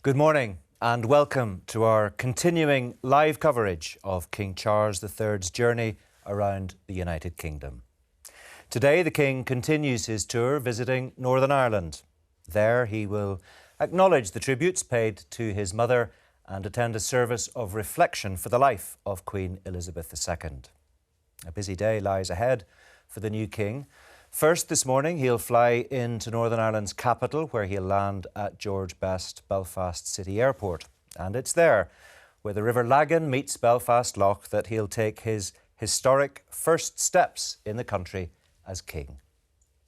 Good morning and welcome to our continuing live coverage of King Charles III's journey around the United Kingdom. Today the King continues his tour visiting Northern Ireland. There he will acknowledge the tributes paid to his mother and attend a service of reflection for the life of Queen Elizabeth II. A busy day lies ahead for the new King. First this morning he'll fly into Northern Ireland's capital, where he'll land at George Best Belfast City Airport. And it's there, where the River Lagan meets Belfast Lough, that he'll take his historic first steps in the country as King.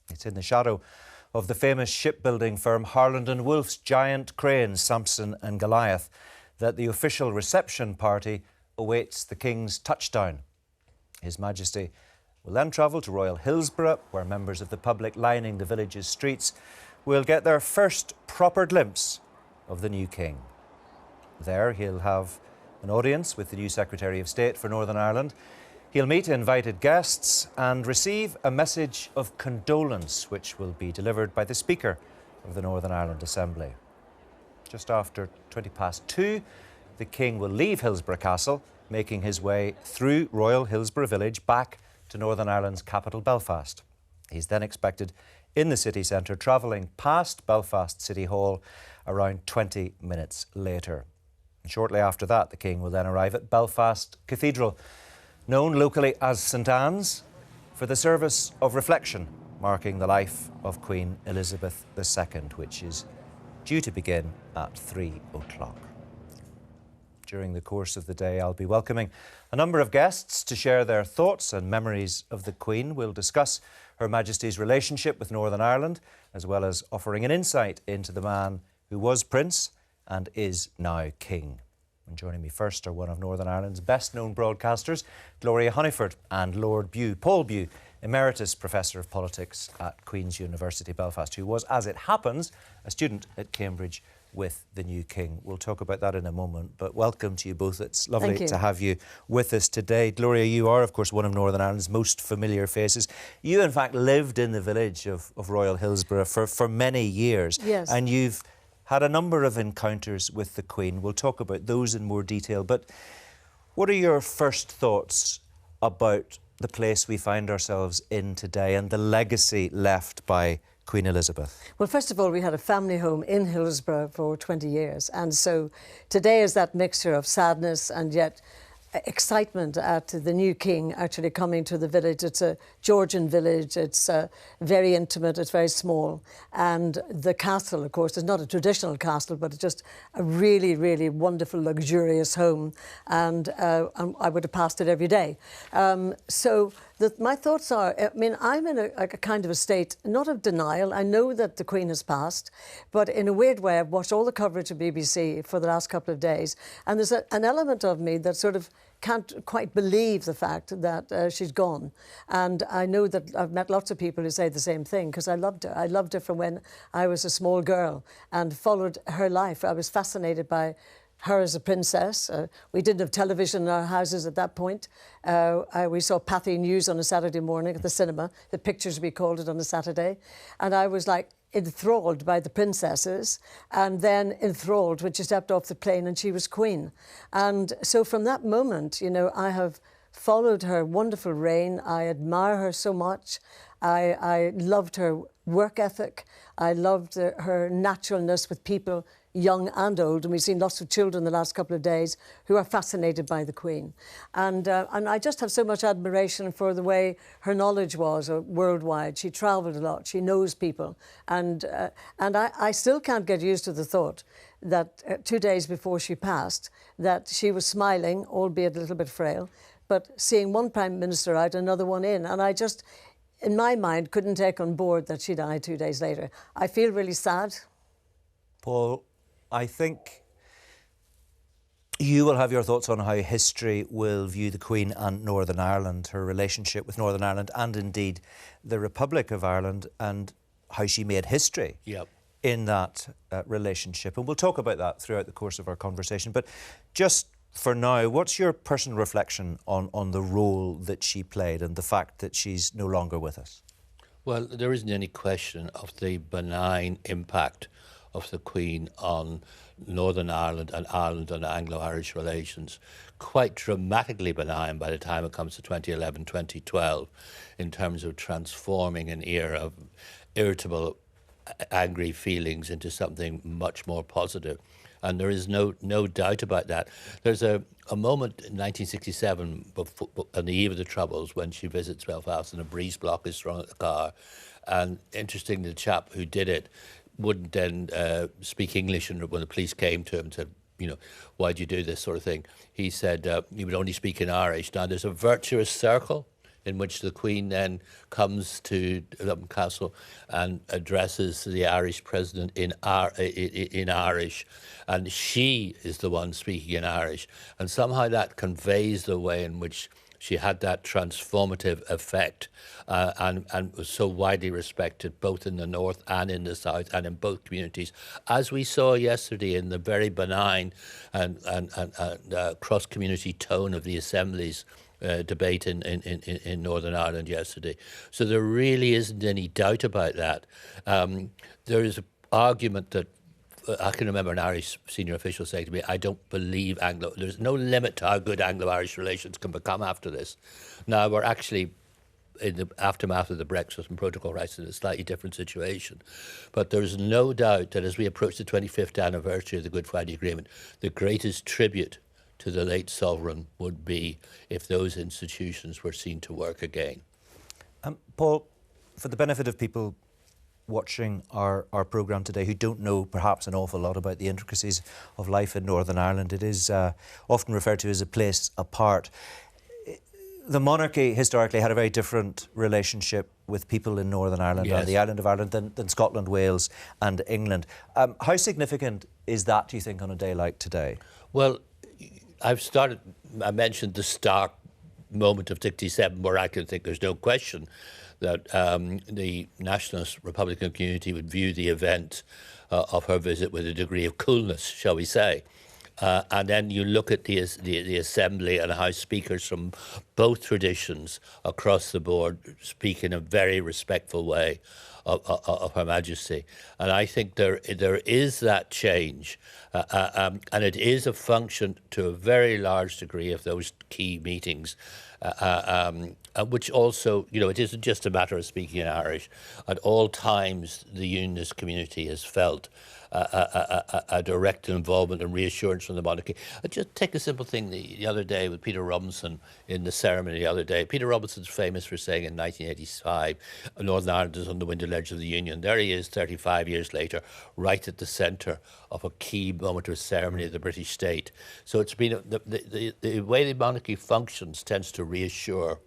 It's in the shadow of the famous shipbuilding firm Harland and Wolff's giant cranes Samson and Goliath that the official reception party awaits the King's touchdown. His Majesty will then travel to Royal Hillsborough, where members of the public lining the village's streets will get their first proper glimpse of the new King. There he'll have an audience with the new Secretary of State for Northern Ireland. He'll meet invited guests and receive a message of condolence, which will be delivered by the Speaker of the Northern Ireland Assembly. Just after 2:20, the King will leave Hillsborough Castle, making his way through Royal Hillsborough Village back to Northern Ireland's capital, Belfast. He's then expected in the city centre, travelling past Belfast City Hall around 20 minutes later. And shortly after that, the King will then arrive at Belfast Cathedral, known locally as St Anne's, for the service of reflection marking the life of Queen Elizabeth II, which is due to begin at 3 o'clock. During the course of the day, I'll be welcoming a number of guests to share their thoughts and memories of the Queen. We'll discuss Her Majesty's relationship with Northern Ireland, as well as offering an insight into the man who was Prince and is now King. And joining me first are one of Northern Ireland's best-known broadcasters, Gloria Hunniford, and Lord Bew, Paul Bew, Emeritus Professor of Politics at Queen's University Belfast, who was, as it happens, a student at Cambridge with the new King. We'll talk about that in a moment, but welcome to you both. It's lovely to have you with us today. Gloria, you are, of course, one of Northern Ireland's most familiar faces. You, in fact, lived in the village of Royal Hillsborough for many years. Yes. And you've had a number of encounters with the Queen. We'll talk about those in more detail, but what are your first thoughts about the place we find ourselves in today and the legacy left by Queen Elizabeth? Well, first of all, we had a family home in Hillsborough for 20 years. And so today is that mixture of sadness and yet excitement at the new King actually coming to the village. It's a Georgian village. It's very intimate. It's very small. And the castle, of course, is not a traditional castle, but it's just a really, really wonderful, luxurious home. And I would have passed it every day. My thoughts are, I mean, I'm in a kind of a state, not of denial. I know that the Queen has passed, but in a weird way, I've watched all the coverage of BBC for the last couple of days, and there's an element of me that sort of can't quite believe the fact that she's gone. And I know that I've met lots of people who say the same thing, because I loved her. I loved her from when I was a small girl and followed her life. I was fascinated by her as a princess. We didn't have television in our houses at that point. We saw Pathy News on a Saturday morning at the cinema, the pictures we called it on a Saturday. And I was like enthralled by the princesses, and then enthralled when she stepped off the plane and she was Queen. And so from that moment, you know, I have followed her wonderful reign. I admire her so much. I loved her work ethic. I loved her naturalness with people, young and old, and we've seen lots of children the last couple of days who are fascinated by the Queen. And I just have so much admiration for the way her knowledge was worldwide. She travelled a lot, she knows people. And I still can't get used to the thought that 2 days before she passed, that she was smiling, albeit a little bit frail, but seeing one Prime Minister out, another one in. And I just, in my mind, couldn't take on board that she died 2 days later. I feel really sad. Paul, I think you will have your thoughts on how history will view the Queen and Northern Ireland, her relationship with Northern Ireland and indeed the Republic of Ireland, and how she made history in that relationship. And we'll talk about that throughout the course of our conversation. But just for now, what's your personal reflection on the role that she played and the fact that she's no longer with us? Well, there isn't any question of the benign impact of the Queen on Northern Ireland and Ireland and Anglo-Irish relations quite dramatically benign by the time it comes to 2011, 2012, in terms of transforming an era of irritable, angry feelings into something much more positive. And there is no doubt about that. There's a moment in 1967, on the eve of the Troubles, when she visits Belfast and a breeze block is thrown at the car. And interesting, the chap who did it wouldn't then speak English, and when the police came to him and said, why'd you do this sort of thing? He said he would only speak in Irish. Now, there's a virtuous circle in which the Queen then comes to Hillsborough Castle and addresses the Irish president in Irish, and she is the one speaking in Irish. And somehow that conveys the way in which she had that transformative effect and was so widely respected both in the north and in the south and in both communities, as we saw yesterday in the very benign and cross-community tone of the Assembly's debate in Northern Ireland yesterday. So there really isn't any doubt about that. There is an argument that I can remember an Irish senior official saying to me, I don't believe there's no limit to how good Anglo-Irish relations can become after this. Now, we're actually in the aftermath of the Brexit and protocol rights in a slightly different situation. But there's no doubt that as we approach the 25th anniversary of the Good Friday Agreement, the greatest tribute to the late sovereign would be if those institutions were seen to work again. Paul, for the benefit of people watching our programme today who don't know perhaps an awful lot about the intricacies of life in Northern Ireland, it is often referred to as a place apart. The monarchy historically had a very different relationship with people in Northern Ireland yes. and the island of Ireland than Scotland, Wales and England. How significant is that, do you think, on a day like today? Well, I mentioned the stark moment of 67 where I can think there's no question that the nationalist Republican community would view the event of her visit with a degree of coolness, shall we say. And then you look at the Assembly and how speakers from both traditions across the board speak in a very respectful way of Her Majesty. And I think there is that change. And it is a function to a very large degree of those key meetings, which also, it isn't just a matter of speaking in Irish. At all times, the Unionist community has felt a direct involvement and reassurance from the monarchy. I'll just take a simple thing the other day with Peter Robinson in the ceremony the other day. Peter Robinson's famous for saying in 1985, Northern Ireland is on the window ledge of the Union. There he is 35 years later, right at the centre of a key moment of ceremony of the British state. So it's been, the way the monarchy functions tends to reassure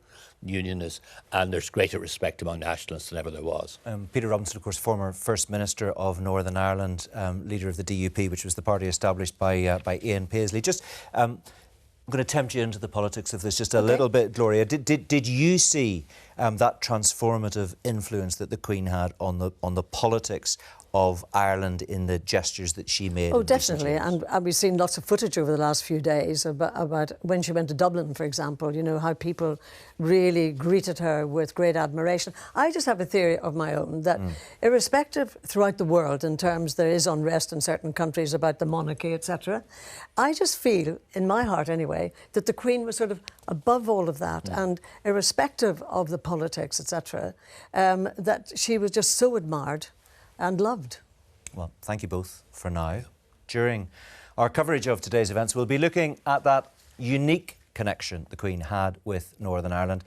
Unionists, and there's greater respect among nationalists than ever there was. Peter Robinson, of course, former First Minister of Northern Ireland, leader of the DUP, which was the party established by Ian Paisley. Just, I'm going to tempt you into the politics of this just a little bit, Gloria. Did you see that transformative influence that the Queen had on the politics of Ireland in the gestures that she made? Oh, definitely. And we've seen lots of footage over the last few days about when she went to Dublin, for example, how people really greeted her with great admiration. I just have a theory of my own that irrespective throughout the world, in terms there is unrest in certain countries about the monarchy, etc., I just feel, in my heart anyway, that the Queen was sort of above all of that, and irrespective of the politics, etc., that she was just so admired and loved. Well, thank you both for now. During our coverage of today's events, we'll be looking at that unique connection the Queen had with Northern Ireland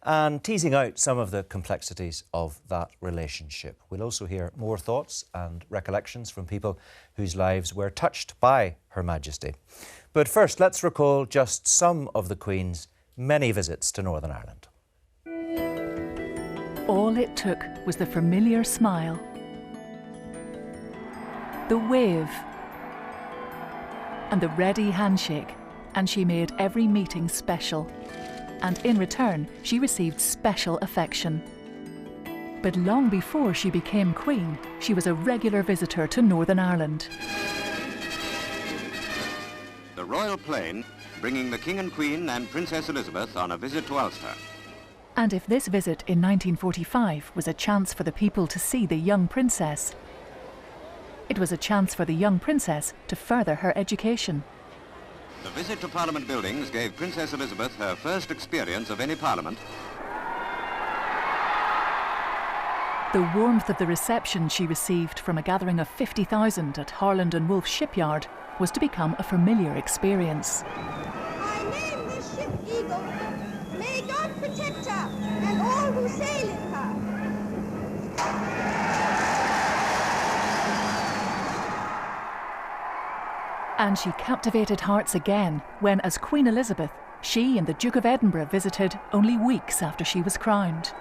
and teasing out some of the complexities of that relationship. We'll also hear more thoughts and recollections from people whose lives were touched by Her Majesty. But first, let's recall just some of the Queen's many visits to Northern Ireland. All it took was the familiar smile, the wave, and the ready handshake, and she made every meeting special. And in return, she received special affection. But long before she became Queen, she was a regular visitor to Northern Ireland. The royal plane bringing the King and Queen and Princess Elizabeth on a visit to Ulster. And if this visit in 1945 was a chance for the people to see the young princess, It was a chance for the young princess to further her education. The visit to Parliament buildings gave Princess Elizabeth her first experience of any Parliament. The warmth of the reception she received from a gathering of 50,000 at Harland and Wolff shipyard was to become a familiar experience. I name this ship Eagle. May God protect her and all who sail in her. And she captivated hearts again when, as Queen Elizabeth, she and the Duke of Edinburgh visited only weeks after she was crowned.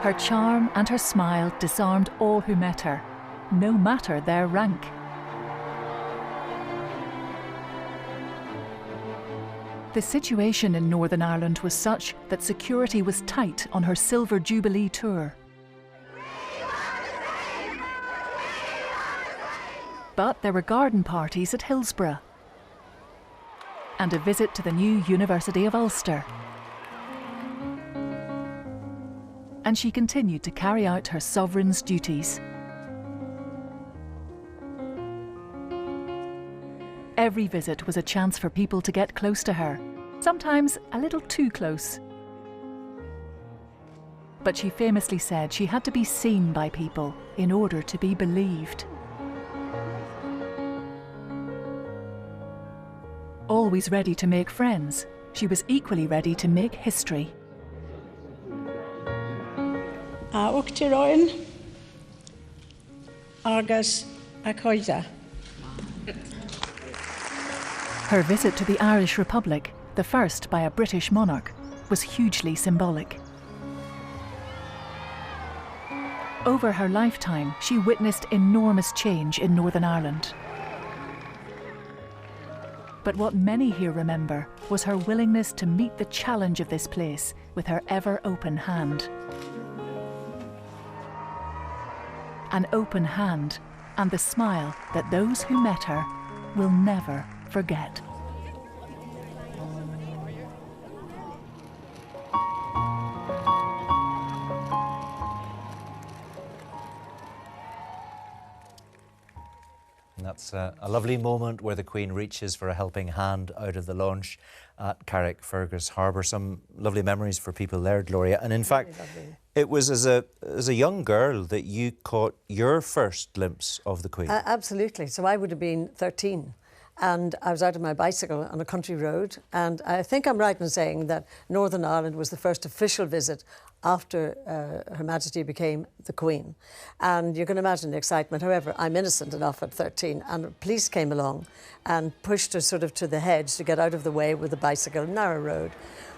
Her charm and her smile disarmed all who met her, no matter their rank. The situation in Northern Ireland was such that security was tight on her Silver Jubilee tour. But there were garden parties at Hillsborough and a visit to the new University of Ulster. And she continued to carry out her sovereign's duties. Every visit was a chance for people to get close to her, sometimes a little too close. But she famously said she had to be seen by people in order to be believed. Always ready to make friends, she was equally ready to make history. Uachtaráin agus a chuide. Her visit to the Irish Republic, the first by a British monarch, was hugely symbolic. Over her lifetime, she witnessed enormous change in Northern Ireland. But what many here remember was her willingness to meet the challenge of this place with her ever-open hand. An open hand and the smile that those who met her will never forget. And that's a lovely moment where the Queen reaches for a helping hand out of the launch at Carrickfergus Harbour. Some lovely memories for people there, Gloria. And in fact, it was as a young girl that you caught your first glimpse of the Queen. Absolutely. So I would have been 13. And I was out on my bicycle on a country road. And I think I'm right in saying that Northern Ireland was the first official visit after Her Majesty became the Queen. And you can imagine the excitement. However, I'm innocent enough at 13, and police came along and pushed her sort of to the hedge to get out of the way with the bicycle, narrow road.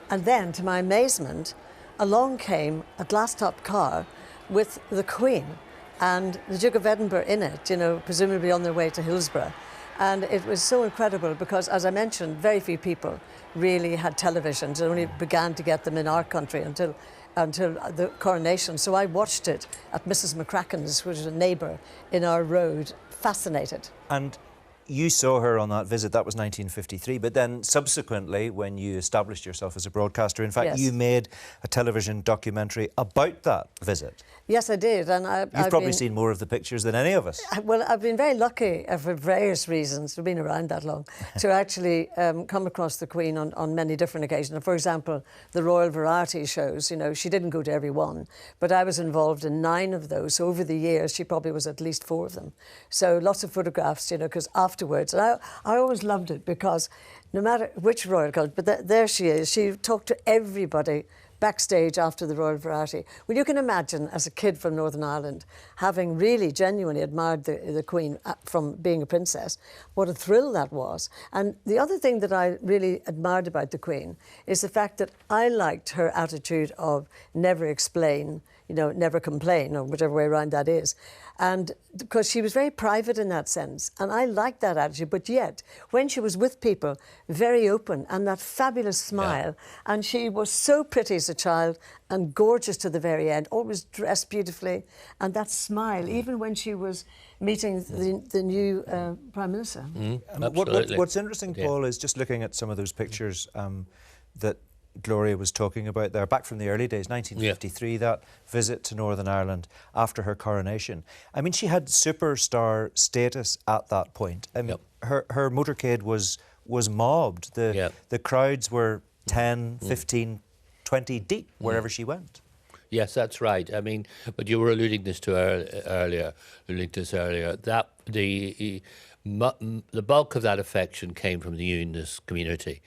And then, to my amazement, along came a glass-topped car with the Queen and the Duke of Edinburgh in it, you know, presumably on their way to Hillsborough. And it was so incredible because, as I mentioned, very few people really had televisions. It only began to get them in our country until the coronation. So I watched it at Mrs. McCracken's, which was a neighbour in our road, fascinated. And you saw her on that visit, that was 1953, but then subsequently, when you established yourself as a broadcaster, in fact, Yes. You made a television documentary about that visit. Yes, I did. And You've probably seen more of the pictures than any of us. Well, I've been very lucky for various reasons, I've been around that long, to actually come across the Queen on many different occasions. For example, the Royal Variety shows, you know, she didn't go to every one, but I was involved in 9 of those. So over the years, she probably was at least 4 of them. So lots of photographs, you know, because afterwards, and I always loved it because no matter which royal cult, but there she is, she talked to everybody backstage after the Royal Variety. Well, you can imagine, as a kid from Northern Ireland, having really genuinely admired the Queen from being a princess, what a thrill that was. And the other thing that I really admired about the Queen is the fact that I liked her attitude of never explain, you know, never complain, or whichever way around that is. And because she was very private in that sense. And I liked that attitude. But yet, when she was with people, very open and that fabulous smile. Yeah. And she was so pretty as a child and gorgeous to the very end, always dressed beautifully. And that smile, even when she was meeting the new Prime Minister. Absolutely. What's interesting, Paul, is just looking at some of those pictures that Gloria was talking about there, back from the early days, 1953, that visit to Northern Ireland after her coronation. I mean, she had superstar status at that point. Her motorcade was mobbed. The crowds were 10, 15, 20 deep wherever she went. Yes, that's right. I mean, but you were alluding to this earlier, that the bulk of that affection came from the Unionist community.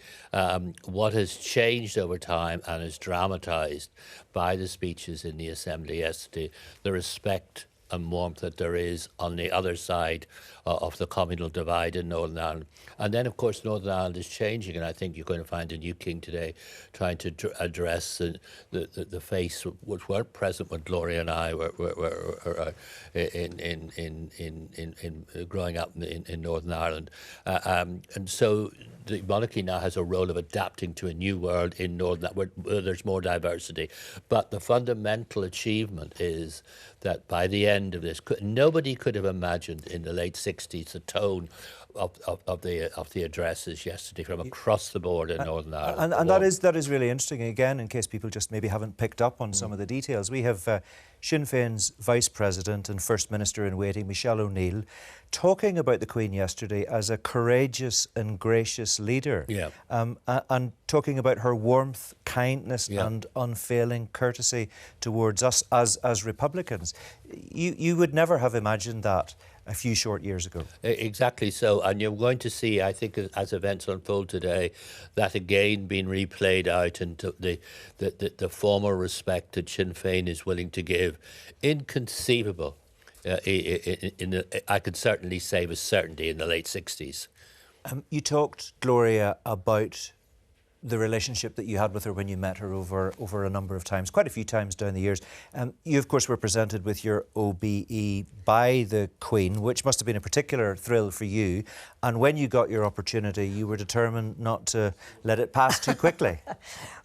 What has changed over time and is dramatised by the speeches in the Assembly yesterday, the respect and warmth that there is on the other side of the communal divide in Northern Ireland. And then, of course, Northern Ireland is changing, and I think you're going to find a new king today trying to address the face which weren't present when Gloria and I were in growing up in Northern Ireland. And so the monarchy now has a role of adapting to a new world in Northern Ireland where there's more diversity. But the fundamental achievement is that by the end of this, nobody could have imagined in the late 60s the tone of the addresses yesterday from across the board in Northern Ireland. And that is really interesting. Again, in case people just maybe haven't picked up on some of the details, we have Sinn Féin's Vice President and First Minister in waiting, Michelle O'Neill, talking about the Queen yesterday as a courageous and gracious leader, and talking about her warmth, kindness and unfailing courtesy towards us as Republicans. You would never have imagined that a few short years ago. Exactly so, and you're going to see, I think, as events unfold today, that again being replayed out into the formal respect that Sinn Féin is willing to give. Inconceivable, I could certainly say with certainty, in the late 60s. You talked, Gloria, about the relationship that you had with her when you met her over a number of times, quite a few times down the years. You, of course, were presented with your OBE by the Queen, which must have been a particular thrill for you. And when you got your opportunity, you were determined not to let it pass too quickly.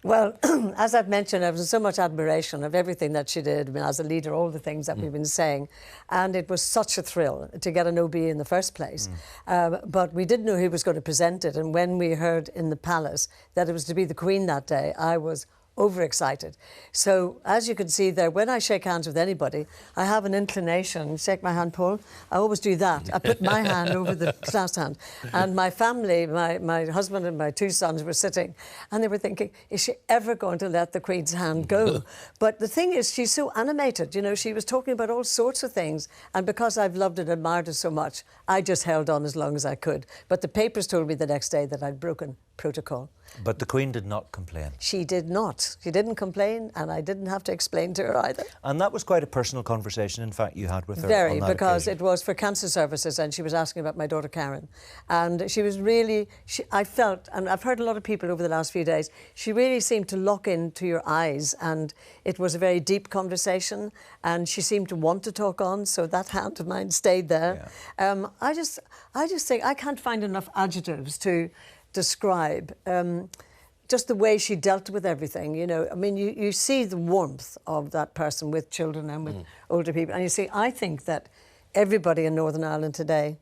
Well, as I've mentioned, I was so much admiration of everything that she did. I mean, as a leader, all the things that we've been saying. And it was such a thrill to get an OBE in the first place. But we didn't know who was going to present it. And when we heard in the palace that it was to be the Queen that day, I was overexcited. So, as you can see there, when I shake hands with anybody, I have an inclination. Shake my hand, Paul. I always do that. I put my hand over the clasped hand. And my family, my husband and my two sons were sitting, and they were thinking, is she ever going to let the Queen's hand go? But the thing is, she's so animated. You know, she was talking about all sorts of things. And because I've loved and admired her so much, I just held on as long as I could. But the papers told me the next day that I'd broken protocol. But the Queen did not complain. She did not. She didn't complain, and I didn't have to explain to her either. And that was quite a personal conversation, in fact, you had with her. Very, on that because occasion. it was for cancer services, and she was asking about my daughter Karen. And she was really, I felt, and I've heard a lot of people over the last few days, she really seemed to lock into your eyes, and it was a very deep conversation, and she seemed to want to talk on, so that hand of mine stayed there. I just think I can't find enough adjectives to describe just the way she dealt with everything. You know, I mean, you see the warmth of that person with children and with older people, and you see, I think that everybody in Northern Ireland today,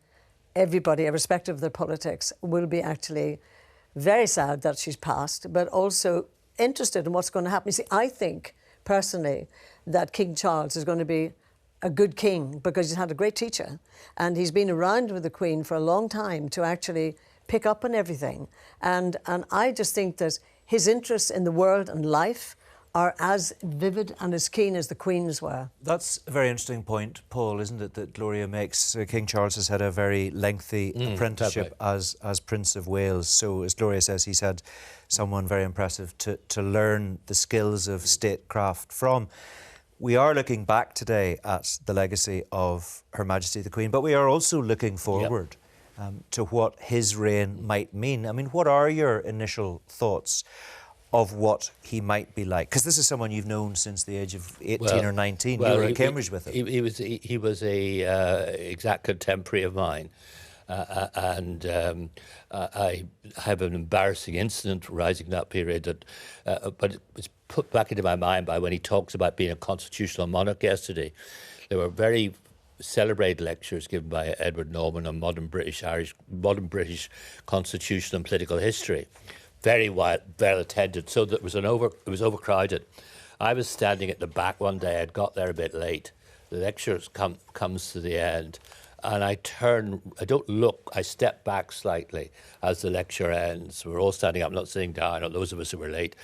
everybody, irrespective of their politics, will be actually very sad that she's passed, but also interested in what's going to happen. You see, I think personally that King Charles is going to be a good king because he's had a great teacher, and he's been around with the Queen for a long time to actually pick up on everything. And I just think that his interests in the world and life are as vivid and as keen as the Queen's were. That's a very interesting point, Paul, isn't it, that Gloria makes? King Charles has had a very lengthy apprenticeship as Prince of Wales. So, as Gloria says, he's had someone very impressive to learn the skills of statecraft from. We are looking back today at the legacy of Her Majesty the Queen, but we are also looking forward to what his reign might mean. I mean, what are your initial thoughts of what he might be like? Because this is someone you've known since the age of 18 or 19. You were at Cambridge with him. He was a exact contemporary of mine. I have an embarrassing incident rising that period, but it was put back into my mind by when he talks about being a constitutional monarch yesterday. There were very celebrated lectures given by Edward Norman on modern British constitutional and political history. very well attended, so that it was overcrowded. I was standing at the back one day. I'd got there a bit late. The lecture comes to the end, and I don't look, I step back slightly as the lecture ends. We're all standing up, not sitting down, or those of us who were late.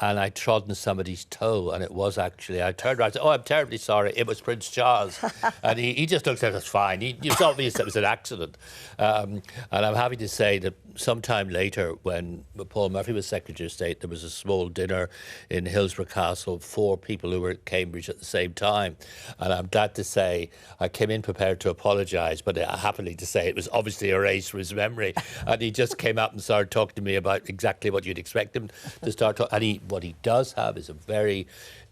And I trod on somebody's toe, and it was actually, I turned around and said, "Oh, I'm terribly sorry, it was Prince Charles." And he just looked at us fine. It was obvious it was an accident. And I'm happy to say that sometime later, when Paul Murphy was Secretary of State, there was a small dinner in Hillsborough Castle, 4 people who were at Cambridge at the same time. And I'm glad to say I came in prepared to apologise, but happily to say it was obviously erased from his memory. And he just came up and started talking to me about exactly what you'd expect him to start talking. And what he does have is a very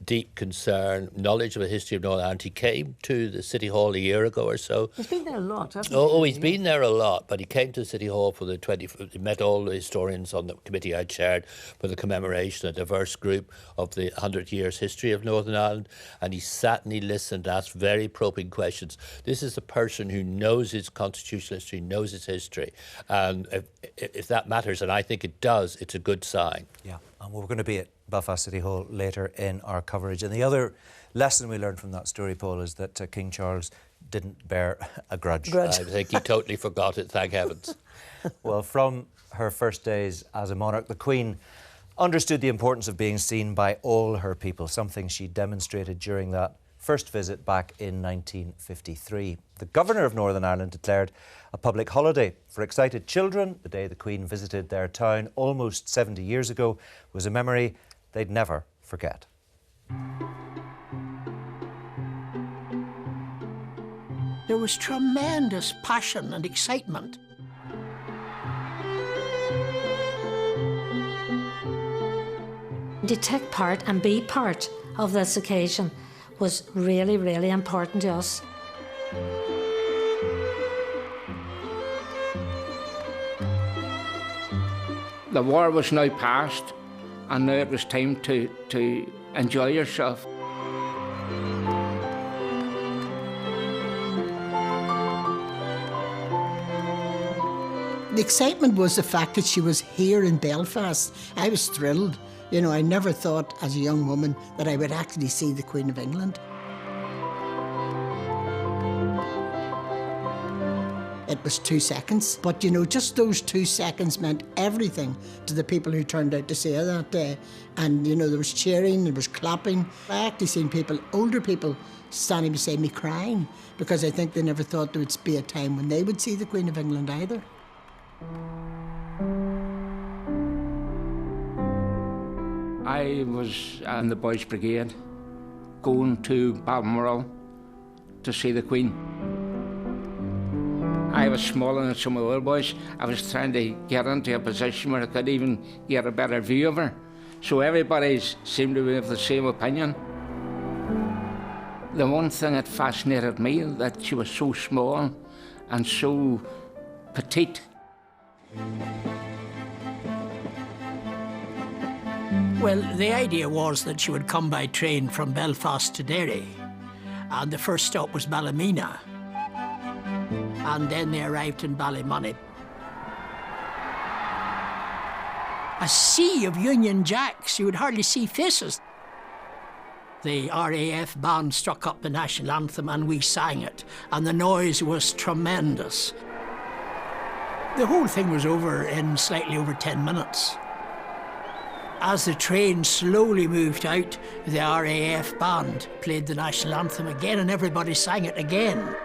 deep concern, knowledge of the history of Northern Ireland. He came to the City Hall a year ago or so. He's been there a lot, hasn't he? Oh, he's been there a lot, but he came to the City Hall for he met all the historians on the committee I chaired for the commemoration, a diverse group of the 100 years history of Northern Ireland, and he sat and he listened, asked very probing questions. This is a person who knows his constitutional history, knows his history, and if that matters, and I think it does, it's a good sign. Yeah, and we're going to be at Belfast City Hall later in our coverage. And the other lesson we learned from that story, Paul, is that King Charles didn't bear a grudge. I think he totally forgot it, thank heavens. Well, from her first days as a monarch, the Queen understood the importance of being seen by all her people, something she demonstrated during that first visit back in 1953. The Governor of Northern Ireland declared a public holiday for excited children. The day the Queen visited their town almost 70 years ago was a memory they'd never forget. There was tremendous passion and excitement. To take part and be part of this occasion was really, really important to us. The war was now past, and now it was time to enjoy yourself. The excitement was the fact that she was here in Belfast. I was thrilled. You know, I never thought as a young woman that I would actually see the Queen of England. It was 2 seconds, but you know, just those 2 seconds meant everything to the people who turned out to see her that day. And you know, there was cheering, there was clapping. I actually seen people, older people, standing beside me crying, because I think they never thought there would be a time when they would see the Queen of England either. I was in the Boys' Brigade, going to Balmoral to see the Queen. I was smaller than some of the other boys. I was trying to get into a position where I could even get a better view of her. So everybody seemed to have the same opinion. The one thing that fascinated me, that she was so small and so petite. Well, the idea was that she would come by train from Belfast to Derry, and the first stop was Ballymena, and then they arrived in Ballymoney. A sea of Union Jacks, you would hardly see faces. The RAF band struck up the national anthem and we sang it, and the noise was tremendous. The whole thing was over in slightly over 10 minutes. As the train slowly moved out, the RAF band played the national anthem again and everybody sang it again.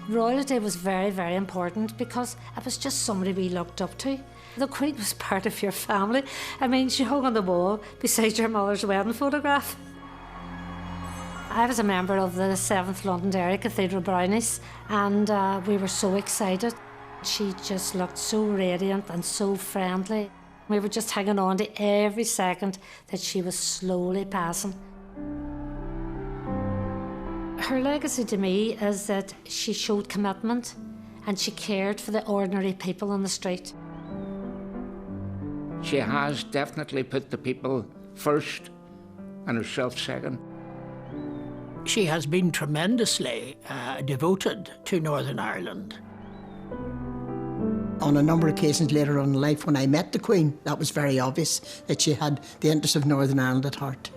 Royalty was very, very important because it was just somebody we looked up to. The Queen was part of your family. I mean, she hung on the wall beside your mother's wedding photograph. I was a member of the 7th Londonderry Cathedral Brownies, and we were so excited. She just looked so radiant and so friendly. We were just hanging on to every second that she was slowly passing. Her legacy to me is that she showed commitment and she cared for the ordinary people on the street. She has definitely put the people first and herself second. She has been tremendously devoted to Northern Ireland. On a number of occasions later on in life, when I met the Queen, that was very obvious that she had the interests of Northern Ireland at heart.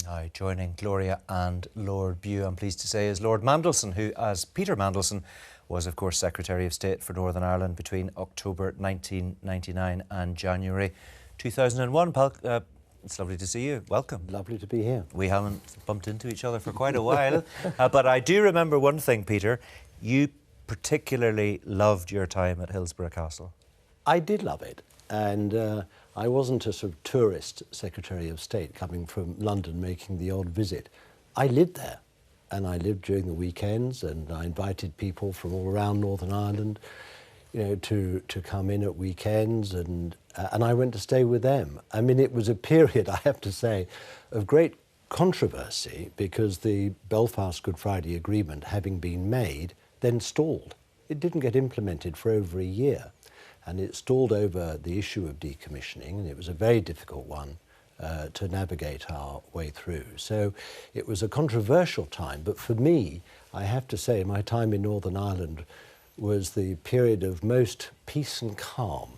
Now joining Gloria and Lord Bute, I'm pleased to say, is Lord Mandelson, who, as Peter Mandelson, was of course Secretary of State for Northern Ireland between October 1999 and January 2001. It's lovely to see you. Welcome. Lovely to be here. We haven't bumped into each other for quite a while, but I do remember one thing, Peter. You particularly loved your time at Hillsborough Castle. I did love it, and I wasn't a sort of tourist Secretary of State coming from London making the odd visit. I lived there, and I lived during the weekends, and I invited people from all around Northern Ireland, you know, to come in at weekends, and I went to stay with them. I mean, it was a period, I have to say, of great controversy, because the Belfast Good Friday Agreement, having been made, then stalled. It didn't get implemented for over a year, and it stalled over the issue of decommissioning, and it was a very difficult one to navigate our way through. So it was a controversial time, but for me, I have to say, my time in Northern Ireland was the period of most peace and calm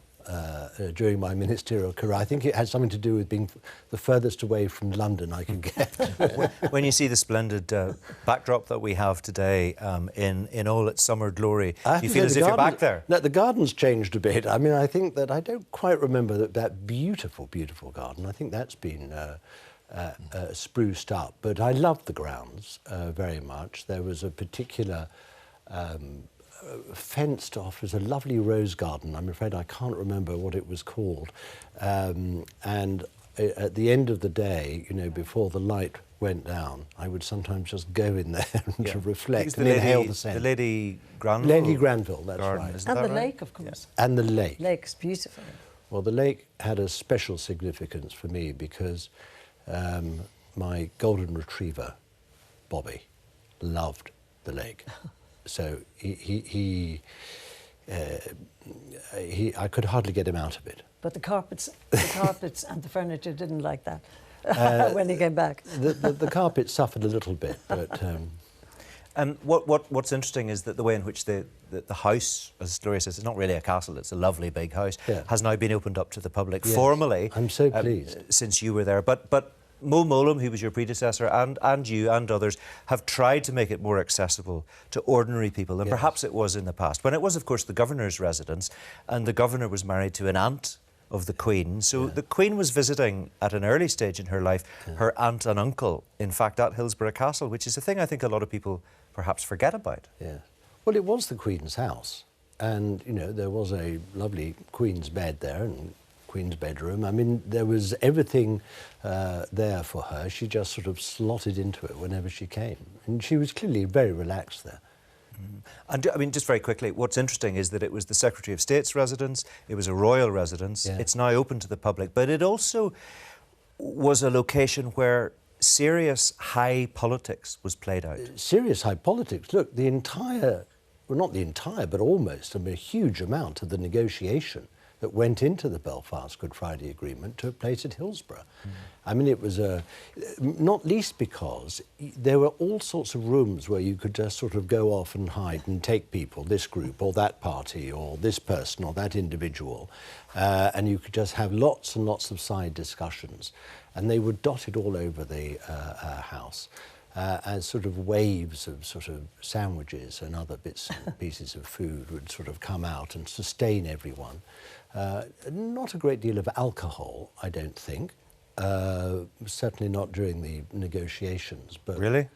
during my ministerial career. I think it had something to do with being the furthest away from London I could get. When you see the splendid backdrop that we have today in all its summer glory, you feel as if you're back there. No, the garden's changed a bit. I mean, I think that I don't quite remember that beautiful, beautiful garden. I think that's been spruced up, but I loved the grounds very much. There was a particular fenced off, as a lovely rose garden. I'm afraid I can't remember what it was called. And at the end of the day, you know, before the light went down, I would sometimes just go in there and to reflect and inhale the scent. The Lady Granville. Lady Granville, that's garden, right. And the lake, of course. Yeah. And the lake. Lake's beautiful. Well, the lake had a special significance for me because my golden retriever, Bobby, loved the lake. So I could hardly get him out of it. But the carpets and the furniture didn't like that when he came back. The carpet suffered a little bit, but. And what's interesting is that the way in which the house, as Gloria says, it's not really a castle, it's a lovely big house, has now been opened up to the public formally. I'm so pleased. Since you were there. But Mo Mowlam, who was your predecessor, and you and others have tried to make it more accessible to ordinary people than perhaps it was in the past. When it was, of course, the governor's residence, and the governor was married to an aunt of the Queen. So the Queen was visiting at an early stage in her life her aunt and uncle, in fact, at Hillsborough Castle, which is a thing I think a lot of people perhaps forget about. Yeah. Well, it was the Queen's house, and, you know, there was a lovely Queen's bed there, and Queen's bedroom. I mean, there was everything there for her. She just sort of slotted into it whenever she came. And she was clearly very relaxed there. And I mean, just very quickly, what's interesting is that it was the Secretary of State's residence, it was a royal residence, it's now open to the public, but it also was a location where serious high politics was played out. Serious high politics. Look, the entire, well, not the entire, but almost, I mean, a huge amount of the negotiation that went into the Belfast Good Friday Agreement took place at Hillsborough. I mean, it was not least because there were all sorts of rooms where you could just sort of go off and hide and take people, this group or that party or this person or that individual, and you could just have lots and lots of side discussions, and they were dotted all over the house. As sort of waves of sort of sandwiches and other bits and pieces of food would sort of come out and sustain everyone. Not a great deal of alcohol, I don't think. Certainly not during the negotiations. But really?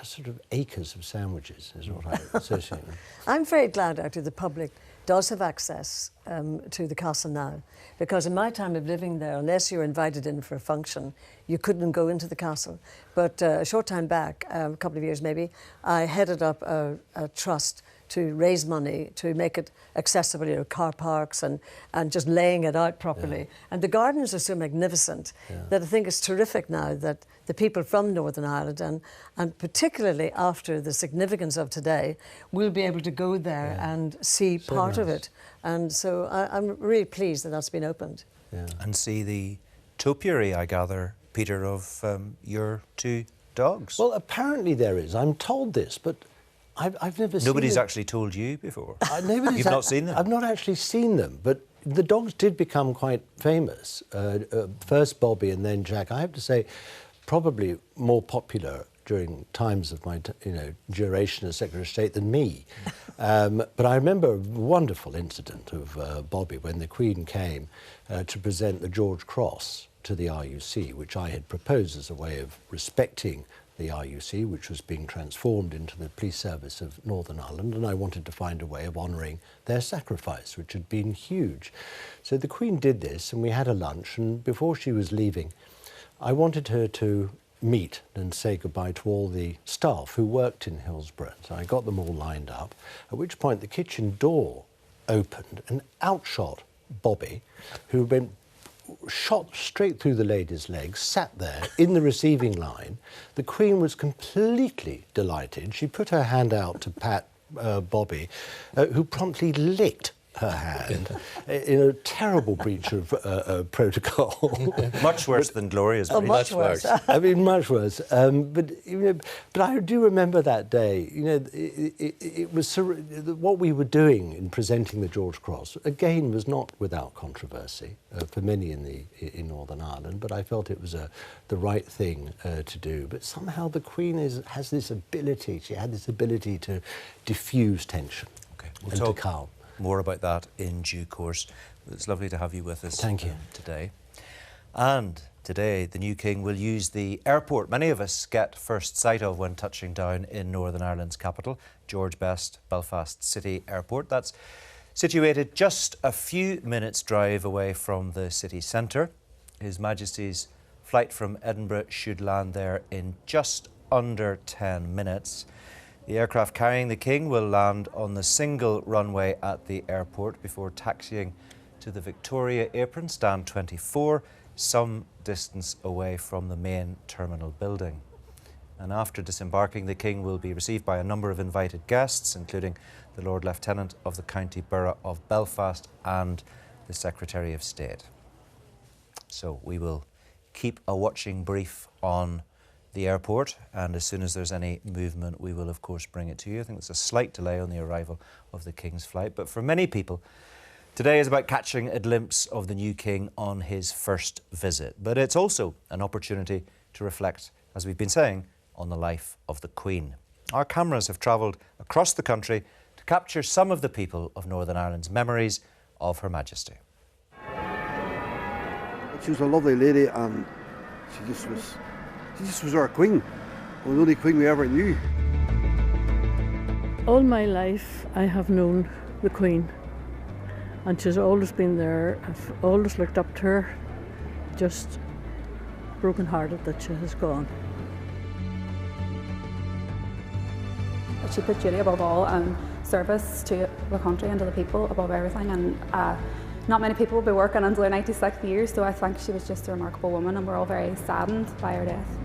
Sort of acres of sandwiches is what I associate with. I'm very glad, actually, the public does have access to the castle now, because in my time of living there, unless you were invited in for a function, you couldn't go into the castle. But a short time back, a couple of years maybe, I headed up a trust to raise money to make it accessible, car parks and just laying it out properly. Yeah. And the gardens are so magnificent that I think it's terrific now that the people from Northern Ireland and particularly after the significance of today will be able to go there and see so part of it. And so I'm really pleased that that's been opened. Yeah. And see the topiary, I gather, Peter, of your 2 dogs. Well, apparently there is. I'm told this, but I've never seen Nobody's actually told you before. You've not seen them? I've not actually seen them, but the dogs did become quite famous. First Bobby and then Jack. I have to say, probably more popular during times of my duration as Secretary of State than me. But I remember a wonderful incident of Bobby when the Queen came to present the George Cross to the RUC, which I had proposed as a way of respecting the RUC, which was being transformed into the police service of Northern Ireland, and I wanted to find a way of honouring their sacrifice, which had been huge. So the Queen did this, and we had a lunch, and before she was leaving, I wanted her to meet and say goodbye to all the staff who worked in Hillsborough. So I got them all lined up, at which point the kitchen door opened and out shot Bobby, who went shot straight through the lady's legs, sat there in the receiving line. The Queen was completely delighted. She put her hand out to pat Bobby, who promptly licked her hand in a terrible breach of protocol. Much worse than Gloria's breach. Much worse. I mean, much worse. But I do remember that day. It was what we were doing in presenting the George Cross. Again, was not without controversy for many in Northern Ireland. But I felt it was the right thing to do. But somehow the Queen has this ability. She had this ability to diffuse tension and to calm. More about that in due course. It's lovely to have you with us. Thank you. Today. And today the new king will use the airport many of us get first sight of when touching down in Northern Ireland's capital, George Best Belfast City Airport. That's situated just a few minutes' drive away from the city centre. His Majesty's flight from Edinburgh should land there in just under 10 minutes. The aircraft carrying the King will land on the single runway at the airport before taxiing to the Victoria Apron, stand 24, some distance away from the main terminal building. And after disembarking, the King will be received by a number of invited guests, including the Lord Lieutenant of the County Borough of Belfast and the Secretary of State. So we will keep a watching brief on the airport, and as soon as there's any movement we will of course bring it to you. I think there's a slight delay on the arrival of the King's flight, but for many people today is about catching a glimpse of the new King on his first visit. But it's also an opportunity to reflect, as we've been saying, on the life of the Queen. Our cameras have travelled across the country to capture some of the people of Northern Ireland's memories of Her Majesty. She was a lovely lady, and she just was our Queen, the only Queen we ever knew. All my life I have known the Queen, and she's always been there. I've always looked up to her, just broken-hearted that she has gone. She put duty above all and service to the country and to the people above everything, and not many people will be working until their 96th year, so I think she was just a remarkable woman, and we're all very saddened by her death.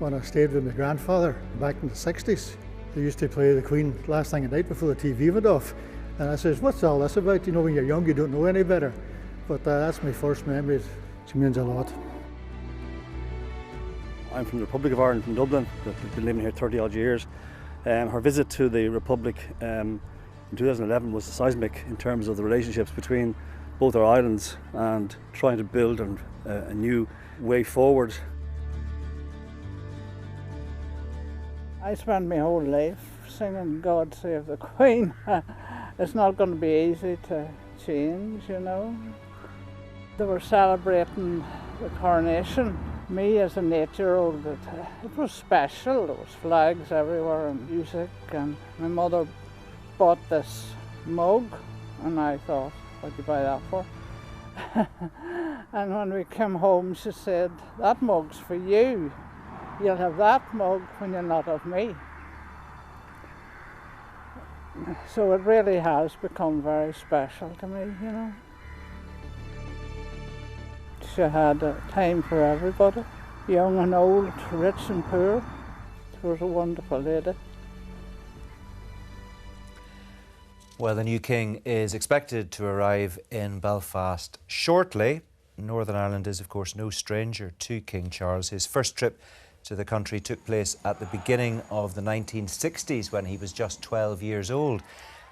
When I stayed with my grandfather back in the 60s, they used to play the Queen last thing at night before the TV went off. And I says, what's all this about? You know, when you're young, you don't know any better. But that's my first memory. She means a lot. I'm from the Republic of Ireland, from Dublin. I've been living here 30 odd years. Her visit to the Republic in 2011 was seismic in terms of the relationships between both our islands and trying to build a new way forward. I spent my whole life singing God Save the Queen. It's not going to be easy to change, you know. They were celebrating the coronation. Me as an 8-year-old, it was special. There was flags everywhere and music, and my mother bought this mug and I thought, what'd you buy that for? And when we came home she said, that mug's for you. You'll have that mug when you're not of me. So it really has become very special to me, you know. She had a time for everybody, young and old, rich and poor. She was a wonderful lady. Well, the new king is expected to arrive in Belfast shortly. Northern Ireland is, of course, no stranger to King Charles. His first trip to the country took place at the beginning of the 1960s when he was just 12 years old.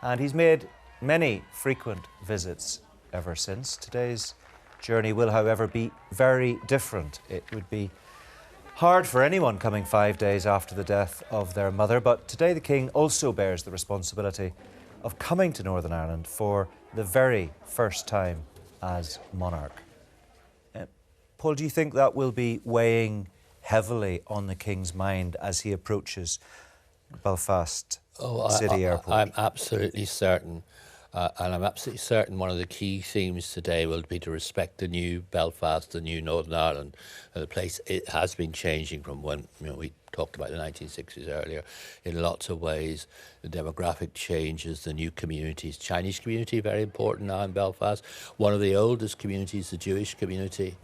And he's made many frequent visits ever since. Today's journey will, however, be very different. It would be hard for anyone coming 5 days after the death of their mother, but today the king also bears the responsibility of coming to Northern Ireland for the very first time as monarch. Paul, do you think that will be weighing heavily on the king's mind as he approaches Belfast City Airport? I'm absolutely certain. And I'm absolutely certain one of the key themes today will be to respect the new Belfast, the new Northern Ireland. The place, it has been changing from when we talked about the 1960s earlier in lots of ways. The demographic changes, the new communities. Chinese community, very important now in Belfast. One of the oldest communities, the Jewish community.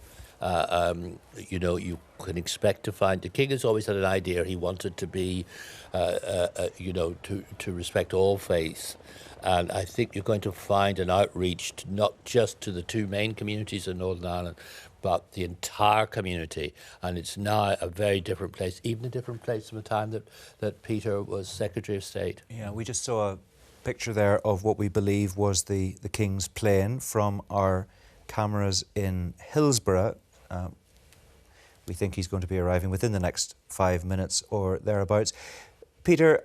You can expect to find, the king has always had an idea he wanted to be, to respect all faiths. And I think you're going to find an outreach not just to the two main communities in Northern Ireland, but the entire community. And it's now a very different place, even a different place from the time that Peter was Secretary of State. Yeah, we just saw a picture there of what we believe was the King's plane from our cameras in Hillsborough. We think he's going to be arriving within the next 5 minutes or thereabouts. Peter,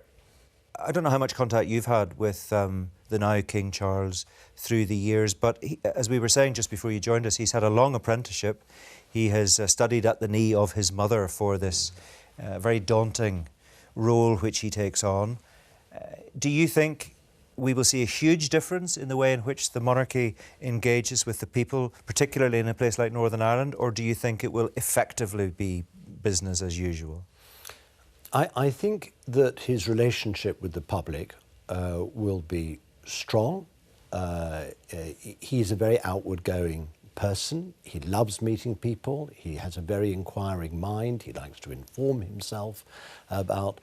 I don't know how much contact you've had with the now King Charles through the years, but as we were saying just before you joined us, he's had a long apprenticeship. He has studied at the knee of his mother for this very daunting role which he takes on. Do you think we will see a huge difference in the way in which the monarchy engages with the people, particularly in a place like Northern Ireland, or do you think it will effectively be business as usual? I think that his relationship with the public will be strong. He's a very outward-going person. He loves meeting people. He has a very inquiring mind. He likes to inform himself about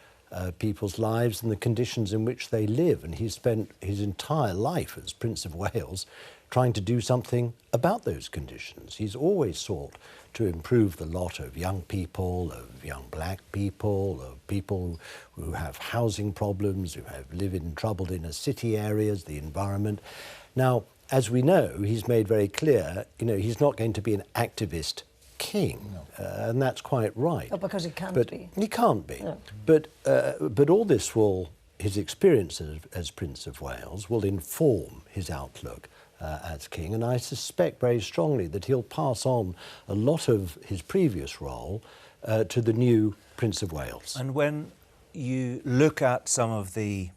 people's lives and the conditions in which they live. And he's spent his entire life as Prince of Wales trying to do something about those conditions. He's always sought to improve the lot of young people, of young black people, of people who have housing problems, who live in troubled inner city areas, the environment. Now, as we know, he's made very clear, he's not going to be an activist king, and that's quite right. Oh, because he can't be. He can't be. No. But all this his experience as Prince of Wales will inform his outlook as king, and I suspect very strongly that he'll pass on a lot of his previous role to the new Prince of Wales. And when you look at some of the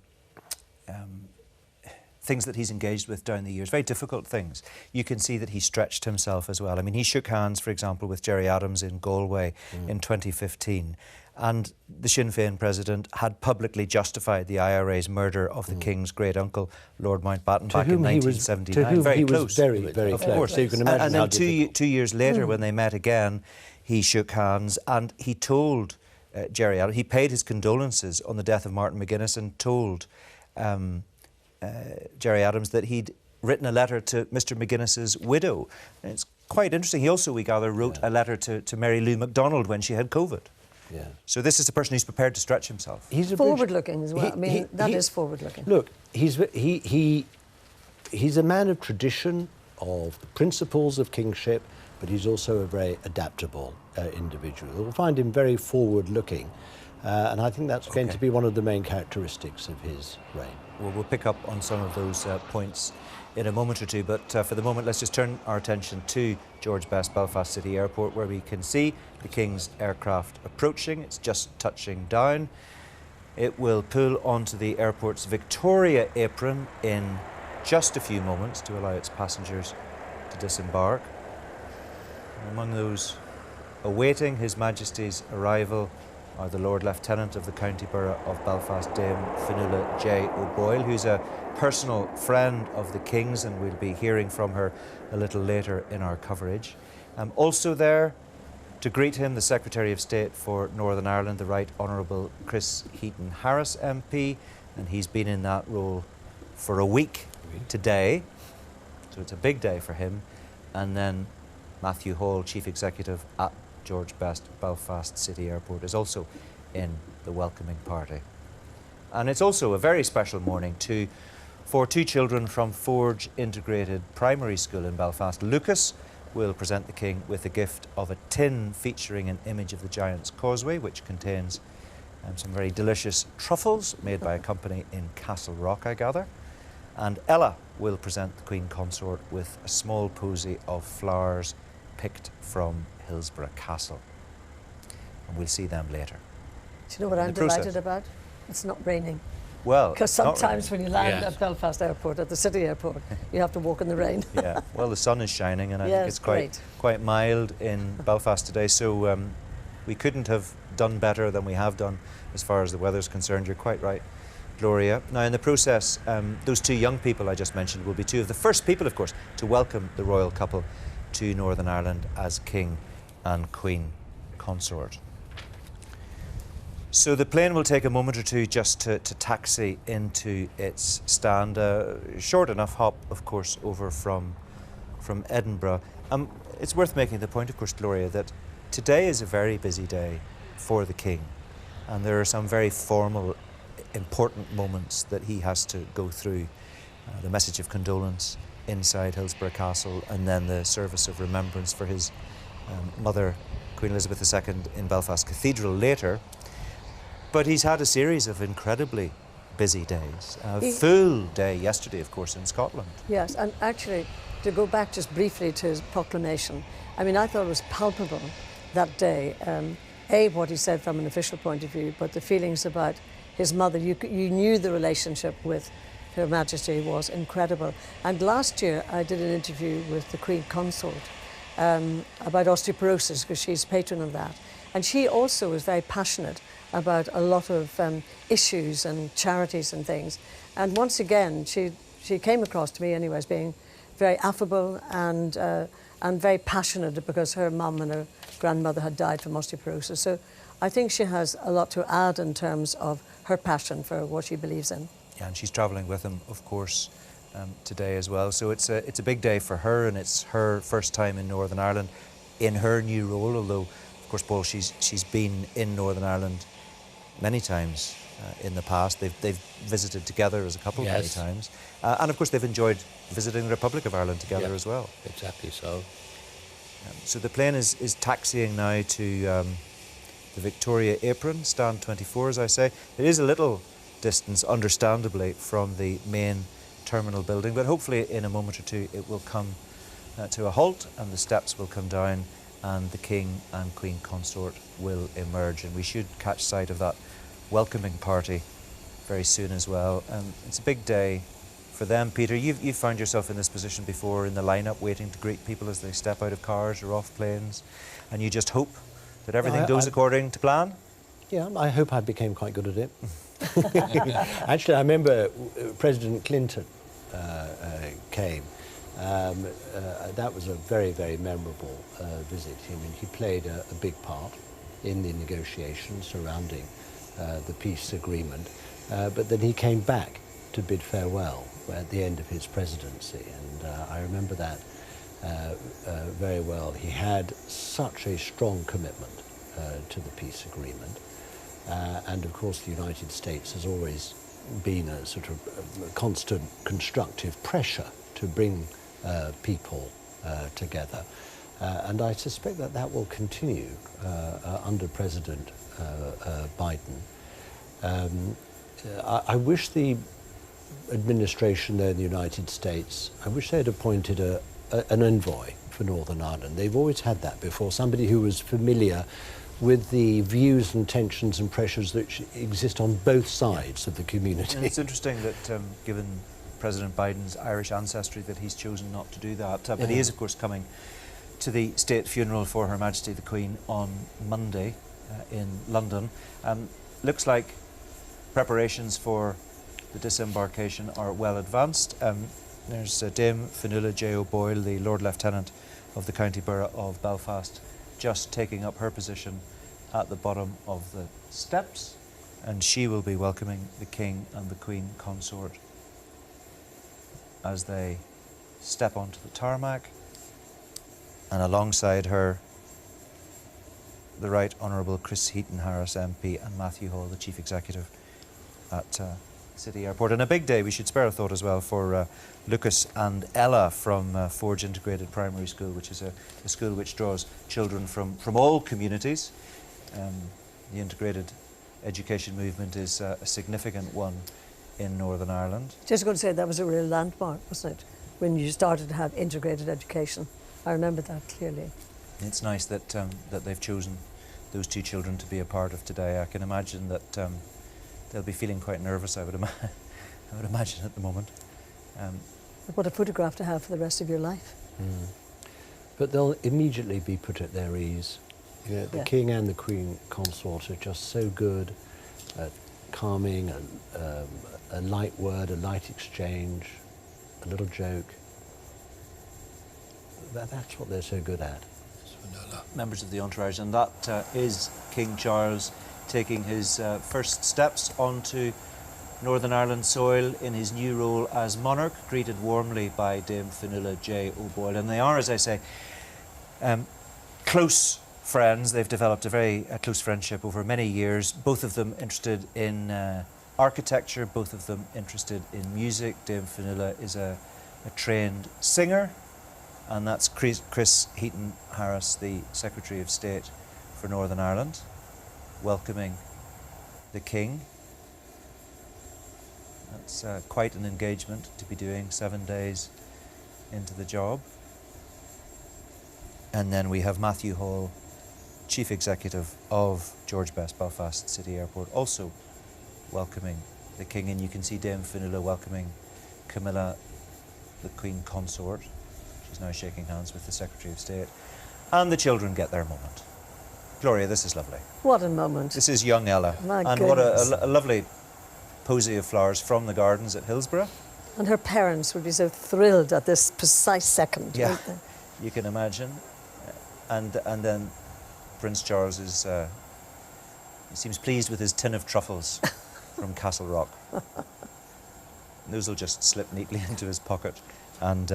things that he's engaged with down the years, very difficult things, you can see that he stretched himself as well. I mean, he shook hands, for example, with Gerry Adams in Galway in 2015, and the Sinn Féin president had publicly justified the IRA's murder of the King's great-uncle, Lord Mountbatten, back in 1979. To whom very he close. was very, very of close. course. So you can imagine and how then two years later, when they met again, he shook hands and he told Gerry Adams, he paid his condolences on the death of Martin McGuinness and told Gerry Adams that he'd written a letter to Mr McGuinness's widow. And it's quite interesting. He also, we gather, wrote a letter to Mary Lou MacDonald when she had COVID. Yeah. So this is a person who's prepared to stretch himself. He's forward-looking as well. That is forward-looking. Look, he's a man of tradition, of the principles of kingship, but he's also a very adaptable individual. You'll find him very forward-looking, and I think that's going to be one of the main characteristics of his reign. Well, we'll pick up on some of those points in a moment or two, but for the moment, let's just turn our attention to George Best Belfast City Airport, where we can see the King's aircraft approaching. It's just touching down. It will pull onto the airport's Victoria apron in just a few moments to allow its passengers to disembark. Among those awaiting His Majesty's arrival are the Lord Lieutenant of the County Borough of Belfast, Dame Fionnuala J. O'Boyle, who's a personal friend of the King's, and we'll be hearing from her a little later in our coverage. Also there to greet him, the Secretary of State for Northern Ireland, the Right Honourable Chris Heaton-Harris MP, and he's been in that role for a week today, so it's a big day for him. And then Matthew Hall, Chief Executive at George Best Belfast City Airport, is also in the welcoming party. And it's also a very special morning for two children from Forge Integrated Primary School in Belfast. Lucas will present the King with the gift of a tin featuring an image of the Giant's Causeway, which contains some very delicious truffles made by a company in Castle Rock, I gather. And Ella will present the Queen Consort with a small posy of flowers picked from Hillsborough Castle. And we'll see them later. Do you know what I'm delighted about? It's not raining. Well, because sometimes when you land at Belfast Airport, at the city airport, you have to walk in the rain. Yeah, well, the sun is shining, and I think it's quite mild in Belfast today, so we couldn't have done better than we have done as far as the weather's concerned. You're quite right, Gloria. Now, in the process, those two young people I just mentioned will be two of the first people, of course, to welcome the royal couple to Northern Ireland as King and Queen Consort. So the plane will take a moment or two just to taxi into its stand. Short enough hop, of course, over from Edinburgh. It's worth making the point, of course, Gloria, that today is a very busy day for the King, and there are some very formal, important moments that he has to go through. The message of condolence inside Hillsborough Castle, and then the service of remembrance for his mother, Queen Elizabeth II, in Belfast Cathedral later. But he's had a series of incredibly busy days. A full day yesterday, of course, in Scotland. Yes, and actually, to go back just briefly to his proclamation, I mean, I thought it was palpable that day. What he said from an official point of view, but the feelings about his mother. You knew the relationship with Her Majesty was incredible. And last year, I did an interview with the Queen Consort about osteoporosis, because she's patron of that. And she also was very passionate about a lot of issues and charities and things. And once again, she came across to me anyway as being very affable and very passionate, because her mum and her grandmother had died from osteoporosis. So I think she has a lot to add in terms of her passion for what she believes in. Yeah, and she's travelling with him, of course, today as well. So it's a big day for her, and it's her first time in Northern Ireland in her new role, although, of course, Paul, she's been in Northern Ireland many times in the past. They've visited together as a couple many times. And of course they've enjoyed visiting the Republic of Ireland together as well. Exactly so. So the plane is taxiing now to the Victoria Apron, stand 24 as I say. It is a little distance, understandably, from the main terminal building, but hopefully in a moment or two it will come to a halt and the steps will come down and the King and Queen Consort will emerge, and we should catch sight of that welcoming party very soon as well. It's a big day for them. Peter, you've found yourself in this position before, in the lineup waiting to greet people as they step out of cars or off planes, and you just hope that everything goes according to plan? Yeah, I hope I became quite good at it. Actually, I remember President Clinton came. That was a very, very memorable visit. I mean, he played a big part in the negotiations surrounding the peace agreement, but then he came back to bid farewell at the end of his presidency, and I remember that very well. He had such a strong commitment to the peace agreement, and of course the United States has always been a sort of constant constructive pressure to bring people together. And I suspect that will continue under President Biden. I wish the administration there in the United States, I wish they had appointed an envoy for Northern Ireland. They've always had that before, somebody who was familiar with the views and tensions and pressures that exist on both sides of the community. And it's interesting that given President Biden's Irish ancestry that he's chosen not to do that. But he is, of course, coming to the state funeral for Her Majesty the Queen on Monday. in London. Looks like preparations for the disembarkation are well advanced. There's Dame Fionnuala J. O'Boyle, the Lord Lieutenant of the County Borough of Belfast, just taking up her position at the bottom of the steps, and she will be welcoming the King and the Queen Consort as they step onto the tarmac, and alongside her the Right Honourable Chris Heaton Harris MP and Matthew Hall, the Chief Executive at City Airport. And a big day, we should spare a thought as well, for Lucas and Ella from Forge Integrated Primary School, which is a school which draws children from all communities. The integrated education movement is a significant one in Northern Ireland. Just going to say that was a real landmark, wasn't it, when you started to have integrated education? I remember that clearly. It's nice that that they've chosen those two children to be a part of today. I can imagine that they'll be feeling quite nervous, I would imagine at the moment. What a photograph to have for the rest of your life. Mm. But they'll immediately be put at their ease. You know, the King and the Queen Consort are just so good at calming, a light word, a light exchange, a little joke. That's what they're so good at. Members of the entourage, and that is King Charles taking his first steps onto Northern Ireland soil in his new role as monarch, greeted warmly by Dame Fionnuala J. O'Boyle. And they are, as I say, close friends. They've developed a very close friendship over many years, both of them interested in architecture, both of them interested in music. Dame Fionnuala is a trained singer, and that's Chris Heaton Harris, the Secretary of State for Northern Ireland, welcoming the King. That's quite an engagement to be doing 7 days into the job. And then we have Matthew Hall, Chief Executive of George Best Belfast City Airport, also welcoming the King. And you can see Dame Fionnuala welcoming Camilla, the Queen Consort. She's now shaking hands with the Secretary of State. And the children get their moment. Gloria, this is lovely. What a moment. This is young Ella. My and goodness. what a lovely posy of flowers from the gardens at Hillsborough. And her parents would be so thrilled at this precise second. Yeah, wouldn't they? you can imagine. And then Prince Charles is, he seems pleased with his tin of truffles from Castle Rock. Those will just slip neatly into his pocket. And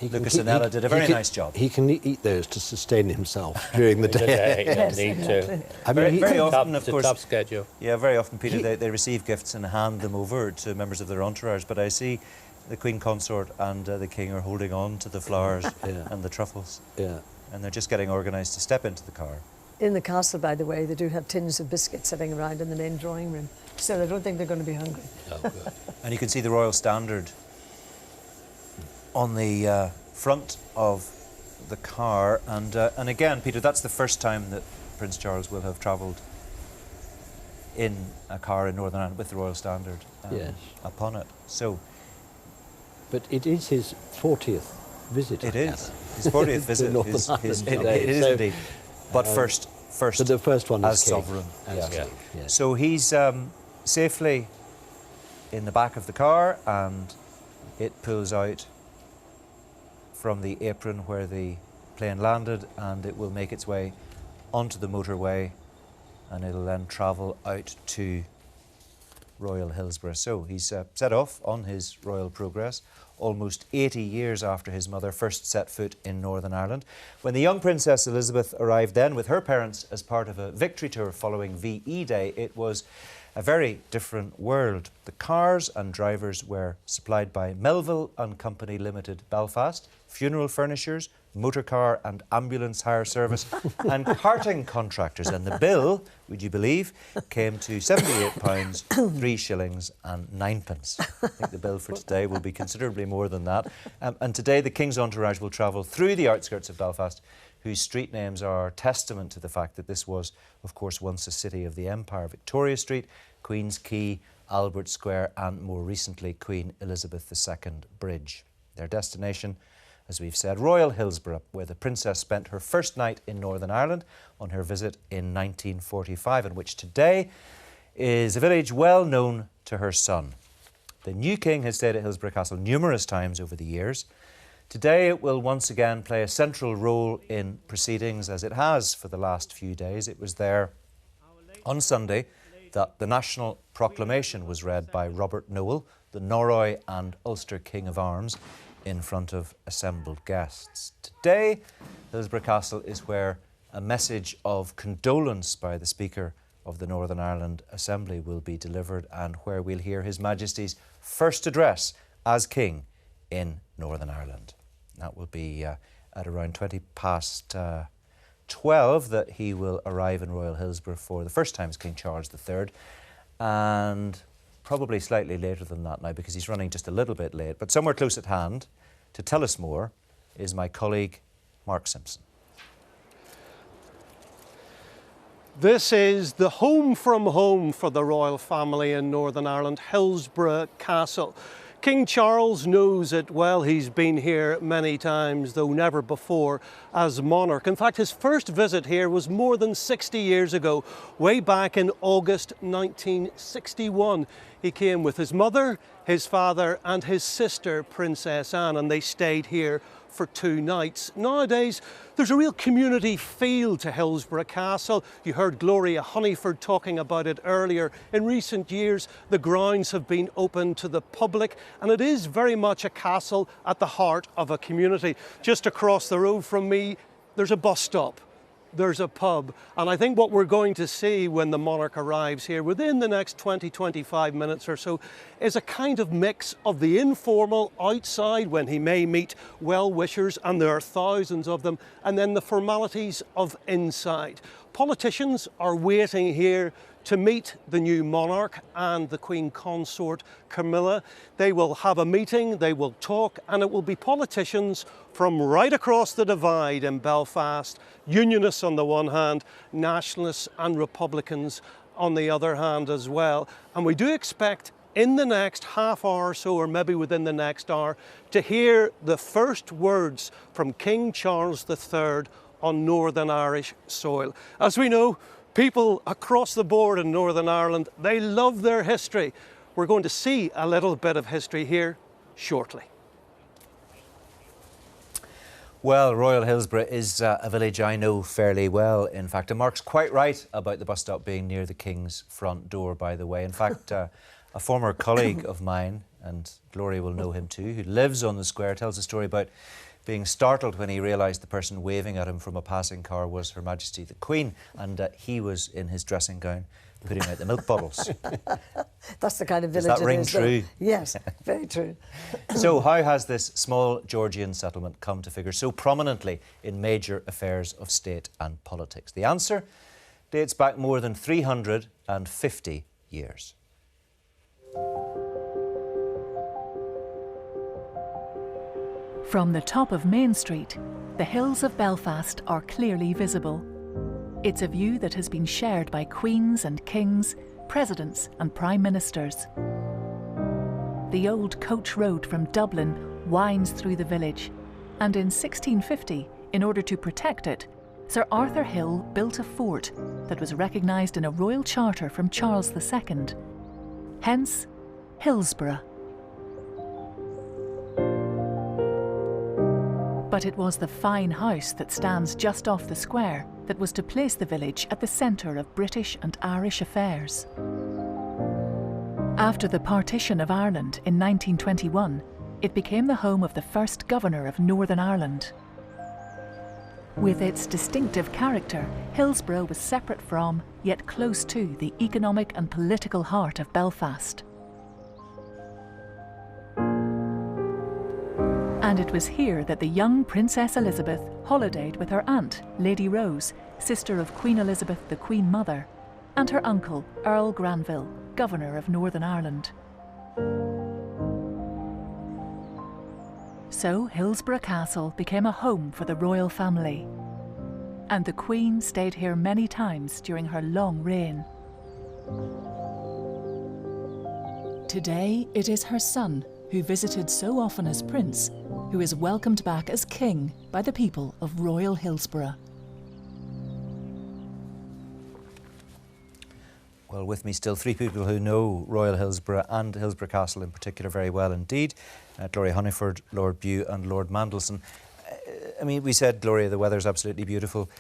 Lucas and Ella did a very nice job. He can eat those to sustain himself during the day. Yes, need to. I mean, very often, of course, top schedule. Yeah, very often, Peter, they receive gifts and hand them over to members of their entourage. But I see the Queen Consort and the King are holding on to the flowers and the truffles. Yeah. And they're just getting organised to step into the car. In the castle, by the way, they do have tins of biscuits sitting around in the main drawing room. So I don't think they're going to be hungry. Oh, good. And you can see the Royal Standard on the front of the car. And again, Peter, that's the first time that Prince Charles will have travelled in a car in Northern Ireland with the Royal Standard upon it. So, but it is his 40th visit. It is. His 40th visit it is indeed. But first but the first one as is king. sovereign. Yes. So he's safely in the back of the car, and it pulls out from the apron where the plane landed, and it will make its way onto the motorway, and it'll then travel out to Royal Hillsborough. So he's set off on his royal progress almost 80 years after his mother first set foot in Northern Ireland. When the young Princess Elizabeth arrived then with her parents as part of a victory tour following VE Day, it was a very different world. The cars and drivers were supplied by Melville and Company Limited, Belfast, funeral furnishers, motor car and ambulance hire service and carting contractors. And the bill, would you believe, came to £78, 3 shillings and 9 pence. I think the bill for today will be considerably more than that. And today the King's entourage will travel through the outskirts of Belfast, whose street names are testament to the fact that this was, of course, once a city of the Empire. Victoria Street, Queen's Quay, Albert Square and, more recently, Queen Elizabeth II Bridge. Their destination, as we've said, Royal Hillsborough, where the Princess spent her first night in Northern Ireland on her visit in 1945, and which today is a village well known to her son. The new king has stayed at Hillsborough Castle numerous times over the years. Today it will once again play a central role in proceedings, as it has for the last few days. It was there on Sunday that the national proclamation was read by Robert Noel, the Norroy and Ulster King of Arms, in front of assembled guests. Today, Hillsborough Castle is where a message of condolence by the Speaker of the Northern Ireland Assembly will be delivered, and where we'll hear His Majesty's first address as King in Northern Ireland. That will be at around 12:20 that he will arrive in Royal Hillsborough for the first time as King Charles III, and probably slightly later than that now because he's running just a little bit late. But somewhere close at hand to tell us more is my colleague Mark Simpson. This is the home from home for the royal family in Northern Ireland, Hillsborough Castle. King Charles knows it well. He's been here many times, though never before as monarch. In fact, his first visit here was more than 60 years ago, way back in August 1961. He came with his mother, his father and his sister, Princess Anne, and they stayed here for 2 nights. Nowadays, there's a real community feel to Hillsborough Castle. You heard Gloria Honeyford talking about it earlier. In recent years, the grounds have been open to the public, and it is very much a castle at the heart of a community. Just across the road from me, there's a bus stop. There's a pub, and I think what we're going to see when the monarch arrives here within the next 20-25 minutes or so is a kind of mix of the informal outside, when he may meet well-wishers, and there are thousands of them, and then the formalities of inside. Politicians are waiting here to meet the new monarch and the Queen Consort Camilla. They will have a meeting, they will talk, and it will be politicians from right across the divide in Belfast, Unionists on the one hand, Nationalists and Republicans on the other hand as well. And we do expect in the next half hour or so, or maybe within the next hour, to hear the first words from King Charles III on Northern Irish soil. As we know, people across the board in Northern Ireland, they love their history. We're going to see a little bit of history here shortly. Well, Royal Hillsborough is a village I know fairly well, in fact. And Mark's quite right about the bus stop being near the King's front door, by the way. In fact, a former colleague of mine, and Gloria will know him too, who lives on the square, tells a story about being startled when he realised the person waving at him from a passing car was Her Majesty the Queen, and he was in his dressing gown putting out the milk bottles. That's the kind of village. Does that ring true? Yes, very true. So how has this small Georgian settlement come to figure so prominently in major affairs of state and politics? The answer dates back more than 350 years. From the top of Main Street, the hills of Belfast are clearly visible. It's a view that has been shared by queens and kings, presidents and prime ministers. The old coach road from Dublin winds through the village, and in 1650, in order to protect it, Sir Arthur Hill built a fort that was recognised in a royal charter from Charles II. Hence, Hillsborough. But it was the fine house that stands just off the square that was to place the village at the centre of British and Irish affairs. After the partition of Ireland in 1921, it became the home of the first governor of Northern Ireland. With its distinctive character, Hillsborough was separate from, yet close to, the economic and political heart of Belfast. And it was here that the young Princess Elizabeth holidayed with her aunt, Lady Rose, sister of Queen Elizabeth, the Queen Mother, and her uncle, Earl Granville, Governor of Northern Ireland. So Hillsborough Castle became a home for the royal family. And the Queen stayed here many times during her long reign. Today it is her son, who visited so often as Prince, who is welcomed back as king by the people of Royal Hillsborough. Well, with me still three people who know Royal Hillsborough and Hillsborough Castle in particular very well indeed. Gloria Honeyford, Lord Bew and Lord Mandelson. I mean, we said, Gloria, the weather's absolutely beautiful.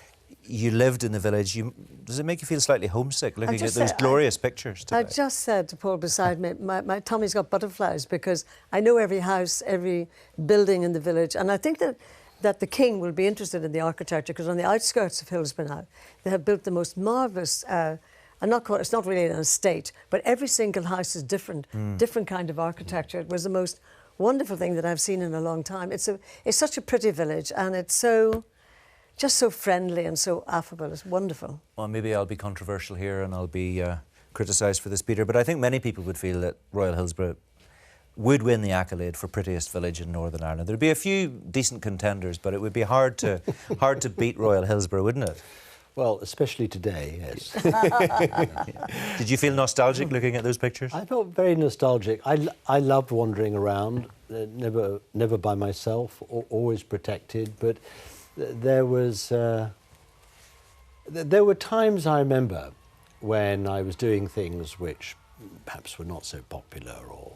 You lived in the village. Does it make you feel slightly homesick looking at those glorious pictures today? I just said to Paul beside me, my tummy's got butterflies because I know every house, every building in the village, and I think that the king will be interested in the architecture because on the outskirts of Hillsborough now, they have built the most marvellous it's not really an estate, but every single house is different kind of architecture. It was the most wonderful thing that I've seen in a long time. It's such a pretty village, and it's just so friendly and so affable. It's wonderful. Well, maybe I'll be controversial here and I'll be criticised for this, Peter, but I think many people would feel that Royal Hillsborough would win the accolade for prettiest village in Northern Ireland. There'd be a few decent contenders, but it would be hard to beat Royal Hillsborough, wouldn't it? Well, especially today, yes. Did you feel nostalgic looking at those pictures? I felt very nostalgic. I loved wandering around, never by myself, always protected. But there were times I remember when I was doing things which perhaps were not so popular, or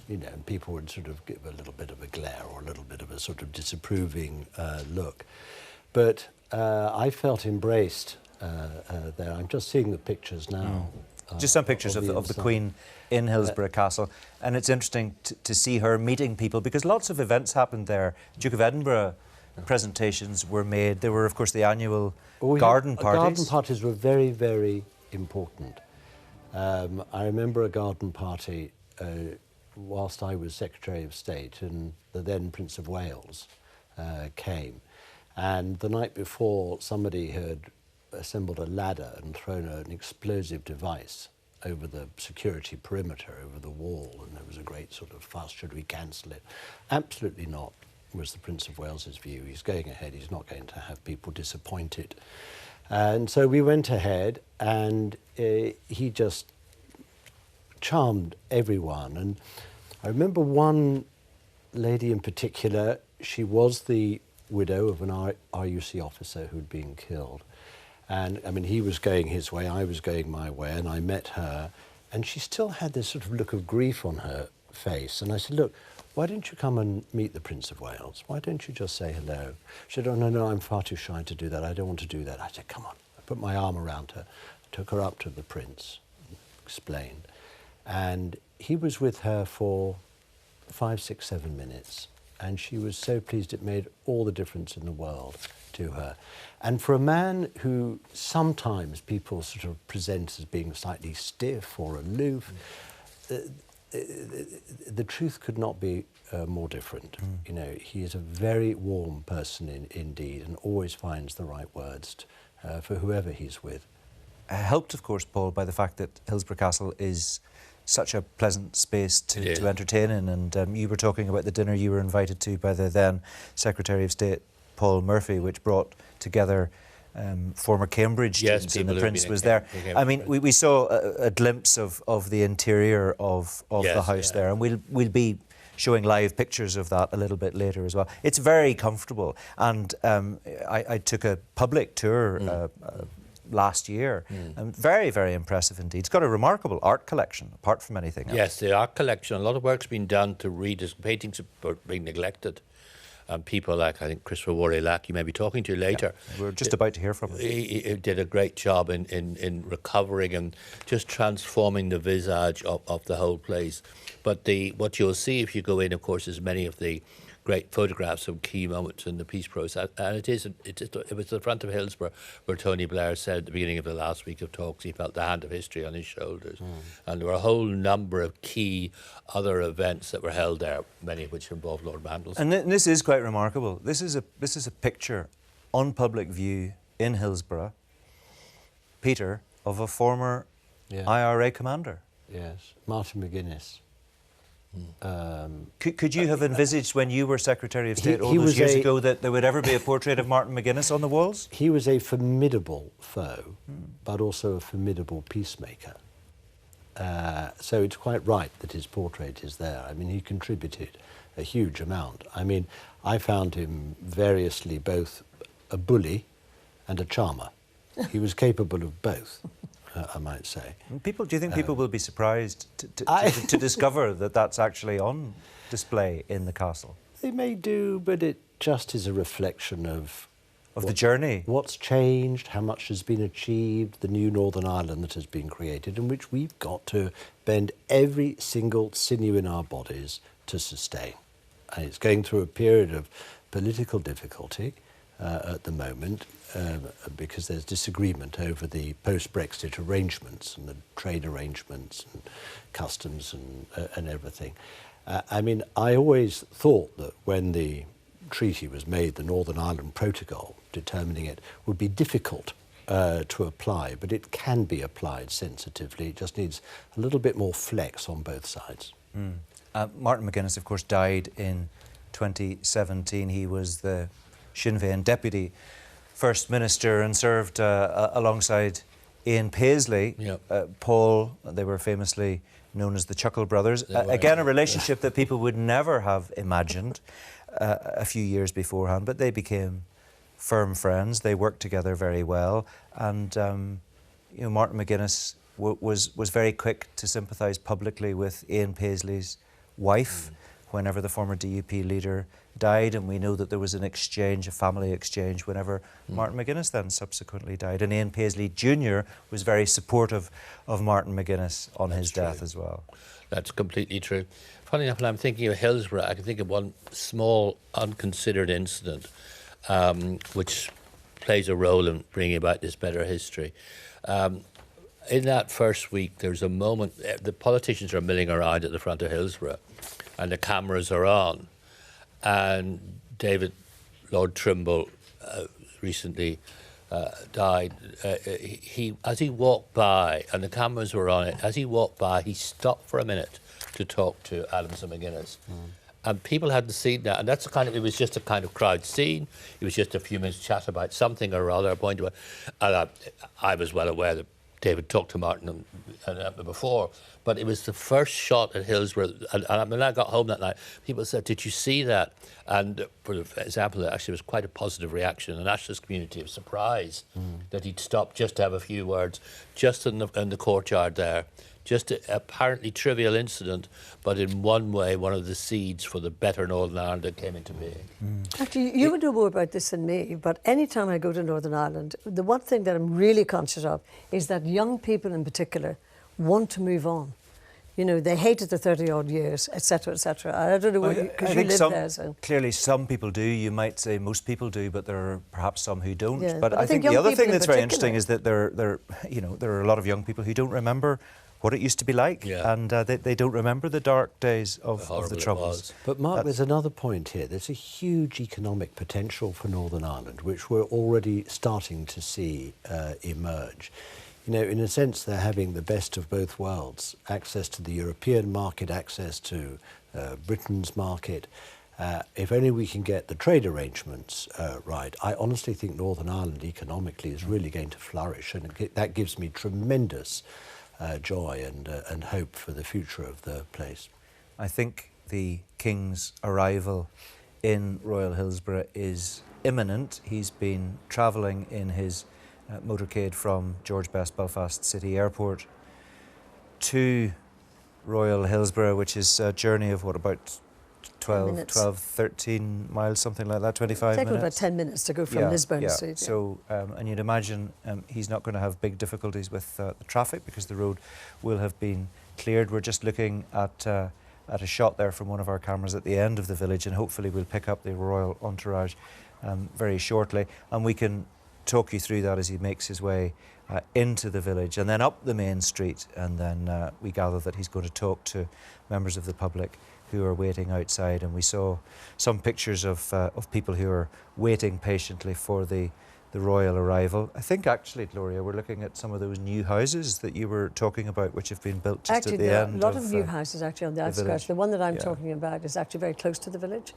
and people would sort of give a little bit of a glare or a little bit of a sort of disapproving look. But I felt embraced there. I'm just seeing the pictures now. Just some pictures of the Queen in Hillsborough Castle. And it's interesting to see her meeting people because lots of events happened there. Duke of Edinburgh presentations were made. There were, of course, the annual garden parties. Garden parties were very, very important. I remember a garden party whilst I was Secretary of State, and the then Prince of Wales came. And the night before, somebody had assembled a ladder and thrown an explosive device over the security perimeter, over the wall, and there was a great sort of fuss, should we cancel it? Absolutely not, was the Prince of Wales's view. He's going ahead, he's not going to have people disappointed. And so we went ahead, and he just charmed everyone. And I remember one lady in particular, she was the widow of an RUC officer who'd been killed. And I mean, he was going his way, I was going my way, and I met her, and she still had this sort of look of grief on her face. And I said, look, why don't you come and meet the Prince of Wales? Why don't you just say hello? She said, oh, no, I'm far too shy to do that. I don't want to do that. I said, come on. I put my arm around her, took her up to the Prince, explained. And he was with her for 5, 6, 7 minutes. And she was so pleased. It made all the difference in the world to her. And for a man who sometimes people sort of present as being slightly stiff or aloof, the truth could not be more different. You know, he is a very warm person indeed, and always finds the right words for whoever he's with. Helped, of course, Paul, by the fact that Hillsborough Castle is such a pleasant space to entertain in, and you were talking about the dinner you were invited to by the then Secretary of State Paul Murphy, which brought together former Cambridge students, and the Prince was there. I mean, we saw a glimpse of the interior of the house there, and we'll be showing live pictures of that a little bit later as well. It's very comfortable, and I took a public tour last year. Very, very impressive indeed. It's got a remarkable art collection, apart from anything else. Yes, the art collection. A lot of work's been done to read his paintings are being neglected. People like, I think, Christopher Warry-Lack, you may be talking to later. Yeah, we're just about to hear from him. He did a great job in recovering and just transforming the visage of the whole place. But what you'll see if you go in, of course, is many of the great photographs of key moments in the peace process. And it was the front of Hillsborough where Tony Blair said at the beginning of the last week of talks he felt the hand of history on his shoulders. And there were a whole number of key other events that were held there, many of which involved Lord Mandelson. And this is quite remarkable. This is a picture on public view in Hillsborough, Peter, of a former IRA commander. Yes, Martin McGuinness. Could you have envisaged when you were Secretary of State all those years ago that there would ever be a portrait of Martin McGuinness on the walls? He was a formidable foe, but also a formidable peacemaker. So it's quite right that his portrait is there. I mean, he contributed a huge amount. I mean, I found him variously both a bully and a charmer. He was capable of both, I might say. Do you think people will be surprised to discover that that's actually on display in the castle? They may do, but it just is a reflection of the journey. What's changed, how much has been achieved, the new Northern Ireland that has been created, in which we've got to bend every single sinew in our bodies to sustain. And it's going through a period of political difficulty at the moment because there's disagreement over the post-Brexit arrangements and the trade arrangements and customs and everything. I mean, I always thought that when the treaty was made, the Northern Ireland Protocol, determining it, would be difficult to apply, but it can be applied sensitively. It just needs a little bit more flex on both sides. Martin McGuinness, of course, died in 2017. He was the Sinn Féin Deputy First Minister and served alongside Ian Paisley. Yep. Paul, they were famously known as the Chuckle Brothers. Again, a relationship that people would never have imagined a few years beforehand, but they became firm friends. They worked together very well, and Martin McGuinness was very quick to sympathise publicly with Ian Paisley's wife whenever the former DUP leader died, and we know that there was an exchange, a family exchange, whenever Martin McGuinness then subsequently died. And Ian Paisley Jr. was very supportive of Martin McGuinness on his death as well. That's completely true. Funny enough, when I'm thinking of Hillsborough, I can think of one small, unconsidered incident which plays a role in bringing about this better history. In that first week, there's a moment, the politicians are milling around at the front of Hillsborough, and the cameras are on. And David Lord Trimble recently died. As he walked by, and the cameras were on it, as he walked by, he stopped for a minute to talk to Adams and McGuinness. And people hadn't seen that, and that's it was just a kind of crowd scene. It was just a few minutes chat about something or other, a point about, and I was well aware that David talked to Martin before, but it was the first shot at Hillsborough, and when I got home that night, people said, "Did you see that?" And for example, there actually was quite a positive reaction in the nationalist community of surprise that he'd stopped just to have a few words, just in the courtyard there. Just an apparently trivial incident, but in one way, one of the seeds for the better Northern Ireland that came into being. Actually, you would know more about this than me, but any time I go to Northern Ireland, the one thing that I'm really conscious of is that young people in particular want to move on. You know, they hated the 30-odd years, etc., etc. I don't know, because you live there. So. Clearly, some people do. You might say most people do, but there are perhaps some who don't. Yeah, but I think the other thing that's very interesting is that there are a lot of young people who don't remember what it used to be like, and they don't remember the dark days of the Troubles. But Mark, there's another point here. There's a huge economic potential for Northern Ireland, which we're already starting to see emerge. You know, in a sense, they're having the best of both worlds, access to the European market, access to Britain's market. If only we can get the trade arrangements right, I honestly think Northern Ireland economically is really going to flourish, and that gives me tremendous joy and hope for the future of the place. I think the King's arrival in Royal Hillsborough is imminent. He's been travelling in his motorcade from George Best Belfast City Airport to Royal Hillsborough, which is a journey of what, about 12, 13 miles, something like that, 25 minutes? Take about 10 minutes to go from Lisburn to Street. So, and you'd imagine he's not going to have big difficulties with the traffic because the road will have been cleared. We're just looking at a shot there from one of our cameras at the end of the village, and hopefully we'll pick up the royal entourage very shortly, and we can talk you through that as he makes his way into the village and then up the main street, and then we gather that he's going to talk to members of the public who are waiting outside, and we saw some pictures of people who are waiting patiently for the royal arrival. I think actually, Gloria, we're looking at some of those new houses that you were talking about, which have been built just at the end. Actually, a lot of new houses actually on the outskirts. The one that I'm talking about is actually very close to the village,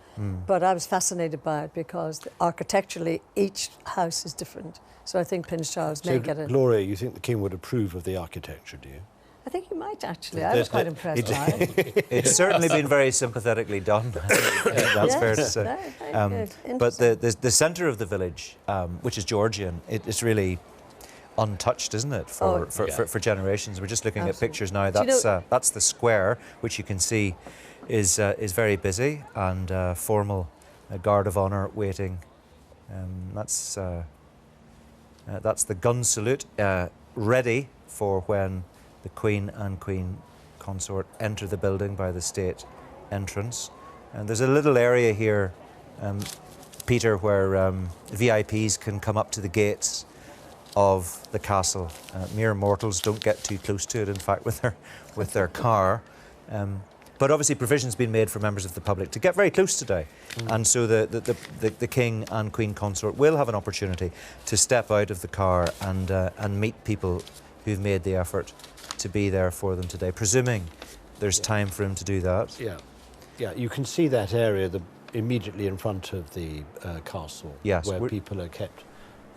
but I was fascinated by it because architecturally each house is different. So I think Prince Charles may get it. Gloria, you think the King would approve of the architecture, do you? I think you might actually. I was quite impressed by it. It's certainly been very sympathetically done. I think that's fair to say. Very good. But the centre of the village, which is Georgian, it's really untouched, isn't it, for generations? We're just looking at pictures now. That's the square, which you can see is very busy, and formal guard of honour waiting. That's the gun salute, ready for when the Queen and Queen Consort enter the building by the state entrance. And there's a little area here, Peter, where VIPs can come up to the gates of the castle. Mere mortals don't get too close to it, in fact, with their car. But obviously provision's been made for members of the public to get very close today. And so the King and Queen Consort will have an opportunity to step out of the car and meet people who've made the effort to be there for them today, presuming there's time for him to do that. Yeah, you can see that area immediately in front of the castle, where people are kept.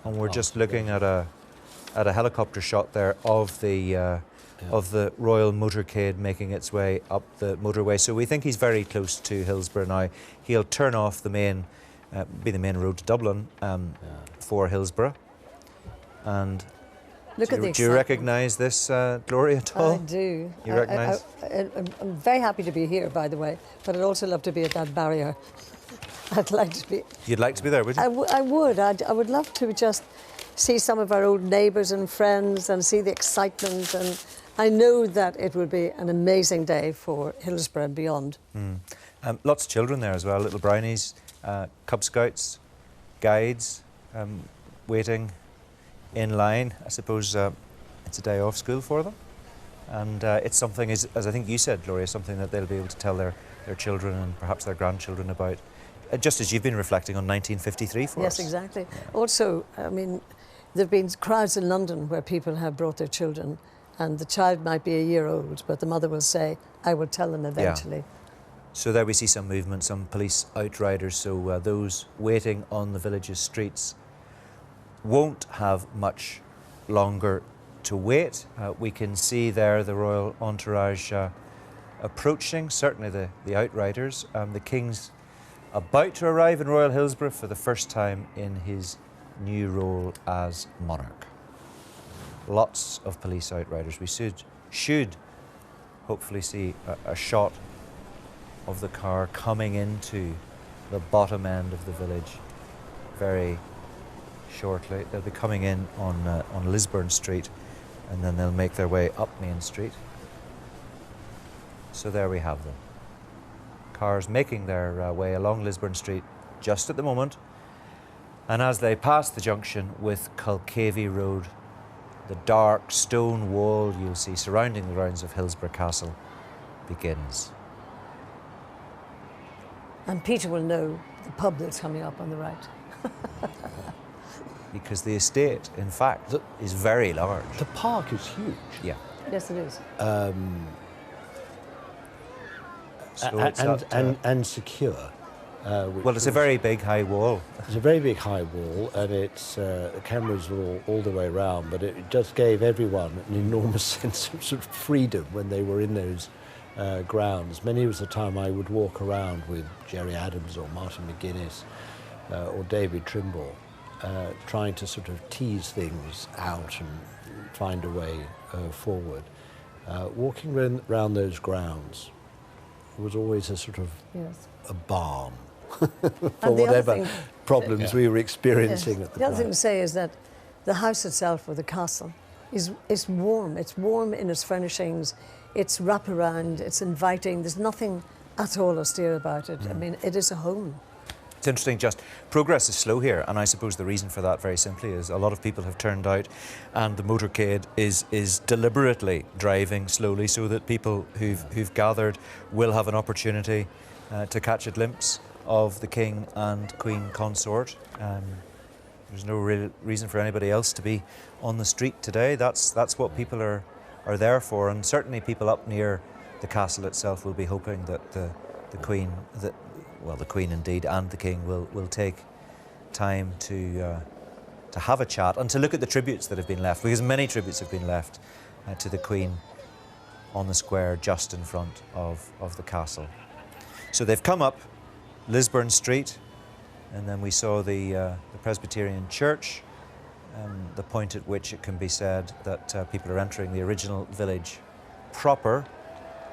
And we're just looking at a helicopter shot there of the royal motorcade making its way up the motorway. So we think he's very close to Hillsborough now. He'll turn off the main road to Dublin for Hillsborough. And do you recognise this, Gloria, at all? I do. You recognise? I'm very happy to be here, by the way, but I'd also love to be at that barrier. I'd like to be. You'd like to be there, would you? I would. I would love to just see some of our old neighbours and friends and see the excitement, and I know that it would be an amazing day for Hillsborough and beyond. Lots of children there as well, little brownies, Cub Scouts, guides, waiting in line. I suppose it's a day off school for them, and it's something, as I think you said, Gloria, something that they'll be able to tell their children and perhaps their grandchildren about, just as you've been reflecting on 1953 for us. Yes, exactly. Yeah. Also, I mean, there have been crowds in London where people have brought their children, and the child might be a year old, but the mother will say, I will tell them eventually. Yeah. So there we see some movement, some police outriders, so those waiting on the village's streets won't have much longer to wait. We can see there the royal entourage approaching, certainly the outriders. The King's about to arrive in Royal Hillsborough for the first time in his new role as monarch. Lots of police outriders. We should hopefully see a shot of the car coming into the bottom end of the village very shortly. They'll be coming in on Lisburn Street, and then they'll make their way up Main Street. So there we have them. Cars making their way along Lisburn Street just at the moment, and as they pass the junction with Culcavey Road, the dark stone wall you'll see surrounding the grounds of Hillsborough Castle begins. And Peter will know the pub that's coming up on the right. Because the estate, in fact, is very large. The park is huge. Yeah. Yes, it is. And secure. Well, it's a very big high wall. It's a very big high wall, and it's the cameras were all the way around, but it just gave everyone an enormous sense of sort of freedom when they were in those grounds. Many of the time I would walk around with Jerry Adams or Martin McGuinness or David Trimble, trying to sort of tease things out and find a way forward. Walking around those grounds was always a sort of a balm for whatever problems we were experiencing at the time. The other thing to say is that the house itself, or the castle, is warm. It's warm in its furnishings, it's wraparound, it's inviting. There's nothing at all austere about it. I mean, it is a home. It's interesting, just progress is slow here, and I suppose the reason for that very simply is a lot of people have turned out, and the motorcade is deliberately driving slowly so that people who've gathered will have an opportunity to catch a glimpse of the King and Queen Consort. There's no real reason for anybody else to be on the street today. That's what people are there for, and certainly people up near the castle itself will be hoping that the Queen, the Queen indeed, and the King will take time to have a chat and to look at the tributes that have been left, because many tributes have been left to the Queen on the square just in front of the castle. So they've come up Lisburn Street, and then we saw the Presbyterian Church, the point at which it can be said that people are entering the original village proper,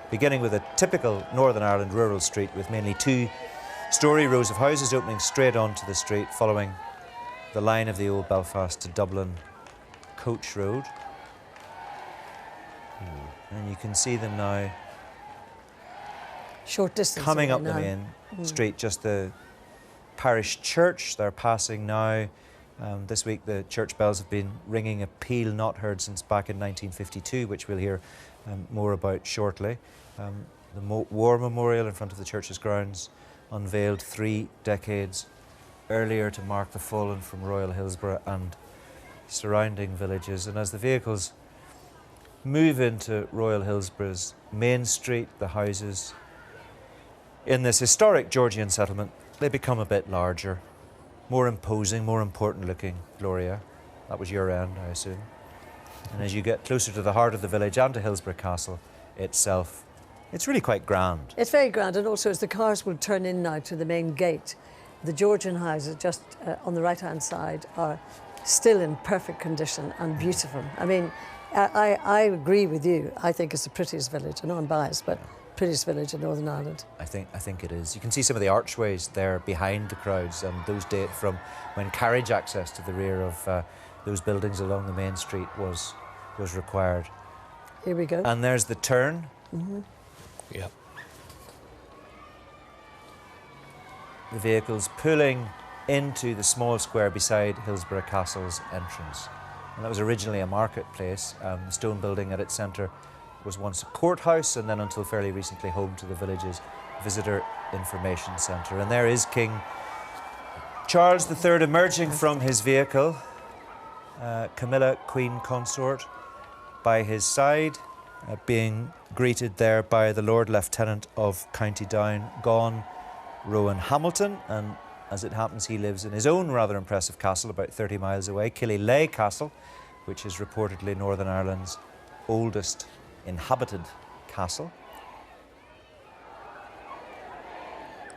beginning with a typical Northern Ireland rural street with mainly two-storey rows of houses opening straight onto the street, following the line of the old Belfast to Dublin Coach Road. And you can see them now short distance coming away up the now. main street, just the parish church they're passing now. This week the church bells have been ringing, a peal not heard since back in 1952, which we'll hear more about shortly. The War Memorial in front of the church's grounds, unveiled 3 decades earlier to mark the fallen from Royal Hillsborough and surrounding villages. And as the vehicles move into Royal Hillsborough's main street, the houses in this historic Georgian settlement, they become a bit larger, more imposing, more important looking. Gloria, that was your end, I assume. And as you get closer to the heart of the village and to Hillsborough Castle itself, it's really quite grand. It's very grand, and also as the cars will turn in now to the main gate, the Georgian houses just on the right-hand side are still in perfect condition and beautiful. I mean, I agree with you. I think it's the prettiest village. I know I'm biased, but prettiest village in Northern Ireland. I think it is. You can see some of the archways there behind the crowds, and those date from when carriage access to the rear of those buildings along the main street was required. Here we go. And there's the turn. Yep. The vehicles pulling into the small square beside Hillsborough Castle's entrance. And that was originally a marketplace. The stone building at its centre was once a courthouse, and then until fairly recently home to the village's visitor information centre. And there is King Charles III emerging from his vehicle, Camilla, Queen Consort, by his side, being greeted there by the Lord Lieutenant of County Down, Gone, Rowan Hamilton, and as it happens he lives in his own rather impressive castle about 30 miles away, Killyleagh Castle, which is reportedly Northern Ireland's oldest inhabited castle.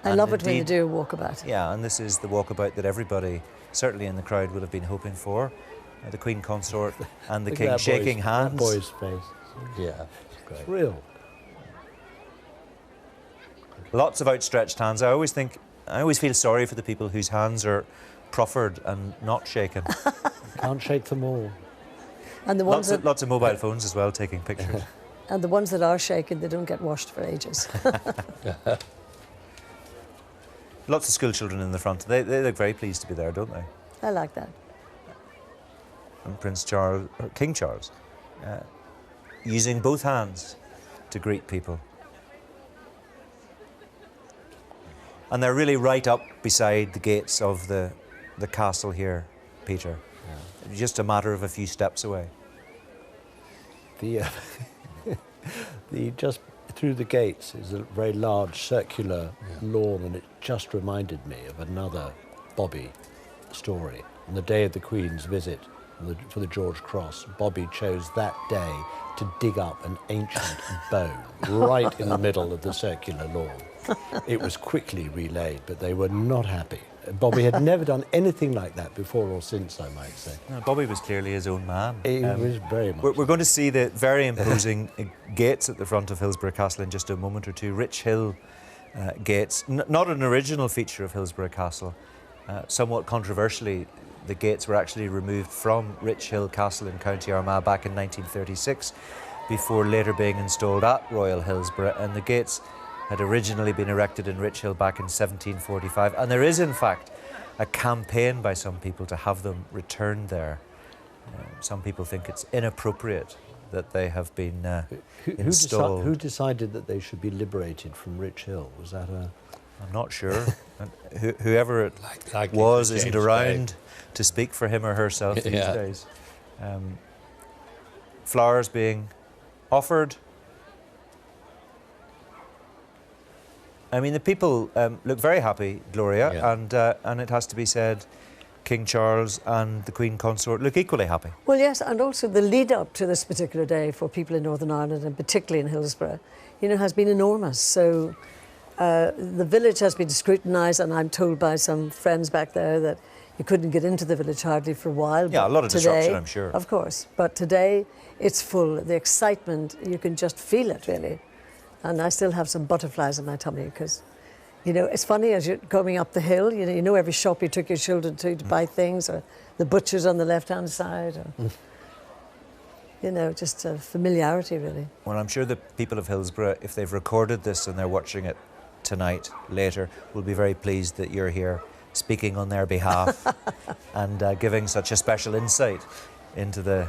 I love it when you do a walkabout. Yeah, and this is the walkabout that everybody, certainly in the crowd, would have been hoping for. The Queen Consort and the King shaking hands. That boy's face. Yeah, it's great. It's real. Lots of outstretched hands. I always feel sorry for the people whose hands are proffered and not shaken. Can't shake them all. And the ones lots of mobile phones as well, taking pictures. And the ones that are shaken, they don't get washed for ages. Lots of school children in the front. They look very pleased to be there, don't they? I like that. And King Charles, using both hands to greet people. And they're really right up beside the gates of the castle here, Peter. Yeah. Just a matter of a few steps away. The just through the gates is a very large circular lawn, and it just reminded me of another Bobby story. On the day of the Queen's visit for the George Cross, Bobby chose that day to dig up an ancient bone right in the middle of the circular lawn. It was quickly relayed, but they were not happy. Bobby had never done anything like that before or since, I might say. No, Bobby was clearly his own man. He was very much. We're going to see the very imposing gates at the front of Hillsborough Castle in just a moment or two. Rich Hill gates, not an original feature of Hillsborough Castle. Somewhat controversially, the gates were actually removed from Rich Hill Castle in County Armagh back in 1936, before later being installed at Royal Hillsborough, and the gates had originally been erected in Rich Hill back in 1745, and there is in fact a campaign by some people to have them returned there. Some people think it's inappropriate that they have been installed. Who decided that they should be liberated from Rich Hill? Was that a... I'm not sure. Whoever it was isn't around to speak for him or herself these days. Flowers being offered. I mean, the people look very happy, Gloria, and it has to be said, King Charles and the Queen Consort look equally happy. Well, yes, and also the lead up to this particular day for people in Northern Ireland, and particularly in Hillsborough, you know, has been enormous. So the village has been scrutinised, and I'm told by some friends back there that you couldn't get into the village hardly for a while. Yeah, a lot of disruption, I'm sure. Of course. But today, it's full. The excitement, you can just feel it, really. And I still have some butterflies in my tummy because, you know, it's funny as you're coming up the hill, you know every shop you took your children to buy things, or the butcher's on the left-hand side, or, you know, just a familiarity, really. Well, I'm sure the people of Hillsborough, if they've recorded this and they're watching it tonight, later, will be very pleased that you're here speaking on their behalf and giving such a special insight into the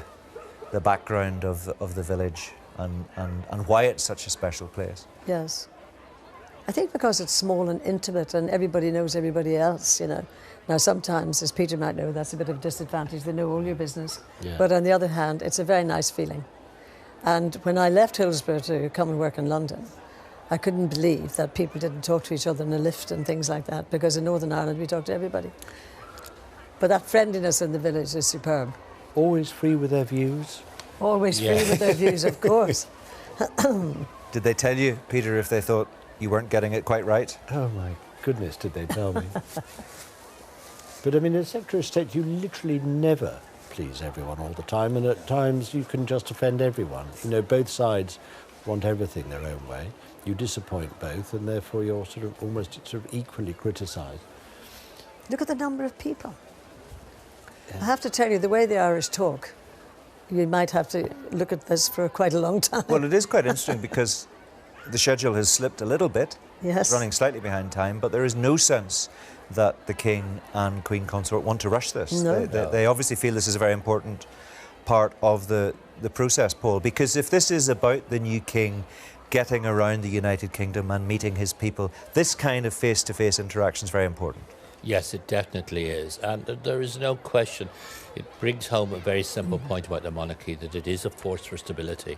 background of the village and why it's such a special place. Yes. I think because it's small and intimate and everybody knows everybody else, you know. Now, sometimes, as Peter might know, that's a bit of a disadvantage. They know all your business. Yeah. But on the other hand, it's a very nice feeling. And when I left Hillsborough to come and work in London, I couldn't believe that people didn't talk to each other in a lift and things like that, because in Northern Ireland we talk to everybody. But that friendliness in the village is superb. Always free with their views. Always free with their views, of course. Did they tell you, Peter, if they thought you weren't getting it quite right? Oh my goodness, did they tell me. But I mean, as Secretary of State, you literally never please everyone all the time, and at times you can just offend everyone. You know, both sides want everything their own way. You disappoint both, and therefore you're sort of almost sort of equally criticised. Look at the number of people. Yeah. I have to tell you, the way the Irish talk, you might have to look at this for quite a long time. Well, it is quite interesting because the schedule has slipped a little bit, yes, running slightly behind time, but there is no sense that the King and Queen Consort want to rush this. No. They obviously feel this is a very important part of the process, Paul, because if this is about the new King getting around the United Kingdom and meeting his people, this kind of face-to-face interaction is very important. Yes, it definitely is. And there is no question. It brings home a very simple point about the monarchy, that it is a force for stability.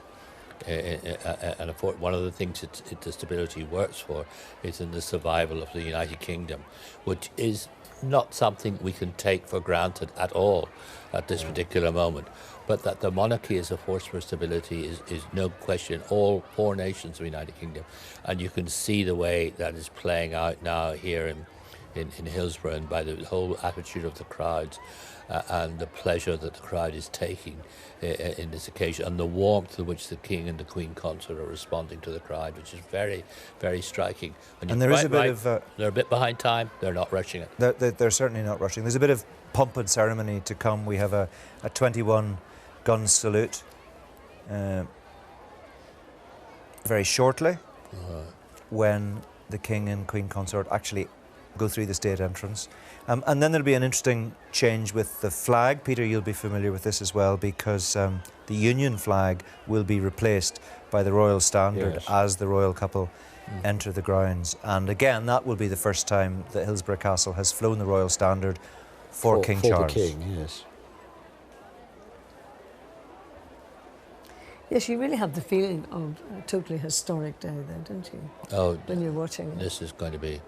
And one of the things the stability works for is in the survival of the United Kingdom, which is not something we can take for granted at all at this particular moment. But that the monarchy is a force for stability is no question. All four nations of the United Kingdom. And you can see the way that is playing out now here in Hillsborough, and by the whole attitude of the crowds and the pleasure that the crowd is taking in this occasion, and the warmth with which the King and the Queen Consort are responding to the crowd, which is very, very striking. And there is a bit of... they're a bit behind time. They're not rushing it. They're certainly not rushing. There's a bit of pomp and ceremony to come. We have a 21-gun salute very shortly when the King and Queen Consort actually go through the state entrance. And then there'll be an interesting change with the flag. Peter, you'll be familiar with this as well, because the Union flag will be replaced by the Royal Standard, yes, as the royal couple enter the grounds. And again, that will be the first time that Hillsborough Castle has flown the Royal Standard for King Charles. For the King, yes. Yes, you really have the feeling of a totally historic day there, don't you? Oh, when you're watching it. This is going to be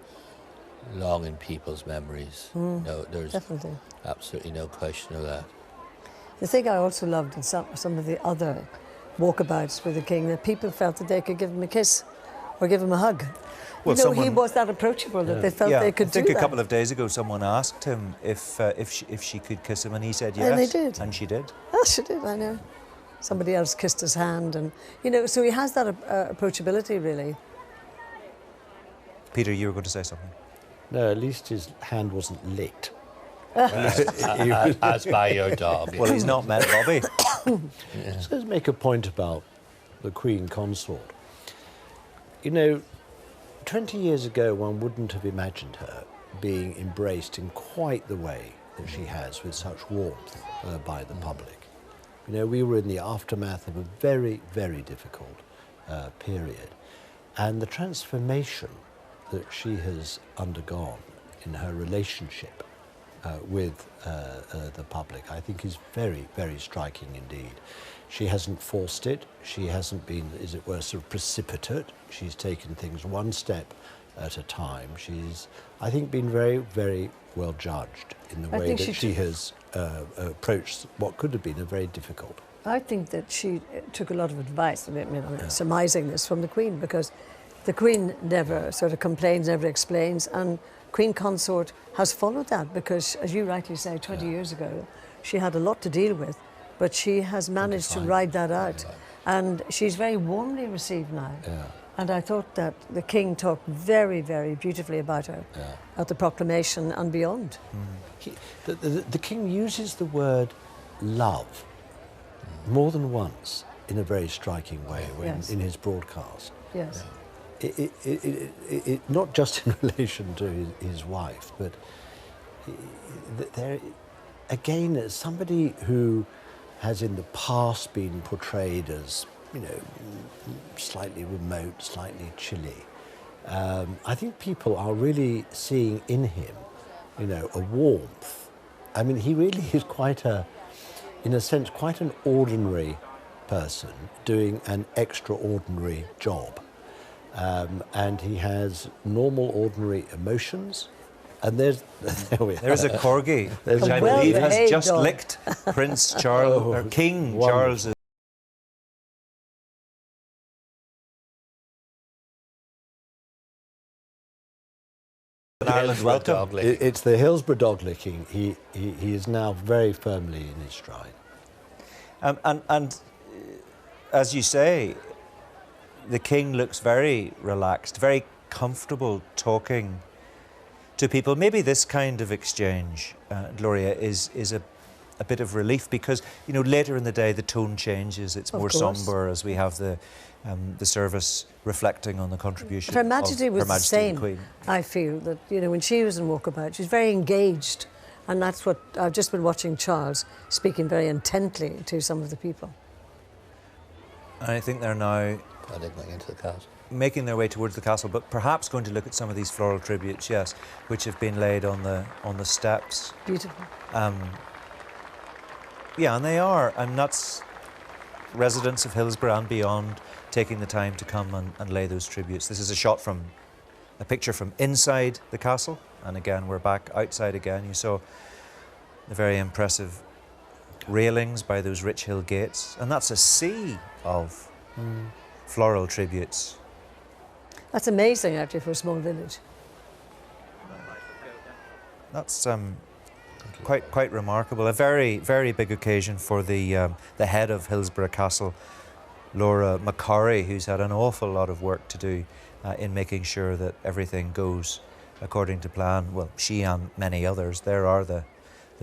long in people's memories. No, there's definitely absolutely no question of that. The thing I also loved in some of the other walkabouts with the King, that people felt that they could give him a kiss or give him a hug. Well, you know, he was that approachable that they felt they could do that. I think a couple of days ago someone asked him if she could kiss him, and he said yes. And they did. And she did. Oh, she did, I know. Somebody else kissed his hand, and, you know, so he has that approachability, really. Peter, you were going to say something. No, at least his hand wasn't licked. As by your dog. Well, he's not met Bobby. Yeah. So let's make a point about the Queen Consort. You know, 20 years ago, one wouldn't have imagined her being embraced in quite the way that she has, with such warmth by the public. You know, we were in the aftermath of a very, very difficult period. And the transformation that she has undergone in her relationship with the public, I think is very, very striking indeed. She hasn't forced it. She hasn't been, as it were, sort of precipitate. She's taken things one step at a time. She's, I think, been very, very well judged. in the way that she has approached what could have been a very difficult. I think that she took a lot of advice, I'm surmising this, from the Queen, because the Queen never sort of complains, never explains, and Queen Consort has followed that because, as you rightly say, 20 years ago, she had a lot to deal with, but she has managed to ride that out. And she's very warmly received now. And I thought that the King talked very, very beautifully about her at the proclamation and beyond. The King uses the word love more than once in a very striking way in his broadcast. Yes. It not just in relation to his wife, but there, again, as somebody who has in the past been portrayed as, slightly remote, slightly chilly. I think people are really seeing in him, a warmth. I mean, he really is in a sense, quite an ordinary person doing an extraordinary job. And he has normal, ordinary emotions. And there we are. There's a corgi, which I believe has just licked Prince Charles, or King Charles. Ireland, welcome. It's the Hillsborough dog licking. He is now very firmly in his stride. And as you say, the King looks very relaxed, very comfortable talking to people. Maybe this kind of exchange, Gloria, is a bit of relief because, later in the day the tone changes. It's more sombre as we have the service reflecting on the contribution Her Majesty was the same, the Queen. I feel, that, when she was in walkabout, she's very engaged. And that's what I've just been watching Charles speaking very intently to some of the people. And I think they're now into the castle, making their way towards the castle, but perhaps going to look at some of these floral tributes, yes, which have been laid on the steps. Beautiful. Yeah, and they are, and that's residents of Hillsborough and beyond taking the time to come and lay those tributes. This is a picture from inside the castle, and again we're back outside again. You saw the very impressive railings by those rich hill gates, and that's a sea of floral tributes. That's amazing, actually, for a small village. That's quite remarkable. A very, very big occasion for the head of Hillsborough Castle, Laura McCorry, who's had an awful lot of work to do in making sure that everything goes according to plan. Well, she and many others. There are the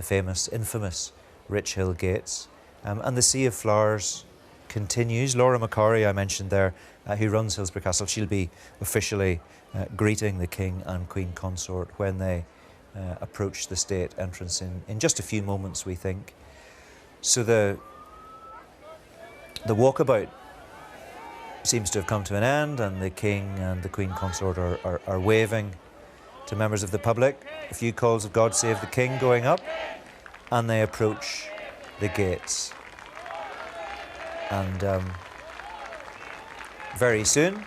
famous, infamous Rich Hill Gates. And the Sea of Flowers continues. Laura McCorry, I mentioned there, who runs Hillsborough Castle, she'll be officially greeting the King and Queen Consort when they approach the state entrance in just a few moments, we think. So the walkabout seems to have come to an end, and the King and the Queen Consort are waving to members of the public. A few calls of God Save the King going up, and they approach the gates. And very soon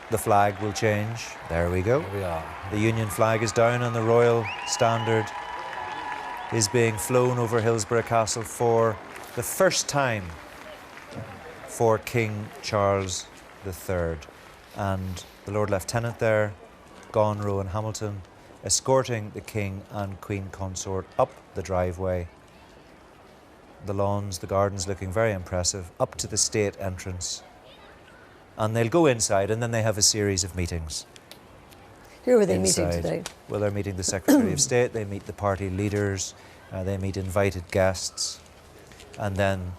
the flag will change. There we go. There we are. The Union flag is down and the royal standard is being flown over Hillsborough Castle for the first time for King Charles III. And the Lord Lieutenant there, Gon Rowan Hamilton, escorting the King and Queen Consort up the driveway. The lawns, the gardens looking very impressive, up to the state entrance. And they'll go inside, and then they have a series of meetings. Who are they meeting today? Well, they're meeting the Secretary of State, they meet the party leaders, they meet invited guests, and then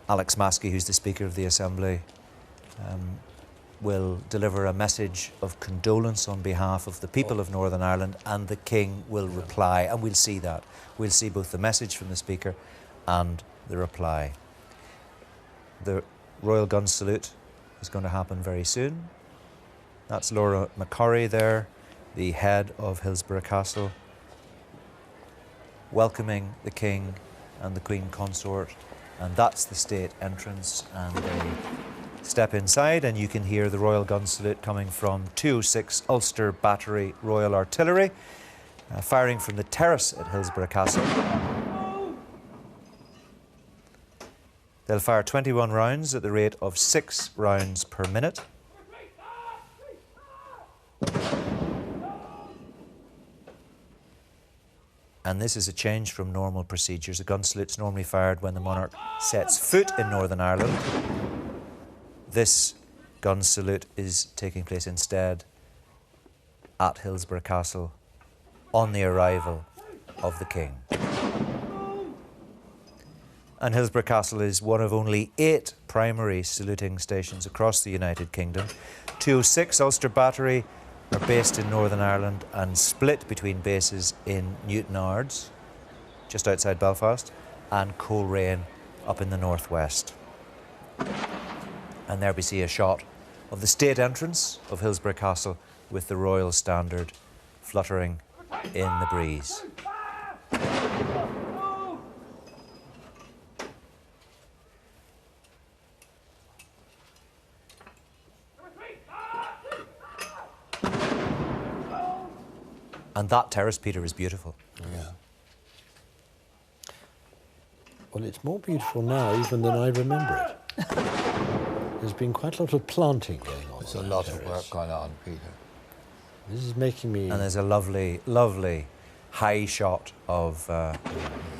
Alex Maskey, who's the Speaker of the Assembly, will deliver a message of condolence on behalf of the people of Northern Ireland, and the King will reply, and we'll see that. We'll see both the message from the Speaker and the reply. The Royal Gun Salute is going to happen very soon. That's Laura McCorry there, the head of Hillsborough Castle, welcoming the King and the Queen Consort, and that's the state entrance, and they step inside and you can hear the Royal Gun Salute coming from 206 Ulster Battery Royal Artillery. firing from the terrace at Hillsborough Castle. They'll fire 21 rounds at the rate of 6 rounds per minute. And this is a change from normal procedures. A gun salute's normally fired when the monarch sets foot in Northern Ireland. This gun salute is taking place instead at Hillsborough Castle on the arrival of the King. And Hillsborough Castle is one of only 8 primary saluting stations across the United Kingdom. 206 Ulster Battery are based in Northern Ireland and split between bases in Newtownards, just outside Belfast, and Coleraine up in the northwest. And there we see a shot of the state entrance of Hillsborough Castle with the royal standard fluttering in the breeze. And that terrace, Peter, is beautiful. Yeah. Well, it's more beautiful now even than I remember it. There's been quite a lot of planting going on. There's a lot of work going on, Peter. This is making me... And there's a lovely, lovely high shot of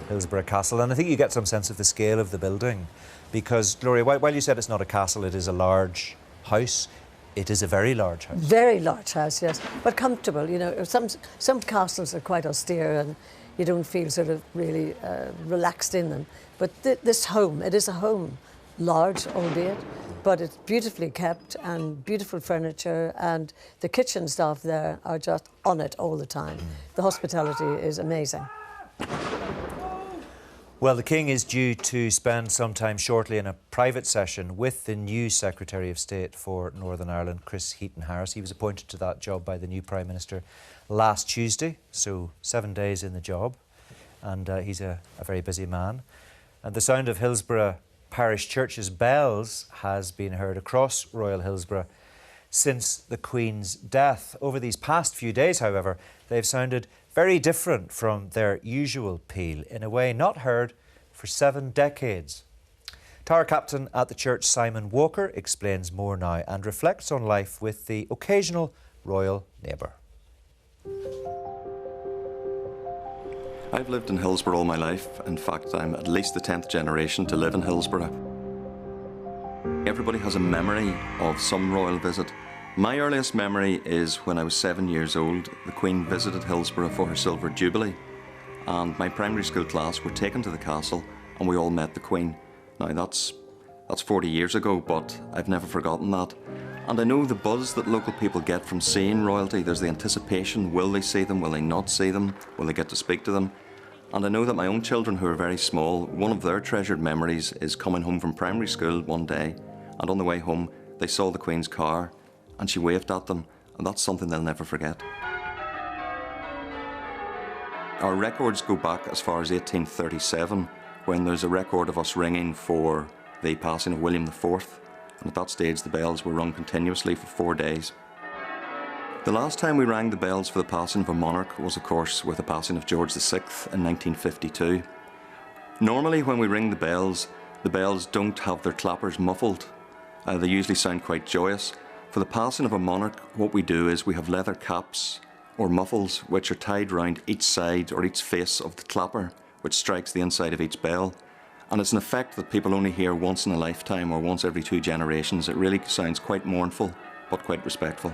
Hillsborough Castle. And I think you get some sense of the scale of the building. Because, Gloria, while you said it's not a castle, it is a large house. It is a very large house. Very large house, yes. But comfortable, you know. Some castles are quite austere and you don't feel sort of really relaxed in them. But this home, it is a home. Large, albeit, but it's beautifully kept and beautiful furniture, and the kitchen staff there are just on it all the time. The hospitality is amazing. Well, the King is due to spend some time shortly in a private session with the new Secretary of State for Northern Ireland, Chris Heaton-Harris. He was appointed to that job by the new Prime Minister last Tuesday, so 7 days in the job, and he's a very busy man. And the sound of Hillsborough Parish Church's bells has been heard across Royal Hillsborough since the Queen's death. Over these past few days, however, they've sounded very different from their usual peal, in a way not heard for 7 decades. Tower Captain at the church, Simon Walker, explains more now and reflects on life with the occasional royal neighbour. I've lived in Hillsborough all my life. In fact, I'm at least the 10th generation to live in Hillsborough. Everybody has a memory of some royal visit. My earliest memory is when I was 7 years old. The Queen visited Hillsborough for her Silver Jubilee, and my primary school class were taken to the castle and we all met the Queen. Now that's 40 years ago, but I've never forgotten that. And I know the buzz that local people get from seeing royalty. There's the anticipation, will they see them, will they not see them, will they get to speak to them? And I know that my own children, who are very small, one of their treasured memories is coming home from primary school one day, and on the way home they saw the Queen's car and she waved at them, and that's something they'll never forget. Our records go back as far as 1837, when there's a record of us ringing for the passing of William IV. And at that stage the bells were rung continuously for 4 days. The last time we rang the bells for the passing of a monarch was, of course, with the passing of George VI in 1952. Normally when we ring the bells don't have their clappers muffled. They usually sound quite joyous. For the passing of a monarch, what we do is we have leather caps or muffles which are tied round each side or each face of the clapper, which strikes the inside of each bell. And it's an effect that people only hear once in a lifetime or once every 2 generations. It really sounds quite mournful, but quite respectful.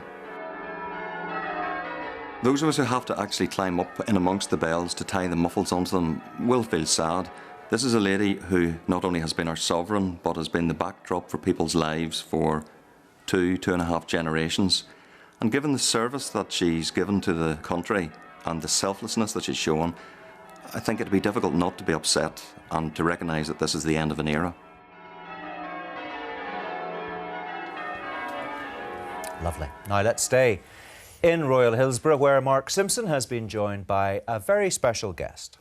Those of us who have to actually climb up in amongst the bells to tie the muffles onto them will feel sad. This is a lady who not only has been our sovereign, but has been the backdrop for people's lives for 2.5 generations. And given the service that she's given to the country and the selflessness that she's shown, I think it'd be difficult not to be upset and to recognise that this is the end of an era. Lovely. Now let's stay in Royal Hillsborough, where Mark Simpson has been joined by a very special guest.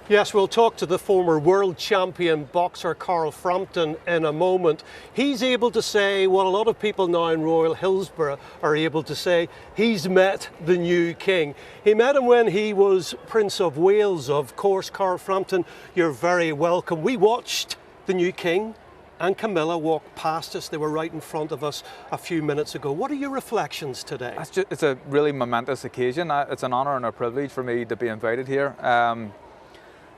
Yes, we'll talk to the former world champion boxer Carl Frampton in a moment. He's able to say what a lot of people now in Royal Hillsborough are able to say. He's met the new king. He met him when he was Prince of Wales. Of course, Carl Frampton, you're very welcome. We watched the new king and Camilla walk past us. They were right in front of us a few minutes ago. What are your reflections today? It's a really momentous occasion. It's an honour and a privilege for me to be invited here.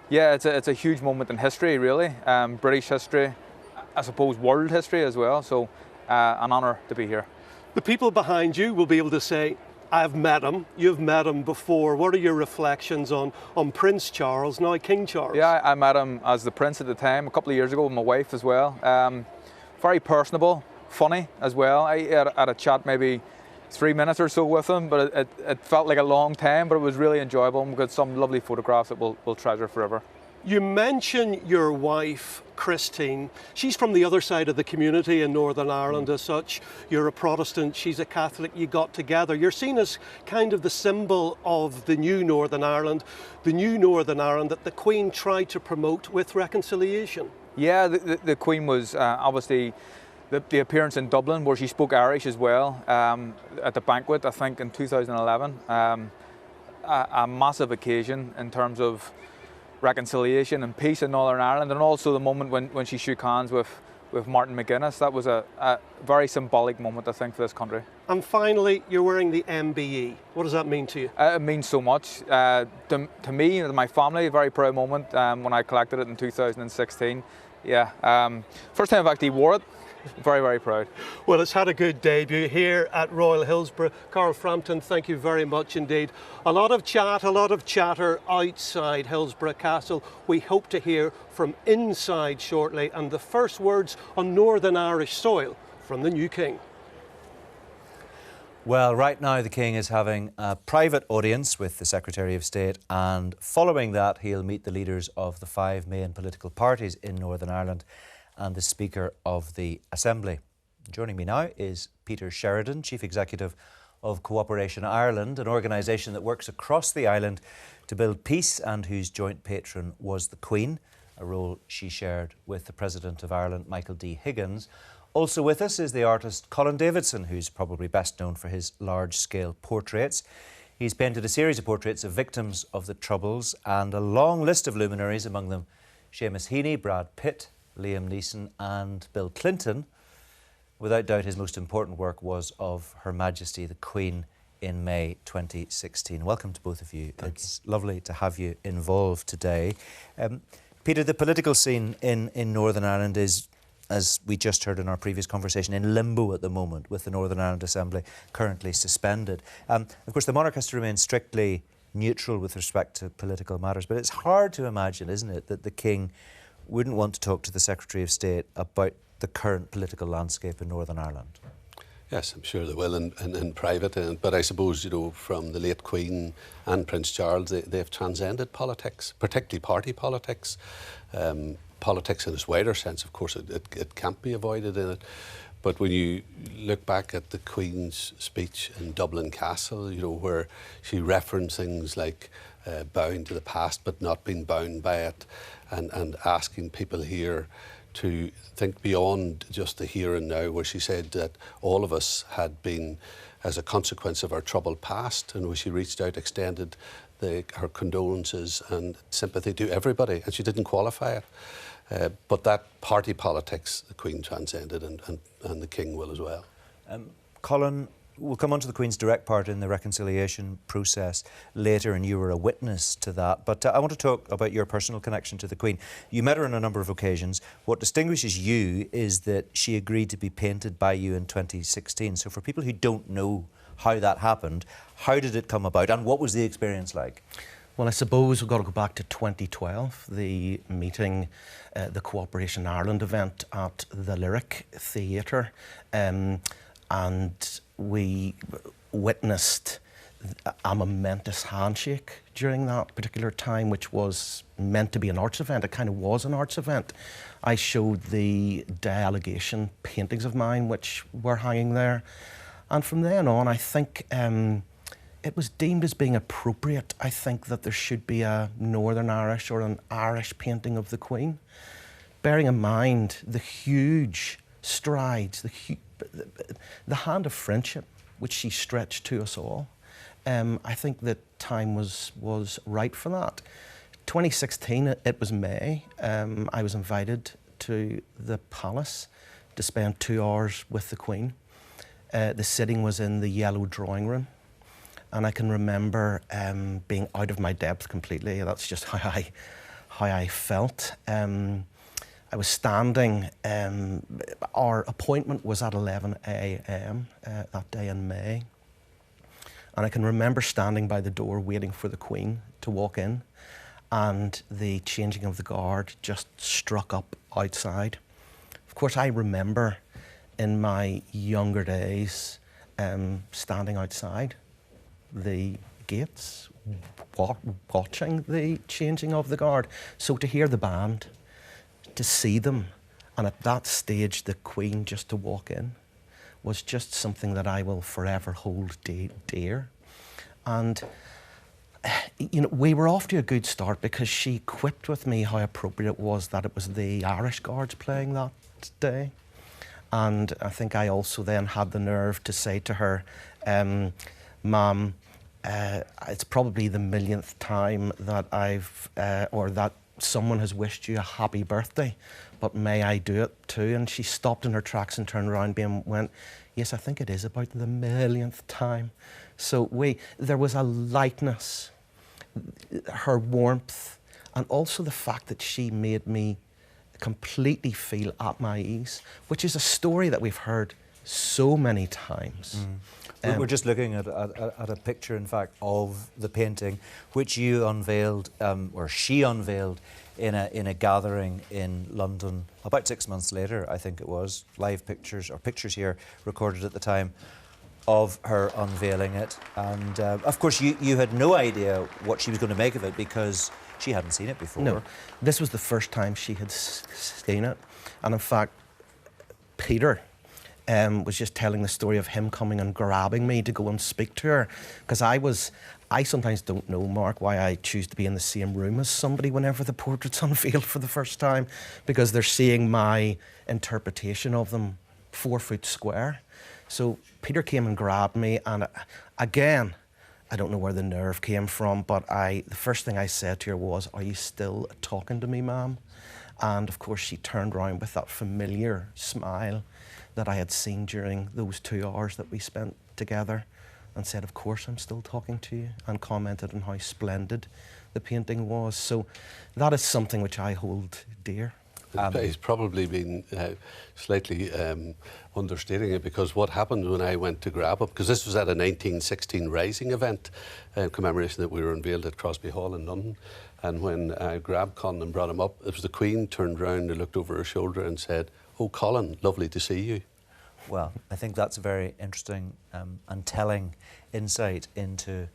Yeah, it's a huge moment in history, really. British history, I suppose world history as well, so an honour to be here. The people behind you will be able to say, I've met him, you've met him before. What are your reflections on Prince Charles, now King Charles? Yeah, I met him as the Prince at the time, a couple of years ago with my wife as well. Very personable, funny as well. I had a chat maybe 3 minutes or so with him, but it felt like a long time, but it was really enjoyable, and we got some lovely photographs that we'll treasure forever. You mention your wife, Christine. She's from the other side of the community in Northern Ireland as such. You're a Protestant, she's a Catholic, you got together. You're seen as kind of the symbol of the new Northern Ireland that the Queen tried to promote with reconciliation. Yeah, the Queen was obviously the appearance in Dublin, where she spoke Irish as well, at the banquet, I think in 2011, a massive occasion in terms of reconciliation and peace in Northern Ireland, and also the moment when she shook hands with Martin McGuinness. That was a very symbolic moment, I think, for this country. And finally, you're wearing the MBE. What does that mean to you? It means so much. To me and my family, a very proud moment when I collected it in 2016. Yeah, first time I've actually wore it. Very, very proud. Well, it's had a good debut here at Royal Hillsborough. Carl Frampton, thank you very much indeed. A lot of chat, a lot of chatter outside Hillsborough Castle. We hope to hear from inside shortly, and the first words on Northern Irish soil from the new king. Well, right now the King is having a private audience with the Secretary of State, and following that he'll meet the leaders of the 5 main political parties in Northern Ireland and the Speaker of the Assembly. Joining me now is Peter Sheridan, Chief Executive of Cooperation Ireland, an organisation that works across the island to build peace and whose joint patron was the Queen, a role she shared with the President of Ireland, Michael D. Higgins. Also with us is the artist Colin Davidson, who's probably best known for his large-scale portraits. He's painted a series of portraits of victims of the Troubles and a long list of luminaries, among them Seamus Heaney, Brad Pitt, Liam Neeson and Bill Clinton. Without doubt, his most important work was of Her Majesty the Queen in May 2016. Welcome to both of you. It's lovely to have you involved today. Peter, the political scene in Northern Ireland is, as we just heard in our previous conversation, in limbo at the moment, with the Northern Ireland Assembly currently suspended. Of course, the monarch has to remain strictly neutral with respect to political matters, but it's hard to imagine, isn't it, that the King wouldn't want to talk to the Secretary of State about the current political landscape in Northern Ireland. Yes, I'm sure they will in private, but I suppose, you know, from the late Queen and Prince Charles, they've transcended politics, particularly party politics. Politics in its wider sense, of course, it can't be avoided in it. But when you look back at the Queen's speech in Dublin Castle, you know, where she referenced things like bowing to the past but not being bound by it, and asking people here to think beyond just the here and now, where she said that all of us had been, as a consequence of our troubled past, and when she reached out, extended her condolences and sympathy to everybody, and she didn't qualify it. But that party politics, the Queen transcended, and the King will as well. Colin, we'll come on to the Queen's direct part in the reconciliation process later, and you were a witness to that. But I want to talk about your personal connection to the Queen. You met her on a number of occasions. What distinguishes you is that she agreed to be painted by you in 2016. So for people who don't know how that happened, how did it come about, and what was the experience like? Well, I suppose we've got to go back to 2012, the meeting, the Cooperation Ireland event at the Lyric Theatre, and we witnessed a momentous handshake during that particular time, which was meant to be an arts event. It kind of was an arts event. I showed the delegation paintings of mine, which were hanging there. And from then on, I think it was deemed as being appropriate, I think, that there should be a Northern Irish or an Irish painting of the Queen, bearing in mind the huge strides, the hand of friendship which she stretched to us all. I think that time was right for that. 2016, it was May. I was invited to the palace to spend 2 hours with the Queen. The sitting was in the yellow drawing room, and I can remember being out of my depth completely. That's just how I felt. I was standing. Our appointment was at 11 a.m. That day in May, and I can remember standing by the door waiting for the Queen to walk in, and the changing of the guard just struck up outside. Of course, I remember in my younger days standing outside the gates, watching the changing of the guard. So to hear the band, to see them, and at that stage the Queen just to walk in, was just something that I will forever hold dear. And you know, we were off to a good start because she quipped with me how appropriate it was that it was the Irish Guards playing that day. And I think I also then had the nerve to say to her, Ma'am, it's probably the millionth time that that someone has wished you a happy birthday, but may I do it too? And she stopped in her tracks and turned around and went, yes, I think it is about the millionth time. So there was a lightness, her warmth, and also the fact that she made me completely feel at my ease, which is a story that we've heard so many times. We're just looking at a picture, in fact, of the painting, which you unveiled, or she unveiled, in a gathering in London about 6 months later, I think it was. Live pictures, or pictures here recorded at the time of her unveiling it. And of course, you had no idea what she was going to make of it because she hadn't seen it before. No, this was the first time she had seen it. And in fact, Peter was just telling the story of him coming and grabbing me to go and speak to her. Because I sometimes don't know, Mark, why I choose to be in the same room as somebody whenever the portrait's unveiled for the first time, because they're seeing my interpretation of them 4 foot square. So Peter came and grabbed me, and again, I don't know where the nerve came from, but the first thing I said to her was, "Are you still talking to me, ma'am?" And of course she turned around with that familiar smile that I had seen during those 2 hours that we spent together, and said, "Of course I'm still talking to you," and commented on how splendid the painting was. So that is something which I hold dear. He's probably been slightly understating it, because what happened when I went to grab it, because this was at a 1916 Rising event, commemoration that we were unveiled at Crosby Hall in London, and when I grabbed Colin and brought him up, it was the Queen turned round and looked over her shoulder and said, "Oh, Colin, lovely to see you." Well, I think that's a very interesting and telling insight into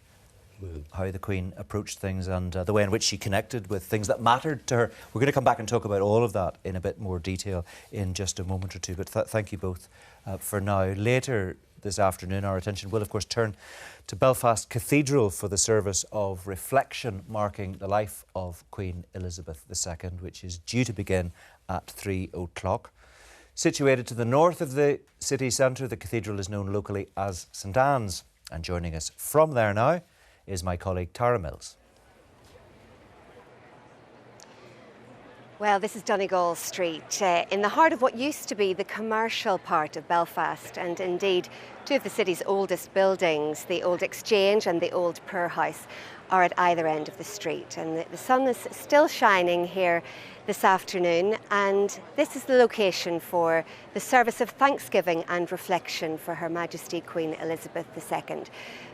how the Queen approached things and the way in which she connected with things that mattered to her. We're going to come back and talk about all of that in a bit more detail in just a moment or two, but thank you both for now. Later this afternoon, our attention will, of course, turn to Belfast Cathedral for the service of reflection marking the life of Queen Elizabeth II, which is due to begin at 3 o'clock. Situated to the north of the city centre, the cathedral is known locally as St Anne's. And joining us from there now is my colleague Tara Mills. Well, this is Donegal Street, in the heart of what used to be the commercial part of Belfast, and indeed two of the city's oldest buildings, the Old Exchange and the Old Poor House, are at either end of the street. And the sun is still shining here this afternoon, and this is the location for the service of thanksgiving and reflection for Her Majesty Queen Elizabeth II.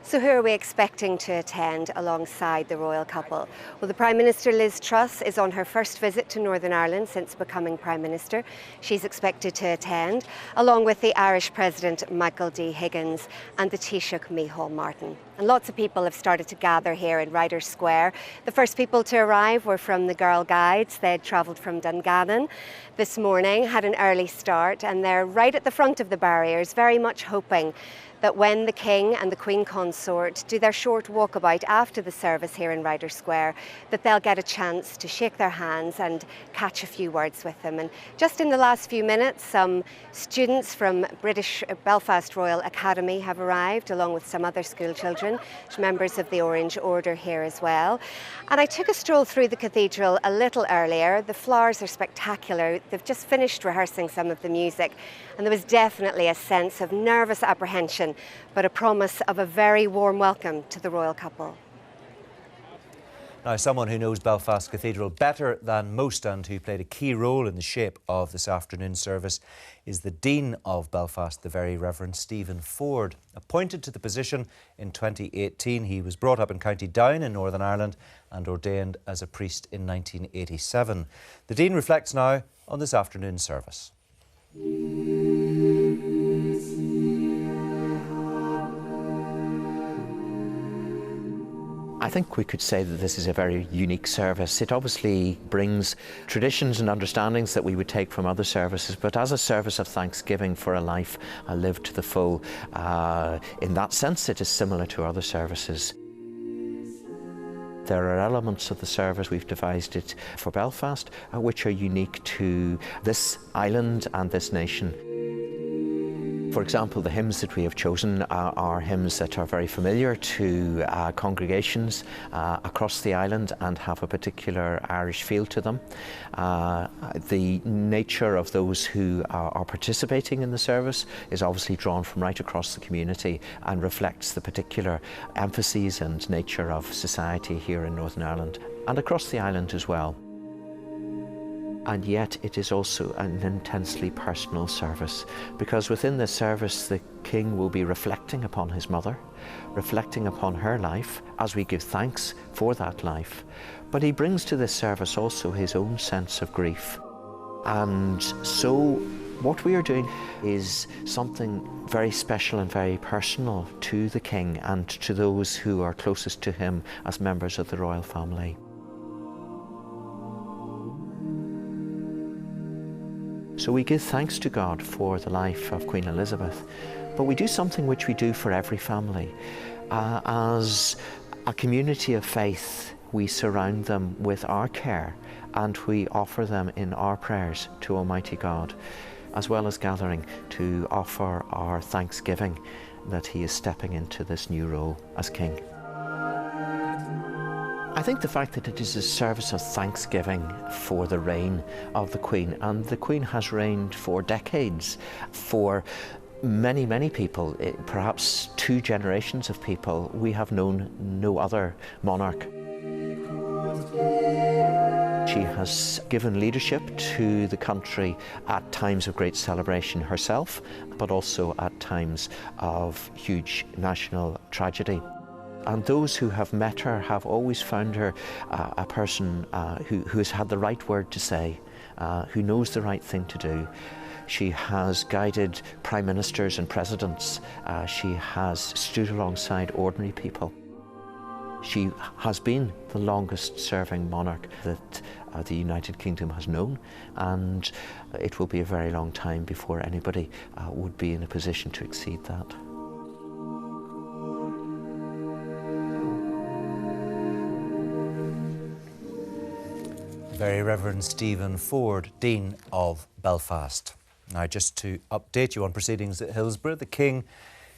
So who are we expecting to attend alongside the royal couple? Well, the Prime Minister Liz Truss is on her first visit to Northern Ireland since becoming Prime Minister. She's expected to attend, along with the Irish President Michael D. Higgins and the Taoiseach Micheál Martin. And lots of people have started to gather here in Riders Square. The first people to arrive were from the Girl Guides. They'd travelled from Dungannon this morning, had an early start, and they're right at the front of the barriers, very much hoping that when the King and the Queen Consort do their short walkabout after the service here in Ryder Square, that they'll get a chance to shake their hands and catch a few words with them. And just in the last few minutes, some students from British Belfast Royal Academy have arrived, along with some other school children, members of the Orange Order here as well. And I took a stroll through the cathedral a little earlier. The flowers are spectacular. They've just finished rehearsing some of the music, and there was definitely a sense of nervous apprehension, but a promise of a very warm welcome to the royal couple. Now, someone who knows Belfast Cathedral better than most and who played a key role in the shape of this afternoon's service is the Dean of Belfast, the Very Reverend Stephen Ford. Appointed to the position in 2018, he was brought up in County Down in Northern Ireland and ordained as a priest in 1987. The Dean reflects now on this afternoon's service. I think we could say that this is a very unique service. It obviously brings traditions and understandings that we would take from other services, but as a service of thanksgiving for a life lived to the full, in that sense it is similar to other services. There are elements of the service, we've devised it for Belfast, which are unique to this island and this nation. For example, the hymns that we have chosen are hymns that are very familiar to congregations across the island and have a particular Irish feel to them. The nature of those who are participating in the service is obviously drawn from right across the community and reflects the particular emphases and nature of society here in Northern Ireland and across the island as well. And yet it is also an intensely personal service, because within this service the King will be reflecting upon his mother, reflecting upon her life as we give thanks for that life. But he brings to this service also his own sense of grief. And so what we are doing is something very special and very personal to the King and to those who are closest to him as members of the royal family. So we give thanks to God for the life of Queen Elizabeth, but we do something which we do for every family. As a community of faith, we surround them with our care and we offer them in our prayers to Almighty God, as well as gathering to offer our thanksgiving that he is stepping into this new role as King. I think the fact that it is a service of thanksgiving for the reign of the Queen, and the Queen has reigned for decades, for many, many people, perhaps 2 generations of people. We have known no other monarch. She has given leadership to the country at times of great celebration herself, but also at times of huge national tragedy. And those who have met her have always found her a person who has had the right word to say, who knows the right thing to do. She has guided prime ministers and presidents. She has stood alongside ordinary people. She has been the longest serving monarch that the United Kingdom has known, and it will be a very long time before anybody would be in a position to exceed that. Very Reverend Stephen Ford, Dean of Belfast. Now, just to update you on proceedings at Hillsborough, the King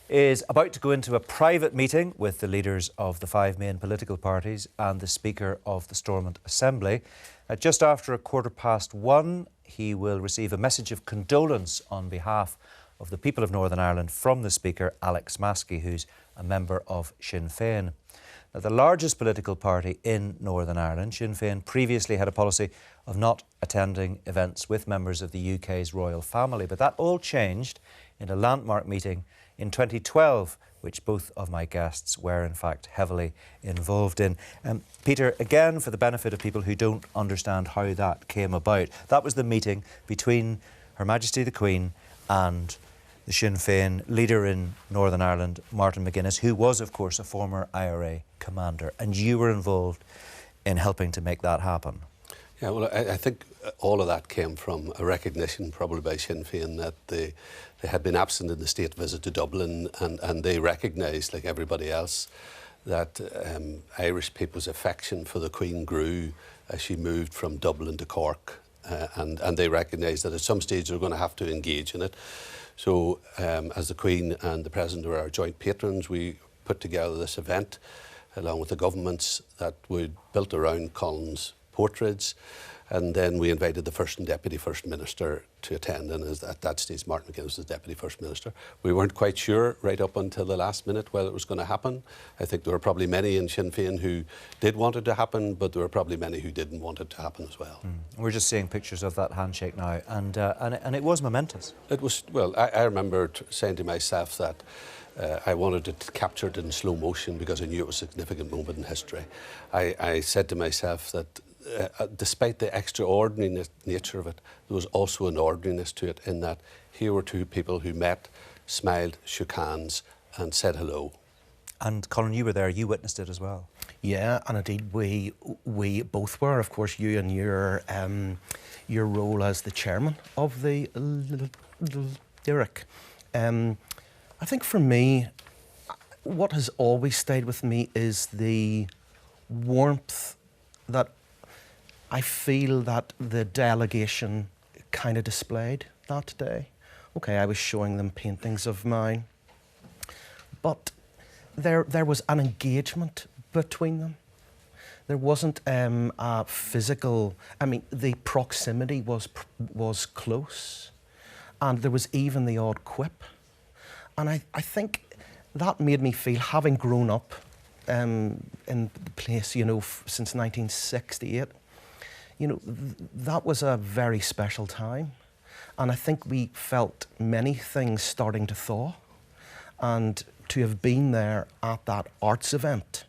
is about to go into a private meeting with the leaders of the 5 main political parties and the Speaker of the Stormont Assembly. Just after 1:15, he will receive a message of condolence on behalf of the people of Northern Ireland from the Speaker, Alex Maskey, who's a member of Sinn Féin. Now, the largest political party in Northern Ireland, Sinn Féin, previously had a policy of not attending events with members of the UK's royal family, but that all changed in a landmark meeting in 2012, which both of my guests were in fact heavily involved in. Peter, again, for the benefit of people who don't understand how that came about, that was the meeting between Her Majesty the Queen and the Sinn Féin leader in Northern Ireland, Martin McGuinness, who was, of course, a former IRA commander, and you were involved in helping to make that happen. Yeah, well, I think all of that came from a recognition, probably by Sinn Féin, that they had been absent in the state visit to Dublin, and they recognised, like everybody else, that Irish people's affection for the Queen grew as she moved from Dublin to Cork, and they recognised that at some stage they were going to have to engage in it. So, as the Queen and the President were our joint patrons, we put together this event, along with the governments, that we built around Colin's portraits, and then we invited the First and Deputy First Minister to attend, and at that stage Martin McGuinness was Deputy First Minister. We weren't quite sure right up until the last minute whether it was going to happen. I think there were probably many in Sinn Féin who did want it to happen, but there were probably many who didn't want it to happen as well. We're just seeing pictures of that handshake now, and it was momentous. It was, well, I remember saying to myself that I wanted it captured in slow motion because I knew it was a significant moment in history. I said to myself that despite the extraordinary nature of it, there was also an ordinariness to it, in that here were two people who met, smiled, shook hands and said hello. And Colin, you were there, you witnessed it as well. Yeah, and indeed we both were. Of course, you and your role as the chairman of the Lyric. I think for me, what has always stayed with me is the warmth that I feel that the delegation kind of displayed that day. Okay, I was showing them paintings of mine, but there was an engagement between them. There wasn't a physical, I mean, the proximity was close, and there was even the odd quip. And I think that made me feel, having grown up in the place, you know, since 1968, you know, that was a very special time. And I think we felt many things starting to thaw. And to have been there at that arts event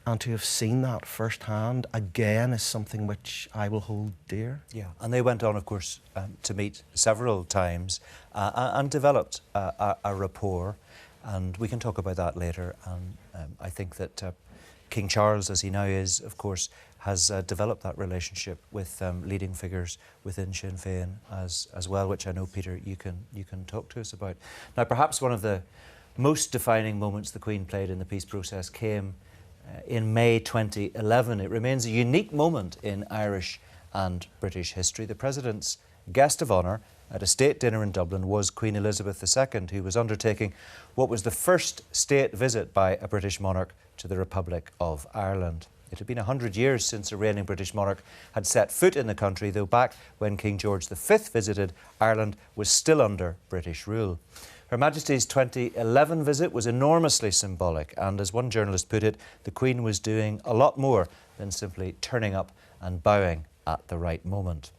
and to have seen that firsthand again is something which I will hold dear. Yeah, and they went on, of course, to meet several times and developed a rapport. And we can talk about that later. And I think that King Charles, as he now is, of course, has developed that relationship with leading figures within Sinn Féin as well, which I know, Peter, you can talk to us about. Now, perhaps one of the most defining moments the Queen played in the peace process came in May 2011. It remains a unique moment in Irish and British history. The President's guest of honour at a state dinner in Dublin was Queen Elizabeth II, who was undertaking what was the first state visit by a British monarch to the Republic of Ireland. It had been 100 years since a reigning British monarch had set foot in the country, though back when King George V visited, Ireland was still under British rule. Her Majesty's 2011 visit was enormously symbolic, and as one journalist put it, the Queen was doing a lot more than simply turning up and bowing at the right moment.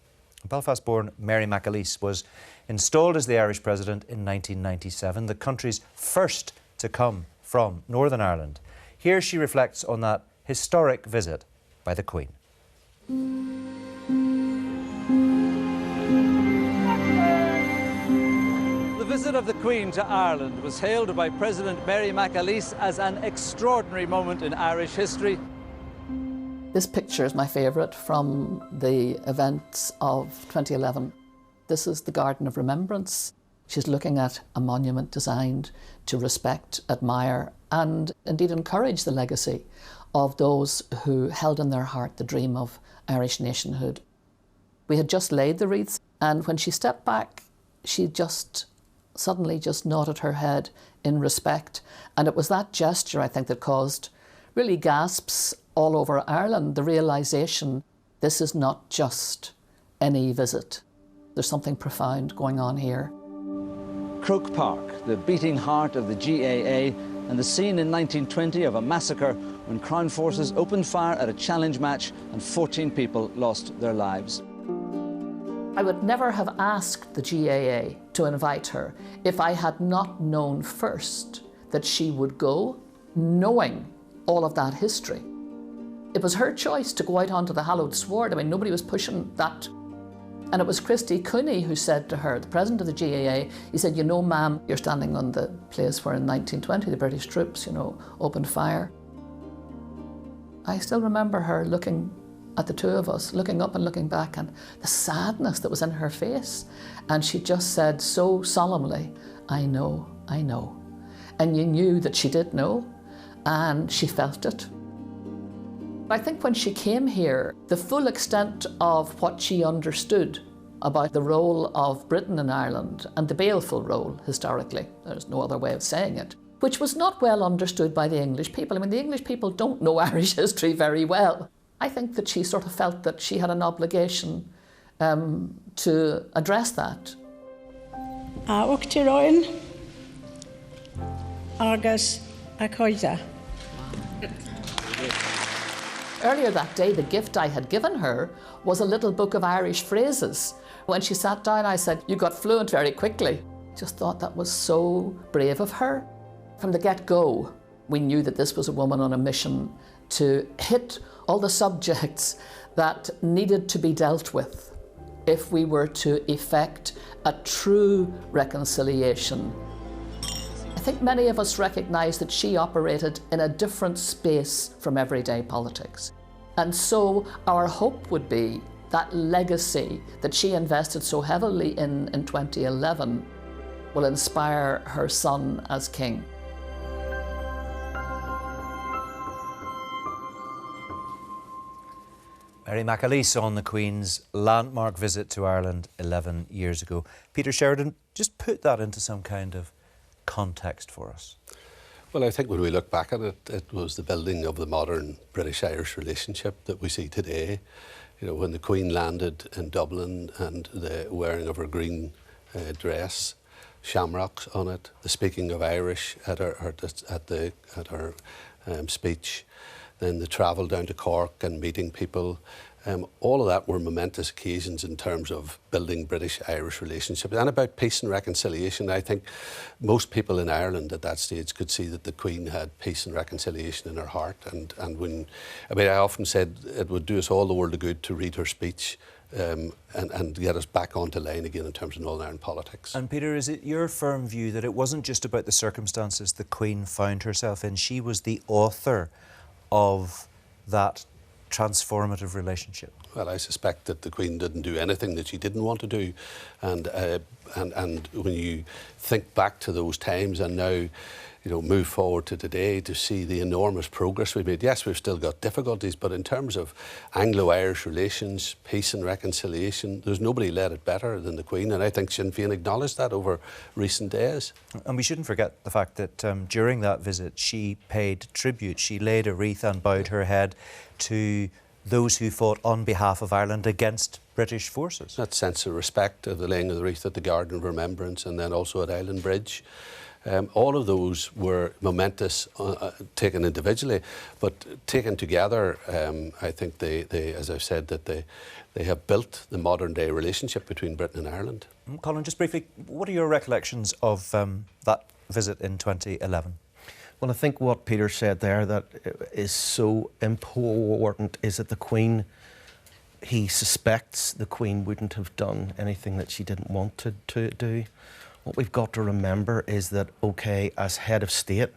Belfast-born Mary McAleese was installed as the Irish President in 1997, the country's first to come from Northern Ireland. Here she reflects on that historic visit by the Queen. The visit of the Queen to Ireland was hailed by President Mary McAleese as an extraordinary moment in Irish history. This picture is my favourite from the events of 2011. This is the Garden of Remembrance. She's looking at a monument designed to respect, admire, and indeed encourage the legacy of those who held in their heart the dream of Irish nationhood. We had just laid the wreaths, and when she stepped back, she suddenly nodded her head in respect. And it was that gesture, I think, that caused really gasps all over Ireland, the realisation this is not just any visit. There's something profound going on here. Croke Park, the beating heart of the GAA, and the scene in 1920 of a massacre when Crown forces opened fire at a challenge match and 14 people lost their lives. I would never have asked the GAA to invite her if I had not known first that she would go, knowing all of that history. It was her choice to go out onto the hallowed sward. I mean, nobody was pushing that. And it was Christy Cooney who said to her, the president of the GAA, he said, "You know, ma'am, you're standing on the place where in 1920 the British troops, opened fire." I still remember her looking at the two of us, looking up and looking back, and the sadness that was in her face. And she just said so solemnly, "I know, I know." And you knew that she did know, and she felt it. I think when she came here, the full extent of what she understood about the role of Britain in Ireland, and the baleful role historically, there's no other way of saying it, which was not well understood by the English people. I mean, the English people don't know Irish history very well. I think that she sort of felt that she had an obligation to address that. Agus a coide. Earlier that day, the gift I had given her was a little book of Irish phrases. When she sat down, I said, "You got fluent very quickly." Just thought that was so brave of her. From the get-go, we knew that this was a woman on a mission to hit all the subjects that needed to be dealt with if we were to effect a true reconciliation. I think many of us recognise that she operated in a different space from everyday politics. And so our hope would be that legacy that she invested so heavily in 2011 will inspire her son as king. Mary McAleese on the Queen's landmark visit to Ireland 11 years ago. Peter Sheridan, just put that into some kind of context for us. Well, I think when we look back at it, it was the building of the modern British-Irish relationship that we see today. You know, when the Queen landed in Dublin and the wearing of her green dress, shamrocks on it, the speaking of Irish at her speech, then the travel down to Cork and meeting people. All of that were momentous occasions in terms of building British-Irish relationships and about peace and reconciliation. I think most people in Ireland at that stage could see that the Queen had peace and reconciliation in her heart. And when, I mean, I often said it would do us all the world of good to read her speech and get us back onto line again in terms of Northern Ireland politics. And Peter, is it your firm view that it wasn't just about the circumstances the Queen found herself in? She was the author of that transformative relationship? Well, I suspect that the Queen didn't do anything that she didn't want to do, and when you think back to those times and now, you know, move forward to today to see the enormous progress we've made. Yes, we've still got difficulties, but in terms of Anglo-Irish relations, peace and reconciliation, there's nobody led it better than the Queen, and I think Sinn Féin acknowledged that over recent days. And we shouldn't forget the fact that during that visit she paid tribute. She laid a wreath and bowed her head to those who fought on behalf of Ireland against British forces. That sense of respect of the laying of the wreath at the Garden of Remembrance and then also at Island Bridge. All of those were momentous, taken individually, but taken together, I think they, as I've said, that they have built the modern day relationship between Britain and Ireland. Colin, just briefly, what are your recollections of that visit in 2011? Well, I think what Peter said there that is so important is that the Queen, he suspects the Queen wouldn't have done anything that she didn't want to do. What we've got to remember is that, okay, as head of state,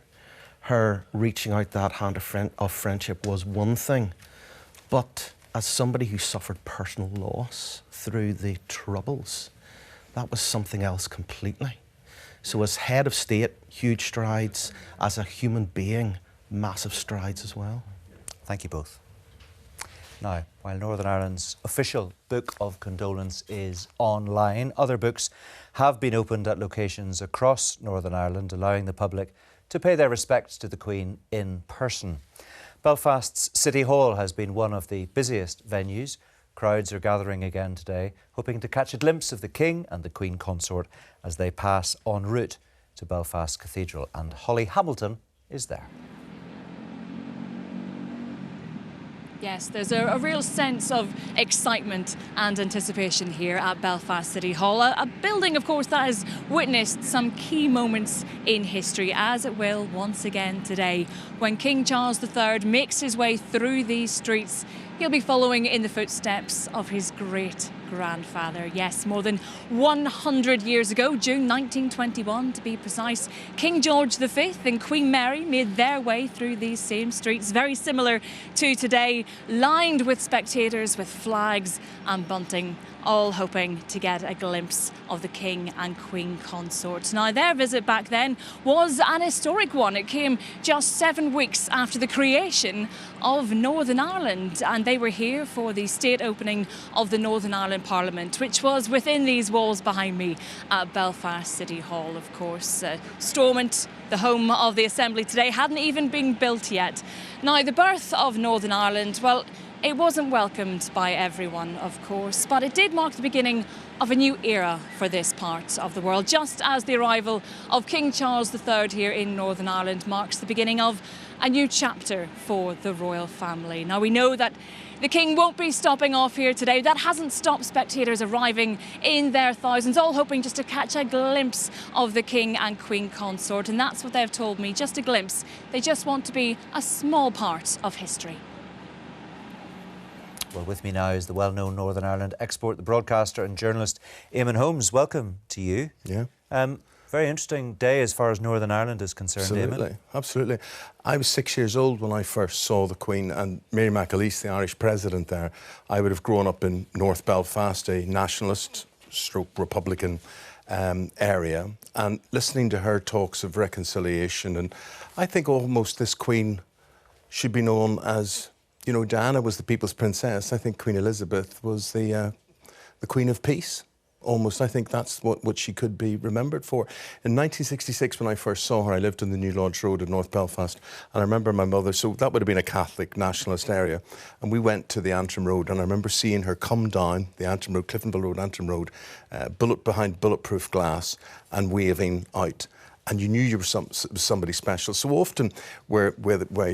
her reaching out that hand of friendship was one thing, but as somebody who suffered personal loss through the Troubles, that was something else completely. So as head of state, huge strides. As a human being, massive strides as well. Thank you both. Now, while Northern Ireland's official Book of Condolence is online, other books have been opened at locations across Northern Ireland, allowing the public to pay their respects to the Queen in person. Belfast's City Hall has been one of the busiest venues. Crowds are gathering again today, hoping to catch a glimpse of the King and the Queen Consort as they pass en route to Belfast Cathedral. And Holly Hamilton is there. Yes, there's a real sense of excitement and anticipation here at Belfast City Hall. A building, of course, that has witnessed some key moments in history, as it will once again today, when King Charles III makes his way through these streets He'll be following in the footsteps of his great-grandfather. Yes, more than 100 years ago, June 1921 to be precise, King George V and Queen Mary made their way through these same streets, very similar to today, lined with spectators with flags and bunting, all hoping to get a glimpse of the King and Queen consort. Now, their visit back then was an historic one. It came just 7 weeks after the creation of Northern Ireland, and they were here for the state opening of the Northern Ireland Parliament, which was within these walls behind me at Belfast City Hall, of course. Stormont, the home of the Assembly today, hadn't even been built yet. Now, the birth of Northern Ireland, well, it wasn't welcomed by everyone, of course, but it did mark the beginning of a new era for this part of the world, just as the arrival of King Charles III here in Northern Ireland marks the beginning of a new chapter for the royal family. Now, we know that the King won't be stopping off here today. That hasn't stopped spectators arriving in their thousands, all hoping just to catch a glimpse of the King and Queen consort. And that's what they've told me, just a glimpse. They just want to be a small part of history. Well, with me now is the well-known Northern Ireland expert, the broadcaster and journalist Eamon Holmes. Welcome to you. Yeah. Very interesting day as far as Northern Ireland is concerned, Absolutely, Eamon. absolutely. I was 6 years old when I first saw the Queen and Mary McAleese, the Irish president there. I would have grown up in North Belfast, a nationalist stroke Republican area, and listening to her talks of reconciliation. And I think almost this Queen should be known as, you know, Diana was the people's princess. I think Queen Elizabeth was the Queen of Peace. Almost, I think that's what she could be remembered for. In 1966, when I first saw her, I lived on the New Lodge Road in North Belfast, and I remember my mother, so that would have been a Catholic nationalist area, and we went to the Antrim Road, and I remember seeing her come down the Antrim Road, Cliftonville Road, Antrim Road, behind bulletproof glass, and waving out. And you knew you were somebody special. So often where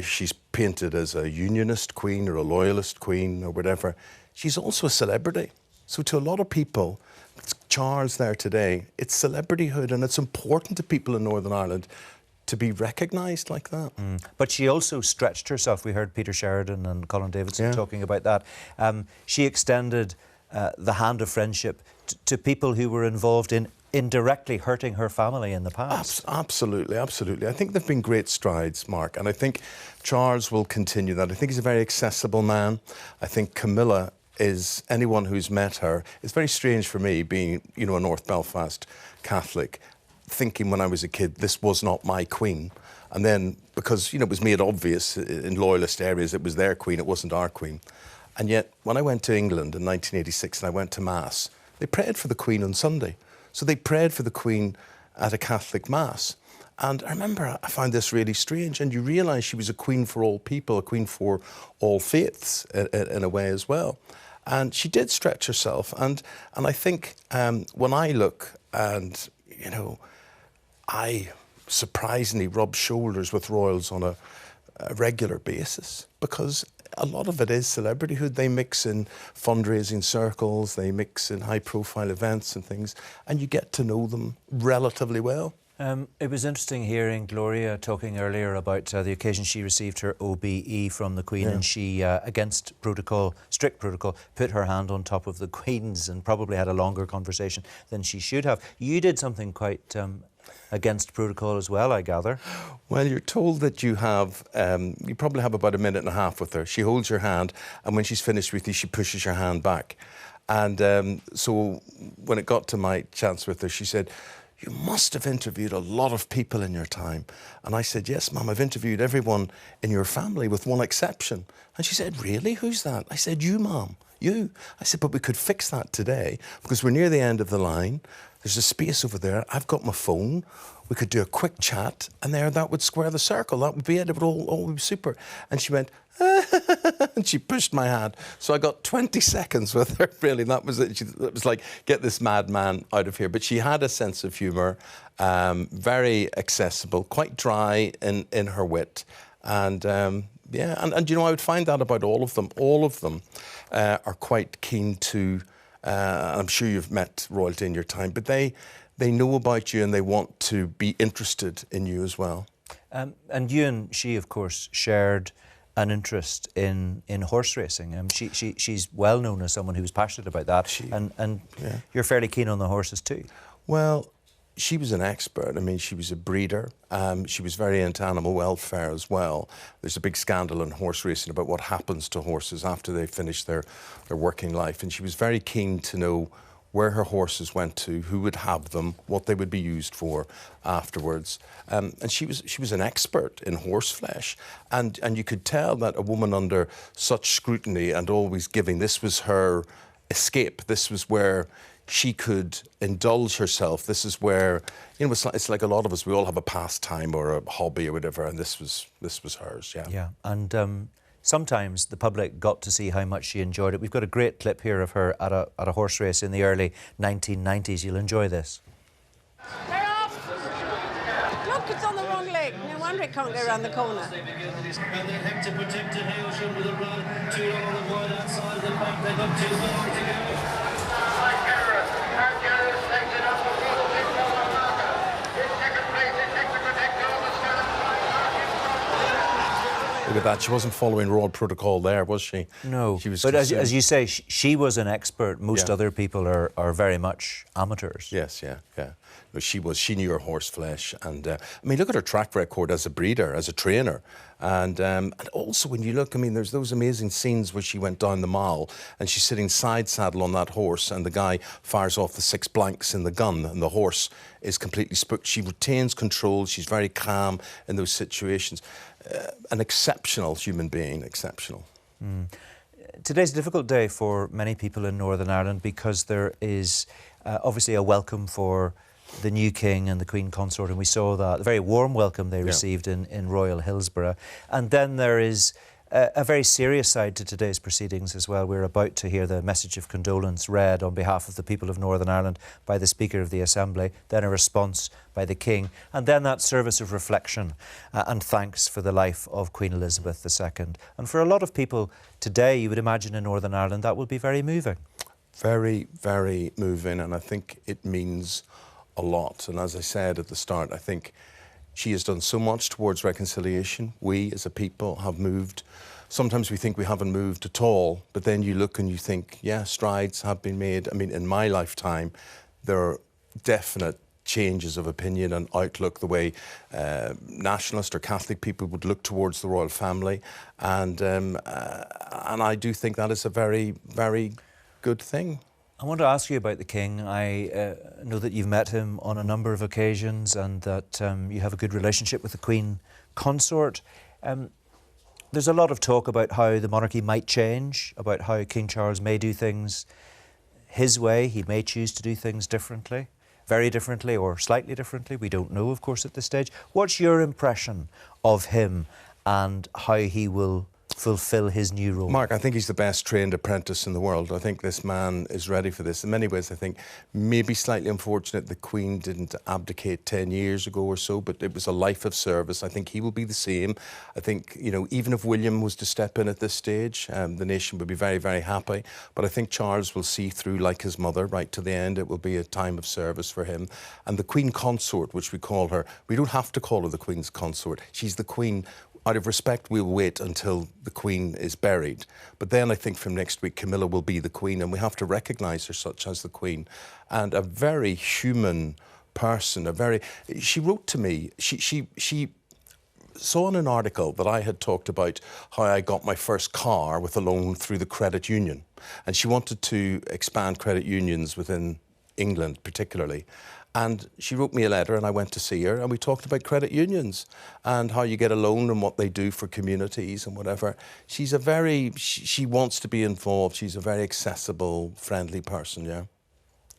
she's painted as a unionist queen or a loyalist queen or whatever, she's also a celebrity. So to a lot of people, Charles there today, it's celebrityhood, and it's important to people in Northern Ireland to be recognised like that. But she also stretched herself. We heard Peter Sheridan and Colin Davidson talking about that. She extended the hand of friendship to people who were involved in indirectly hurting her family in the past. Absolutely, absolutely. I think there have been great strides, Mark, and I think Charles will continue that. I think he's a very accessible man. I think Camilla is, anyone who's met her, it's very strange for me, being, you know, a North Belfast Catholic, thinking when I was a kid, this was not my queen. And then, because, you know, it was made obvious in loyalist areas, it was their queen, it wasn't our queen. And yet, when I went to England in 1986 and I went to Mass, they prayed for the Queen on Sunday. So they prayed for the Queen at a Catholic Mass. And I remember I found this really strange, and you realise she was a queen for all people, a queen for all faiths in a way as well. And she did stretch herself. And I think when I look and, you know, I surprisingly rub shoulders with royals on a regular basis, because a lot of it is celebrityhood. They mix in fundraising circles, they mix in high-profile events and things, and you get to know them relatively well. It was interesting hearing Gloria talking earlier about the occasion she received her OBE from the Queen, and she, against protocol, strict protocol, put her hand on top of the Queen's and probably had a longer conversation than she should have. You did something quite against protocol as well, I gather. Well, you're told that you have, you probably have about a minute and a half with her. She holds your hand, and when she's finished with you, she pushes your hand back. And so when it got to my chance with her, she said, "You must have interviewed a lot of people in your time." And I said, "Yes, Mum, I've interviewed everyone in your family with one exception." And she said, "Really? Who's that?" I said, "You, Mum, you." I said, "But we could fix that today because we're near the end of the line. There's a space over there. I've got my phone. We could do a quick chat, and that would square the circle. That would be it. It would all be super." And she went, and she pushed my hand. So I got 20 seconds with her, really. That was it. It was like, get this madman out of here. But she had a sense of humour, very accessible, quite dry in her wit. And yeah, and you know, I would find that about all of them. All of them are quite keen to, I'm sure you've met royalty in your time, but they know about you and they want to be interested in you as well. And you and she, of course, shared an interest in horse racing. She's well known as someone who was passionate about that, and you're fairly keen on the horses too. Well, she was an expert. I mean, she was a breeder. She was very into animal welfare as well. There's a big scandal in horse racing about what happens to horses after they finish their working life. And she was very keen to know where her horses went to, who would have them, what they would be used for afterwards. And she was an expert in horse flesh. And you could tell that a woman under such scrutiny and always giving, this was her escape. This was where she could indulge herself. This is where, you know, it's like a lot of us, we all have a pastime or a hobby or whatever, and this was hers, yeah. Yeah, and sometimes the public got to see how much she enjoyed it. We've got a great clip here of her at a horse race in the early 1990s. You'll enjoy this. They're off! Look, it's on the wrong leg. No wonder it can't go around the corner. Look at that, she wasn't following royal protocol there, was she? No, she was but as you say, she was an expert. Most other people are very much amateurs. Yes, yeah. No, she knew her horse flesh. And I mean, look at her track record as a breeder, as a trainer. And also when you look, I mean, there's those amazing scenes where she went down the mall and she's sitting side saddle on that horse and the guy fires off the 6 blanks in the gun and the horse is completely spooked. She retains control, she's very calm in those situations. An exceptional human being, exceptional. Today's a difficult day for many people in Northern Ireland because there is obviously a welcome for the new king and the Queen Consort, and we saw that, the very warm welcome they received in Royal Hillsborough. And then there is a very serious side to today's proceedings as well. We're about to hear the message of condolence read on behalf of the people of Northern Ireland by the Speaker of the Assembly, then a response by the King, and then that service of reflection and thanks for the life of Queen Elizabeth II. And for a lot of people today, you would imagine in Northern Ireland, that will be very moving. Very, very moving, and I think it means a lot. And as I said at the start, I think she has done so much towards reconciliation. We as a people have moved. Sometimes we think we haven't moved at all, but then you look and you think, yeah, strides have been made. I mean, in my lifetime, there are definite changes of opinion and outlook, the way nationalist or Catholic people would look towards the royal family. And I do think that is a very, very good thing. I want to ask you about the King. I know that you've met him on a number of occasions and that you have a good relationship with the Queen Consort. There's a lot of talk about how the monarchy might change, about how King Charles may do things his way. He may choose to do things differently, very differently or slightly differently. We don't know, of course, at this stage. What's your impression of him and how he will fulfill his new role? Mark, I think he's the best trained apprentice in the world. I think this man is ready for this. In many ways, I think maybe slightly unfortunate the Queen didn't abdicate 10 years ago or so, but it was a life of service. I think he will be the same. I think, you know, even if William was to step in at this stage, the nation would be very, very happy. But I think Charles will see through, like his mother, right to the end. It will be a time of service for him. And the Queen Consort, which we call her, we don't have to call her the Queen's Consort. She's the Queen. Out of respect, we'll wait until the Queen is buried. But then I think from next week, Camilla will be the Queen, and we have to recognise her such as the Queen. And a very human person, she wrote to me, she saw in an article that I had talked about how I got my first car with a loan through the credit union. And she wanted to expand credit unions within England particularly. And she wrote me a letter and I went to see her and we talked about credit unions and how you get a loan and what they do for communities and whatever. She's she wants to be involved. She's a very accessible, friendly person, yeah.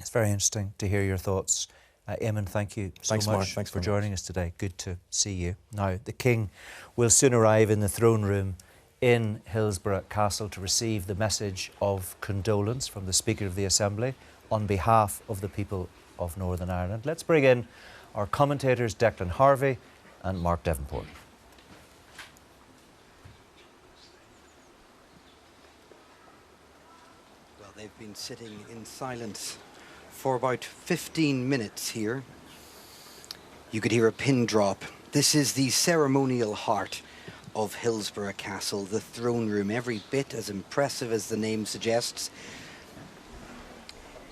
It's very interesting to hear your thoughts. Eamon, thank you so much Mark. Thanks for joining us today. Good to see you. Now, the King will soon arrive in the throne room in Hillsborough Castle to receive the message of condolence from the Speaker of the Assembly on behalf of the people of Northern Ireland. Let's bring in our commentators Declan Harvey and Mark Devonport. Well, they've been sitting in silence for about 15 minutes here. You could hear a pin drop. This is the ceremonial heart of Hillsborough Castle, the throne room, every bit as impressive as the name suggests.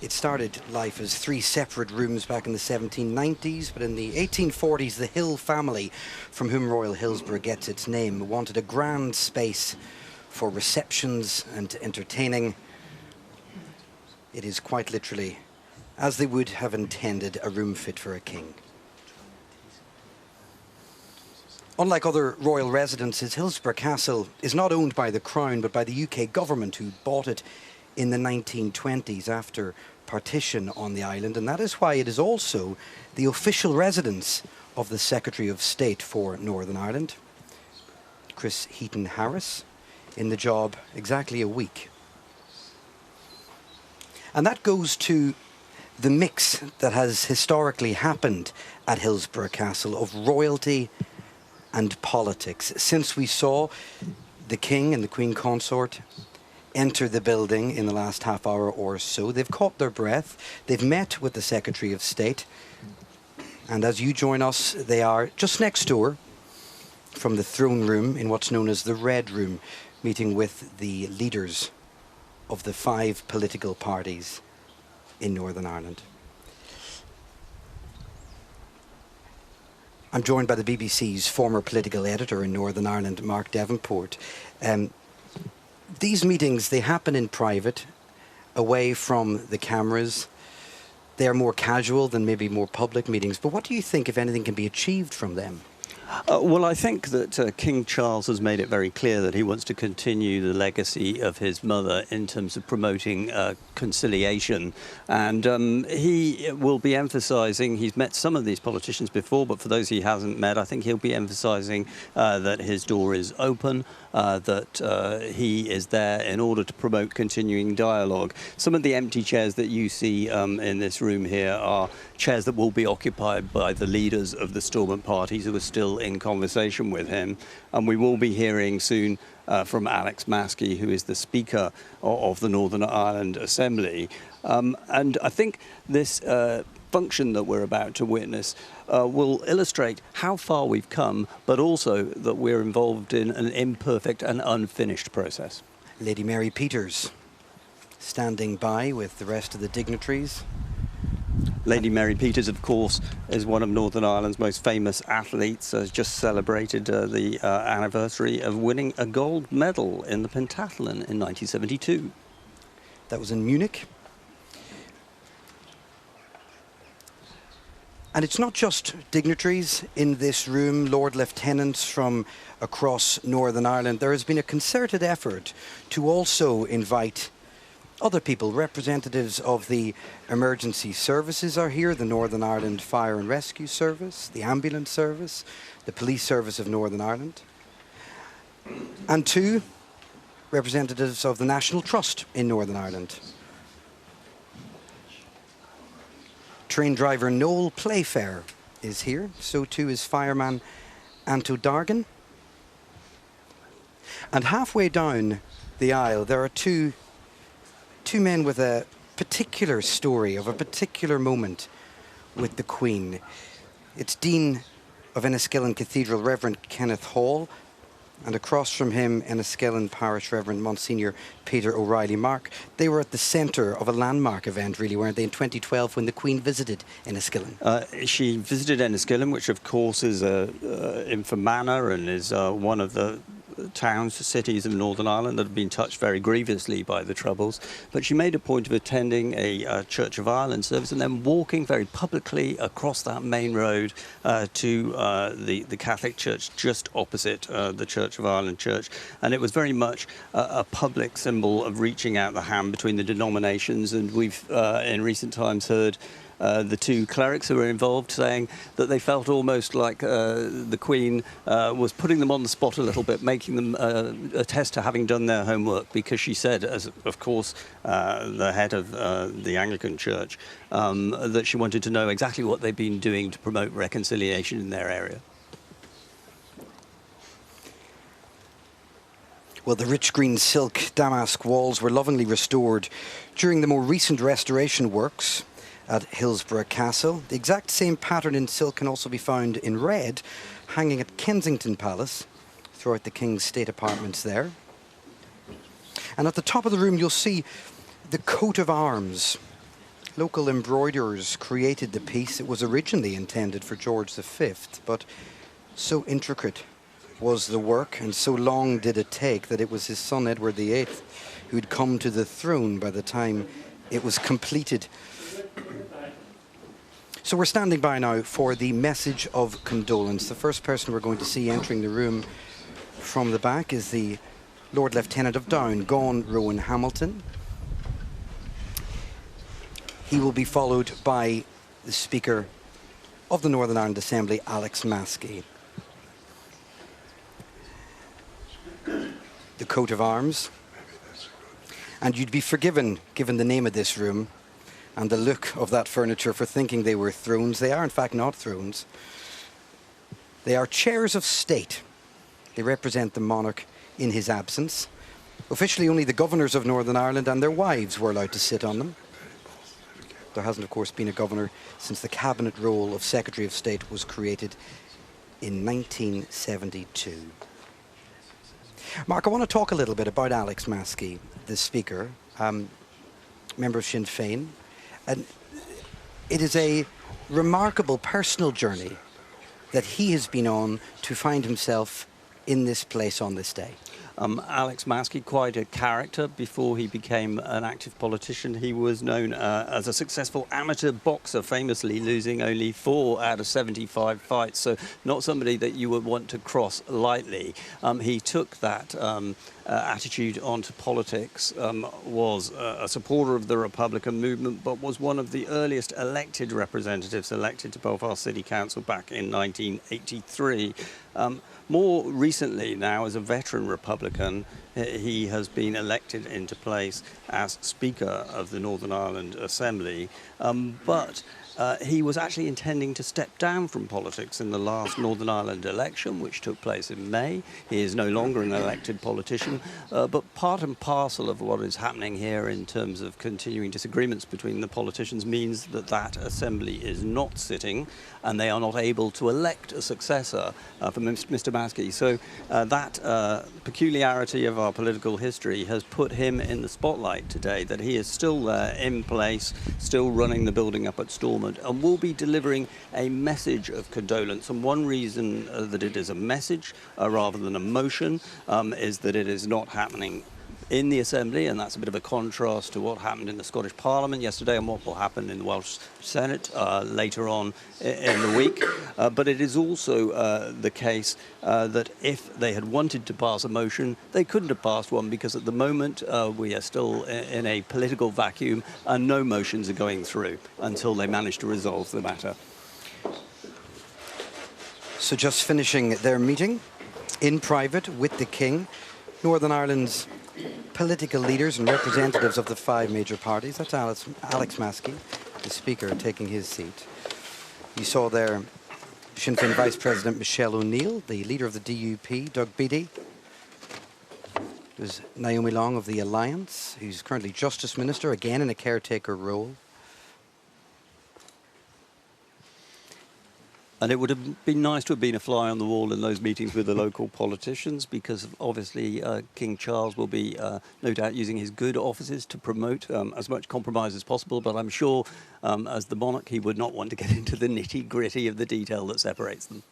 It started life as 3 separate rooms back in the 1790s, but in the 1840s, the Hill family, from whom Royal Hillsborough gets its name, wanted a grand space for receptions and entertaining. It is quite literally, as they would have intended, a room fit for a king. Unlike other royal residences, Hillsborough Castle is not owned by the Crown, but by the UK government, who bought it in the 1920s after partition on the island, and that is why it is also the official residence of the Secretary of State for Northern Ireland, Chris Heaton-Harris, in the job exactly a week. And that goes to the mix that has historically happened at Hillsborough Castle of royalty and politics. Since we saw the King and the Queen Consort enter the building in the last half hour or so, they've caught their breath, they've met with the Secretary of State, and as you join us, they are just next door from the throne room in what's known as the Red Room, meeting with the leaders of the 5 political parties in Northern Ireland. I'm joined by the BBC's former political editor in Northern Ireland, Mark Davenport. These meetings, they happen in private, away from the cameras. They are more casual than maybe more public meetings. But what do you think, if anything, can be achieved from them? Well, I think that King Charles has made it very clear that he wants to continue the legacy of his mother in terms of promoting conciliation. And he will be emphasising, he's met some of these politicians before, but for those he hasn't met, I think he'll be emphasising that his door is open, that he is there in order to promote continuing dialogue. Some of the empty chairs that you see in this room here are chairs that will be occupied by the leaders of the Stormont parties who are still in conversation with him. And we will be hearing soon from Alex Maskey, who is the Speaker of the Northern Ireland Assembly. And I think this function that we're about to witness will illustrate how far we've come, but also that we're involved in an imperfect and unfinished process. Lady Mary Peters, standing by with the rest of the dignitaries. Lady Mary Peters, of course, is one of Northern Ireland's most famous athletes, has just celebrated the anniversary of winning a gold medal in the pentathlon in 1972. That was in Munich. And it's not just dignitaries in this room, Lord Lieutenants from across Northern Ireland. There has been a concerted effort to also invite other people. Representatives of the emergency services are here, the Northern Ireland Fire and Rescue Service, the Ambulance Service, the Police Service of Northern Ireland, and 2 representatives of the National Trust in Northern Ireland. Train driver Noel Playfair is here, so too is fireman Anto Dargan. And halfway down the aisle there are two men with a particular story of a particular moment with the Queen. It's Dean of Enniskillen Cathedral, Reverend Kenneth Hall, and across from him, Enniskillen Parish Reverend Monsignor Peter O'Reilly. Mark, they were at the centre of a landmark event, really, weren't they, in 2012 when the Queen visited Enniskillen? She visited Enniskillen, which of course is in Fermanagh and is one of the towns, cities of Northern Ireland that have been touched very grievously by the Troubles. But she made a point of attending a Church of Ireland service and then walking very publicly across that main road to the Catholic Church just opposite the Church of Ireland Church. And it was very much a public symbol of reaching out the hand between the denominations. And we've in recent times heard the 2 clerics who were involved saying that they felt almost like the Queen was putting them on the spot a little bit, making them attest to having done their homework, because she said, as of course the head of the Anglican Church, that she wanted to know exactly what they've been doing to promote reconciliation in their area. Well, the rich green silk damask walls were lovingly restored during the more recent restoration works at Hillsborough Castle. The exact same pattern in silk can also be found in red, hanging at Kensington Palace, throughout the King's state apartments there. And at the top of the room, you'll see the coat of arms. Local embroiderers created the piece. It was originally intended for George V, but so intricate was the work and so long did it take that it was his son Edward VIII who'd come to the throne by the time it was completed. So we're standing by now for the message of condolence. The first person we're going to see entering the room from the back is the Lord Lieutenant of Down, Gone Rowan Hamilton. He will be followed by the Speaker of the Northern Ireland Assembly, Alex Maskey. The coat of arms. And you'd be forgiven, given the name of this room and the look of that furniture, for thinking they were thrones. They are, in fact, not thrones. They are chairs of state. They represent the monarch in his absence. Officially, only the governors of Northern Ireland and their wives were allowed to sit on them. There hasn't, of course, been a governor since the cabinet role of Secretary of State was created in 1972. Mark, I want to talk a little bit about Alex Maskey, the Speaker, member of Sinn Féin. And it is a remarkable personal journey that he has been on to find himself in this place on this day. Alex Maskey, quite a character before he became an active politician. He was known as a successful amateur boxer, famously losing only 4 out of 75 fights, so not somebody that you would want to cross lightly. He took that attitude onto politics, was a supporter of the Republican movement, but was one of the earliest elected representatives elected to Belfast City Council back in 1983. More recently now, as a veteran Republican, he has been elected into place as Speaker of the Northern Ireland Assembly, but he was actually intending to step down from politics in the last Northern Ireland election, which took place in May. He is no longer an elected politician, but part and parcel of what is happening here in terms of continuing disagreements between the politicians means that that assembly is not sitting and they are not able to elect a successor for Mr. Maskey. So that peculiarity of our political history has put him in the spotlight today, that he is still there in place, still running the building up at Stormont, and will be delivering a message of condolence. And one reason that it is a message rather than a motion is that it is not happening in the Assembly, and that's a bit of a contrast to what happened in the Scottish Parliament yesterday and what will happen in the Welsh Senate later on in the week. But it is also the case that if they had wanted to pass a motion, they couldn't have passed one, because at the moment we are still in a political vacuum and no motions are going through until they manage to resolve the matter. So just finishing their meeting in private with the King, Northern Ireland's political leaders and representatives of the 5 major parties. That's Alex Maskey, the Speaker, taking his seat. You saw there Sinn Féin Vice President Michelle O'Neill, the leader of the DUP, Doug Beattie. There's Naomi Long of the Alliance, who's currently Justice Minister, again in a caretaker role. And it would have been nice to have been a fly on the wall in those meetings with the local politicians, because obviously King Charles will be no doubt using his good offices to promote as much compromise as possible. But I'm sure as the monarch, he would not want to get into the nitty-gritty of the detail that separates them.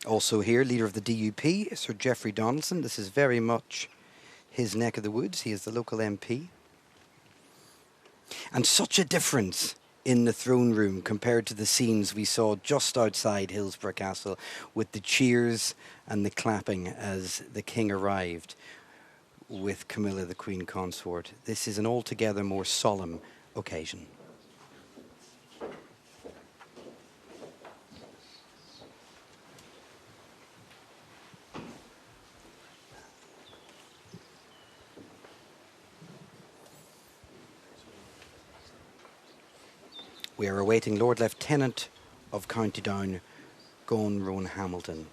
Also here, leader of the DUP, Sir Geoffrey Donaldson. This is very much his neck of the woods. He is the local MP. And such a difference in the throne room compared to the scenes we saw just outside Hillsborough Castle, with the cheers and the clapping as the King arrived with Camilla, the Queen Consort. This is an altogether more solemn occasion. We are awaiting Lord Lieutenant of County Down, Gone Rowan Hamilton.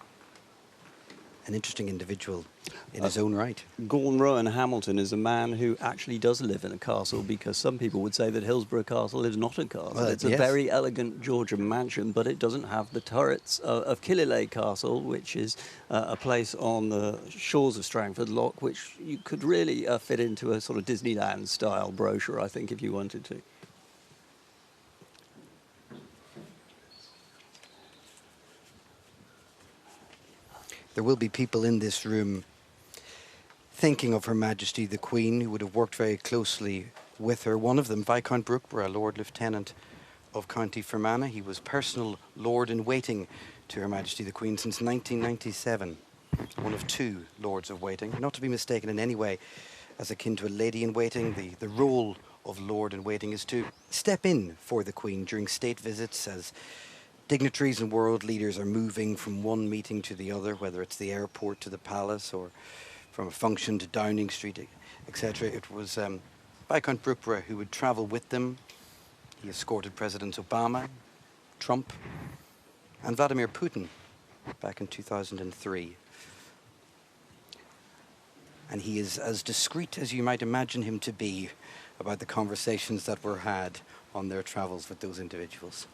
an interesting individual in his own right. Gordon Rowan Hamilton is a man who actually does live in a castle, because some people would say that Hillsborough Castle is not a castle. Well, it's a yes. very elegant Georgian mansion, but it doesn't have the turrets of Killilay Castle, which is a place on the shores of Strangford Lough, which you could really fit into a sort of Disneyland-style brochure, I think, if you wanted to. There will be people in this room thinking of Her Majesty the Queen, who would have worked very closely with her. One of them, Viscount Brookborough, Lord Lieutenant of County Fermanagh. He was personal Lord-in-Waiting to Her Majesty the Queen since 1997. One of two Lords of Waiting, not to be mistaken in any way as akin to a Lady-in-Waiting. The role of Lord-in-Waiting is to step in for the Queen during state visits as dignitaries and world leaders are moving from one meeting to the other, whether it's the airport to the palace or from a function to Downing Street, etc. It was Viscount Brookborough who would travel with them. He escorted Presidents Obama, Trump, and Vladimir Putin back in 2003. And he is as discreet as you might imagine him to be about the conversations that were had on their travels with those individuals.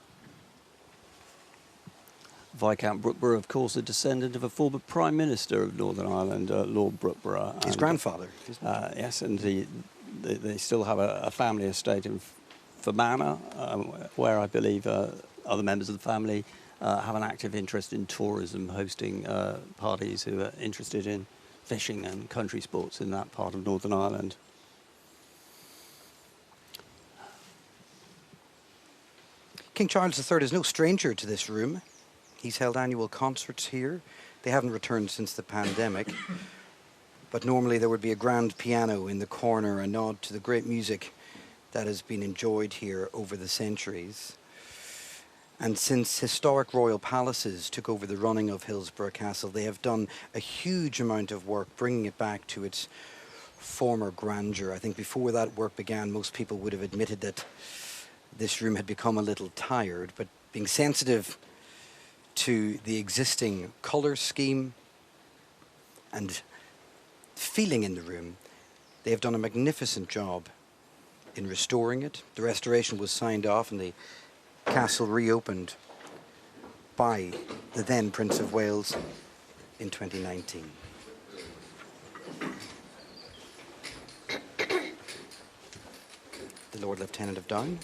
Viscount Brookborough, of course, a descendant of a former Prime Minister of Northern Ireland, Lord Brookborough. His grandfather, isn't it? Yes, and they still have a family estate in Fermanagh, where I believe other members of the family have an active interest in tourism, hosting parties who are interested in fishing and country sports in that part of Northern Ireland. King Charles III is no stranger to this room. He's held annual concerts here. They haven't returned since the pandemic. But normally there would be a grand piano in the corner, a nod to the great music that has been enjoyed here over the centuries. And since historic royal palaces took over the running of Hillsborough Castle, they have done a huge amount of work bringing it back to its former grandeur. I think before that work began, most people would have admitted that this room had become a little tired, but being sensitive to the existing colour scheme and feeling in the room, they have done a magnificent job in restoring it. The restoration was signed off and the castle reopened by the then Prince of Wales in 2019. The Lord Lieutenant of Down.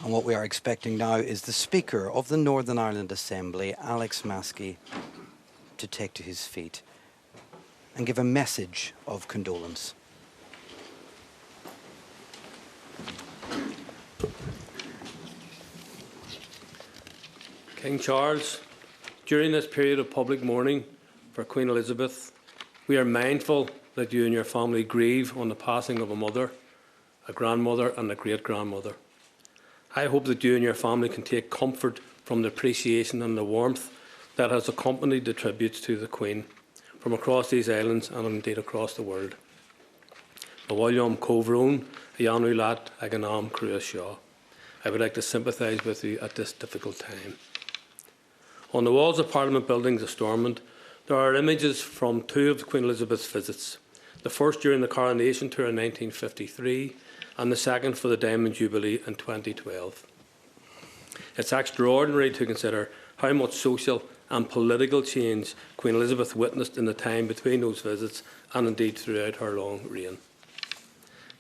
And what we are expecting now is the Speaker of the Northern Ireland Assembly, Alex Maskey, to take to his feet and give a message of condolence. King Charles, during this period of public mourning for Queen Elizabeth, we are mindful that you and your family grieve on the passing of a mother, a grandmother and a great-grandmother. I hope that you and your family can take comfort from the appreciation and the warmth that has accompanied the tributes to the Queen from across these islands and indeed across the world. I would like to sympathise with you at this difficult time. On the walls of Parliament buildings of Stormont, there are images from two of Queen Elizabeth's visits, the first during the coronation tour in 1953 and the second for the Diamond Jubilee in 2012. It's extraordinary to consider how much social and political change Queen Elizabeth witnessed in the time between those visits and indeed throughout her long reign.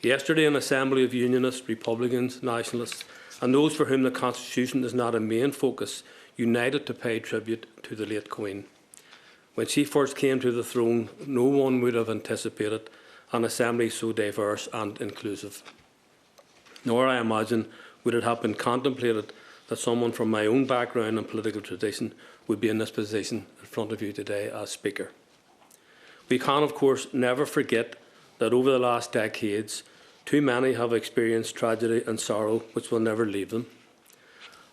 Yesterday, an assembly of Unionists, Republicans, Nationalists and those for whom the Constitution is not a main focus united to pay tribute to the late Queen. When she first came to the throne, no one would have anticipated an assembly so diverse and inclusive. Nor, I imagine, would it have been contemplated that someone from my own background and political tradition would be in this position in front of you today as Speaker. We can, of course, never forget that over the last decades, too many have experienced tragedy and sorrow which will never leave them.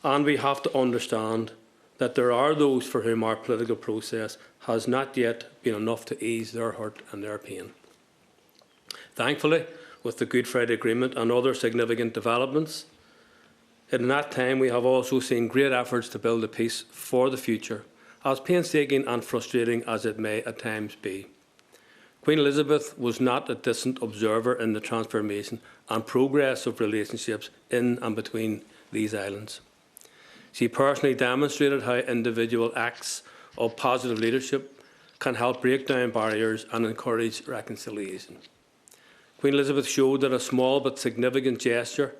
And we have to understand that there are those for whom our political process has not yet been enough to ease their hurt and their pain. Thankfully, with the Good Friday Agreement and other significant developments, in that time we have also seen great efforts to build a peace for the future, as painstaking and frustrating as it may at times be. Queen Elizabeth was not a distant observer in the transformation and progress of relationships in and between these islands. She personally demonstrated how individual acts of positive leadership can help break down barriers and encourage reconciliation. Queen Elizabeth showed that a small but significant gesture,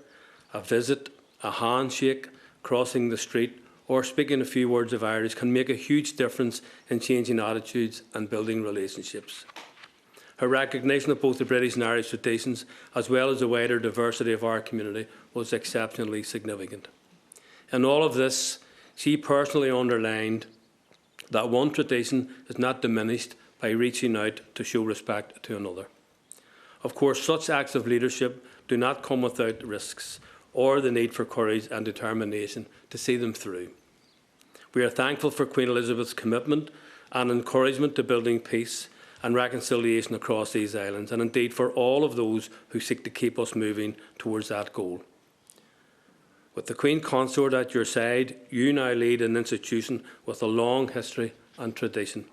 a visit, a handshake, crossing the street, or speaking a few words of Irish can make a huge difference in changing attitudes and building relationships. Her recognition of both the British and Irish traditions, as well as the wider diversity of our community, was exceptionally significant. In all of this, she personally underlined that one tradition is not diminished by reaching out to show respect to another. Of course, such acts of leadership do not come without risks or the need for courage and determination to see them through. We are thankful for Queen Elizabeth's commitment and encouragement to building peace and reconciliation across these islands, and indeed for all of those who seek to keep us moving towards that goal. With the Queen Consort at your side, you now lead an institution with a long history and tradition.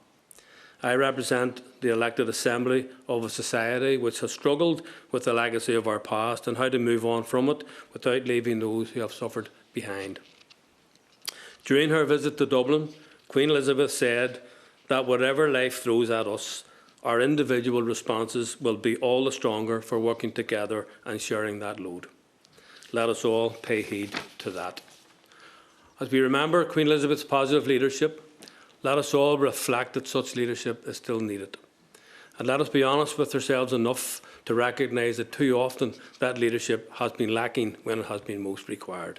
I represent the elected assembly of a society which has struggled with the legacy of our past and how to move on from it without leaving those who have suffered behind. During her visit to Dublin, Queen Elizabeth said that whatever life throws at us, our individual responses will be all the stronger for working together and sharing that load. Let us all pay heed to that. As we remember Queen Elizabeth's positive leadership, let us all reflect that such leadership is still needed. And let us be honest with ourselves enough to recognise that too often that leadership has been lacking when it has been most required.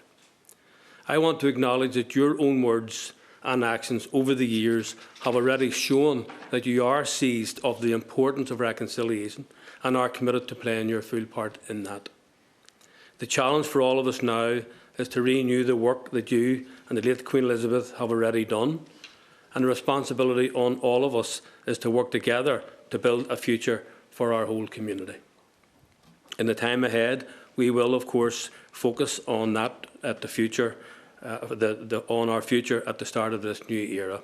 I want to acknowledge that your own words and actions over the years have already shown that you are seized of the importance of reconciliation and are committed to playing your full part in that. The challenge for all of us now is to renew the work that you and the late Queen Elizabeth have already done, and the responsibility on all of us is to work together to build a future for our whole community. In the time ahead, we will, of course, focus on that at the future, on our future at the start of this new era.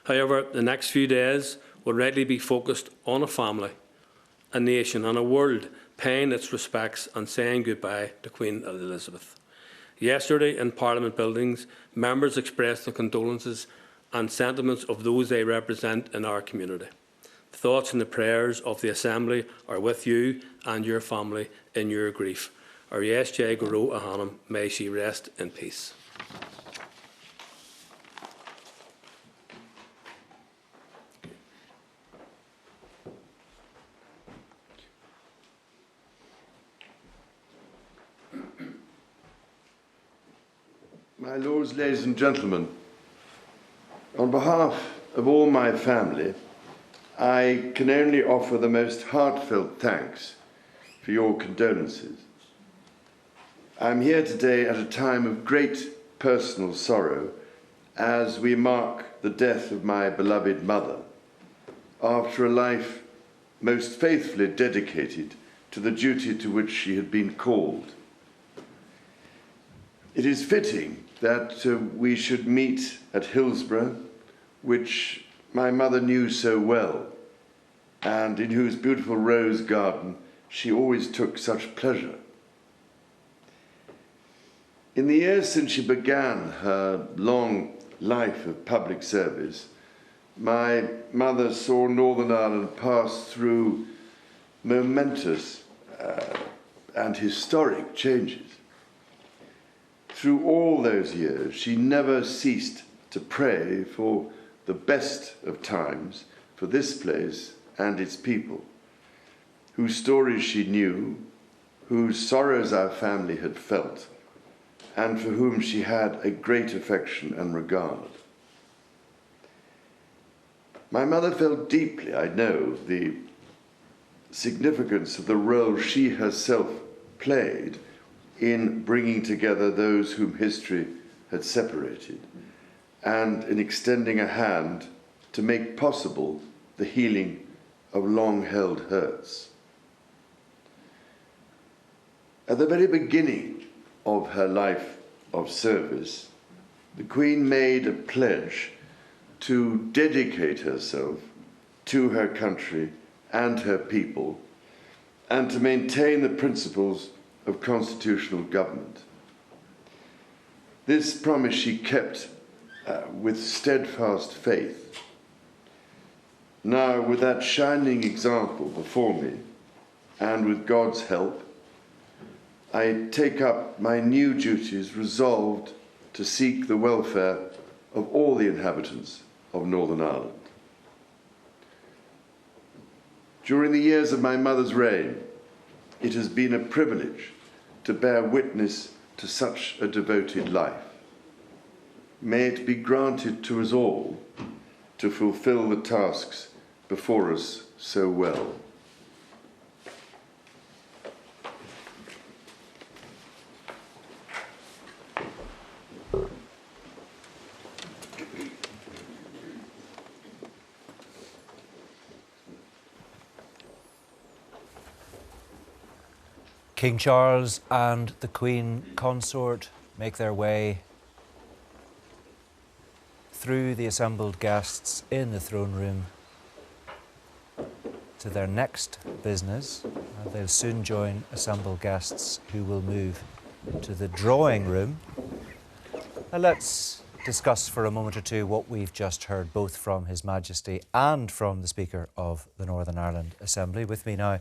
However, the next few days will rightly be focused on a family, a nation and a world paying its respects and saying goodbye to Queen Elizabeth. Yesterday in Parliament buildings, members expressed the condolences and sentiments of those they represent in our community. The thoughts and the prayers of the Assembly are with you and your family in your grief. Our Yes-Jay Goro Ahanam, may she rest in peace. My lords, ladies and gentlemen, on behalf of all my family, I can only offer the most heartfelt thanks for your condolences. I'm here today at a time of great personal sorrow as we mark the death of my beloved mother after a life most faithfully dedicated to the duty to which she had been called. It is fitting that we should meet at Hillsborough, which my mother knew so well, and in whose beautiful rose garden she always took such pleasure. In the years since she began her long life of public service, my mother saw Northern Ireland pass through momentous and historic changes. Through all those years, she never ceased to pray for the best of times for this place and its people, whose stories she knew, whose sorrows our family had felt, and for whom she had a great affection and regard. My mother felt deeply, I know, the significance of the role she herself played in bringing together those whom history had separated, and in extending a hand to make possible the healing of long-held hurts. At the very beginning of her life of service, the Queen made a pledge to dedicate herself to her country and her people, and to maintain the principles of constitutional government. This promise she kept with steadfast faith. Now, with that shining example before me, and with God's help, I take up my new duties resolved to seek the welfare of all the inhabitants of Northern Ireland. During the years of my mother's reign, it has been a privilege to bear witness to such a devoted life. May it be granted to us all to fulfill the tasks before us so well. King Charles and the Queen Consort make their way through the assembled guests in the throne room to their next business. They'll soon join assembled guests who will move to the drawing room. Now let's discuss for a moment or two what we've just heard, both from His Majesty and from the Speaker of the Northern Ireland Assembly. With me now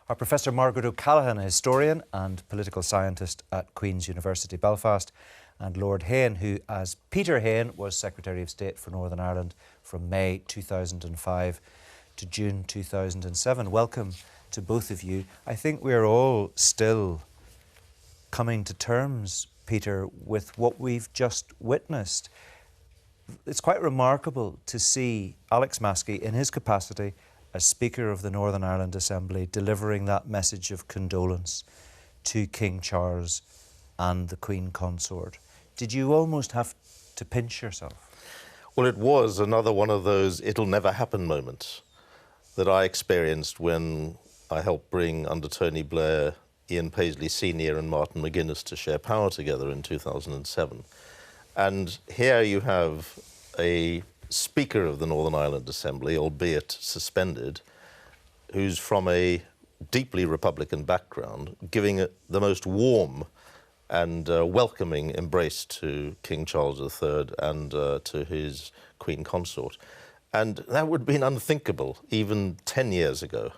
are Professor Margaret O'Callaghan, a historian and political scientist at Queen's University Belfast, and Lord Hayne, who, as Peter Hayne, was Secretary of State for Northern Ireland from May 2005 to June 2007. Welcome to both of you. I think we're all still coming to terms, Peter, with what we've just witnessed. It's quite remarkable to see Alex Maskey in his capacity as Speaker of the Northern Ireland Assembly delivering that message of condolence to King Charles and the Queen Consort. Did you almost have to pinch yourself? Well, it was another one of those it'll never happen moments that I experienced when I helped bring, under Tony Blair, Ian Paisley Sr. and Martin McGuinness to share power together in 2007. And here you have a Speaker of the Northern Ireland Assembly, albeit suspended, who's from a deeply Republican background, giving it the most warm and welcoming embrace to King Charles III and to his Queen Consort. And that would have been unthinkable even 10 years ago,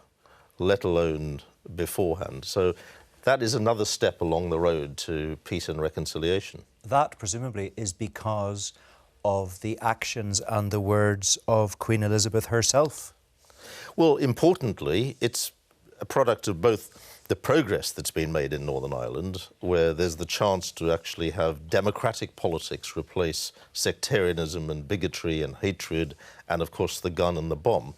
let alone beforehand. So that is another step along the road to peace and reconciliation. That, presumably, is because of the actions and the words of Queen Elizabeth herself. Well, importantly, it's a product of both the progress that's been made in Northern Ireland, where there's the chance to actually have democratic politics replace sectarianism and bigotry and hatred and, of course, the gun and the bomb,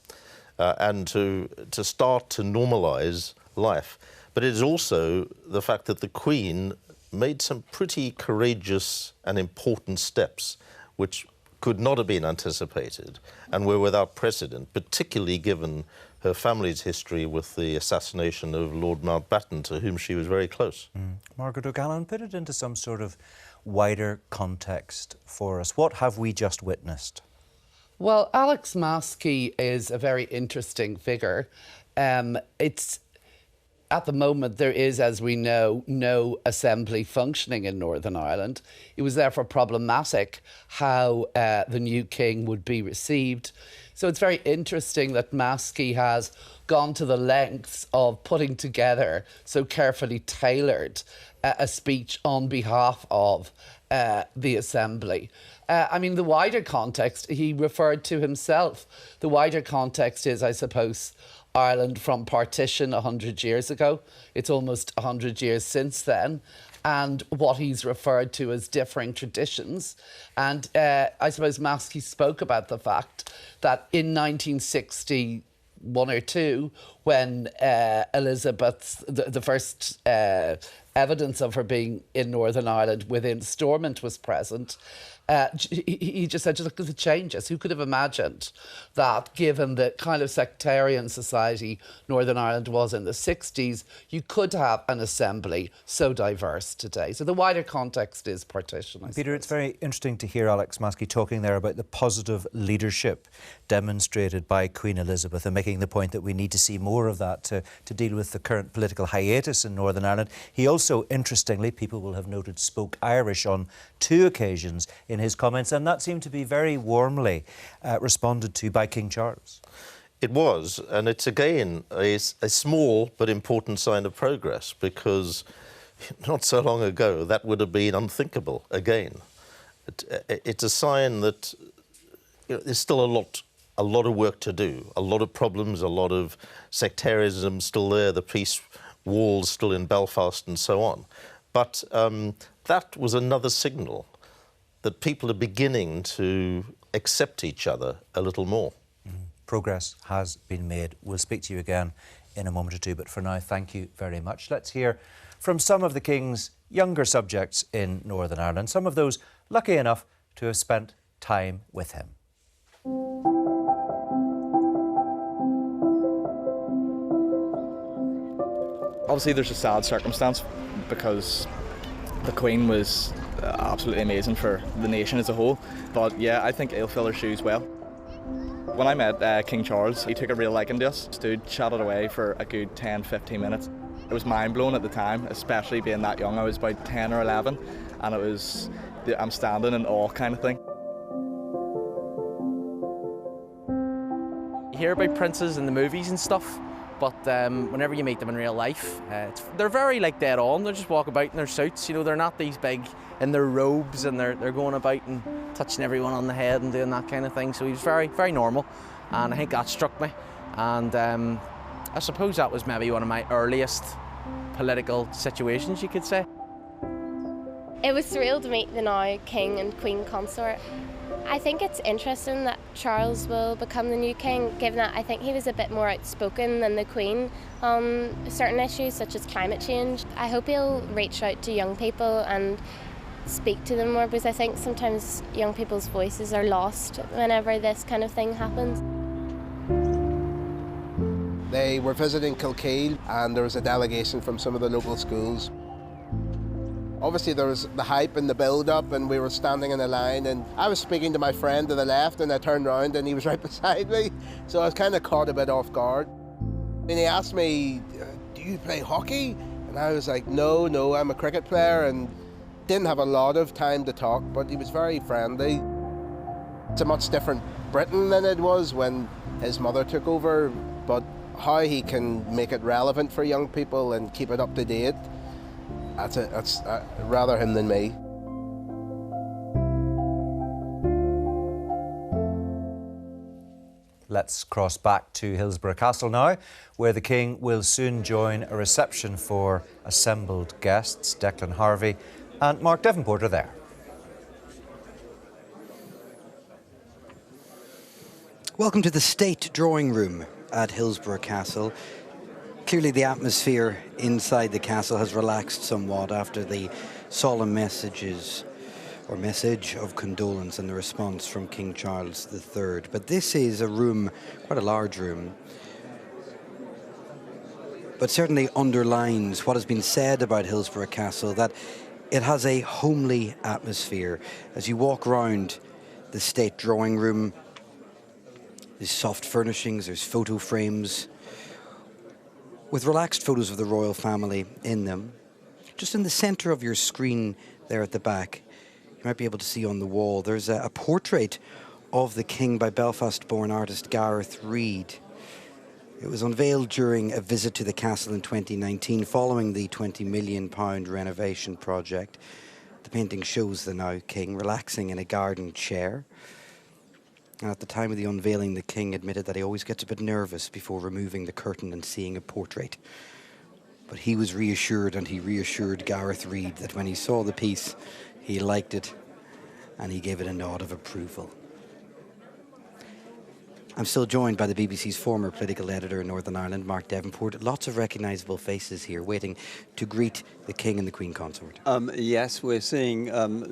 and to start to normalise life. But it is also the fact that the Queen made some pretty courageous and important steps which could not have been anticipated and were without precedent, particularly given her family's history with the assassination of Lord Mountbatten, to whom she was very close. Margaret O'Callaghan, put it into some sort of wider context for us. What have we just witnessed? Well, Alex Maskey is a very interesting figure. At the moment, there is, as we know, no assembly functioning in Northern Ireland. It was therefore problematic how the new king would be received. So it's very interesting that Maskey has gone to the lengths of putting together, so carefully tailored, a speech on behalf of the assembly. I mean, the wider context, he referred to himself. The wider context is, I suppose, Ireland from partition 100 years ago. It's almost 100 years since then. And what he's referred to as differing traditions. And I suppose Maskey spoke about the fact that in 1961 or 2, when Elizabeth, the first evidence of her being in Northern Ireland within Stormont was present, he just said, just look at the changes. Who could have imagined that, given the kind of sectarian society Northern Ireland was in the 60s, you could have an assembly so diverse today? So the wider context is partition, I Peter, suppose. it's very interesting to hear Alex Maskey talking there about the positive leadership demonstrated by Queen Elizabeth and making the point that we need to see more of that to deal with the current political hiatus in Northern Ireland. He also, interestingly, people will have noted, spoke Irish on 2 occasions in his comments, and that seemed to be very warmly responded to by King Charles. It was, and it's again a small but important sign of progress, because not so long ago that would have been unthinkable again. It's a sign that there's still a lot of work to do, a lot of problems, a lot of sectarianism still there, the peace walls still in Belfast and so on. But that was another signal that people are beginning to accept each other a little more. Progress has been made. We'll speak to you again in a moment or two, but for now, thank you very much. Let's hear from some of the King's younger subjects in Northern Ireland, some of those lucky enough to have spent time with him. Obviously there's a sad circumstance because the Queen was absolutely amazing for the nation as a whole, but yeah, I think he'll fill her shoes well. When I met King Charles, he took a real liking to us, stood, chatted away for a good 10-15 minutes. It was mind-blowing at the time, especially being that young. I was about 10 or 11, and it was I'm standing in awe kind of thing. You hear about princes in the movies and stuff, but whenever you meet them in real life, they're very dead on. They just walk about in their suits, you know, they're not these big in their robes and they're going about and touching everyone on the head and doing that kind of thing. So he was very, very normal, and I think that struck me. And I suppose that was maybe one of my earliest political situations, you could say. It was surreal to meet the now King and Queen consort. I think it's interesting that Charles will become the new king, given that I think he was a bit more outspoken than the Queen on certain issues such as climate change. I hope he'll reach out to young people and speak to them more, because I think sometimes young people's voices are lost whenever this kind of thing happens. They were visiting Kilkeel and there was a delegation from some of the local schools. Obviously there was the hype and the build-up, and we were standing in a line, and I was speaking to my friend to the left, and I turned around and he was right beside me, so I was kind of caught a bit off guard. And he asked me, do you play hockey? And I was like, no, I'm a cricket player, and didn't have a lot of time to talk, but he was very friendly. It's a much different Britain than it was when his mother took over, but how he can make it relevant for young people and keep it up to date, that's rather him than me. Let's cross back to Hillsborough Castle now, where the King will soon join a reception for assembled guests. Declan Harvey and Mark Devonport are there. Welcome to the State Drawing Room at Hillsborough Castle. Clearly the atmosphere inside the castle has relaxed somewhat after the solemn message of condolence and the response from King Charles III. But this is a room, quite a large room, but certainly underlines what has been said about Hillsborough Castle, that it has a homely atmosphere. As you walk around the State Drawing Room, there's soft furnishings, there's photo frames with relaxed photos of the royal family in them. Just in the centre of your screen there at the back, you might be able to see on the wall, there's a portrait of the King by Belfast-born artist Gareth Reid. It was unveiled during a visit to the castle in 2019 following the £20 million renovation project. The painting shows the now King relaxing in a garden chair. And at the time of the unveiling, the King admitted that he always gets a bit nervous before removing the curtain and seeing a portrait. But he was reassured, and he reassured Gareth Reid that when he saw the piece, he liked it, and he gave it a nod of approval. I'm still joined by the BBC's former political editor in Northern Ireland, Mark Devonport. Lots of recognisable faces here waiting to greet the King and the Queen Consort. Yes, we're seeing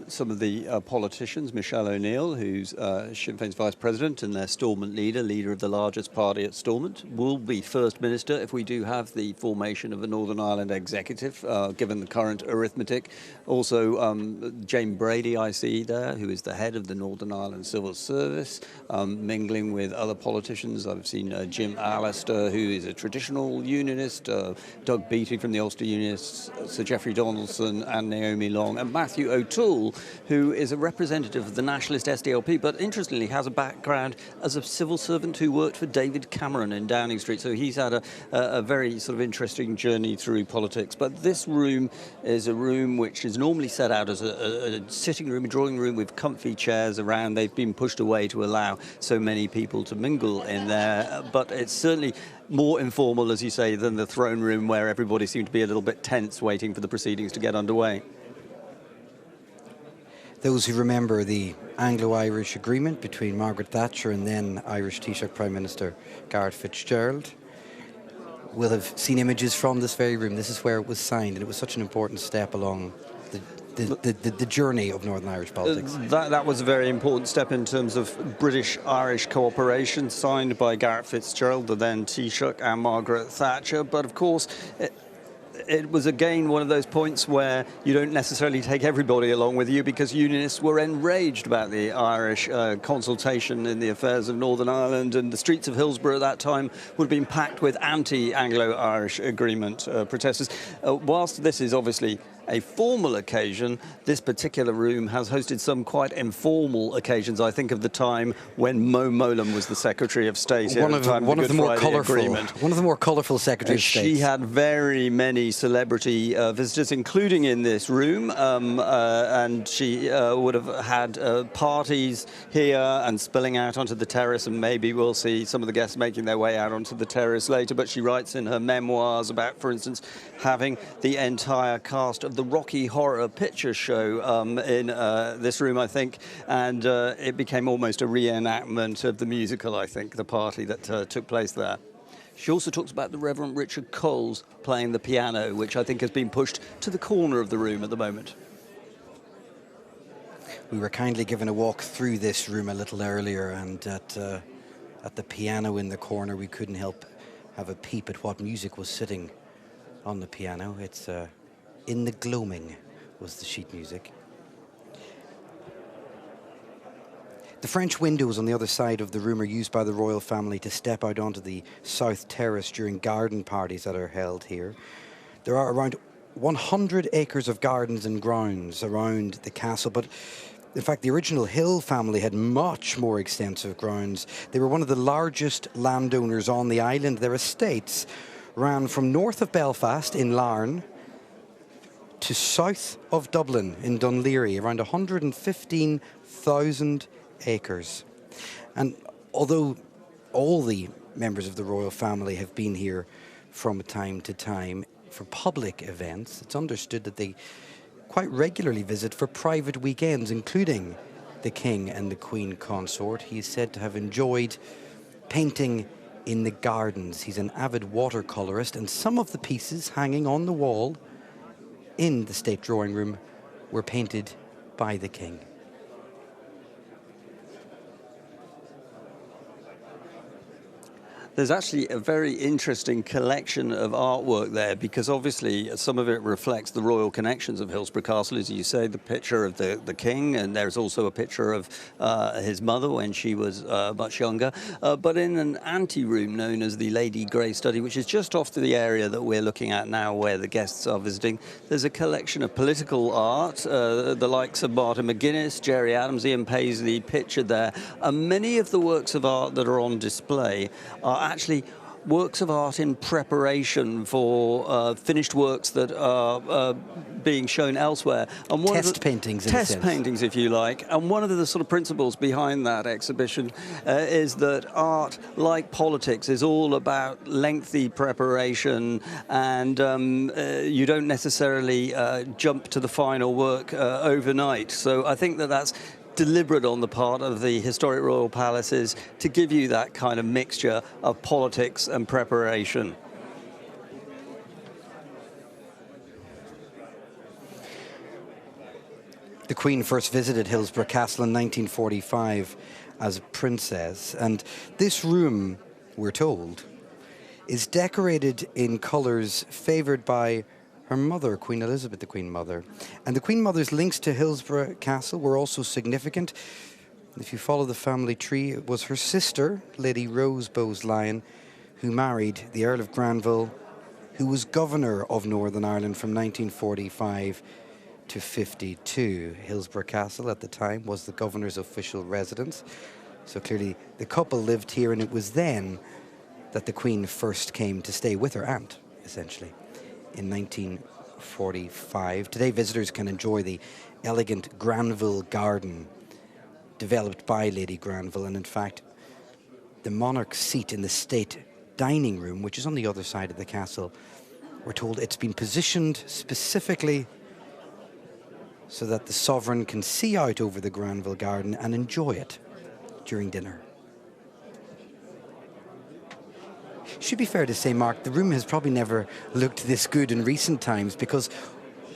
some of the politicians. Michelle O'Neill, who's Sinn Féin's Vice President and their Stormont leader of the largest party at Stormont, will be First Minister if we do have the formation of a Northern Ireland executive, given the current arithmetic. Also, Jane Brady, I see there, who is the head of the Northern Ireland Civil Service, mingling with other politicians. I've seen Jim Allister, who is a traditional unionist, Doug Beattie from the Ulster Unionists, Sir Geoffrey Donaldson and Naomi Long, and Matthew O'Toole, who is a representative of the nationalist SDLP, but interestingly has a background as a civil servant who worked for David Cameron in Downing Street. So he's had a very sort of interesting journey through politics. But this room is a room which is normally set out as a sitting room, a drawing room with comfy chairs around. They've been pushed away to allow so many people to mingle in there, but it's certainly more informal, as you say, than the throne room where everybody seemed to be a little bit tense waiting for the proceedings to get underway. Those who remember the Anglo-Irish agreement between Margaret Thatcher and then Irish Taoiseach Prime Minister Garret FitzGerald will have seen images from this very room. This is where it was signed, and it was such an important step along the journey of Northern Irish politics. That was a very important step in terms of British-Irish cooperation, signed by Garret FitzGerald, the then Taoiseach, and Margaret Thatcher. But of course, it was again one of those points where you don't necessarily take everybody along with you, because unionists were enraged about the Irish consultation in the affairs of Northern Ireland, and the streets of Hillsborough at that time would have been packed with anti-Anglo-Irish agreement protesters. Whilst this is obviously a formal occasion, this particular room has hosted some quite informal occasions. I think of the time when Mo Mowlam was the Secretary of State. One of the more colourful Secretaries of State. She had very many celebrity visitors, including in this room, and she would have had parties here and spilling out onto the terrace, and maybe we'll see some of the guests making their way out onto the terrace later. But she writes in her memoirs about, for instance, having the entire cast of the Rocky Horror Picture Show in this room, I think, and it became almost a reenactment of the musical, I think, the party that took place there. She also talks about the Reverend Richard Coles playing the piano, which I think has been pushed to the corner of the room at the moment. We were kindly given a walk through this room a little earlier, and at the piano in the corner, we couldn't help have a peep at what music was sitting on the piano. It's In the Gloaming was the sheet music. The French windows on the other side of the room are used by the royal family to step out onto the south terrace during garden parties that are held here. There are around 100 acres of gardens and grounds around the castle, but in fact the original Hill family had much more extensive grounds. They were one of the largest landowners on the island. Their estates ran from north of Belfast in Larne to south of Dublin in Dunleary, around 115,000 acres. And although all the members of the royal family have been here from time to time for public events, it's understood that they quite regularly visit for private weekends, including the King and the Queen Consort. He is said to have enjoyed painting in the gardens. He's an avid watercolourist, and some of the pieces hanging on the wall in the state drawing room were painted by the King. There's actually a very interesting collection of artwork there, because obviously some of it reflects the royal connections of Hillsborough Castle, as you say, the picture of the king, and there's also a picture of his mother when she was much younger. But in an ante-room known as the Lady Grey Study, which is just off to the area that we're looking at now where the guests are visiting, there's a collection of political art, the likes of Martin McGuinness, Gerry Adams, Ian Paisley pictured there. And many of the works of art that are on display are actually works of art in preparation for finished works that are being shown elsewhere. And Test paintings, in a sense. Test paintings, if you like. And one of the sort of principles behind that exhibition is that art, like politics, is all about lengthy preparation, and you don't necessarily jump to the final work overnight. So I think that that's deliberate on the part of the historic royal palaces to give you that kind of mixture of politics and preparation. The Queen first visited Hillsborough Castle in 1945 as a princess, and this room, we're told, is decorated in colours favoured by her mother, Queen Elizabeth, the Queen Mother. And the Queen Mother's links to Hillsborough Castle were also significant. If you follow the family tree, it was her sister, Lady Rose Bowes-Lyon, who married the Earl of Granville, who was Governor of Northern Ireland from 1945 to 52. Hillsborough Castle at the time was the Governor's official residence. So clearly the couple lived here, and it was then that the Queen first came to stay with her aunt, essentially, in 1945. Today visitors can enjoy the elegant Granville Garden developed by Lady Granville, and in fact the monarch's seat in the state dining room, which is on the other side of the castle, we're told it's been positioned specifically so that the sovereign can see out over the Granville Garden and enjoy it during dinner. Should be fair to say, Mark, the room has probably never looked this good in recent times, because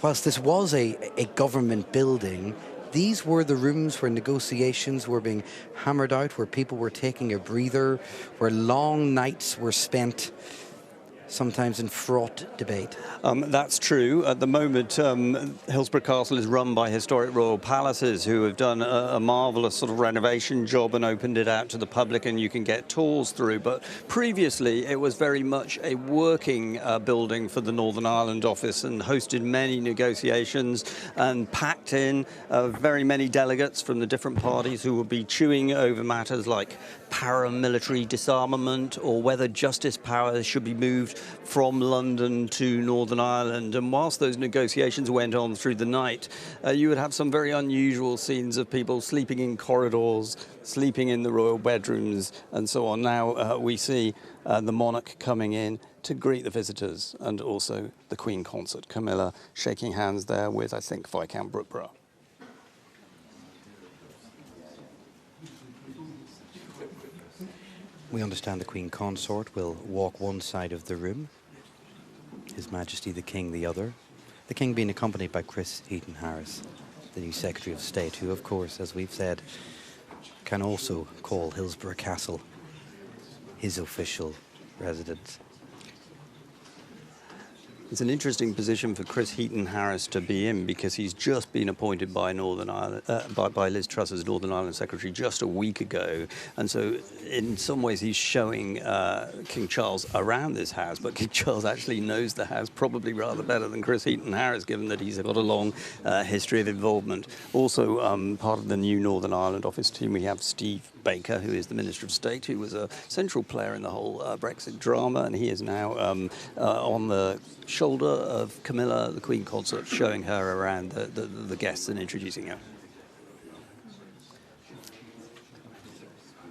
whilst this was a government building, these were the rooms where negotiations were being hammered out, where people were taking a breather, where long nights were spent, sometimes in fraught debate. That's true. At the moment, Hillsborough Castle is run by Historic Royal Palaces, who have done a marvellous sort of renovation job and opened it out to the public, and you can get tours through. But previously, it was very much a working building for the Northern Ireland office, and hosted many negotiations and packed in very many delegates from the different parties who would be chewing over matters like paramilitary disarmament, or whether justice powers should be moved from London to Northern Ireland. And whilst those negotiations went on through the night, you would have some very unusual scenes of people sleeping in corridors, sleeping in the royal bedrooms, and so on. Now we see the monarch coming in to greet the visitors, and also the Queen Consort, Camilla, shaking hands there with, I think, Viscount Brookborough. We understand the Queen Consort will walk one side of the room, His Majesty the King the other. The King being accompanied by Chris Heaton-Harris, the new Secretary of State, who, of course, as we've said, can also call Hillsborough Castle his official residence. It's an interesting position for Chris Heaton-Harris to be in, because he's just been appointed by Northern Ireland, by Liz Truss as Northern Ireland Secretary just a week ago, and so in some ways he's showing King Charles around this house, but King Charles actually knows the house probably rather better than Chris Heaton-Harris, given that he's got a long history of involvement. Also, part of the new Northern Ireland office team, we have Steve Baker, who is the Minister of State, who was a central player in the whole Brexit drama, and he is now on the shoulder of Camilla, the Queen Consort, showing her around the guests and introducing her.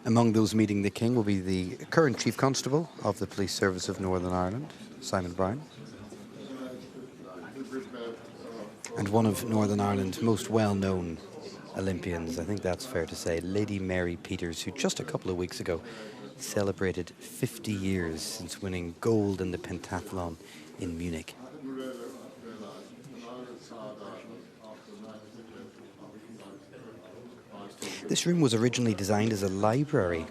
Among those meeting the King will be the current Chief Constable of the Police Service of Northern Ireland, Simon Brown, and one of Northern Ireland's most well-known Olympians, I think that's fair to say, Lady Mary Peters, who just a couple of weeks ago celebrated 50 years since winning gold in the pentathlon in Munich. This room was originally designed as a library,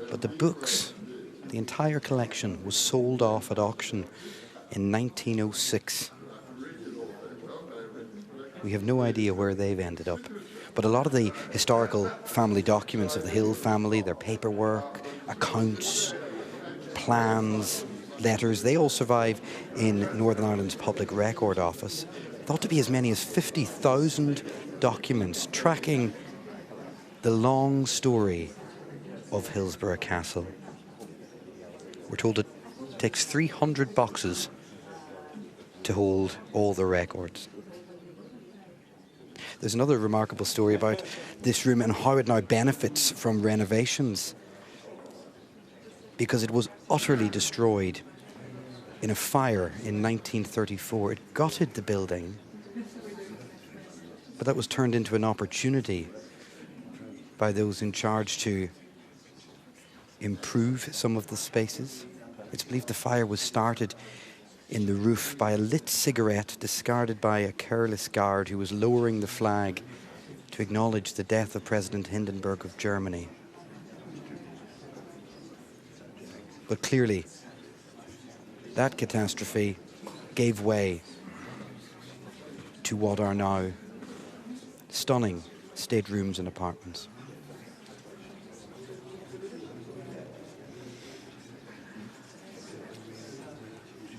but the books, the entire collection, was sold off at auction in 1906. We have no idea where they've ended up, but a lot of the historical family documents of the Hill family, their paperwork, accounts, plans, letters, they all survive in Northern Ireland's Public Record Office. Thought to be as many as 50,000 documents tracking the long story of Hillsborough Castle. We're told it takes 300 boxes to hold all the records. There's another remarkable story about this room and how it now benefits from renovations, because it was utterly destroyed in a fire in 1934. It gutted the building, but that was turned into an opportunity by those in charge to improve some of the spaces. It's believed the fire was started in the roof by a lit cigarette discarded by a careless guard who was lowering the flag to acknowledge the death of President Hindenburg of Germany. But clearly, that catastrophe gave way to what are now stunning staterooms and apartments.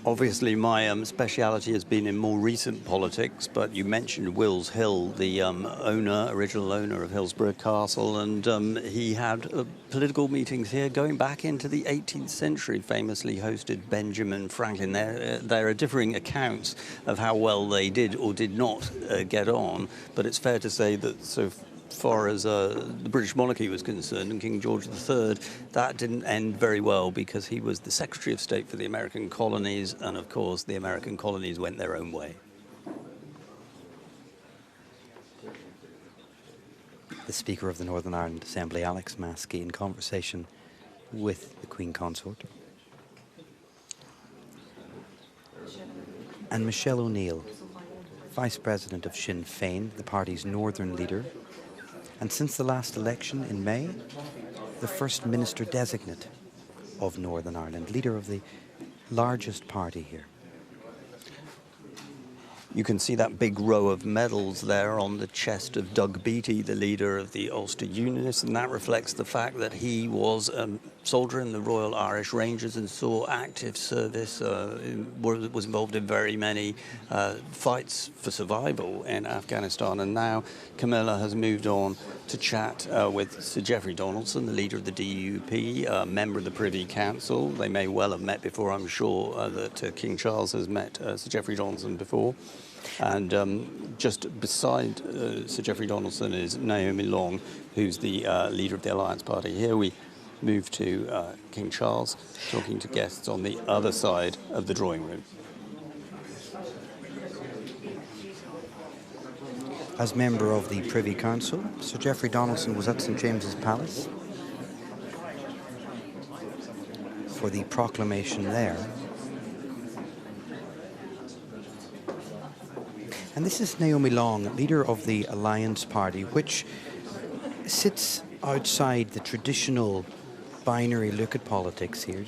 Obviously, my speciality has been in more recent politics, but you mentioned Wills Hill, the original owner of Hillsborough Castle, and he had political meetings here going back into the 18th century, famously hosted Benjamin Franklin. There are differing accounts of how well they did or did not get on, but it's fair to say that so far as the British monarchy was concerned and King George III, that didn't end very well because he was the Secretary of State for the American colonies, and of course the American colonies went their own way. The Speaker of the Northern Ireland Assembly, Alex Maskey, in conversation with the Queen Consort. And Michelle O'Neill, Vice President of Sinn Féin, the party's northern leader, and since the last election in May, the First Minister designate of Northern Ireland, leader of the largest party here. You can see that big row of medals there on the chest of Doug Beattie, the leader of the Ulster Unionists, and that reflects the fact that he was a soldier in the Royal Irish Rangers and saw active service, was involved in very many fights for survival in Afghanistan. And now Camilla has moved on to chat with Sir Geoffrey Donaldson, the leader of the DUP, a member of the Privy Council. They may well have met before. I'm sure that King Charles has met Sir Geoffrey Donaldson before. And just beside Sir Geoffrey Donaldson is Naomi Long, who's the leader of the Alliance Party. Here we move to King Charles, talking to guests on the other side of the drawing room. As member of the Privy Council, Sir Geoffrey Donaldson was at St James's Palace for the proclamation there. And this is Naomi Long, leader of the Alliance Party, which sits outside the traditional binary look at politics here.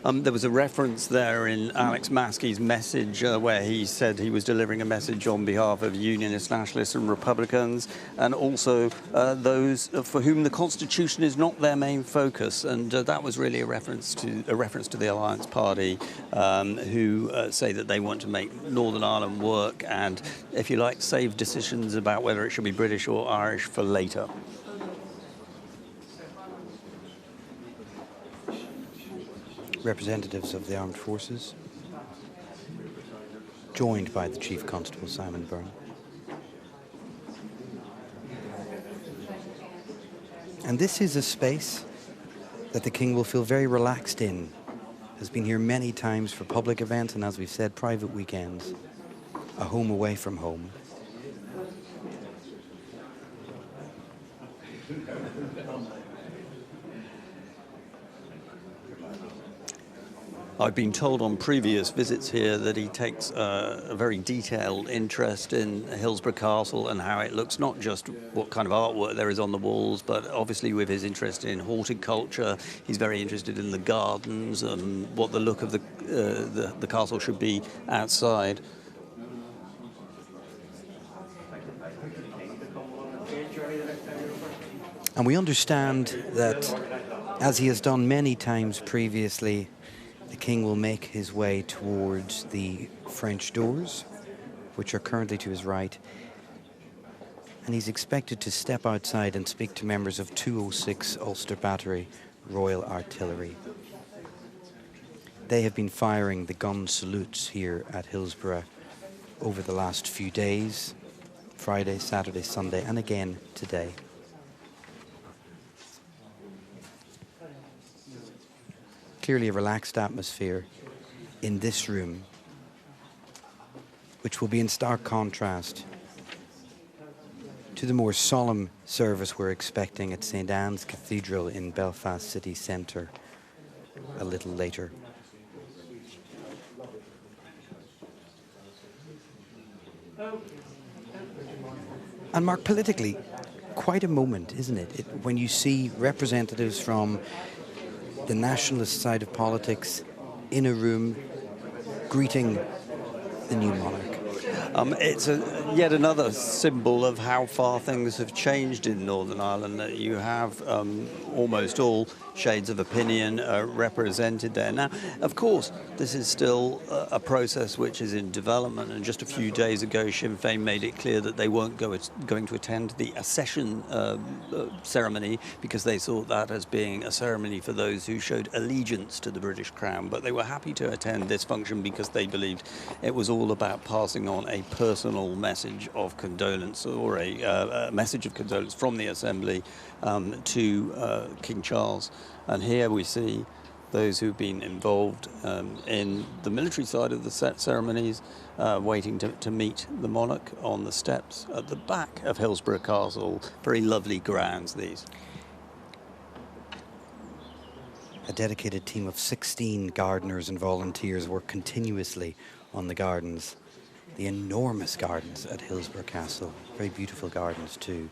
There was a reference there in Alex Maskey's message where he said he was delivering a message on behalf of Unionists, Nationalists and Republicans, and also those for whom the Constitution is not their main focus. And that was really a reference to the Alliance Party, who say that they want to make Northern Ireland work and, if you like, save decisions about whether it should be British or Irish for later. Representatives of the armed forces, joined by the Chief Constable Simon Byrne. And this is a space that the King will feel very relaxed in. Has been here many times for public events and, as we've said, private weekends. A home away from home. I've been told on previous visits here that he takes a very detailed interest in Hillsborough Castle and how it looks, not just what kind of artwork there is on the walls, but obviously with his interest in horticulture, he's very interested in the gardens and what the look of the castle should be outside. And we understand that, as he has done many times previously, the King will make his way towards the French doors, which are currently to his right, and he's expected to step outside and speak to members of 206 Ulster Battery Royal Artillery. They have been firing the gun salutes here at Hillsborough over the last few days, Friday, Saturday, Sunday, and again today. Clearly a relaxed atmosphere in this room, which will be in stark contrast to the more solemn service we're expecting at St. Anne's Cathedral in Belfast city centre a little later. And Mark, politically, quite a moment, isn't it? When you see representatives from the nationalist side of politics in a room greeting the new monarch. It's yet another symbol of how far things have changed in Northern Ireland, that you have almost all shades of opinion represented there. Now, of course, this is still a process which is in development, and just a few days ago Sinn Féin made it clear that they weren't going to attend the accession ceremony because they saw that as being a ceremony for those who showed allegiance to the British Crown, but they were happy to attend this function because they believed it was all about passing on a personal message of condolence, or a message of condolence from the Assembly to King Charles. And here we see those who've been involved in the military side of the ceremonies waiting to meet the monarch on the steps at the back of Hillsborough Castle. Very lovely grounds, these. A dedicated team of 16 gardeners and volunteers work continuously on the gardens, the enormous gardens at Hillsborough Castle. Very beautiful gardens too.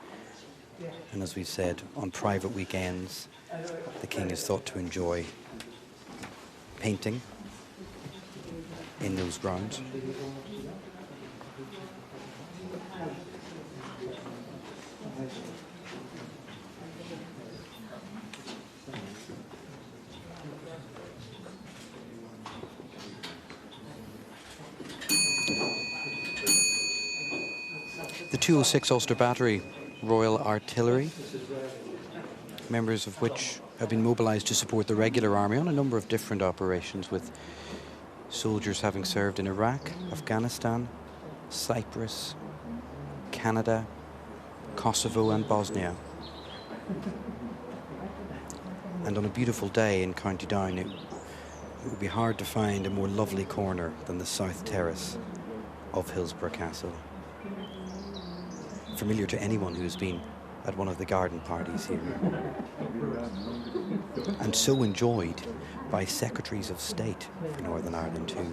And as we've said, on private weekends, the King is thought to enjoy painting in those grounds. The 206 Ulster Battery Royal Artillery, members of which have been mobilised to support the regular army on a number of different operations, with soldiers having served in Iraq, Afghanistan, Cyprus, Canada, Kosovo and Bosnia. And on a beautiful day in County Down, it would be hard to find a more lovely corner than the south terrace of Hillsborough Castle. Familiar to anyone who has been at one of the garden parties here. And so enjoyed by secretaries of state for Northern Ireland, who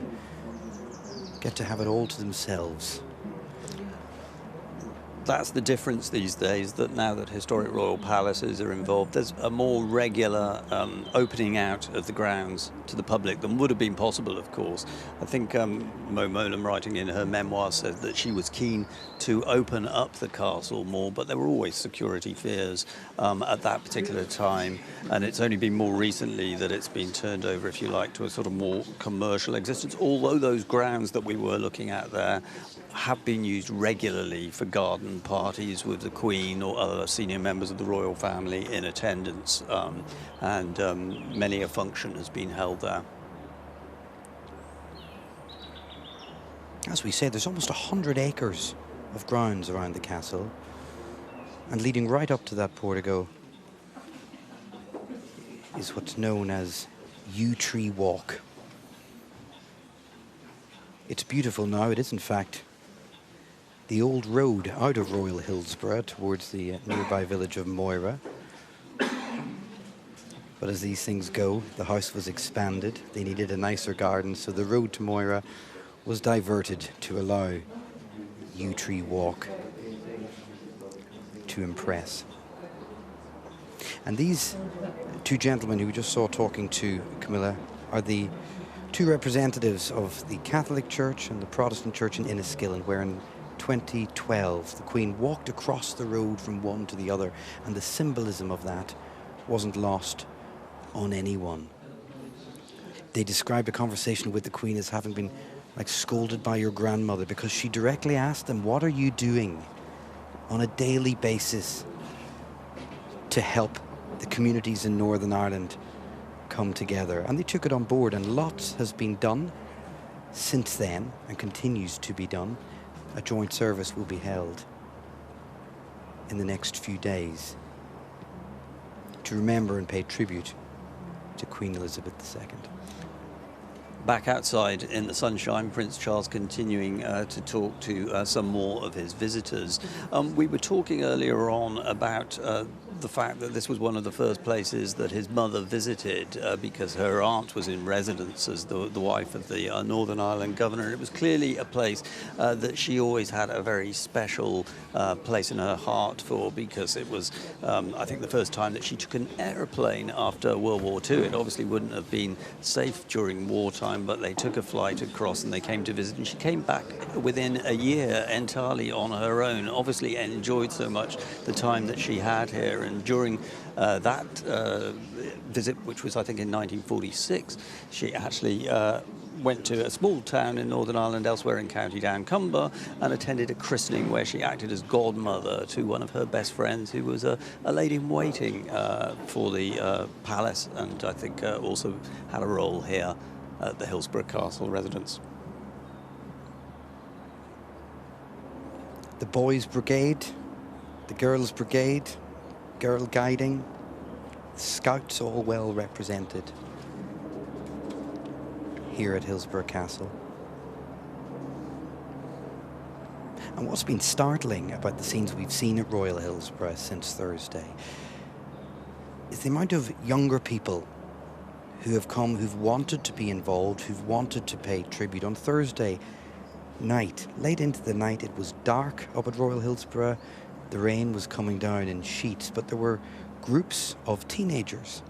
get to have it all to themselves. That's the difference these days, that now that historic royal palaces are involved, there's a more regular opening out of the grounds to the public than would have been possible, of course. I think Mo Molam, writing in her memoir, said that she was keen to open up the castle more, but there were always security fears at that particular time, and it's only been more recently that it's been turned over, if you like, to a sort of more commercial existence, although those grounds that we were looking at there have been used regularly for garden parties with the Queen or other senior members of the royal family in attendance, and many a function has been held there. As we said, there's almost 100 acres of grounds around the castle, and leading right up to that portico is what's known as Yew Tree Walk. It's beautiful now. It is, in fact, the old road out of Royal Hillsborough towards the nearby village of Moira. But as these things go, the house was expanded. They needed a nicer garden, so the road to Moira was diverted to allow Yew Tree Walk to impress. And these two gentlemen who we just saw talking to Camilla are the two representatives of the Catholic Church and the Protestant Church in Enniskillen, where in 2012 the Queen walked across the road from one to the other, and the symbolism of that wasn't lost on anyone. They described a conversation with the Queen as having been like scolded by your grandmother, because she directly asked them, what are you doing on a daily basis to help the communities in Northern Ireland come together, and they took it on board, and lots has been done since then and continues to be done. A joint service will be held in the next few days to remember and pay tribute to Queen Elizabeth II. Back outside in the sunshine, Prince Charles continuing to talk to some more of his visitors. We were talking earlier on about the fact that this was one of the first places that his mother visited because her aunt was in residence as the wife of the Northern Ireland governor. It was clearly a place that she always had a very special place in her heart for, because it was, I think, the first time that she took an aeroplane after World War II. It obviously wouldn't have been safe during wartime, but they took a flight across and they came to visit, and she came back within a year entirely on her own. Obviously enjoyed so much the time that she had here, and during that visit, which was I think in 1946, she actually went to a small town in Northern Ireland, elsewhere in County Down, Cumber, and attended a christening where she acted as godmother to one of her best friends, who was a lady-in-waiting for the palace, and I think also had a role here at the Hillsborough Castle residence. The Boys' Brigade, the Girls' Brigade, Girl Guiding, Scouts, all well represented here at Hillsborough Castle. And what's been startling about the scenes we've seen at Royal Hillsborough since Thursday is the amount of younger people who have come, who've wanted to be involved, who've wanted to pay tribute. On Thursday night, late into the night, it was dark up at Royal Hillsborough. The rain was coming down in sheets, but there were groups of teenagers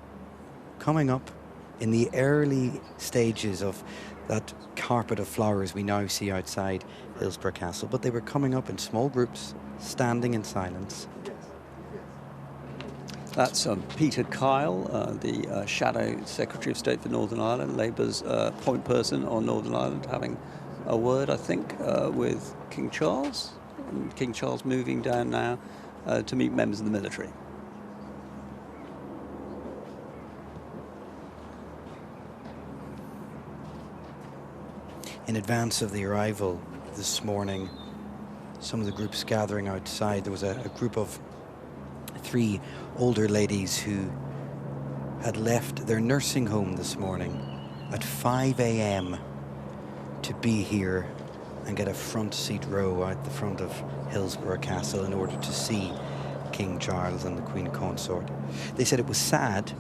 coming up in the early stages of that carpet of flowers we now see outside Hillsborough Castle. But they were coming up in small groups, standing in silence. That's Peter Kyle, the Shadow Secretary of State for Northern Ireland, Labour's point person on Northern Ireland, having a word, I think, with King Charles. And King Charles moving down now to meet members of the military. In advance of the arrival this morning, some of the groups gathering outside, there was a group of 3 older ladies who had left their nursing home this morning at 5 a.m. to be here and get a front seat row out the front of Hillsborough Castle in order to see King Charles and the Queen Consort. They said it was sad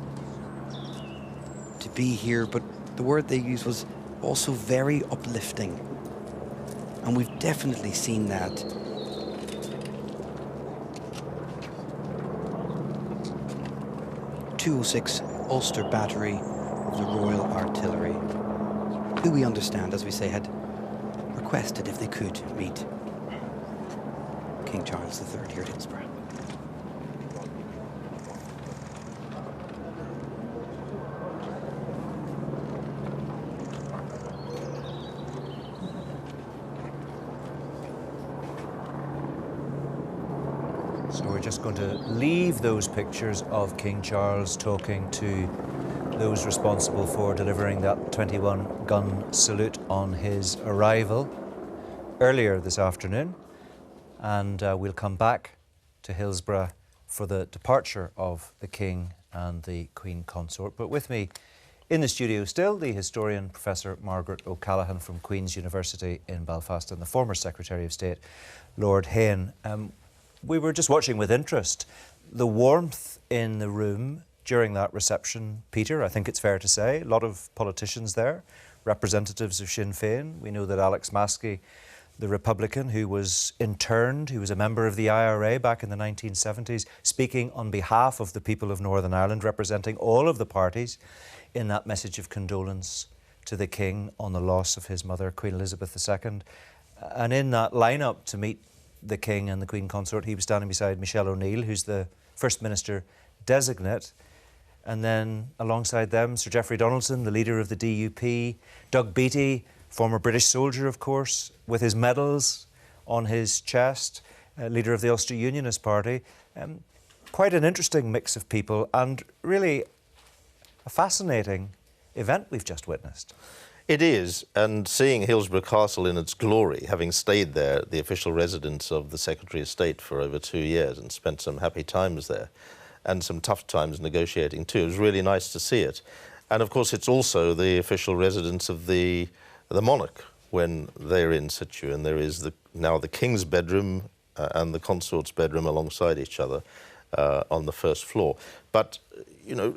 to be here, but the word they used was also very uplifting. And we've definitely seen that. .206 Ulster Battery of the Royal Artillery, who we understand, as we say, had requested if they could meet King Charles III here at Hillsborough. So we're just going to leave those pictures of King Charles talking to those responsible for delivering that 21-gun salute on his arrival earlier this afternoon. And we'll come back to Hillsborough for the departure of the King and the Queen Consort. But with me in the studio still, the historian Professor Margaret O'Callaghan from Queen's University in Belfast and the former Secretary of State, Lord Hayne. We were just watching with interest the warmth in the room during that reception, Peter. I think it's fair to say a lot of politicians there, representatives of Sinn Féin. We know that Alex Maskey, the Republican who was interned, who was a member of the IRA back in the 1970s, speaking on behalf of the people of Northern Ireland, representing all of the parties in that message of condolence to the King on the loss of his mother, Queen Elizabeth II. And in that lineup to meet the King and the Queen Consort, he was standing beside Michelle O'Neill, who's the First Minister designate. And then alongside them, Sir Geoffrey Donaldson, the leader of the DUP, Doug Beattie, former British soldier, of course, with his medals on his chest, leader of the Ulster Unionist Party. Quite an interesting mix of people, and really A fascinating event we've just witnessed. It is, and seeing Hillsborough Castle in its glory, having stayed there, the official residence of the Secretary of State for over 2 years and spent some happy times there and some tough times negotiating too, it was really nice to see it. And of course it's also the official residence of the monarch when they're in situ, and there is now the King's bedroom and the consort's bedroom alongside each other on the first floor. But, you know,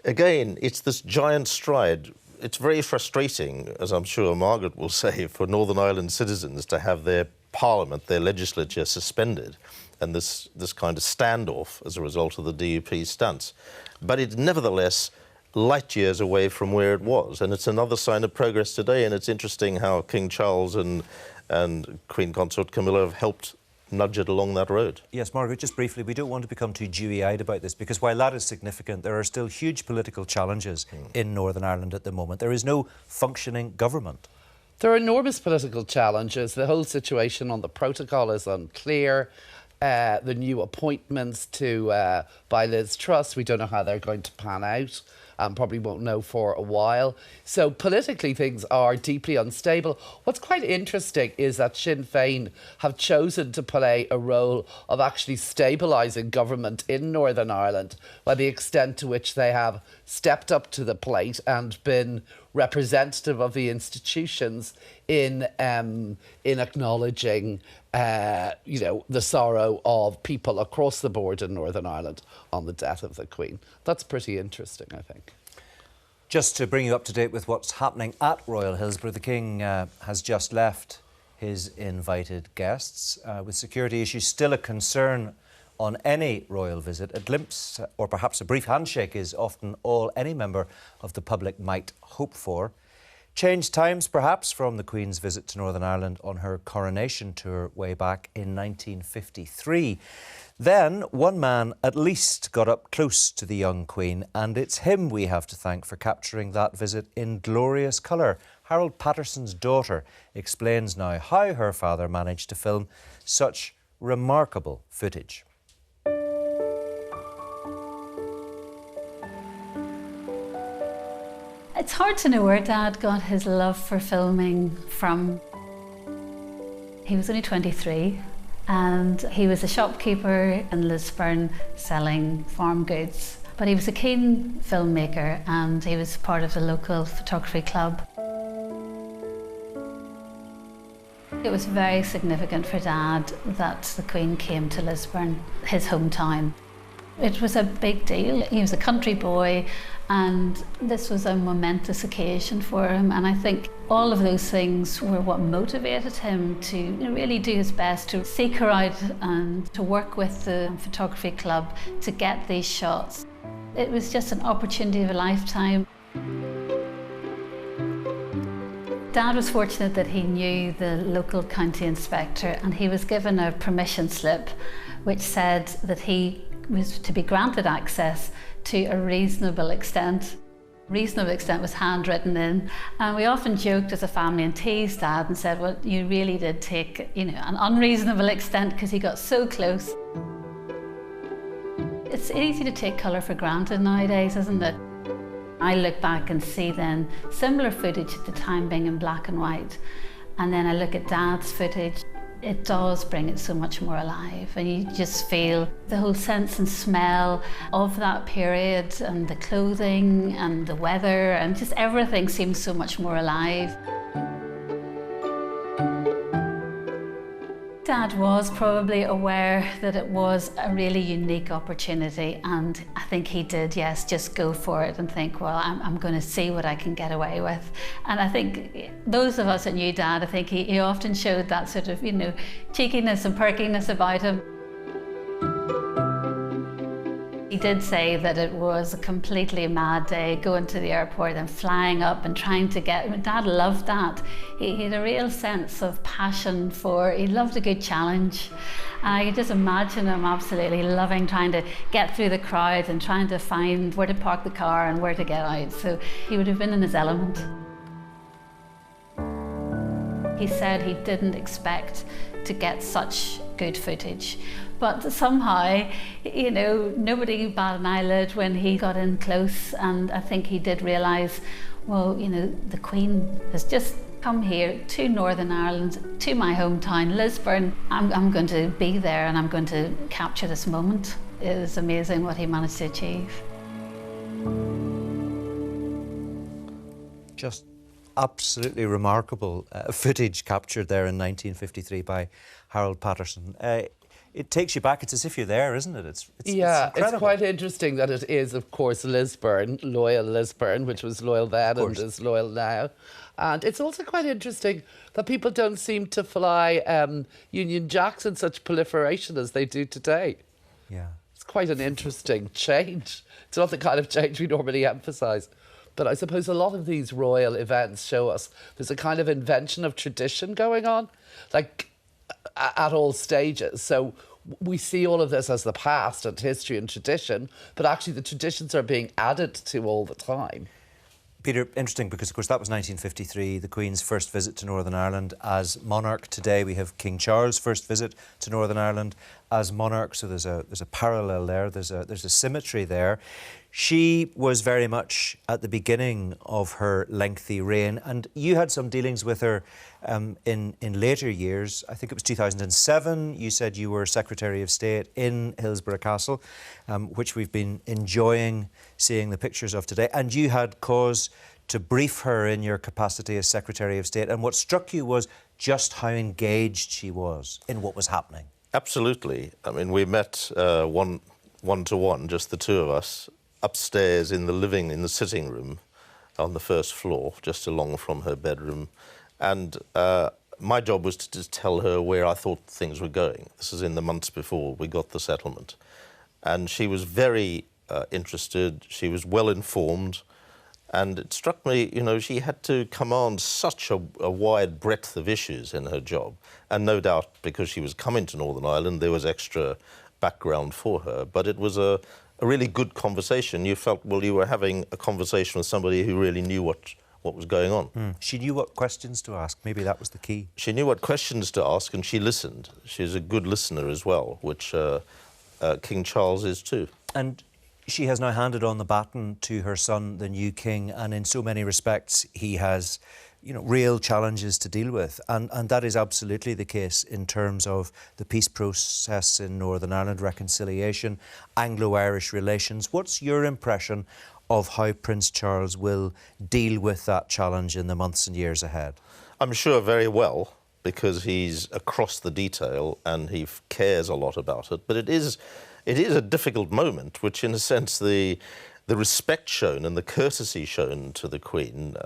again, it's this giant stride. It's very frustrating, as I'm sure Margaret will say, for Northern Ireland citizens to have their parliament, their legislature suspended, and this kind of standoff as a result of the DUP stance. But it's nevertheless light years away from where it was, and it's another sign of progress today, and it's interesting how King Charles and Queen Consort Camilla have helped nudge it along that road. Yes, Margaret, just briefly, we don't want to become too dewy-eyed about this, because while that is significant, there are still huge political challenges in Northern Ireland at the moment. There is no functioning government. There are enormous political challenges. The whole situation on the protocol is unclear. The new appointments by Liz Truss, we don't know how they're going to pan out. Probably won't know for a while. So politically things are deeply unstable. What's quite interesting is that Sinn Féin have chosen to play a role of actually stabilising government in Northern Ireland by the extent to which they have stepped up to the plate and been representative of the institutions in acknowledging the sorrow of people across the board in Northern Ireland on the death of the Queen. That's pretty interesting, I think. Just to bring you up to date with what's happening at Royal Hillsborough, the King has just left his invited guests. With security issues still a concern on any royal visit, a glimpse or perhaps a brief handshake is often all any member of the public might hope for. Changed times perhaps from the Queen's visit to Northern Ireland on her coronation tour way back in 1953. Then one man at least got up close to the young Queen, and it's him we have to thank for capturing that visit in glorious colour. Harold Patterson's daughter explains now how her father managed to film such remarkable footage. It's hard to know where Dad got his love for filming from. He was only 23 and he was a shopkeeper in Lisburn selling farm goods. But he was a keen filmmaker and he was part of the local photography club. It was very significant for Dad that the Queen came to Lisburn, his hometown. It was a big deal. He was a country boy and this was a momentous occasion for him, and I think all of those things were what motivated him to really do his best to seek her out and to work with the photography club to get these shots. It was just an opportunity of a lifetime. Dad was fortunate that he knew the local county inspector, and he was given a permission slip which said that he was to be granted access to a reasonable extent. Reasonable extent was handwritten in, and we often joked as a family and teased Dad and said, well, you really did take, an unreasonable extent because he got so close. It's easy to take colour for granted nowadays, isn't it? I look back and see then similar footage at the time being in black and white, and then I look at Dad's footage. It does bring it so much more alive, and you just feel the whole sense and smell of that period and the clothing and the weather and just everything seems so much more alive. Dad was probably aware that it was a really unique opportunity, and I think he did, yes, just go for it and think, well, I'm going to see what I can get away with. And I think those of us that knew Dad, I think he often showed that sort of, cheekiness and perkiness about him. He did say that it was a completely mad day, going to the airport and flying up and trying to get... Dad loved that. He had a real sense of passion he loved a good challenge. And I could just imagine him absolutely loving trying to get through the crowd and trying to find where to park the car and where to get out. So he would have been in his element. He said he didn't expect to get such good footage. But somehow, you know, nobody bat an eyelid when he got in close, and I think he did realise, well, you know, the Queen has just come here to Northern Ireland, to my hometown, Lisburn. I'm going to be there and I'm going to capture this moment. It is amazing what he managed to achieve. Just absolutely remarkable footage captured there in 1953 by Harold Patterson. It takes you back. It's as if you're there, isn't it? It's quite interesting that it is, of course, Lisburn, loyal Lisburn, which was loyal then and is loyal now. And it's also quite interesting that people don't seem to fly Union Jacks in such proliferation as they do today. Yeah. It's quite an interesting change. It's not the kind of change we normally emphasise. But I suppose a lot of these royal events show us there's a kind of invention of tradition going on, like at all stages. So we see all of this as the past and history and tradition, but actually the traditions are being added to all the time. Peter, interesting because, of course, that was 1953, the Queen's first visit to Northern Ireland as monarch. Today we have King Charles' first visit to Northern Ireland as monarch, so there's a parallel there, there's a symmetry there. She was very much at the beginning of her lengthy reign, and you had some dealings with her in later years. I think it was 2007, you said you were Secretary of State in Hillsborough Castle, which we've been enjoying seeing the pictures of today, and you had cause to brief her in your capacity as Secretary of State, and what struck you was just how engaged she was in what was happening. Absolutely. I mean, we met one-to-one, just the two of us, upstairs in the sitting room on the first floor, just along from her bedroom. And my job was to just tell her where I thought things were going. This is in the months before we got the settlement. And she was very interested, she was well informed, and it struck me, you know, she had to command such a wide breadth of issues in her job. And no doubt, because she was coming to Northern Ireland, there was extra background for her. But it was a really good conversation. You felt, well, you were having a conversation with somebody who really knew what was going on. She knew what questions to ask. Maybe that was the key. She knew what questions to ask, and she listened. She was a good listener as well, which King Charles is too. And she has now handed on the baton to her son, the new king, and in so many respects he has, you know, real challenges to deal with. And that is absolutely the case in terms of the peace process in Northern Ireland, reconciliation, Anglo-Irish relations. What's your impression of how Prince Charles will deal with that challenge in the months and years ahead? I'm sure very well, because he's across the detail and he cares a lot about it. But it is a difficult moment, which in a sense the respect shown and the courtesy shown to the Queen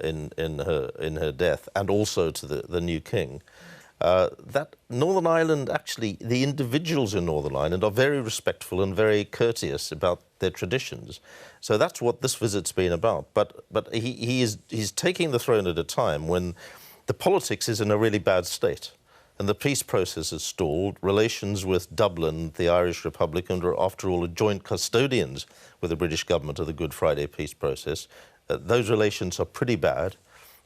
in her death, and also to the new king, that Northern Ireland, actually, the individuals in Northern Ireland are very respectful and very courteous about their traditions. So that's what this visit's been about. But he's taking the throne at a time when the politics is in a really bad state. And the peace process has stalled. Relations with Dublin, the Irish Republic, are, after all, joint custodians with the British government of the Good Friday peace process. Those relations are pretty bad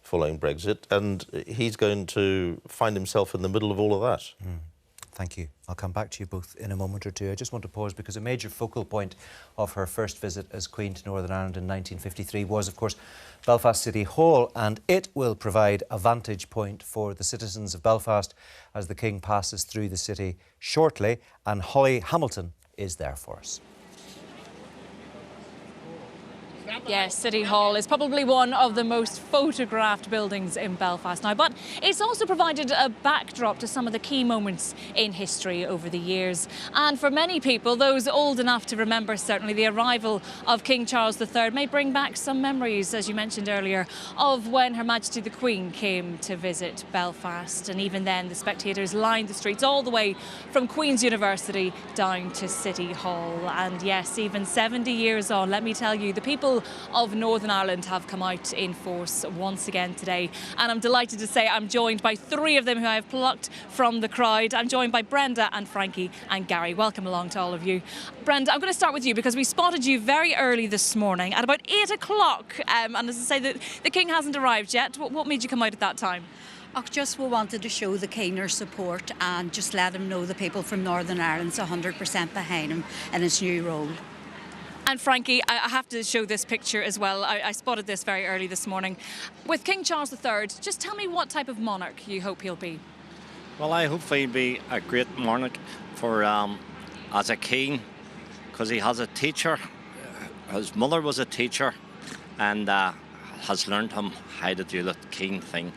following Brexit, and he's going to find himself in the middle of all of that. Thank you. I'll come back to you both in a moment or two. I just want to pause because a major focal point of her first visit as Queen to Northern Ireland in 1953 was, of course, Belfast City Hall, and it will provide a vantage point for the citizens of Belfast as the King passes through the city shortly, and Holly Hamilton is there for us. Yes, City Hall is probably one of the most photographed buildings in Belfast now, but it's also provided a backdrop to some of the key moments in history over the years. And for many people, those old enough to remember, certainly, the arrival of King Charles III may bring back some memories, as you mentioned earlier, of when Her Majesty the Queen came to visit Belfast. And even then, the spectators lined the streets all the way from Queen's University down to City Hall. And yes, even 70 years on, let me tell you, the people of Northern Ireland have come out in force once again today, and I'm delighted to say I'm joined by three of them who I have plucked from the crowd. I'm joined by Brenda and Frankie and Gary. Welcome along to all of you. Brenda, I'm going to start with you because we spotted you very early this morning at about 8 o'clock, and as I say, the King hasn't arrived yet. What made you come out at that time? Just we wanted to show the King our support and just let him know the people from Northern Ireland's 100% behind him in his new role. And Frankie, I have to show this picture as well. I spotted this very early this morning. With King Charles III, just tell me what type of monarch you hope he'll be. Well, I hope he'll be a great monarch for as a king, because he has a teacher. His mother was a teacher and has learned him how to do the king thing.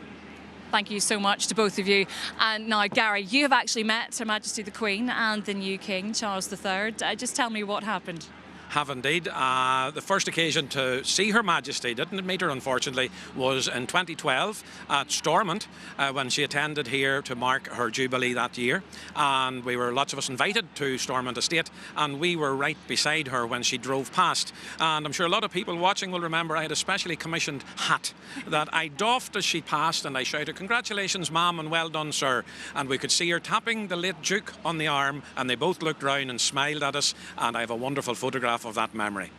Thank you so much to both of you. And now, Gary, you have actually met Her Majesty the Queen and the new King, Charles III. Just tell me what happened. Have indeed. The first occasion to see Her Majesty, didn't meet her unfortunately, was in 2012 at Stormont when she attended here to mark her Jubilee that year. And we were, lots of us, invited to Stormont Estate, and we were right beside her when she drove past. And I'm sure a lot of people watching will remember I had a specially commissioned hat that I doffed as she passed, and I shouted, "Congratulations, ma'am, and well done, sir." And we could see her tapping the late Duke on the arm, and they both looked round and smiled at us, and I have a wonderful photograph of that memory.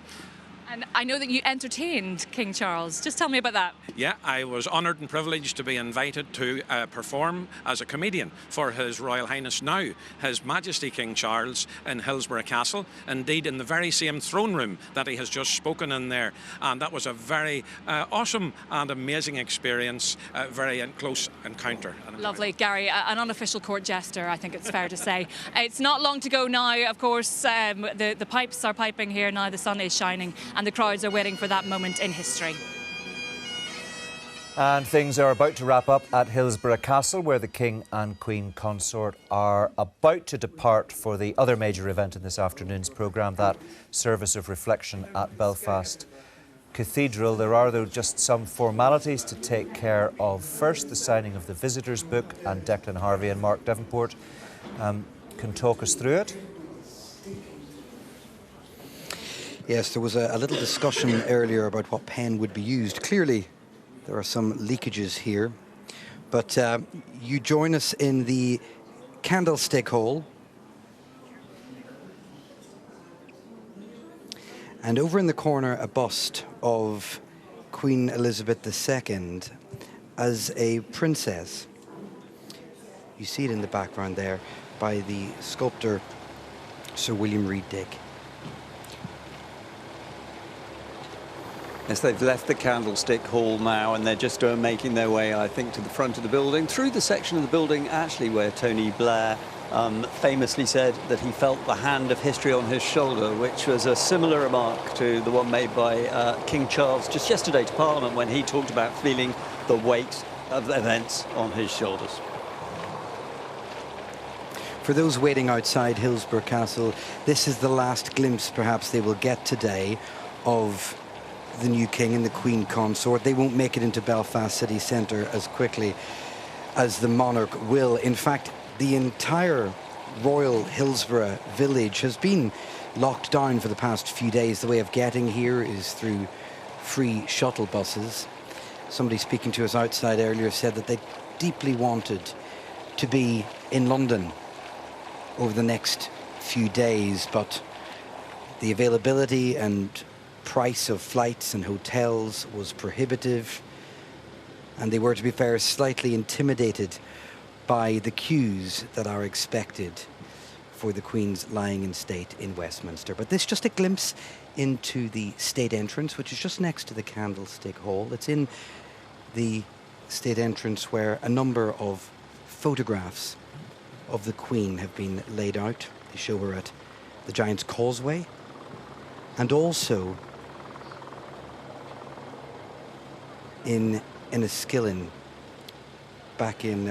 And I know that you entertained King Charles. Just tell me about that. Yeah, I was honoured and privileged to be invited to perform as a comedian for His Royal Highness now, His Majesty King Charles, in Hillsborough Castle, indeed in the very same throne room that he has just spoken in there. And that was a very awesome and amazing experience, very close encounter. Lovely. Gary, an unofficial court jester, I think it's fair to say. It's not long to go now, of course. The pipes are piping here now, the sun is shining, and the crowds are waiting for that moment in history. And things are about to wrap up at Hillsborough Castle, where the King and Queen Consort are about to depart for the other major event in this afternoon's programme, that service of reflection at Belfast Cathedral. There are, though, just some formalities to take care of. First, the signing of the visitors' book, and Declan Harvey and Mark Devonport can talk us through it. Yes, there was a little discussion earlier about what pen would be used. Clearly, there are some leakages here. But you join us in the Candlestick Hall. And over in the corner, a bust of Queen Elizabeth II as a princess. You see it in the background there by the sculptor Sir William Reid Dick. Yes, they've left the Candlestick Hall now, and they're just making their way, I think, to the front of the building, through the section of the building, actually, where Tony Blair famously said that he felt the hand of history on his shoulder, which was a similar remark to the one made by King Charles just yesterday to Parliament, when he talked about feeling the weight of events on his shoulders. For those waiting outside Hillsborough Castle, this is the last glimpse, perhaps, they will get today of the new King and the Queen Consort. They won't make it into Belfast city centre as quickly as the monarch will. In fact, the entire royal Hillsborough village has been locked down for the past few days. The way of getting here is through free shuttle buses. Somebody speaking to us outside earlier said that they deeply wanted to be in London over the next few days, but the availability and price of flights and hotels was prohibitive, and they were, to be fair, slightly intimidated by the queues that are expected for the Queen's lying in state in Westminster. But this is just a glimpse into the state entrance, which is just next to the Candlestick Hall. It's in the state entrance where a number of photographs of the Queen have been laid out. They show her at the Giant's Causeway, and also in Enniskillen back in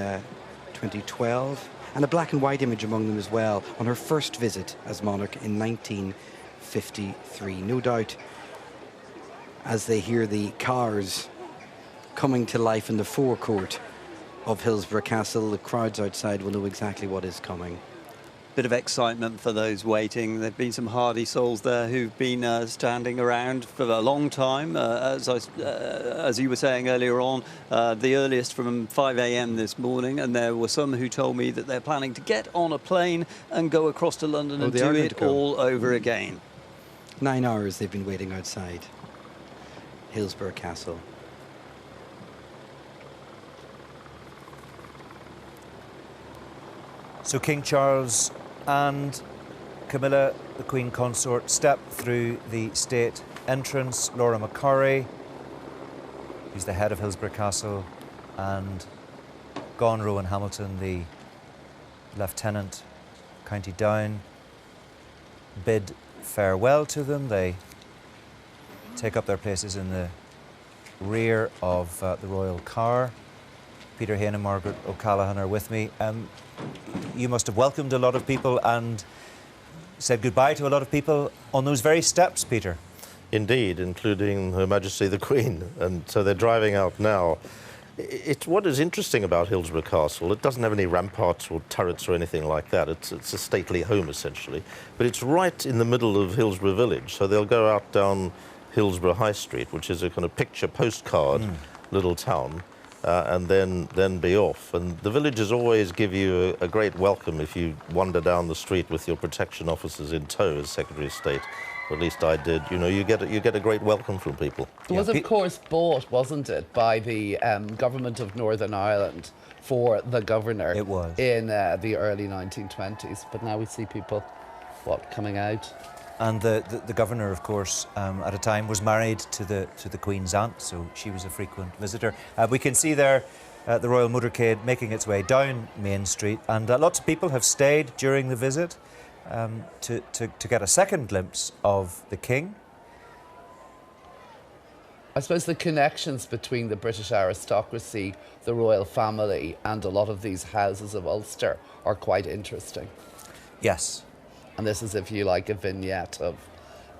2012, and a black and white image among them as well on her first visit as monarch in 1953. No doubt, as they hear the cars coming to life in the forecourt of Hillsborough Castle, the crowds outside will know exactly what is coming. Bit of excitement for those waiting. There have been some hardy souls there who've been standing around for a long time. As you were saying earlier on, the earliest from 5 a.m. this morning, and there were some who told me that they're planning to get on a plane and go across to London and do it all over again. 9 hours they've been waiting outside Hillsborough Castle. So King Charles and Camilla, the Queen Consort, step through the state entrance. Laura McCurry, who's the head of Hillsborough Castle, and Gon Rowan Hamilton, the Lieutenant, County Down, bid farewell to them. They take up their places in the rear of the royal car. Peter Hain and Margaret O'Callaghan are with me. You must have welcomed a lot of people and said goodbye to a lot of people on those very steps, Peter. Indeed, including Her Majesty the Queen. And so they're driving out now. What is interesting about Hillsborough Castle, it doesn't have any ramparts or turrets or anything like that. It's a stately home, essentially. But it's right in the middle of Hillsborough village. So they'll go out down Hillsborough High Street, which is a kind of picture postcard little town, and then be off. And the villagers always give you a great welcome if you wander down the street with your protection officers in tow as Secretary of State. Or at least I did. You know, you get a great welcome from people. It was, of course, bought, wasn't it, by the government of Northern Ireland for the governor. It was. In the early 1920s. But now we see people, coming out. And the governor, of course, at a time was married to the Queen's aunt, so she was a frequent visitor. We can see there the royal motorcade making its way down Main Street, and lots of people have stayed during the visit to get a second glimpse of the King. I suppose the connections between the British aristocracy, the royal family, and a lot of these houses of Ulster are quite interesting. Yes. And this is, if you like, a vignette of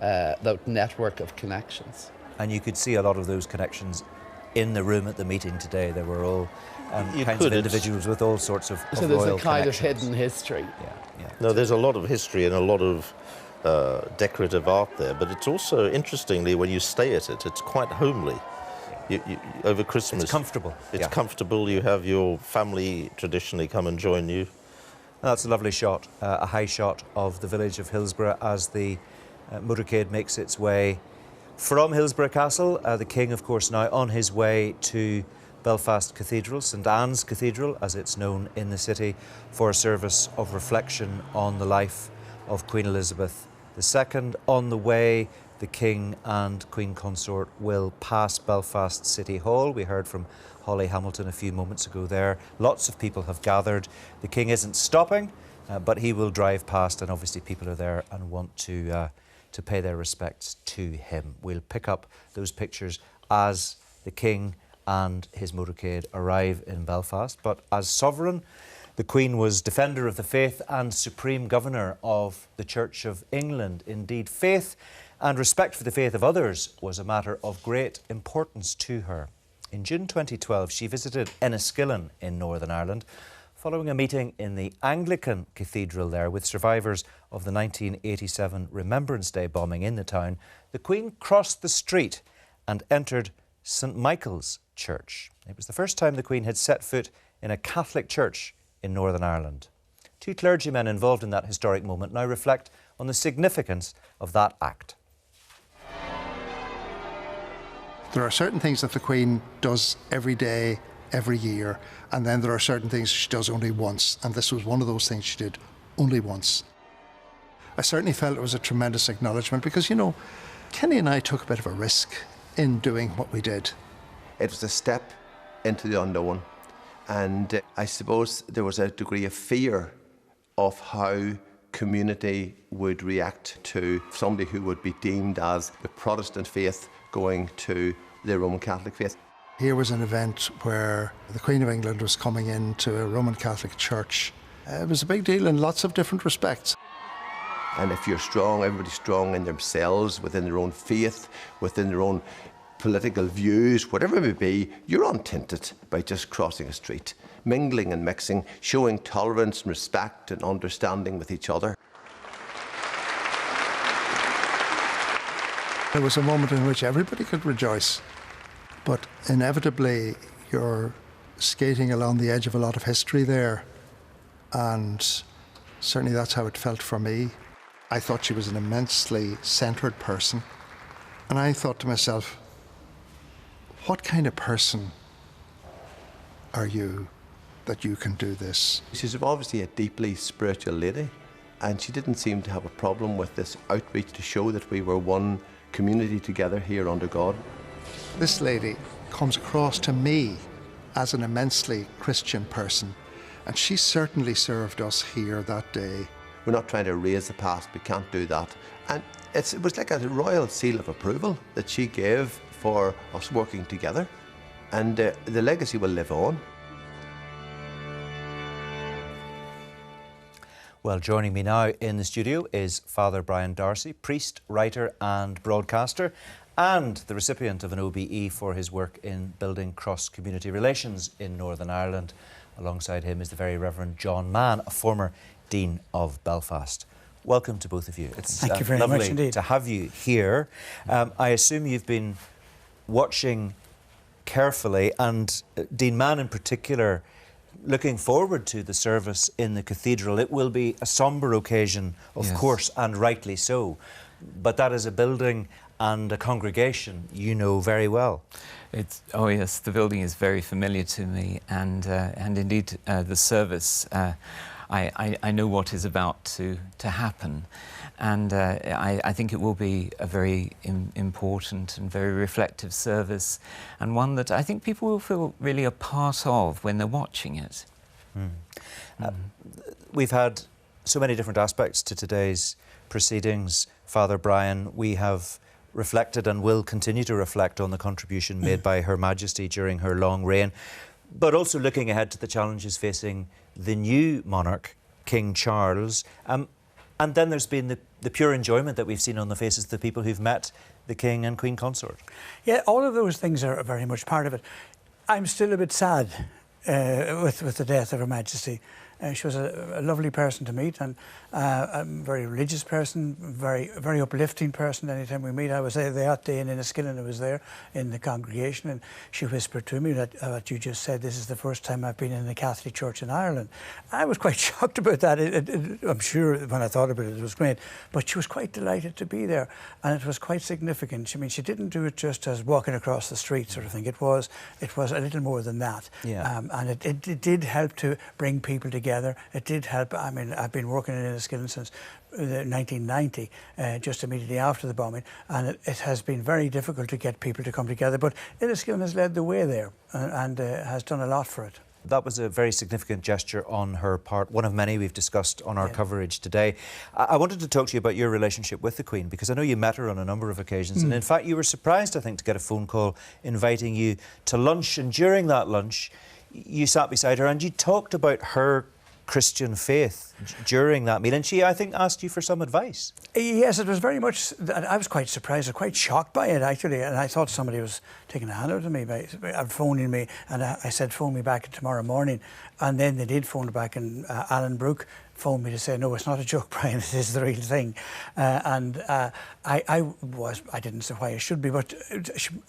the network of connections. And you could see a lot of those connections in the room at the meeting today. There were all kinds of individuals with all sorts of So there's royal a kind of connections. hidden history. Yeah. No, there's a lot of history and a lot of decorative art there, but it's also, interestingly, when you stay at it, it's quite homely. Over Christmas. It's comfortable. It's comfortable. You have your family traditionally come and join you. That's a lovely shot, a high shot of the village of Hillsborough as the motorcade makes its way from Hillsborough Castle. The King, of course, now on his way to Belfast Cathedral, St Anne's Cathedral, as it's known in the city, for a service of reflection on the life of Queen Elizabeth II. On the way, the King and Queen Consort will pass Belfast City Hall. We heard from Holly Hamilton a few moments ago there. Lots of people have gathered. The King isn't stopping, but he will drive past, and obviously people are there and want to pay their respects to him. We'll pick up those pictures as the King and his motorcade arrive in Belfast. But as sovereign, the Queen was defender of the faith and supreme governor of the Church of England. Indeed, faith and respect for the faith of others was a matter of great importance to her. In June 2012, she visited Enniskillen in Northern Ireland, following a meeting in the Anglican Cathedral there with survivors of the 1987 Remembrance Day bombing in the town. The Queen crossed the street and entered St Michael's Church. It was the first time the Queen had set foot in a Catholic church in Northern Ireland. Two clergymen involved in that historic moment now reflect on the significance of that act. There are certain things that the Queen does every day, every year, and then there are certain things she does only once, and this was one of those things she did only once. I certainly felt it was a tremendous acknowledgement because, you know, Kenny and I took a bit of a risk in doing what we did. It was a step into the unknown, and I suppose there was a degree of fear of how community would react to somebody who would be deemed as the Protestant faith going to the Roman Catholic faith. Here was an event where the Queen of England was coming into a Roman Catholic church. It was a big deal in lots of different respects. And if you're strong, everybody's strong in themselves, within their own faith, within their own political views, whatever it may be, you're untinted by just crossing a street, mingling and mixing, showing tolerance and respect and understanding with each other. There was a moment in which everybody could rejoice, but inevitably you're skating along the edge of a lot of history there, and certainly that's how it felt for me. I thought she was an immensely centred person, and I thought to myself, what kind of person are you? that you can do this. She's obviously a deeply spiritual lady, and she didn't seem to have a problem with this outreach to show that we were one community together here under God. This lady comes across to me as an immensely Christian person, and she certainly served us here that day. We're not trying to erase the past, we can't do that. And it was like a royal seal of approval that she gave for us working together, and the legacy will live on. Well, joining me now in the studio is Father Brian Darcy, priest, writer and broadcaster, and the recipient of an OBE for his work in building cross-community relations in Northern Ireland. Alongside him is the very Reverend John Mann, a former Dean of Belfast. Welcome to both of you. It's Thank you very much lovely indeed. to have you here. I assume you've been watching carefully, and Dean Mann in particular, looking forward to the service in the Cathedral. It will be a sombre occasion, of course, and rightly so. But that is a building and a congregation you know very well. Oh yes, the building is very familiar to me, and indeed the service. I know what is about to happen, and I think it will be a very important and very reflective service, and one that I think people will feel really a part of when they're watching it. We've had so many different aspects to today's proceedings, Father Brian. We have reflected and will continue to reflect on the contribution made by Her Majesty during her long reign, but also looking ahead to the challenges facing the new monarch, King Charles. And then there's been the pure enjoyment that we've seen on the faces of the people who've met the King and Queen Consort. Yeah, all of those things are very much part of it. I'm still a bit sad with the death of Her Majesty. She was a lovely person to meet, and a very religious person, very uplifting person. Anytime we meet, I was there that day in Enniskillen. I was there in the congregation, and she whispered to me that what you just said, this is the first time I've been in a Catholic church in Ireland. I was quite shocked about that. I'm sure when I thought about it, it was great. But she was quite delighted to be there, and it was quite significant. I mean, she didn't do it just as walking across the street sort of thing. It was a little more than that. Yeah. And it did help to bring people together. It did help. I mean, I've been working in Enniskillen since 1990, just immediately after the bombing, and it has been very difficult to get people to come together. But Enniskillen has led the way there and has done a lot for it. That was a very significant gesture on her part, one of many we've discussed on our coverage today. I wanted to talk to you about your relationship with the Queen, because I know you met her on a number of occasions, and in fact you were surprised, I think, to get a phone call inviting you to lunch, and during that lunch you sat beside her and you talked about her Christian faith during that meal, and she, I think, asked you for some advice. Yes, it was very much. I was quite surprised and quite shocked by it, actually, and I thought somebody was taking a hand out of me by phoning me, and I said, phone me back tomorrow morning, and then they did phone back, and Alan Brooke phoned me to say, no, it's not a joke, Brian, it is the real thing. I didn't say why I should be, but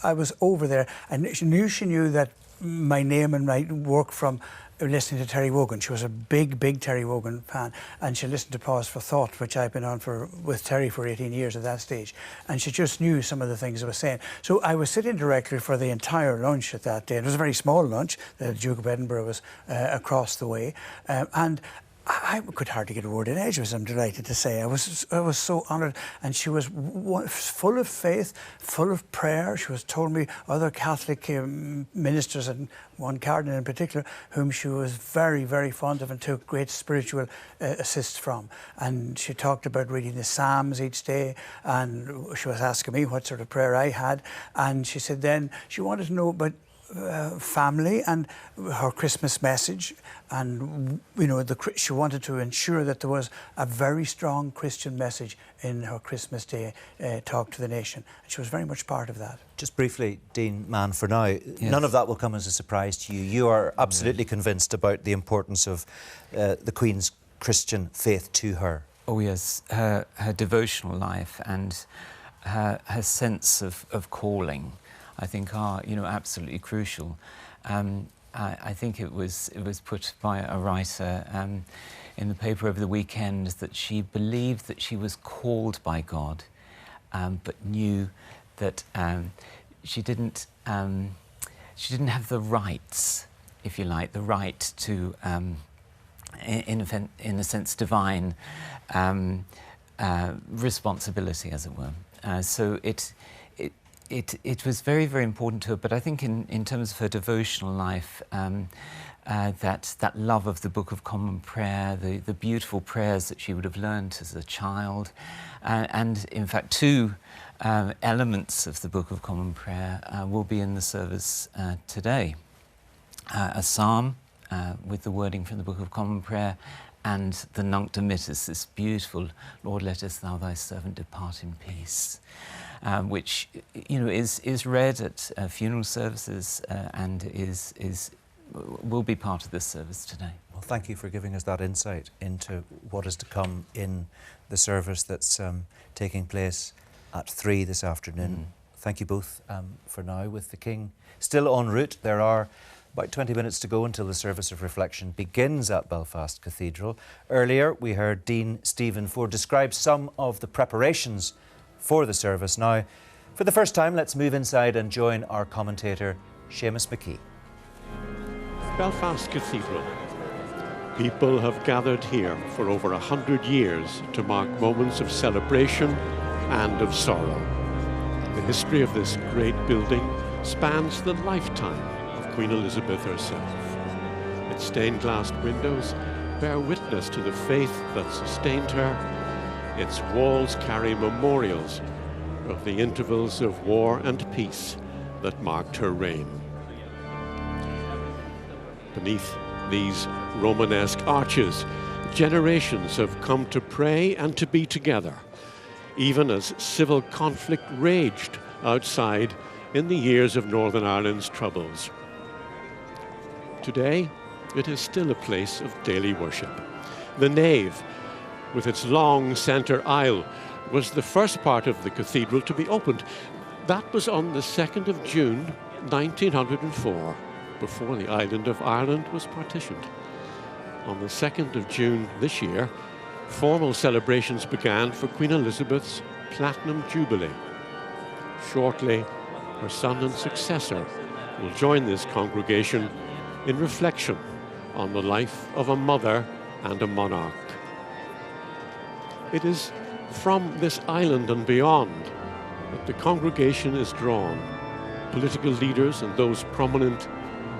I was over there, and she knew that my name and my work from listening to Terry Wogan. She was a big Terry Wogan fan, and she listened to Pause for Thought, which I've been on with Terry for 18 years at that stage, and she just knew some of the things I was saying. So I was sitting directly for the entire lunch at that day. It was a very small lunch. The Duke of Edinburgh was across the way, and I could hardly get a word in edgewise, I'm delighted to say. I was so honoured, and she was full of faith, full of prayer. She was told me other Catholic ministers, and one cardinal in particular, whom she was very fond of and took great spiritual assist from. And she talked about reading the Psalms each day, and she was asking me what sort of prayer I had, and she said then she wanted to know about family and her Christmas message, and she wanted to ensure that there was a very strong Christian message in her Christmas Day talk to the nation, and she was very much part of that. Just briefly, Dean Mann, for now, none of that will come as a surprise to you. You are absolutely convinced about the importance of the Queen's Christian faith to her. Oh yes, her devotional life and her sense of calling, I think, are absolutely crucial. I think it was put by a writer in the paper over the weekend that she believed that she was called by God, but knew that she didn't have the rights if you like, the right to, in a sense, divine responsibility, as it were. So it was very, very important to her. But I think in terms of her devotional life, that love of the Book of Common Prayer, the beautiful prayers that she would have learnt as a child, and in fact two elements of the Book of Common Prayer will be in the service today. A psalm with the wording from the Book of Common Prayer, and the Nunc Dimittis, this beautiful "Lord, lettest thou thy servant depart in peace," which is read at funeral services and will be part of this service today. Well, thank you for giving us that insight into what is to come in the service that's taking place at 3 this afternoon. Thank you both for now. With the King still en route, there are about 20 minutes to go until the service of reflection begins at Belfast Cathedral. Earlier, we heard Dean Stephen Ford describe some of the preparations for the service. Now, for the first time, let's move inside and join our commentator, Seamus McKee. Belfast Cathedral. People have gathered here for over 100 years to mark moments of celebration and of sorrow. The history of this great building spans the lifetime of Queen Elizabeth herself. Its stained glass windows bear witness to the faith that sustained her. Its walls carry memorials of the intervals of war and peace that marked her reign. Beneath these Romanesque arches, generations have come to pray and to be together, even as civil conflict raged outside in the years of Northern Ireland's troubles. Today, it is still a place of daily worship. The nave, with its long centre aisle, was the first part of the cathedral to be opened. That was on the 2nd of June, 1904, before the island of Ireland was partitioned. On the 2nd of June this year, formal celebrations began for Queen Elizabeth's Platinum Jubilee. Shortly, her son and successor will join this congregation in reflection on the life of a mother and a monarch. It is from this island and beyond that the congregation is drawn. Political leaders and those prominent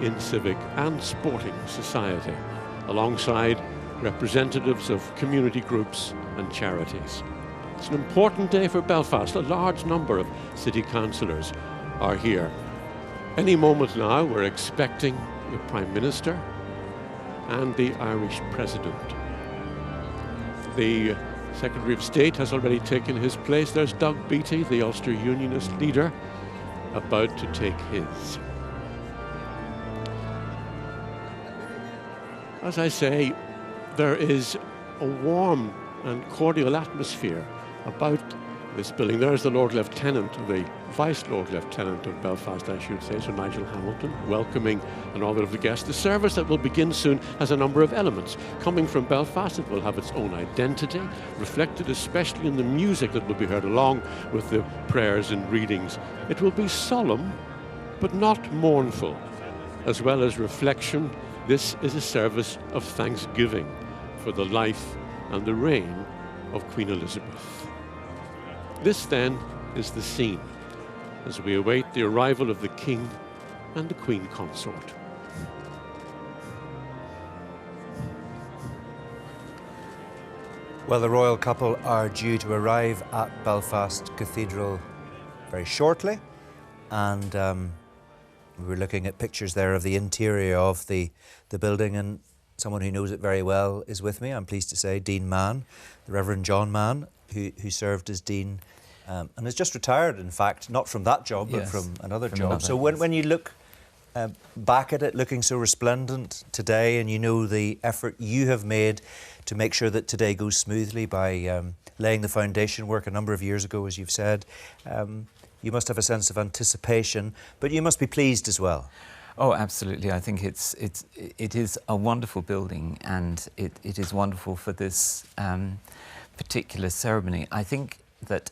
in civic and sporting society, alongside representatives of community groups and charities. It's an important day for Belfast. A large number of city councillors are here. Any moment now, we're expecting the Prime Minister and the Irish President. The Secretary of State has already taken his place. There's Doug Beattie, the Ulster Unionist leader, about to take his. As I say, there is a warm and cordial atmosphere about this building. There's the Lord Lieutenant, the Vice Lord Lieutenant of Belfast, I should say, Sir Nigel Hamilton, welcoming an order of the guests. The service that will begin soon has a number of elements. Coming from Belfast, it will have its own identity, reflected especially in the music that will be heard along with the prayers and readings. It will be solemn, but not mournful. As well as reflection, this is a service of thanksgiving for the life and the reign of Queen Elizabeth. This then is the scene as we await the arrival of the King and the Queen Consort. Well, the royal couple are due to arrive at Belfast Cathedral very shortly, and we were looking at pictures there of the interior of the building, and someone who knows it very well is with me. I'm pleased to say Dean Mann, the Reverend John Mann, who served as Dean and has just retired, in fact, not from that job, but from another job. So when you look back at it, looking so resplendent today, and you know the effort you have made to make sure that today goes smoothly by laying the foundation work a number of years ago, as you've said, you must have a sense of anticipation, but you must be pleased as well. Oh, absolutely. I think it is a wonderful building, and it is wonderful for this particular ceremony. I think that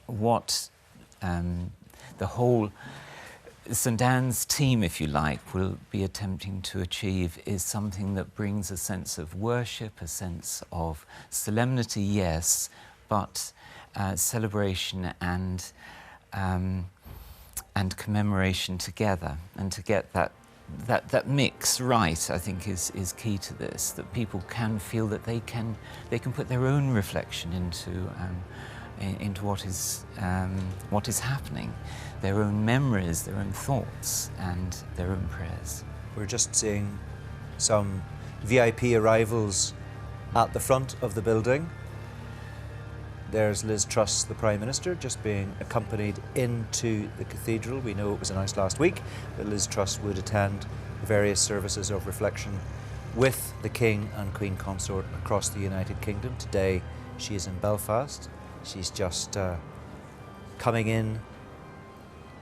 what the whole St Anne's team, if you like, will be attempting to achieve is something that brings a sense of worship, a sense of solemnity, yes, but celebration and commemoration together. And to get that mix right, I think, is key to this. That people can feel that they can put their own reflection into what is happening, their own memories, their own thoughts, and their own prayers. We're just seeing some VIP arrivals at the front of the building. There's Liz Truss, the Prime Minister, just being accompanied into the cathedral. We know it was announced last week that Liz Truss would attend various services of reflection with the King and Queen Consort across the United Kingdom. Today she is in Belfast. She's just coming in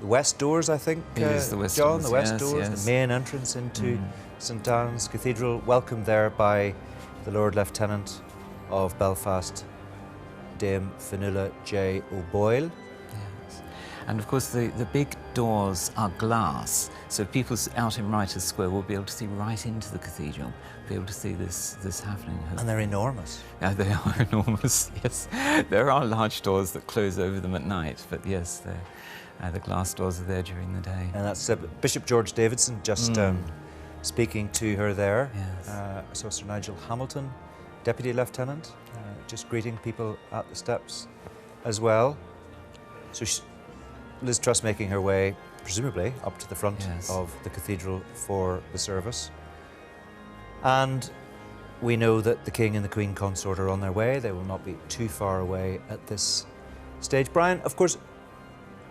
the west doors, I think, It is the west John, doors, the west yes, doors, yes. the main entrance into St Anne's Cathedral, welcomed there by the Lord Lieutenant of Belfast, Dame Fionnuala J. O'Boyle. Yes. And of course the big doors are glass, so people out in Writers' Square will be able to see right into the cathedral, be able to see this happening. And they're enormous. Yeah, they are enormous, yes. There are large doors that close over them at night, but yes, the glass doors are there during the day. And that's Bishop George Davidson just speaking to her there. Yes. I saw Sir Nigel Hamilton, Deputy Lieutenant, just greeting people at the steps as well. So Liz Truss making her way, presumably, up to the front of the cathedral for the service. And we know that the King and the Queen Consort are on their way. They will not be too far away at this stage. Brian, of course,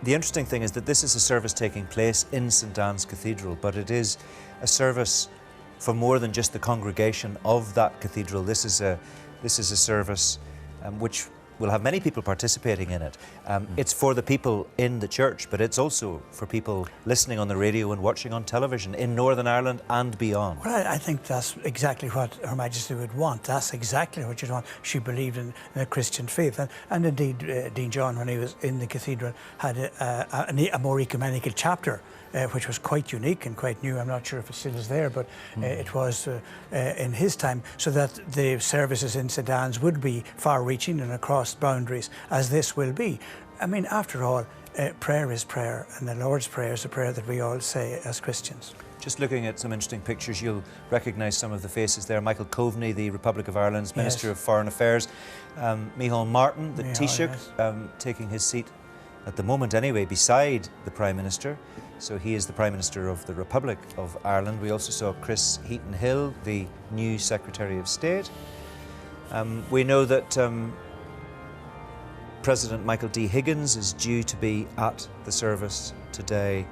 the interesting thing is that this is a service taking place in St Anne's Cathedral, but it is a service for more than just the congregation of that cathedral. This is a service which will have many people participating in it. It's for the people in the church, but it's also for people listening on the radio and watching on television in Northern Ireland and beyond. Well, I think that's exactly what Her Majesty would want. That's exactly what she'd want. She believed in a Christian faith. And indeed, Dean John, when he was in the cathedral, had a more ecumenical chapter, which was quite unique and quite new. I'm not sure if it still is there, but it was in his time, so that the services in St Anne's would be far-reaching and across boundaries, as this will be. I mean, after all, prayer is prayer, and the Lord's Prayer is a prayer that we all say as Christians. Just looking at some interesting pictures, you'll recognise some of the faces there. Michael Coveney, the Republic of Ireland's Minister of Foreign Affairs. Micheál Martin, the Taoiseach, taking his seat, at the moment anyway, beside the Prime Minister. So he is the Prime Minister of the Republic of Ireland. We also saw Chris Heaton-Hill, the new Secretary of State. We know that President Michael D. Higgins is due to be at the service today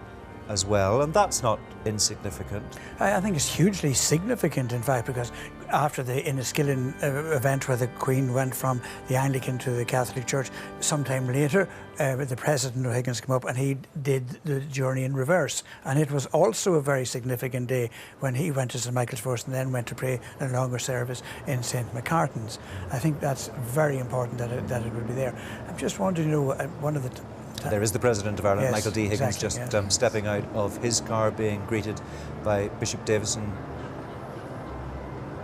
as well, and that's not insignificant. I think it's hugely significant, in fact, because after the Enniskillen event where the Queen went from the Anglican to the Catholic Church, sometime later the President of Higgins came up and he did the journey in reverse. And it was also a very significant day when he went to St Michael's first and then went to pray a longer service in St Macartn's. I think that's very important that it would be there. I'm just wanting to know, one of the there is the President of Ireland, Michael D. Higgins, stepping out of his car, being greeted by Bishop Davison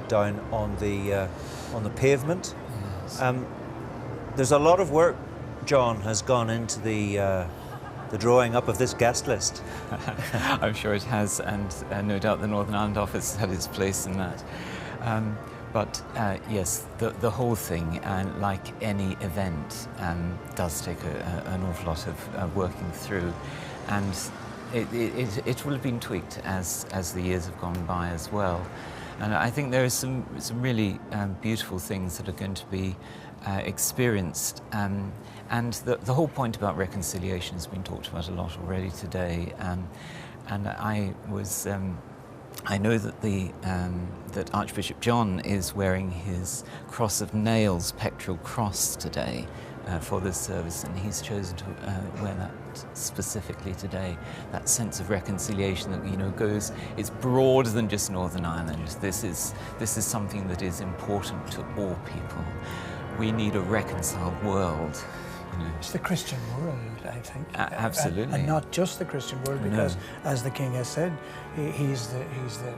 down on the pavement. Yes. There's a lot of work, John, has gone into the drawing up of this guest list. I'm sure it has, and no doubt the Northern Ireland office had its place in that. But yes, the whole thing, like any event, does take an awful lot of working through, and it will have been tweaked as the years have gone by as well. And I think there are some really beautiful things that are going to be experienced. And the whole point about reconciliation has been talked about a lot already today. And I know that that Archbishop John is wearing his Cross of Nails pectoral cross today for this service, and he's chosen to wear that specifically today. That sense of reconciliation that goes, it's broader than just Northern Ireland. This is something that is important to all people. We need a reconciled world. It's the Christian world, I think. Absolutely. And not just the Christian world, because, as the King has said, he's the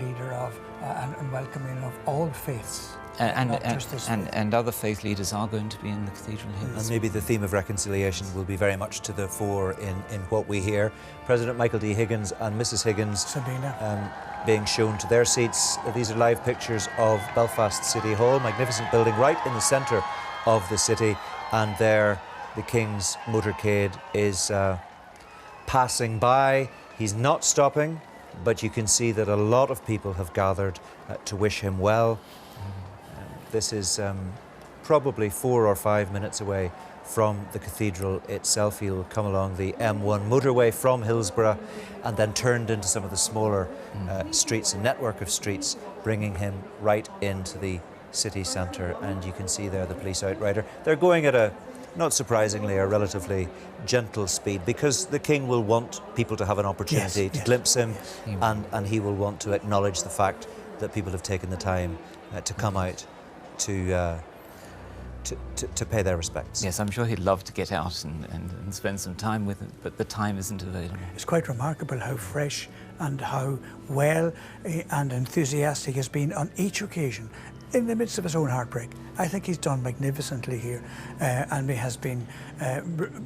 leader of and welcoming of all faiths. And other faith leaders are going to be in the cathedral here. And maybe the theme of reconciliation will be very much to the fore in what we hear. President Michael D. Higgins and Mrs. Higgins Sabina. Being shown to their seats. These are live pictures of Belfast City Hall, magnificent building right in the centre of the city, and there the King's motorcade is passing by. He's not stopping, but you can see that a lot of people have gathered to wish him well. This is probably 4 or 5 minutes away from the cathedral itself. He'll come along the M1 motorway from Hillsborough and then turned into some of the smaller streets, a network of streets, bringing him right into the city centre. And you can see there the police outrider. They're going at a, not surprisingly, a relatively gentle speed, because the King will want people to have an opportunity to glimpse him, and he will want to acknowledge the fact that people have taken the time to come out to pay their respects. Yes, I'm sure he'd love to get out and spend some time with it, but the time isn't available. It's quite remarkable how fresh and how well and enthusiastic he's been on each occasion, in the midst of his own heartbreak. I think he's done magnificently here, and he has been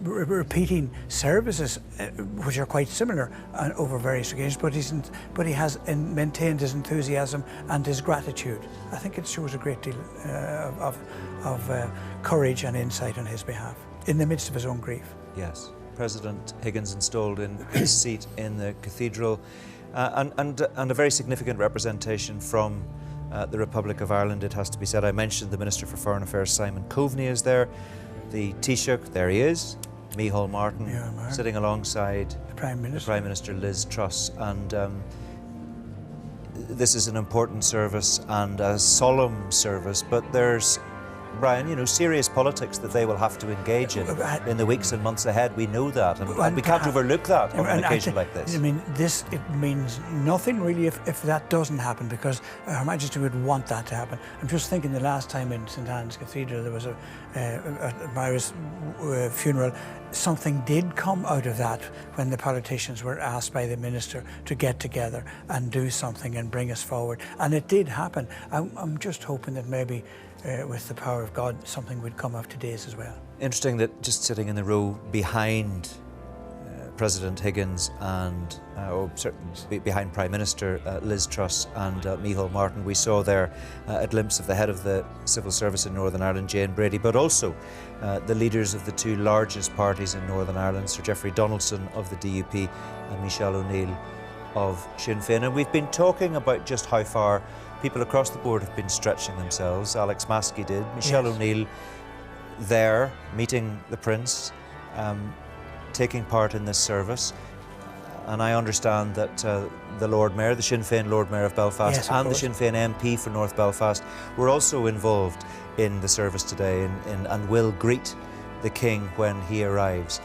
repeating services which are quite similar over various occasions, but he has maintained his enthusiasm and his gratitude. I think it shows a great deal of courage and insight on his behalf, in the midst of his own grief. Yes, President Higgins installed in his seat in the cathedral, and a very significant representation from the Republic of Ireland, it has to be said. I mentioned the Minister for Foreign Affairs, Simon Coveney, is there. The Taoiseach, there he is, Micheál Martin, sitting alongside the Prime Minister Liz Truss. And this is an important service and a solemn service, but there's, Brian, you know, serious politics that they will have to engage in the weeks and months ahead. We know that, and we can't overlook that on an occasion like this. I mean, it means nothing really if that doesn't happen, because Her Majesty would want that to happen. I'm just thinking the last time in St Anne's Cathedral there was a Myra's funeral. Something did come out of that when the politicians were asked by the minister to get together and do something and bring us forward, and it did happen. I'm just hoping that maybe with the power of God, something would come of today's as well. Interesting that just sitting in the row behind President Higgins and certainly behind Prime Minister Liz Truss and Micheál Martin, we saw there a glimpse of the head of the civil service in Northern Ireland, Jane Brady, but also the leaders of the two largest parties in Northern Ireland, Sir Geoffrey Donaldson of the DUP and Michelle O'Neill of Sinn Féin. And we've been talking about just how far people across the board have been stretching themselves. Alex Maskey did. Michelle O'Neill there, meeting the Prince, taking part in this service. And I understand that the Lord Mayor, the Sinn Féin Lord Mayor of Belfast, and the Sinn Féin MP for North Belfast were also involved in the service today and will greet the King when he arrives.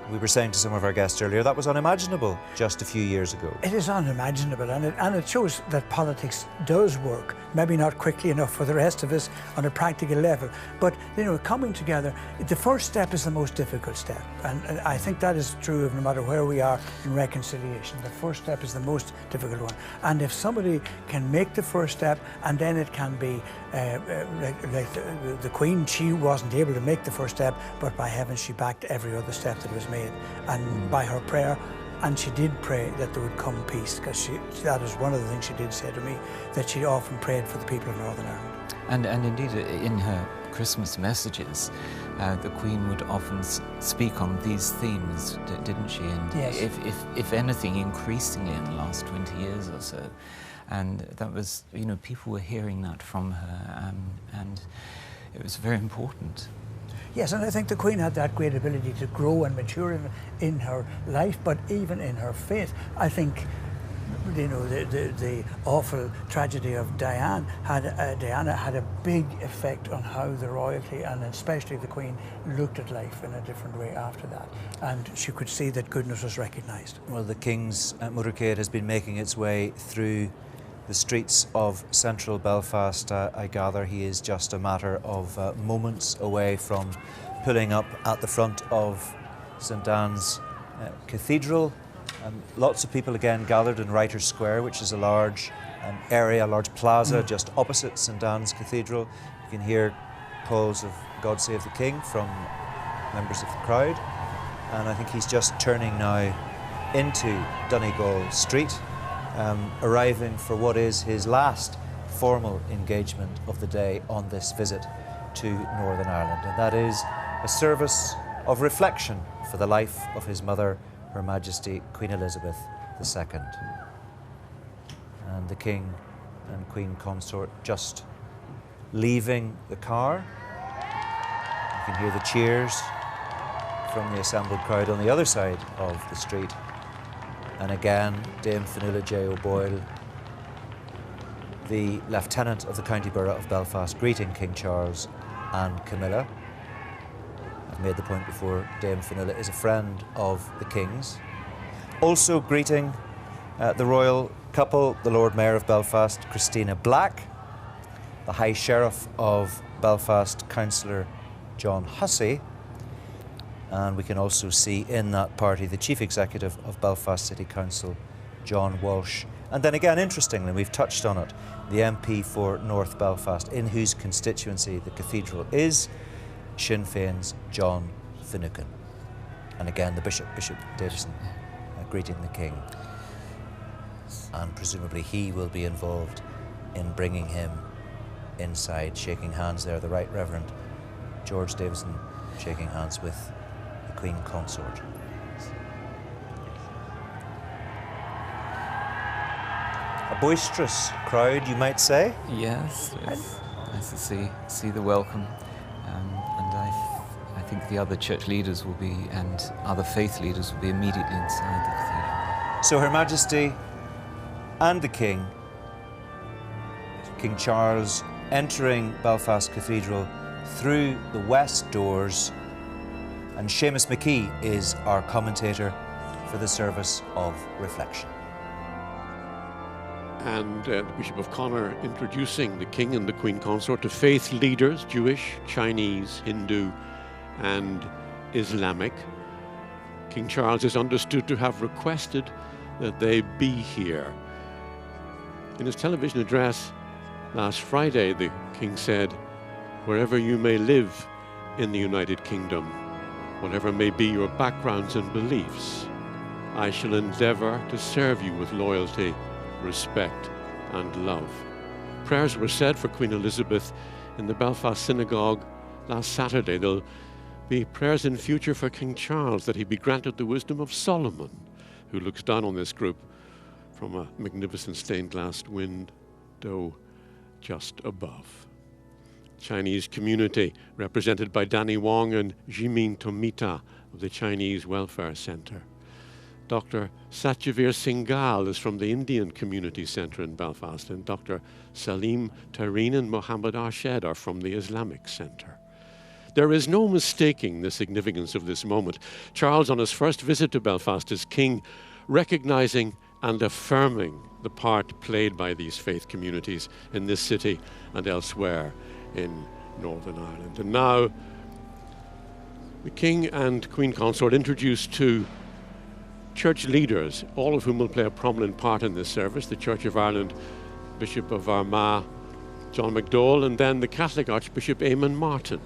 We were saying to some of our guests earlier, that was unimaginable just a few years ago. It is unimaginable, and it shows that politics does work. Maybe not quickly enough for the rest of us on a practical level, but you know, coming together, the first step is the most difficult step, and I think that is true of no matter where we are in reconciliation. The first step is the most difficult one, and if somebody can make the first step, and then it can be like the Queen, she wasn't able to make the first step, but by heaven she backed every other step that was made, and by her prayer. And she did pray that there would come peace, because that is one of the things she did say to me, that she often prayed for the people of Northern Ireland. And indeed, in her Christmas messages, the Queen would often speak on these themes, didn't she? And if anything, increasingly in the last 20 years or so. And that was, you know, people were hearing that from her, and it was very important. Yes, and I think the Queen had that great ability to grow and mature in her life, but even in her faith. I think, you know, the awful tragedy of Diana had a big effect on how the royalty, and especially the Queen, looked at life in a different way after that. And she could see that goodness was recognised. Well, the King's motorcade has been making its way through the streets of central Belfast. I gather he is just a matter of moments away from pulling up at the front of St Anne's Cathedral. Lots of people again gathered in Writers' Square, which is a large area, a large plaza just opposite St Anne's Cathedral. You can hear calls of God Save the King from members of the crowd. And I think he's just turning now into Donegal Street, arriving for what is his last formal engagement of the day on this visit to Northern Ireland. And that is a service of reflection for the life of his mother, Her Majesty Queen Elizabeth II. And the King and Queen Consort just leaving the car. You can hear the cheers from the assembled crowd on the other side of the street. And again, Dame Fionnuala J. O'Boyle, the Lieutenant of the County Borough of Belfast, greeting King Charles and Camilla. I've made the point before, Dame Fionnuala is a friend of the King's. Also greeting the royal couple, the Lord Mayor of Belfast, Christina Black, the High Sheriff of Belfast, Councillor John Hussey, and we can also see in that party the Chief Executive of Belfast City Council, John Walsh. And then again, interestingly, we've touched on it, the MP for North Belfast, in whose constituency the cathedral is, Sinn Féin's John Finucane. And again, the Bishop Davison, greeting the King. And presumably he will be involved in bringing him inside, shaking hands there, the Right Reverend George Davison shaking hands with the Queen Consort. A boisterous crowd, you might say. Yes, it's nice to see the welcome, and I think the other church leaders will be, and other faith leaders will be immediately inside the cathedral. So Her Majesty and the King, King Charles, entering Belfast Cathedral through the west doors, and Seamus McKee is our commentator for the service of reflection. And the Bishop of Connor introducing the King and the Queen Consort to faith leaders, Jewish, Chinese, Hindu and Islamic. King Charles is understood to have requested that they be here. In his television address last Friday, the King said, "Wherever you may live in the United Kingdom, whatever may be your backgrounds and beliefs, I shall endeavour to serve you with loyalty, respect and love." Prayers were said for Queen Elizabeth in the Belfast Synagogue last Saturday. There'll be prayers in future for King Charles, that he be granted the wisdom of Solomon, who looks down on this group from a magnificent stained glass window just above. Chinese community represented by Danny Wong and Jimin Tomita of the Chinese Welfare Centre. Dr. Satyavir Singhal is from the Indian Community Centre in Belfast, and Dr. Salim Tareen and Mohammed Arshed are from the Islamic Centre. There is no mistaking the significance of this moment. Charles, on his first visit to Belfast as king, recognising and affirming the part played by these faith communities in this city and elsewhere in Northern Ireland. And now, the King and Queen Consort introduced to church leaders, all of whom will play a prominent part in this service: the Church of Ireland Bishop of Armagh, John McDowell, and then the Catholic Archbishop Eamon Martin.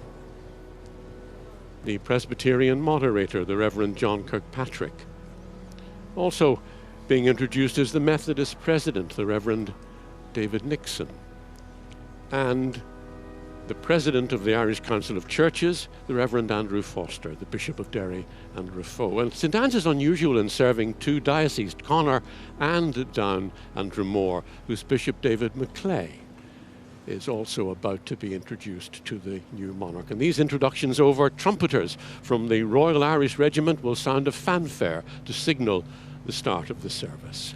The Presbyterian moderator, the Reverend John Kirkpatrick. Also being introduced is the Methodist president, the Reverend David Nixon. And the president of the Irish Council of Churches, the Reverend Andrew Foster, the Bishop of Derry and Raphoe. And St Anne's is unusual in serving two dioceses, Connor and Down and Dromore, whose Bishop David Maclay is also about to be introduced to the new monarch. And these introductions over, trumpeters from the Royal Irish Regiment will sound a fanfare to signal the start of the service.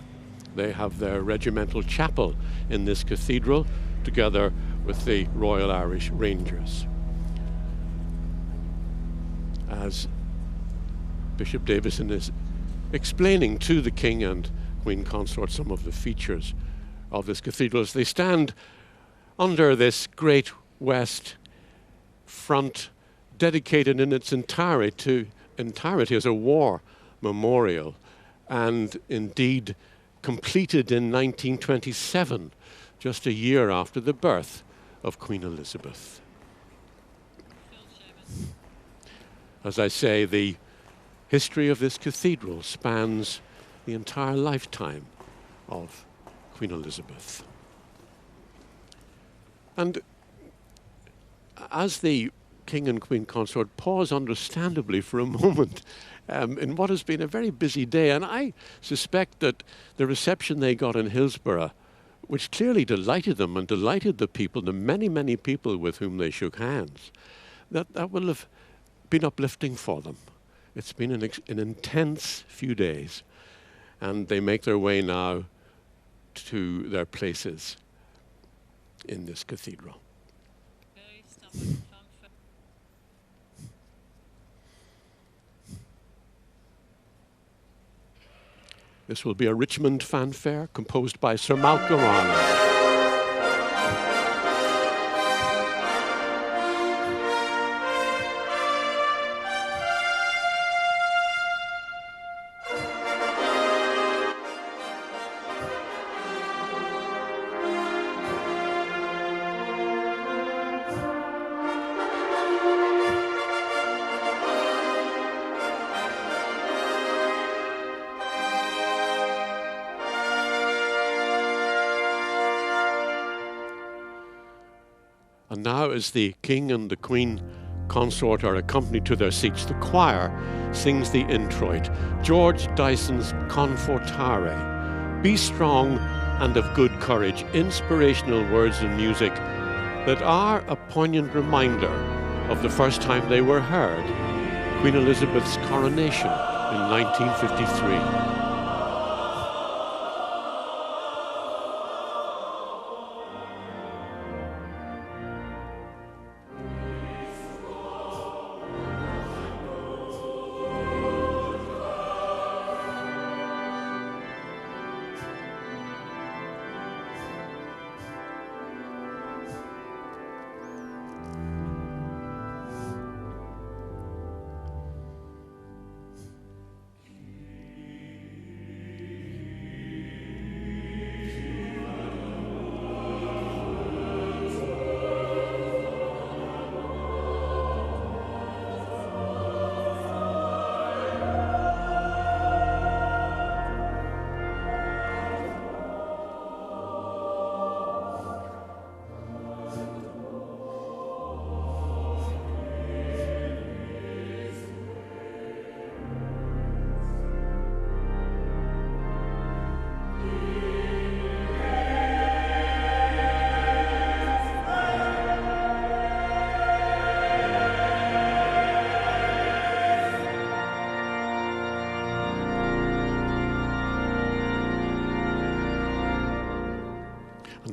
They have their regimental chapel in this cathedral, together with the Royal Irish Rangers. As Bishop Davison is explaining to the King and Queen Consort some of the features of this cathedral, as they stand under this great west front dedicated in its entirety as a war memorial, and indeed completed in 1927, just a year after the birth of Queen Elizabeth. As I say, the history of this cathedral spans the entire lifetime of Queen Elizabeth. And as the King and Queen Consort pause understandably for a moment in what has been a very busy day, and I suspect that the reception they got in Hillsborough, which clearly delighted them and delighted the people, the many, many people with whom they shook hands, that will have been uplifting for them. It's been an intense few days, and they make their way now to their places in this cathedral. This will be a Richmond fanfare composed by Sir Malcolm Arnold. And now, as the King and the Queen Consort are accompanied to their seats, the choir sings the introit, George Dyson's Confortare. Be strong and of good courage, inspirational words and music that are a poignant reminder of the first time they were heard, Queen Elizabeth's coronation in 1953.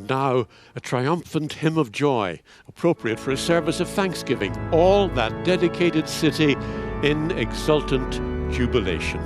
Now, a triumphant hymn of joy, appropriate for a service of thanksgiving, all that dedicated city in exultant jubilation.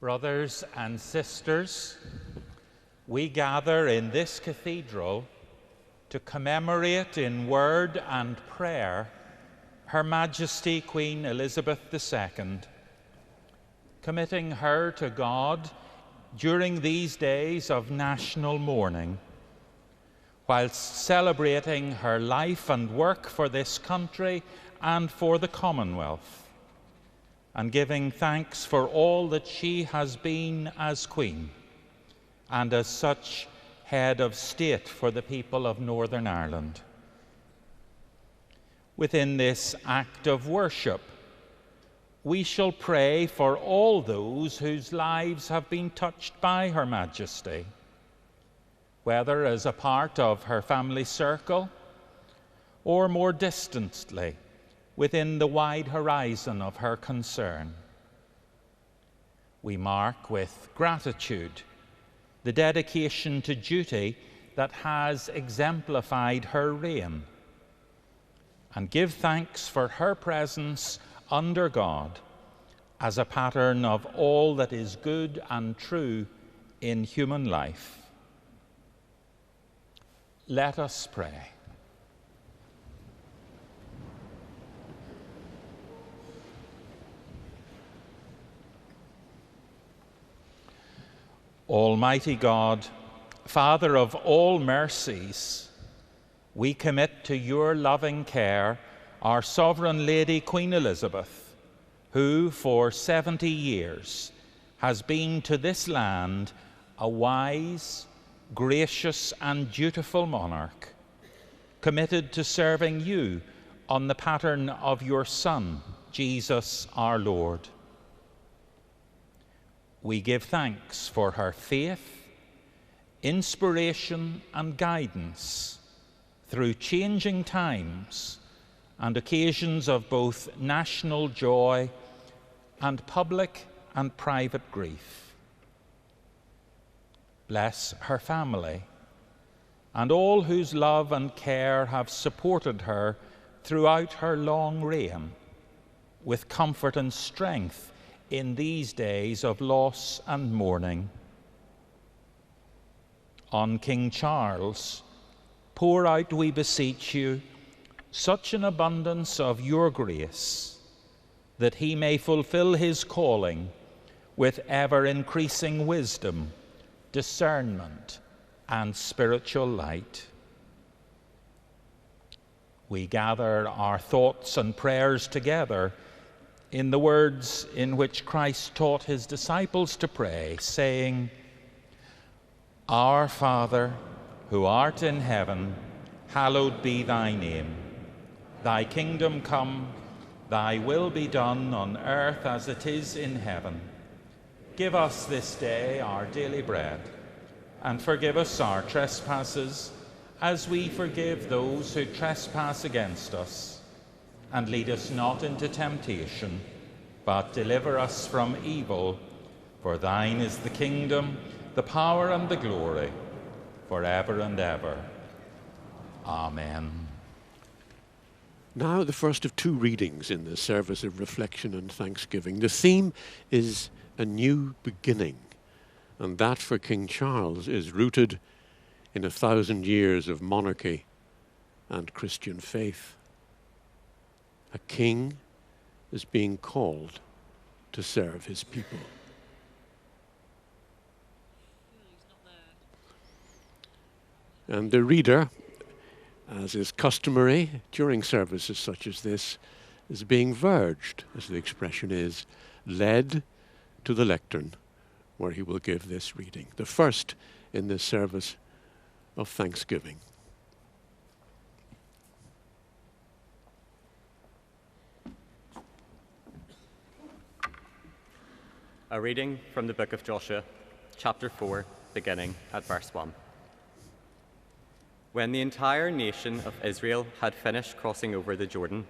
Brothers and sisters, we gather in this cathedral to commemorate in word and prayer Her Majesty Queen Elizabeth II, committing her to God during these days of national mourning, whilst celebrating her life and work for this country and for the Commonwealth, and giving thanks for all that she has been as Queen, and as such head of state for the people of Northern Ireland. Within this act of worship, we shall pray for all those whose lives have been touched by Her Majesty, whether as a part of her family circle or more distantly within the wide horizon of her concern. We mark with gratitude the dedication to duty that has exemplified her reign, and give thanks for her presence under God as a pattern of all that is good and true in human life. Let us pray. Almighty God, Father of all mercies, we commit to your loving care our Sovereign Lady Queen Elizabeth, who for 70 years has been to this land a wise, gracious and dutiful monarch, committed to serving you on the pattern of your Son, Jesus our Lord. We give thanks for her faith, inspiration and guidance through changing times and occasions of both national joy and public and private grief. Bless her family and all whose love and care have supported her throughout her long reign, with comfort and strength in these days of loss and mourning. On King Charles, pour out, we beseech you, such an abundance of your grace, that he may fulfill his calling with ever-increasing wisdom, discernment, and spiritual light. We gather our thoughts and prayers together in the words in which Christ taught his disciples to pray, saying, Our Father, who art in heaven, hallowed be thy name. Thy kingdom come, thy will be done on earth as it is in heaven. Give us this day our daily bread, and forgive us our trespasses, as we forgive those who trespass against us. And lead us not into temptation, but deliver us from evil. For thine is the kingdom, the power, and the glory, forever and ever. Amen. Now the first of two readings in the service of reflection and thanksgiving. The theme is a new beginning, and that for King Charles is rooted in 1,000 years of monarchy and Christian faith. A king is being called to serve his people. And the reader, as is customary during services such as this, is being verged, as the expression is, led to the lectern, where he will give this reading, the first in this service of thanksgiving. A reading from the book of Joshua, chapter 4, beginning at verse 1. When the entire nation of Israel had finished crossing over the Jordan,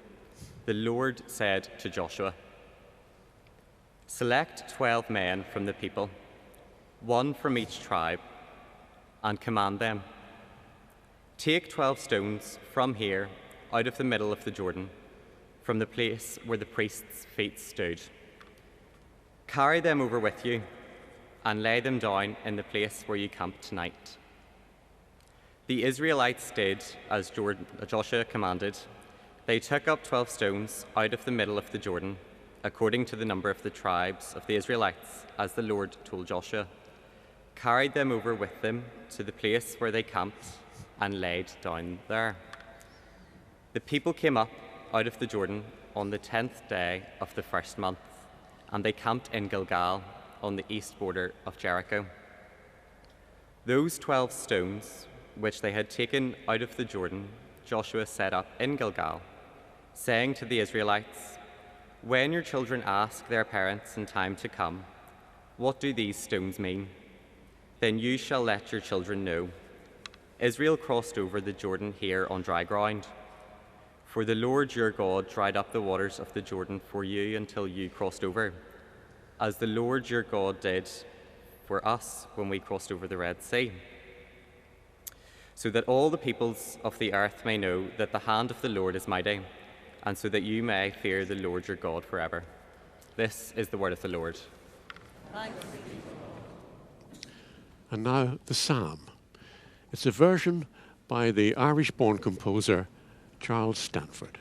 the Lord said to Joshua, Select 12 men from the people, one from each tribe, and command them, Take 12 stones from here, out of the middle of the Jordan, from the place where the priest's feet stood. Carry them over with you and lay them down in the place where you camped tonight. The Israelites did as Joshua commanded. They took up 12 stones out of the middle of the Jordan, according to the number of the tribes of the Israelites, as the Lord told Joshua, carried them over with them to the place where they camped, and laid down there. The people came up out of the Jordan on the 10th day of the first month, and they camped in Gilgal on the east border of Jericho. Those 12 stones which they had taken out of the Jordan, Joshua set up in Gilgal, saying to the Israelites, "When your children ask their parents in time to come, 'What do these stones mean?' then you shall let your children know. Israel crossed over the Jordan here on dry ground. For the Lord your God dried up the waters of the Jordan for you until you crossed over, as the Lord your God did for us when we crossed over the Red Sea, so that all the peoples of the earth may know that the hand of the Lord is mighty, and so that you may fear the Lord your God forever." This is the word of the Lord. Thanks. And now the psalm. It's a version by the Irish-born composer Charles Stanford.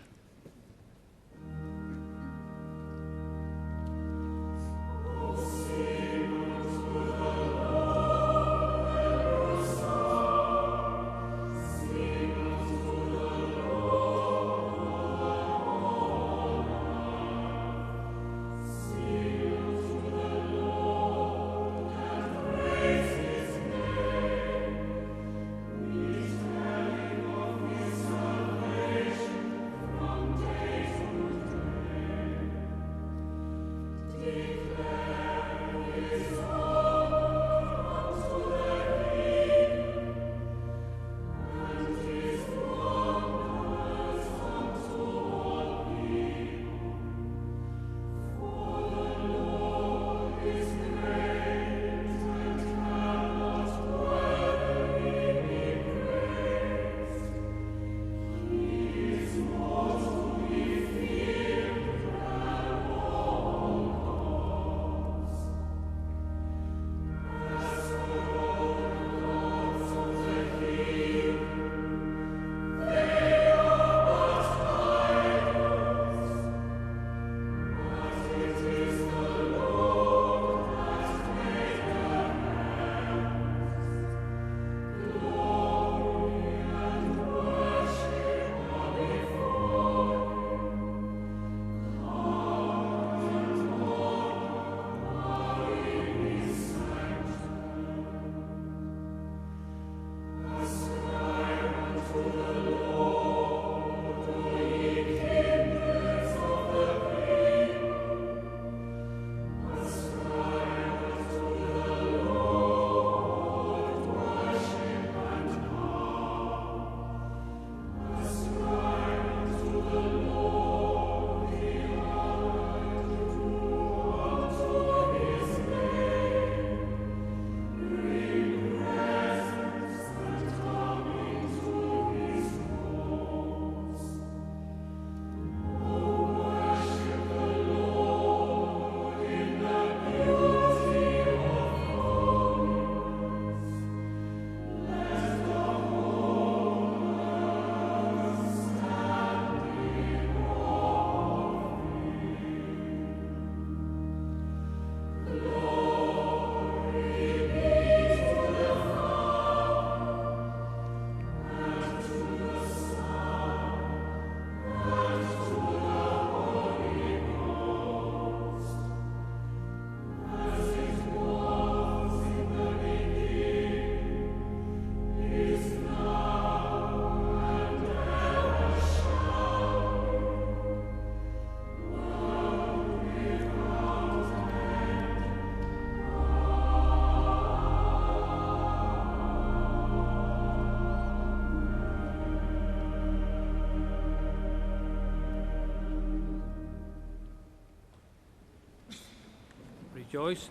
Rejoice.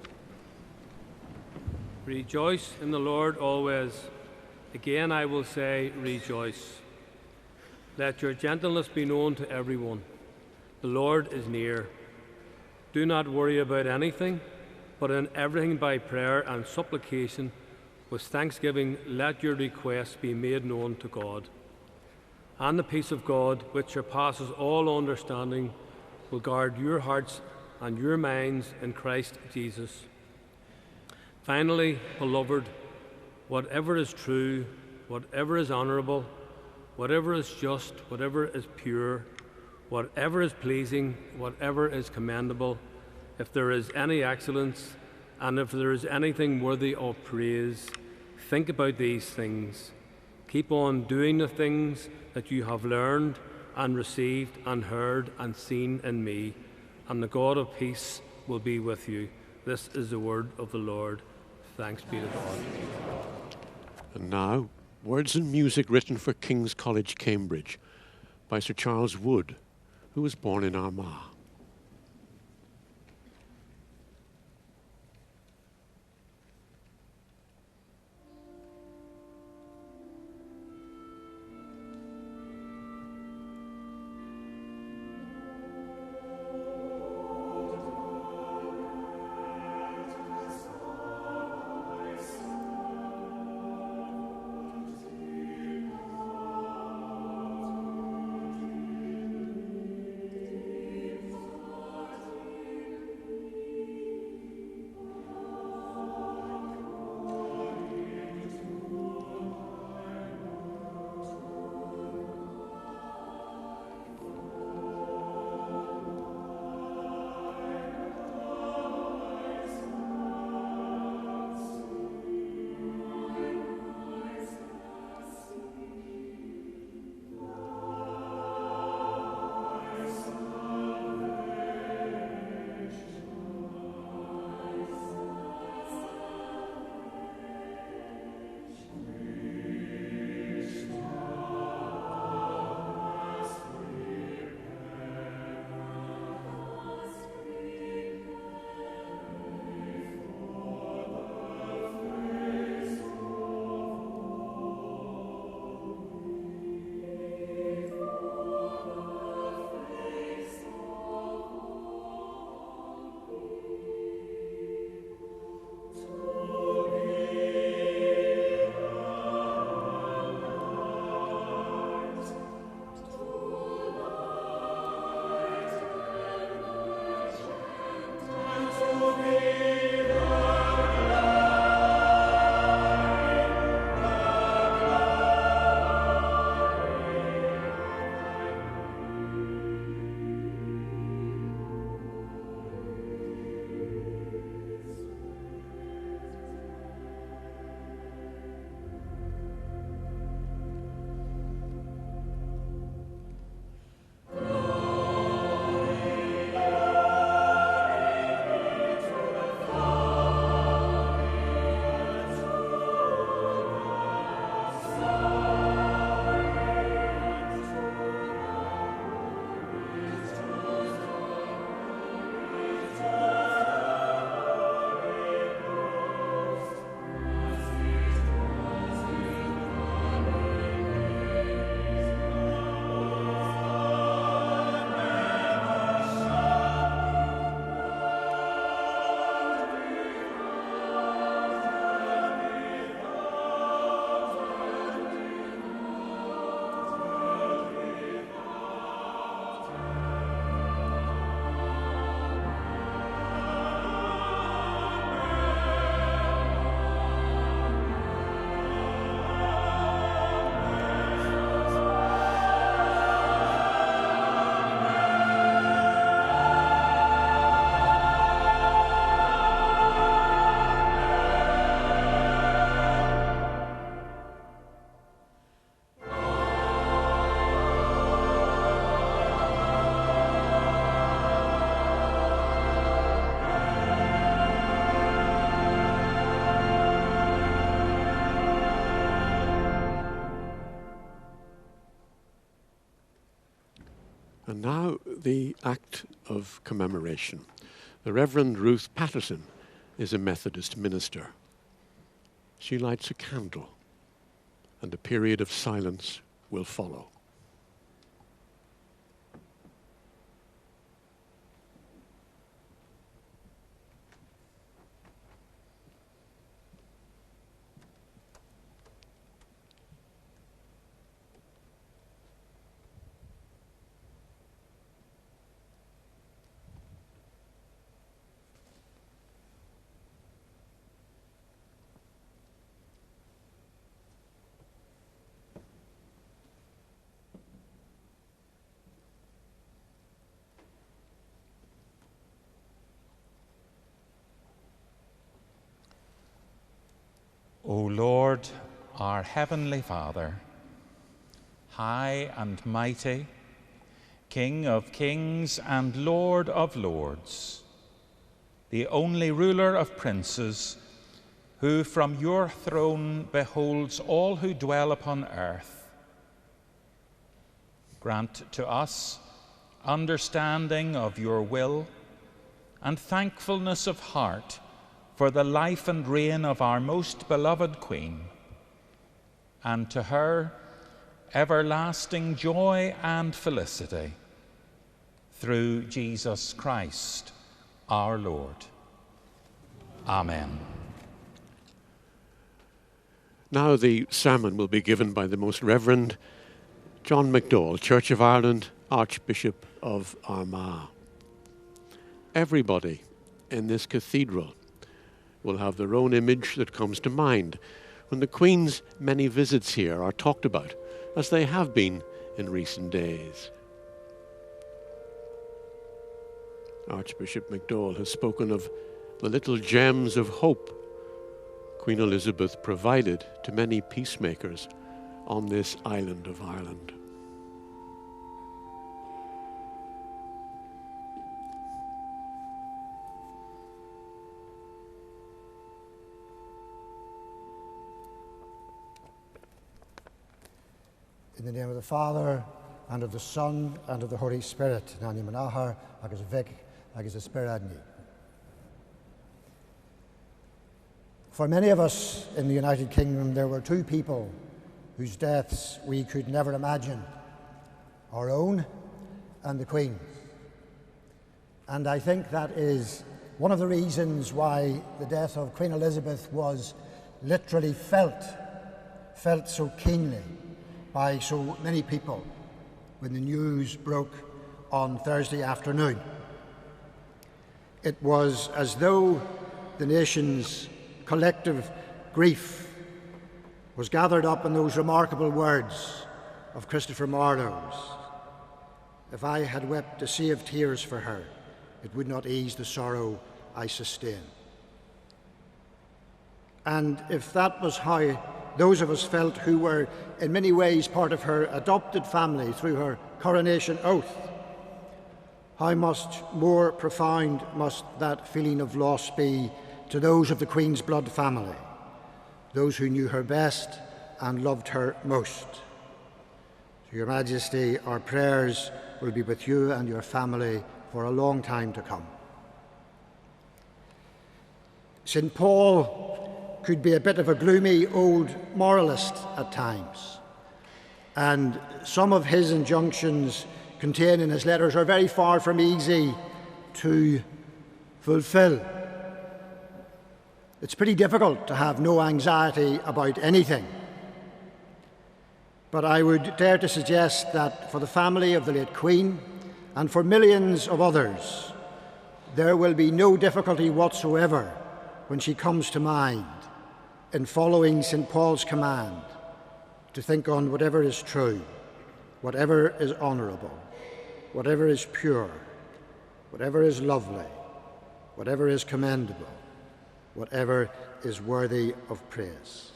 Rejoice in the Lord always. Again I will say, rejoice. Let your gentleness be known to everyone. The Lord is near. Do not worry about anything, but in everything by prayer and supplication, with thanksgiving, let your requests be made known to God. And the peace of God, which surpasses all understanding, will guard your hearts and your minds in Christ Jesus. Finally, beloved, whatever is true, whatever is honourable, whatever is just, whatever is pure, whatever is pleasing, whatever is commendable, if there is any excellence, and if there is anything worthy of praise, think about these things. Keep on doing the things that you have learned and received and heard and seen in me, and the God of peace will be with you. This is the word of the Lord. Thanks be to God. And now, words and music written for King's College, Cambridge, by Sir Charles Wood, who was born in Armagh. And now the act of commemoration. The Reverend Ruth Patterson is a Methodist minister. She lights a candle, and a period of silence will follow. O Lord, our heavenly Father, high and mighty, King of kings and Lord of lords, the only ruler of princes, who from your throne beholds all who dwell upon earth, grant to us understanding of your will and thankfulness of heart for the life and reign of our most beloved Queen, and to her everlasting joy and felicity, through Jesus Christ our Lord. Amen. Now the sermon will be given by the Most Reverend John MacDowell, Church of Ireland, Archbishop of Armagh. Everybody in this cathedral will have their own image that comes to mind when the Queen's many visits here are talked about, as they have been in recent days. Archbishop MacDowell has spoken of the little gems of hope Queen Elizabeth provided to many peacemakers on this island of Ireland. In the name of the Father, and of the Son, and of the Holy Spirit. Nani manahar, agus vic, agus esperadni. For many of us in the United Kingdom, there were two people whose deaths we could never imagine, our own and the Queen's. And I think that is one of the reasons why the death of Queen Elizabeth was literally felt so keenly by so many people when the news broke on Thursday afternoon. It was as though the nation's collective grief was gathered up in those remarkable words of Christopher Marlowe's: "If I had wept a sea of tears for her, it would not ease the sorrow I sustain." And if that was how those of us felt who were in many ways part of her adopted family through her coronation oath, how much more profound must that feeling of loss be to those of the Queen's blood family, those who knew her best and loved her most. To Your Majesty, our prayers will be with you and your family for a long time to come. St. Paul could be a bit of a gloomy old moralist at times, and some of his injunctions contained in his letters are very far from easy to fulfill. It's pretty difficult to have no anxiety about anything. But I would dare to suggest that for the family of the late Queen and for millions of others, there will be no difficulty whatsoever when she comes to mind in following St. Paul's command to think on whatever is true, whatever is honourable, whatever is pure, whatever is lovely, whatever is commendable, whatever is worthy of praise.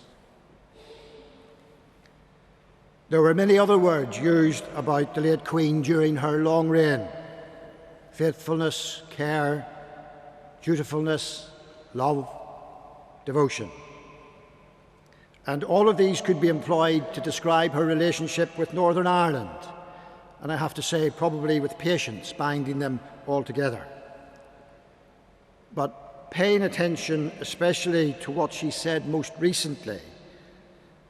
There were many other words used about the late Queen during her long reign: faithfulness, care, dutifulness, love, devotion. And all of these could be employed to describe her relationship with Northern Ireland, and I have to say probably with patience binding them all together. But paying attention especially to what she said most recently,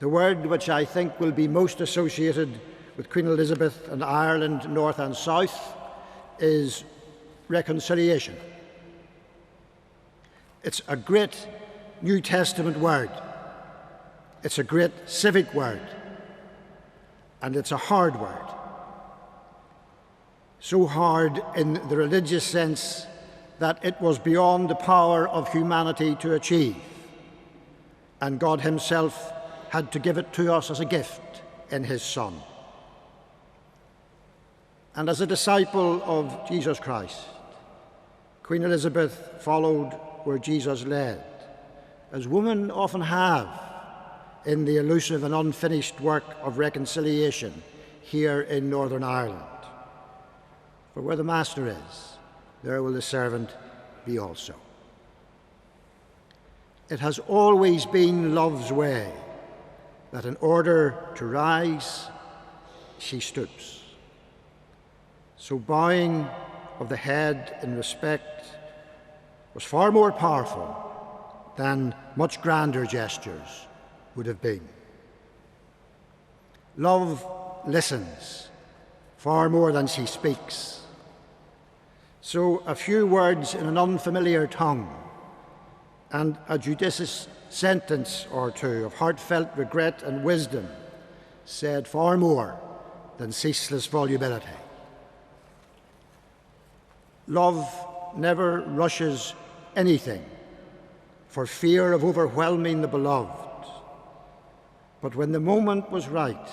the word which I think will be most associated with Queen Elizabeth and Ireland, North and South, is reconciliation. It's a great New Testament word. It's a great civic word. And it's a hard word. So hard in the religious sense that it was beyond the power of humanity to achieve. And God Himself had to give it to us as a gift in His Son. And as a disciple of Jesus Christ, Queen Elizabeth followed where Jesus led, as women often have in the elusive and unfinished work of reconciliation here in Northern Ireland. For where the master is, there will the servant be also. It has always been love's way that in order to rise, she stoops. So bowing of the head in respect was far more powerful than much grander gestures would have been. Love listens far more than she speaks. So a few words in an unfamiliar tongue and a judicious sentence or two of heartfelt regret and wisdom said far more than ceaseless volubility. Love never rushes anything for fear of overwhelming the beloved. But when the moment was right,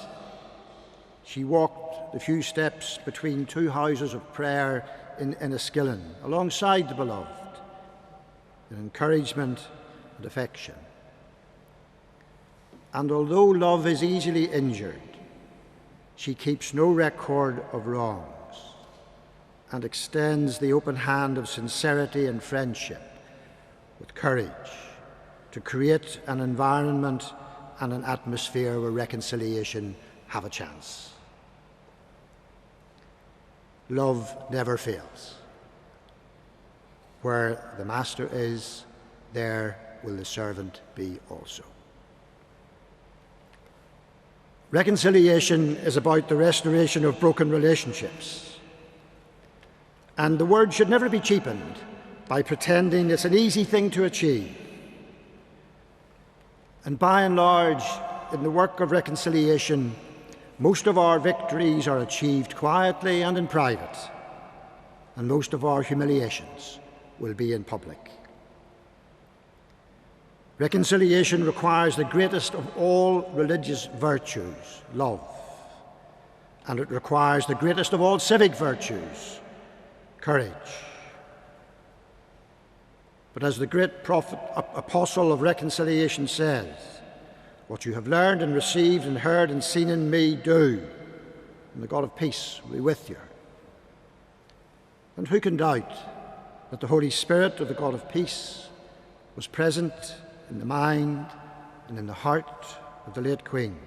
she walked the few steps between two houses of prayer in Enniskillen, alongside the beloved, in encouragement and affection. And although love is easily injured, she keeps no record of wrongs and extends the open hand of sincerity and friendship with courage to create an environment and an atmosphere where reconciliation have a chance. Love never fails. Where the master is, there will the servant be also. Reconciliation is about the restoration of broken relationships. And the word should never be cheapened by pretending it's an easy thing to achieve. And by and large, in the work of reconciliation, most of our victories are achieved quietly and in private, and most of our humiliations will be in public. Reconciliation requires the greatest of all religious virtues, love, and it requires the greatest of all civic virtues, courage. But as the great prophet, apostle of reconciliation says, what you have learned and received and heard and seen in me, do, and the God of peace will be with you. And who can doubt that the Holy Spirit of the God of peace was present in the mind and in the heart of the late Queen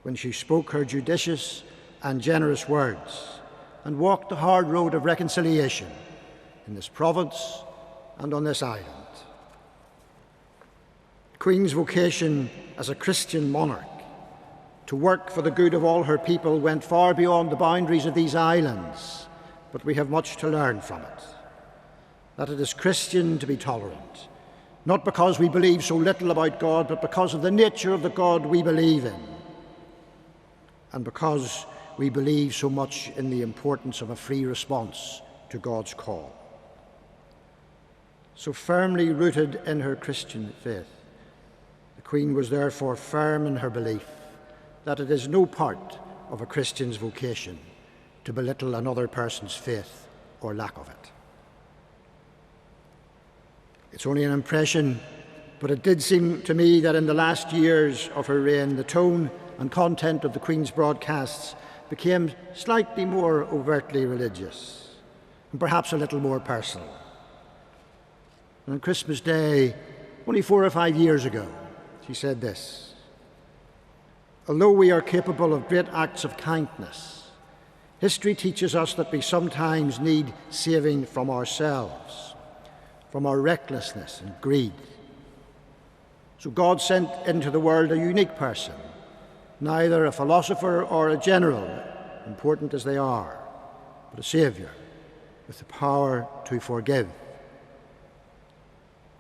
when she spoke her judicious and generous words and walked the hard road of reconciliation in this province and on this island. The Queen's vocation as a Christian monarch to work for the good of all her people went far beyond the boundaries of these islands, but we have much to learn from it. That it is Christian to be tolerant, not because we believe so little about God, but because of the nature of the God we believe in, and because we believe so much in the importance of a free response to God's call. So firmly rooted in her Christian faith, the Queen was therefore firm in her belief that it is no part of a Christian's vocation to belittle another person's faith or lack of it. It's only an impression, but it did seem to me that in the last years of her reign, the tone and content of the Queen's broadcasts became slightly more overtly religious and perhaps a little more personal. And on Christmas Day, only 4 or 5 years ago, she said this: although we are capable of great acts of kindness, history teaches us that we sometimes need saving from ourselves, from our recklessness and greed. So God sent into the world a unique person, neither a philosopher or a general, important as they are, but a Saviour with the power to forgive.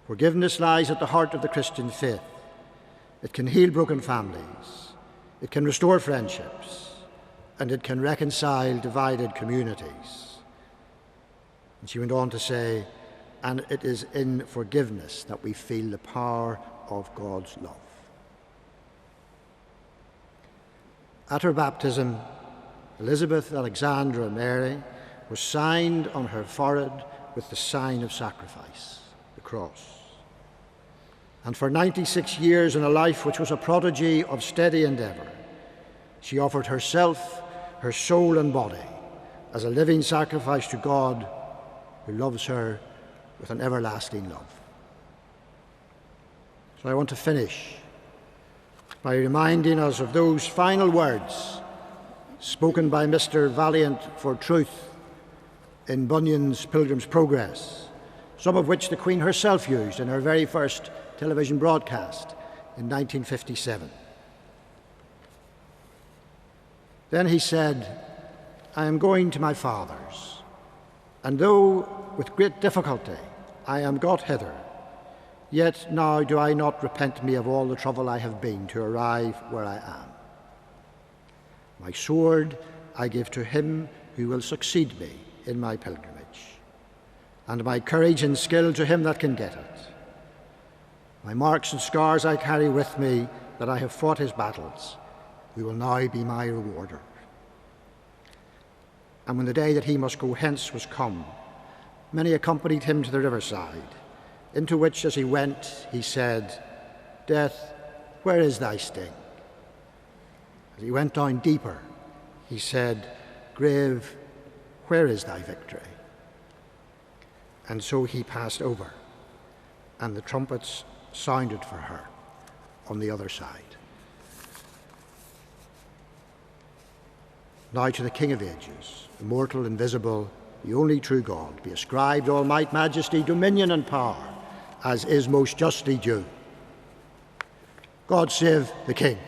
Forgiveness lies at the heart of the Christian faith. It can heal broken families, it can restore friendships, and it can reconcile divided communities. And she went on to say, and it is in forgiveness that we feel the power of God's love. At her baptism, Elizabeth Alexandra Mary was signed on her forehead with the sign of sacrifice, the cross. and for 96 years in a life which was a prodigy of steady endeavour, she offered herself, her soul and body, as a living sacrifice to God, who loves her with an everlasting love. So I want to finish by reminding us of those final words spoken by Mr. Valiant for Truth in Bunyan's Pilgrim's Progress, some of which the Queen herself used in her very first television broadcast in 1957. Then he said, "I am going to my fathers, and though with great difficulty I am got hither, yet now do I not repent me of all the trouble I have been to arrive where I am. My sword I give to him who will succeed me in my pilgrimage, and my courage and skill to him that can get it. My marks and scars I carry with me, that I have fought his battles, who will now be my rewarder." And when the day that he must go hence was come, many accompanied him to the riverside, into which as he went he said, "Death, where is thy sting?" As he went down deeper, he said, "Grave, where is thy victory?" And so he passed over, and the trumpets sounded for her on the other side. Now to the King of ages, immortal, invisible, the only true God, be ascribed all might, majesty, dominion and power, as is most justly due. God save the King.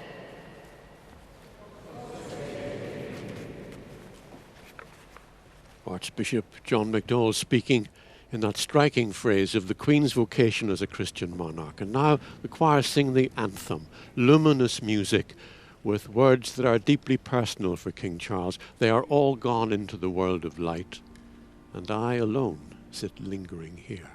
Archbishop John McDowell speaking in that striking phrase of the Queen's vocation as a Christian monarch. And now the choir sing the anthem, luminous music, with words that are deeply personal for King Charles. They are all gone into the world of light, and I alone sit lingering here.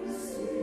I see.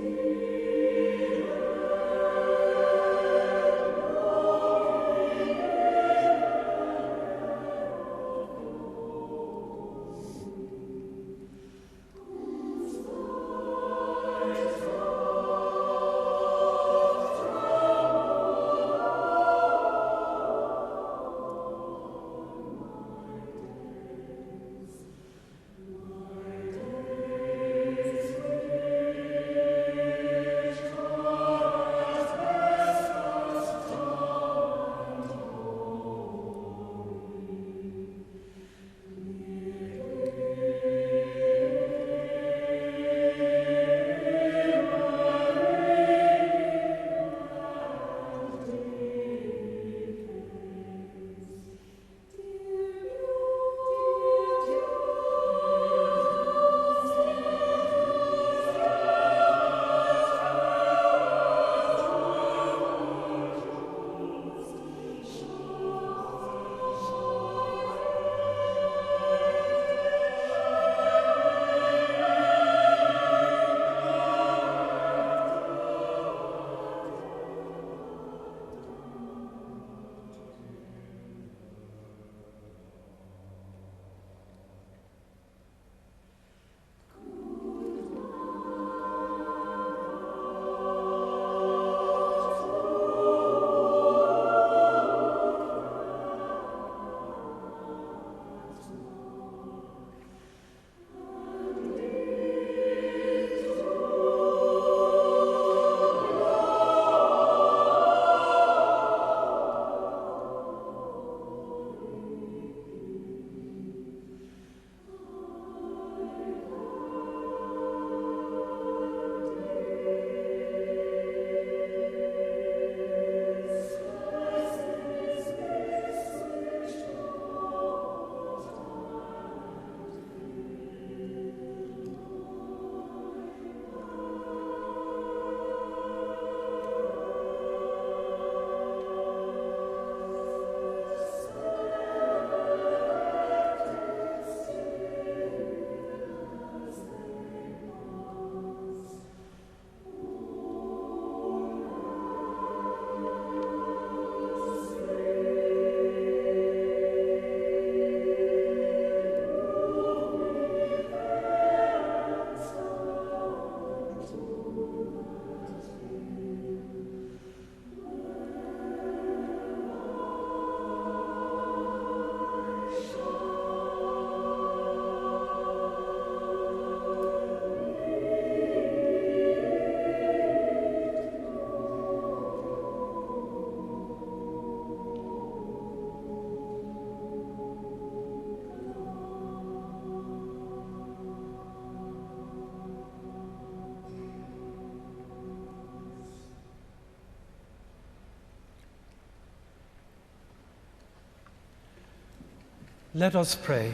Let us pray.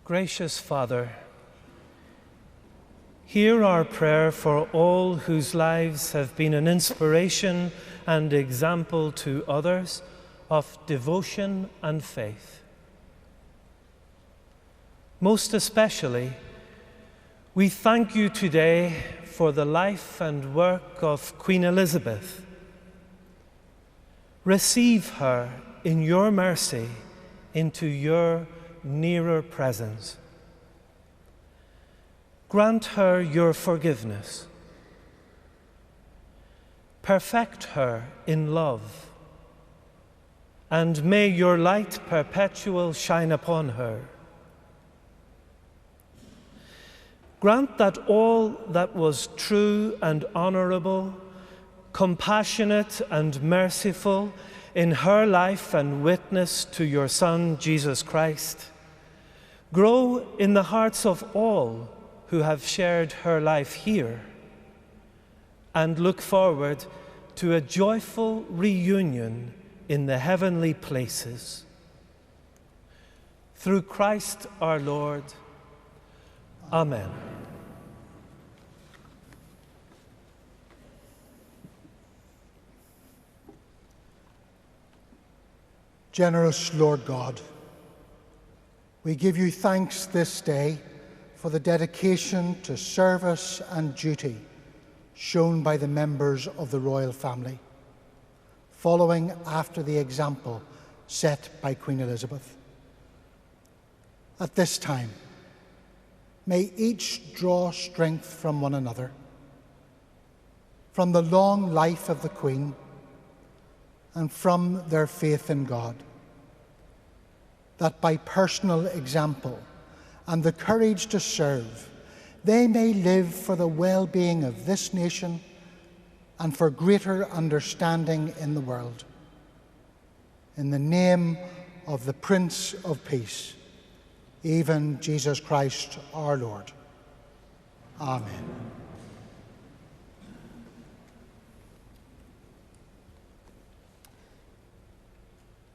Gracious Father, hear our prayer for all whose lives have been an inspiration and example to others of devotion and faith. Most especially, we thank you today for the life and work of Queen Elizabeth. Receive her in your mercy into your nearer presence. Grant her your forgiveness. Perfect her in love, and may your light perpetual shine upon her. Grant that all that was true and honorable, compassionate and merciful in her life and witness to your Son, Jesus Christ, grow in the hearts of all who have shared her life here, and look forward to a joyful reunion in the heavenly places. Through Christ our Lord. Amen. Generous Lord God, we give you thanks this day for the dedication to service and duty shown by the members of the royal family, following after the example set by Queen Elizabeth. At this time, may each draw strength from one another, from the long life of the Queen, and from their faith in God, that by personal example and the courage to serve, they may live for the well-being of this nation and for greater understanding in the world. In the name of the Prince of Peace, even Jesus Christ our Lord. Amen.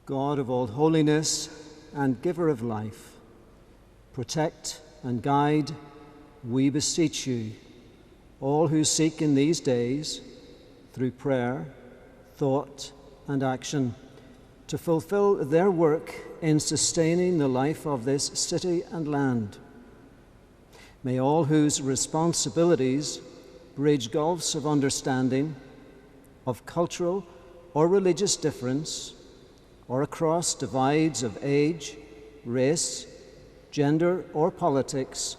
God of all holiness and giver of life, protect and guide, we beseech you, all who seek in these days, through prayer, thought, and action, to fulfill their work in sustaining the life of this city and land. May all whose responsibilities bridge gulfs of understanding, of cultural or religious difference, or across divides of age, race, gender, or politics,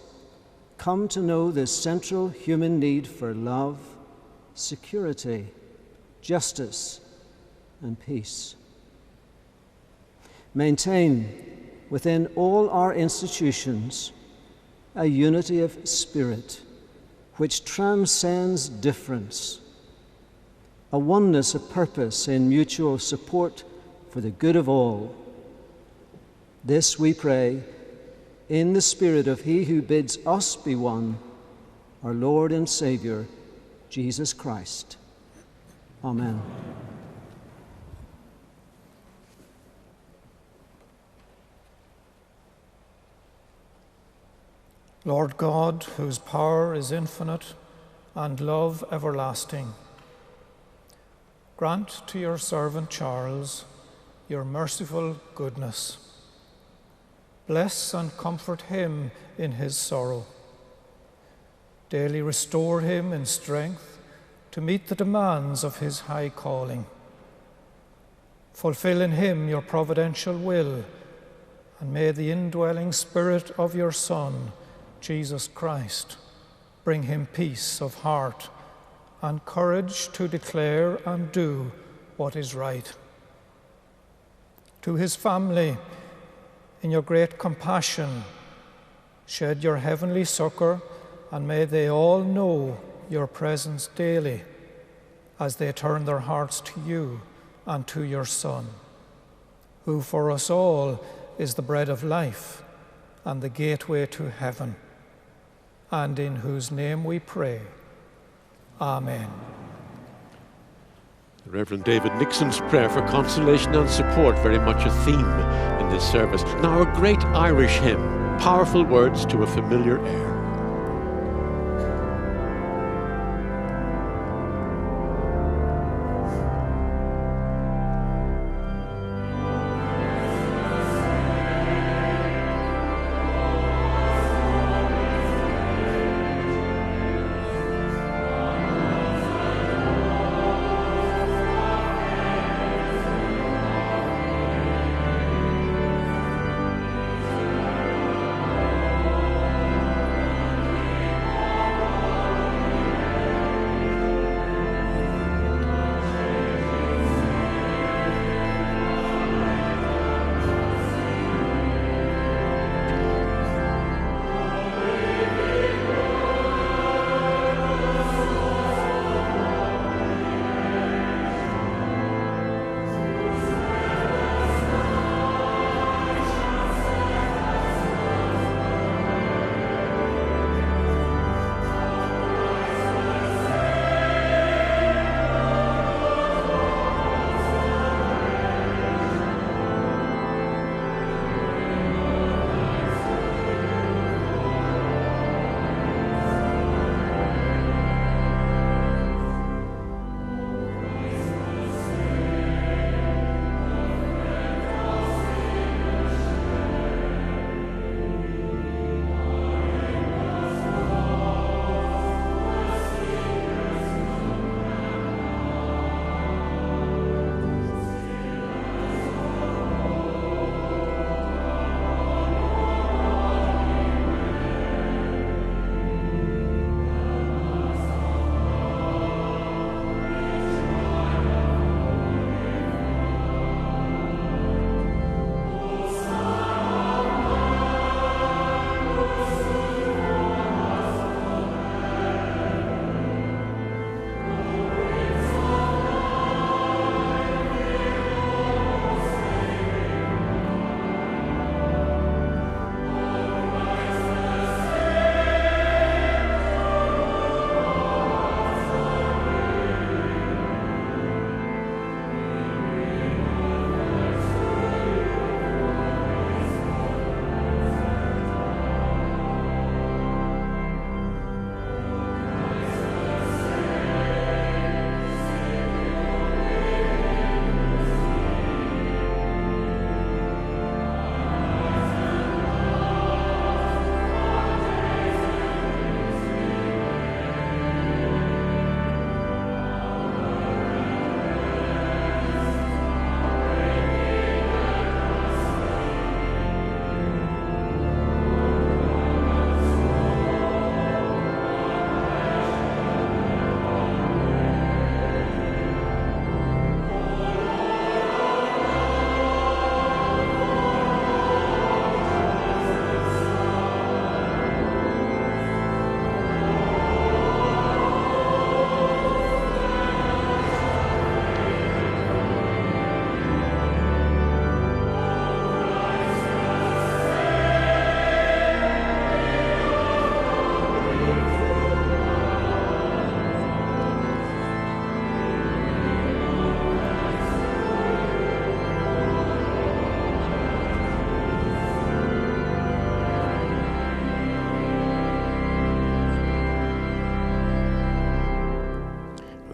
come to know the central human need for love, security, justice, and peace. Maintain within all our institutions a unity of spirit which transcends difference, a oneness of purpose in mutual support for the good of all. This we pray in the spirit of He who bids us be one, our Lord and Savior, Jesus Christ. Amen. Lord God, whose power is infinite and love everlasting, grant to your servant Charles your merciful goodness. Bless and comfort him in his sorrow. Daily restore him in strength to meet the demands of his high calling. Fulfill in him your providential will, and may the indwelling Spirit of your Son, Jesus Christ, bring him peace of heart and courage to declare and do what is right. To his family, in your great compassion, shed your heavenly succor, and may they all know your presence daily as they turn their hearts to you and to your Son, who for us all is the bread of life and the gateway to heaven, and in whose name we pray. Amen. Reverend David Nixon's prayer for consolation and support, very much a theme in this service. Now a great Irish hymn, powerful words to a familiar air.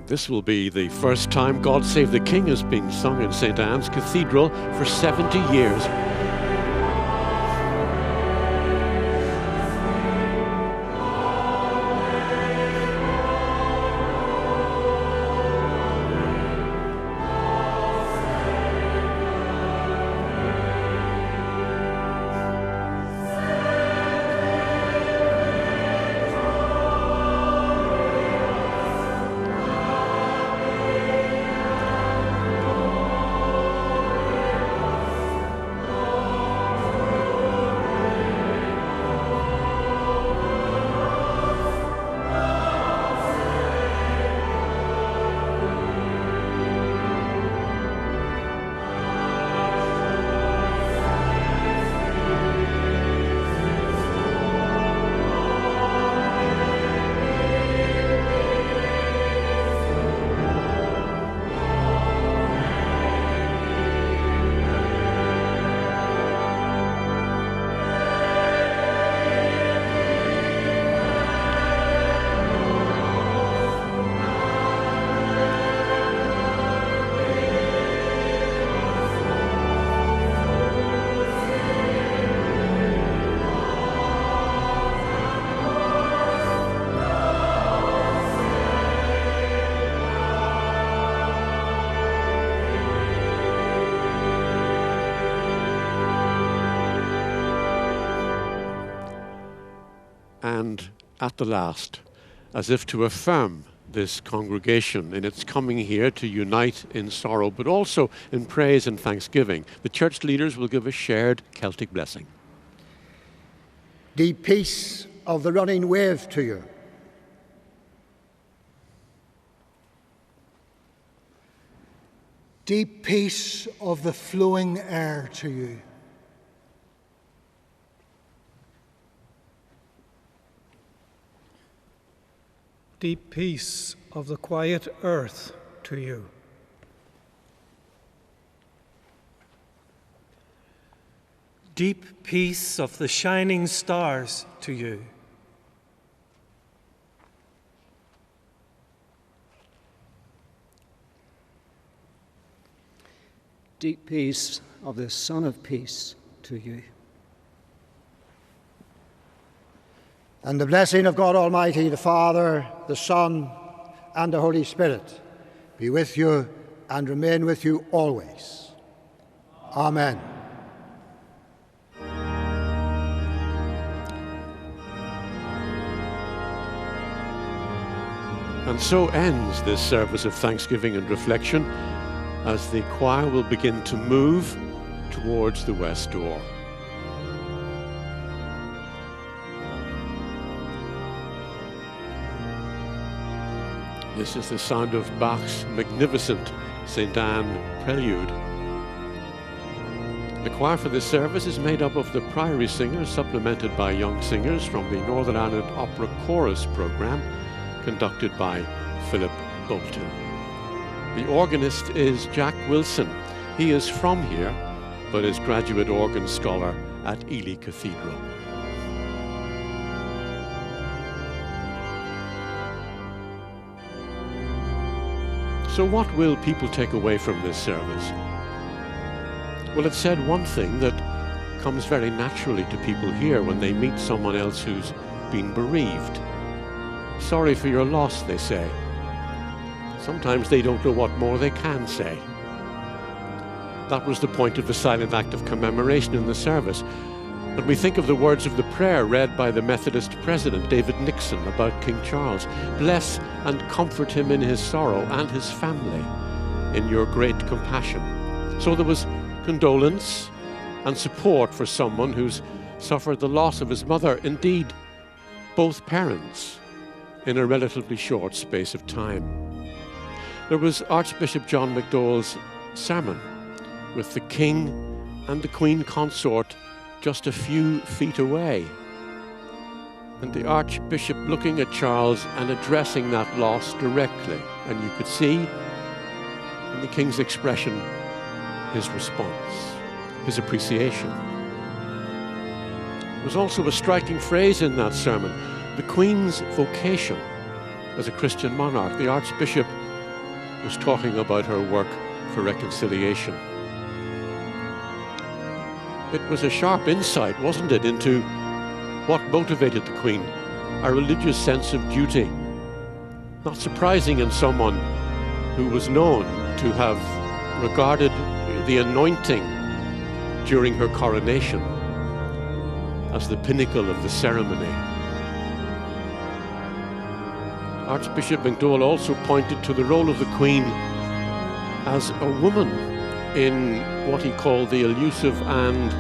This will be the first time God Save the King has been sung in St. Anne's Cathedral for 70 years. hand at the last, as if to affirm this congregation in its coming here to unite in sorrow, but also in praise and thanksgiving. The church leaders will give a shared Celtic blessing. Deep peace of the running wave to you. Deep peace of the flowing air to you. Deep peace of the quiet earth to you. Deep peace of the shining stars to you. Deep peace of the Son of Peace to you. And the blessing of God Almighty, the Father, the Son, and the Holy Spirit be with you and remain with you always. Amen. And so ends this service of thanksgiving and reflection, as the choir will begin to move towards the west door. This is the sound of Bach's magnificent St. Anne Prelude. The choir for this service is made up of the Priory Singers, supplemented by young singers from the Northern Ireland Opera Chorus programme, conducted by Philip Bolton. The organist is Jack Wilson. He is from here, but is graduate organ scholar at Ely Cathedral. So what will people take away from this service? Well, it said one thing that comes very naturally to people here when they meet someone else who's been bereaved. Sorry for your loss, they say. Sometimes they don't know what more they can say. That was the point of the silent act of commemoration in the service. When we think of the words of the prayer read by the Methodist president, David Nixon, about King Charles, bless and comfort him in his sorrow and his family in your great compassion. So there was condolence and support for someone who's suffered the loss of his mother, indeed both parents, in a relatively short space of time. There was Archbishop John McDowell's sermon, with the King and the Queen Consort just a few feet away, and the Archbishop looking at Charles and addressing that loss directly, and you could see in the King's expression his response, his appreciation. There was also a striking phrase in that sermon, the Queen's vocation as a Christian monarch. The Archbishop was talking about her work for reconciliation. It was a sharp insight, wasn't it, into what motivated the Queen, a religious sense of duty. Not surprising in someone who was known to have regarded the anointing during her coronation as the pinnacle of the ceremony. Archbishop McDowell also pointed to the role of the Queen as a woman in what he called the elusive and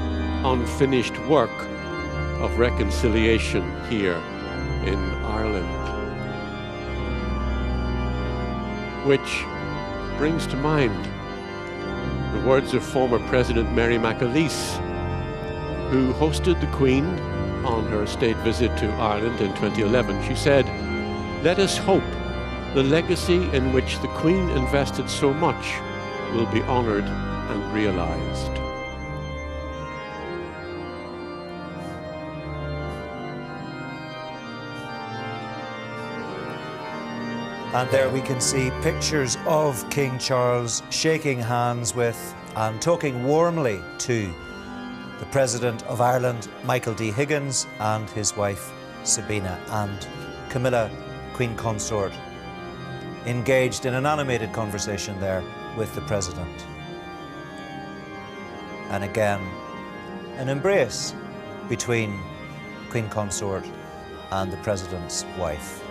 unfinished work of reconciliation here in Ireland. Which brings to mind the words of former President Mary McAleese, who hosted the Queen on her state visit to Ireland in 2011. She said, "Let us hope the legacy in which the Queen invested so much will be honoured and realised." And there we can see pictures of King Charles shaking hands with and talking warmly to the President of Ireland, Michael D. Higgins, and his wife, Sabina, and Camilla, Queen Consort, engaged in an animated conversation there with the President. And again, an embrace between Queen Consort and the President's wife.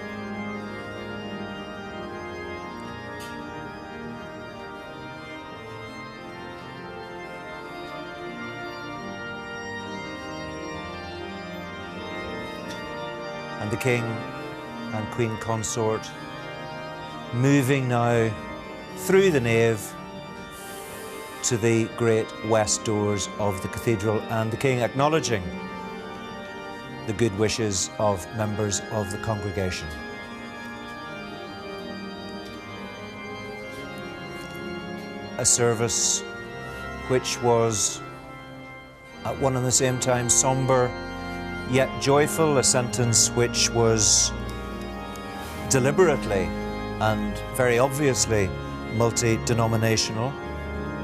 And the King and Queen Consort moving now through the nave to the great west doors of the cathedral, and the King acknowledging the good wishes of members of the congregation. A service which was at one and the same time sombre yet joyful, a sentence which was deliberately and very obviously multi-denominational.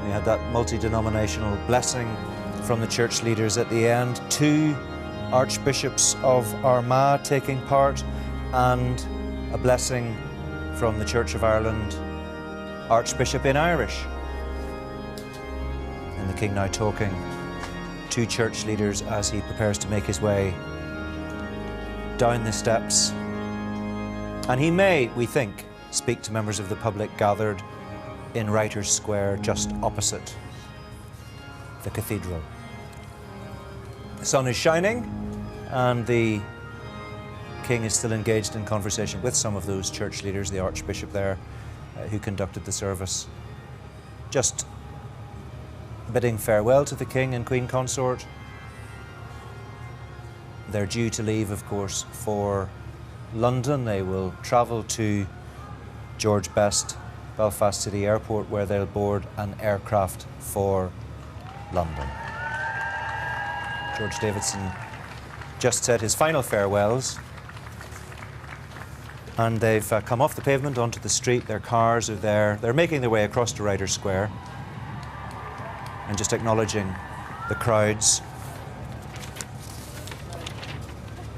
We had that multi-denominational blessing from the church leaders at the end, 2 archbishops of Armagh taking part, and a blessing from the Church of Ireland, Archbishop in Irish. And the King now talking to church leaders as he prepares to make his way down the steps. And he may, we think, speak to members of the public gathered in Writers' Square just opposite the cathedral. The sun is shining and the King is still engaged in conversation with some of those church leaders, the Archbishop there who conducted the service, just bidding farewell to the King and Queen Consort. They're due to leave, of course, for London. They will travel to George Best, Belfast City Airport, where they'll board an aircraft for London. George Davidson just said his final farewells, and they've come off the pavement onto the street. Their cars are there. They're making their way across to Writers' Square and just acknowledging the crowds.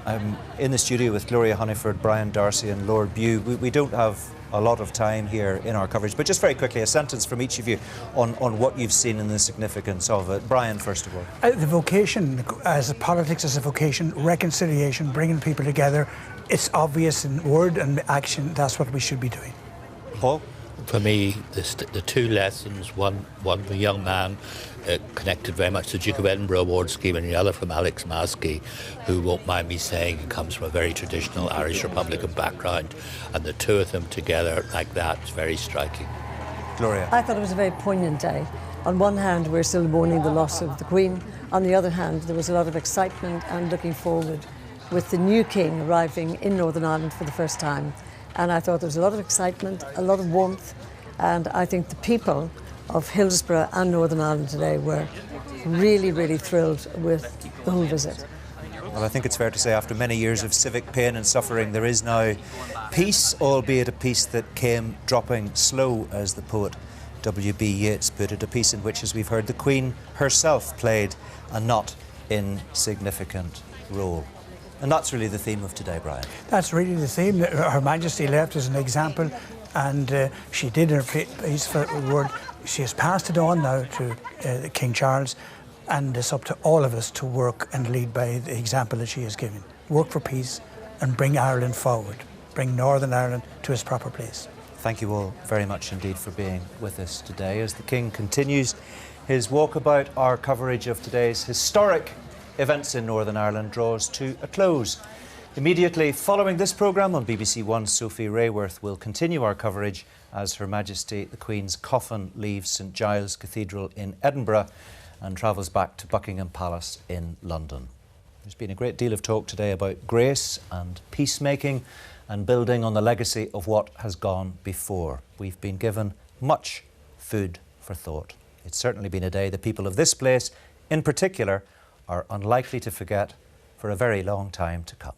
I'm in the studio with Gloria Honeyford, Brian Darcy and Lord Bew. We don't have a lot of time here in our coverage, but just very quickly, a sentence from each of you on what you've seen and the significance of it. Brian, first of all. The vocation, as politics as a vocation, reconciliation, bringing people together, it's obvious in word and action. That's what we should be doing. Paul? For me, the 2 lessons, one from a young man connected very much to the Duke of Edinburgh Award scheme, and the other from Alex Maskey, who won't mind me saying he comes from a very traditional Irish Republican background, and the 2 of them together like that is very striking. Gloria? I thought it was a very poignant day. On one hand, we're still mourning the loss of the Queen. On the other hand, there was a lot of excitement and looking forward with the new King arriving in Northern Ireland for the first time. And I thought there was a lot of excitement, a lot of warmth, and I think the people of Hillsborough and Northern Ireland today were really, really thrilled with the whole visit. Well, I think it's fair to say after many years of civic pain and suffering, there is now peace, albeit a peace that came dropping slow, as the poet W.B. Yeats put it, a peace in which, as we've heard, the Queen herself played a not insignificant role. And that's really the theme of today, Brian. That's really the theme. Her Majesty left as an example, and she did her piece for word. She has passed it on now to King Charles, and it's up to all of us to work and lead by the example that she has given. Work for peace and bring Ireland forward, bring Northern Ireland to its proper place. Thank you all very much indeed for being with us today. As the King continues his walkabout, our coverage of today's historic events in Northern Ireland draws to a close. Immediately following this programme on BBC One's Sophie Rayworth will continue our coverage as Her Majesty the Queen's coffin leaves St Giles Cathedral in Edinburgh and travels back to Buckingham Palace in London. There's been a great deal of talk today about grace and peacemaking and building on the legacy of what has gone before. We've been given much food for thought. It's certainly been a day the people of this place, in particular, are unlikely to forget for a very long time to come.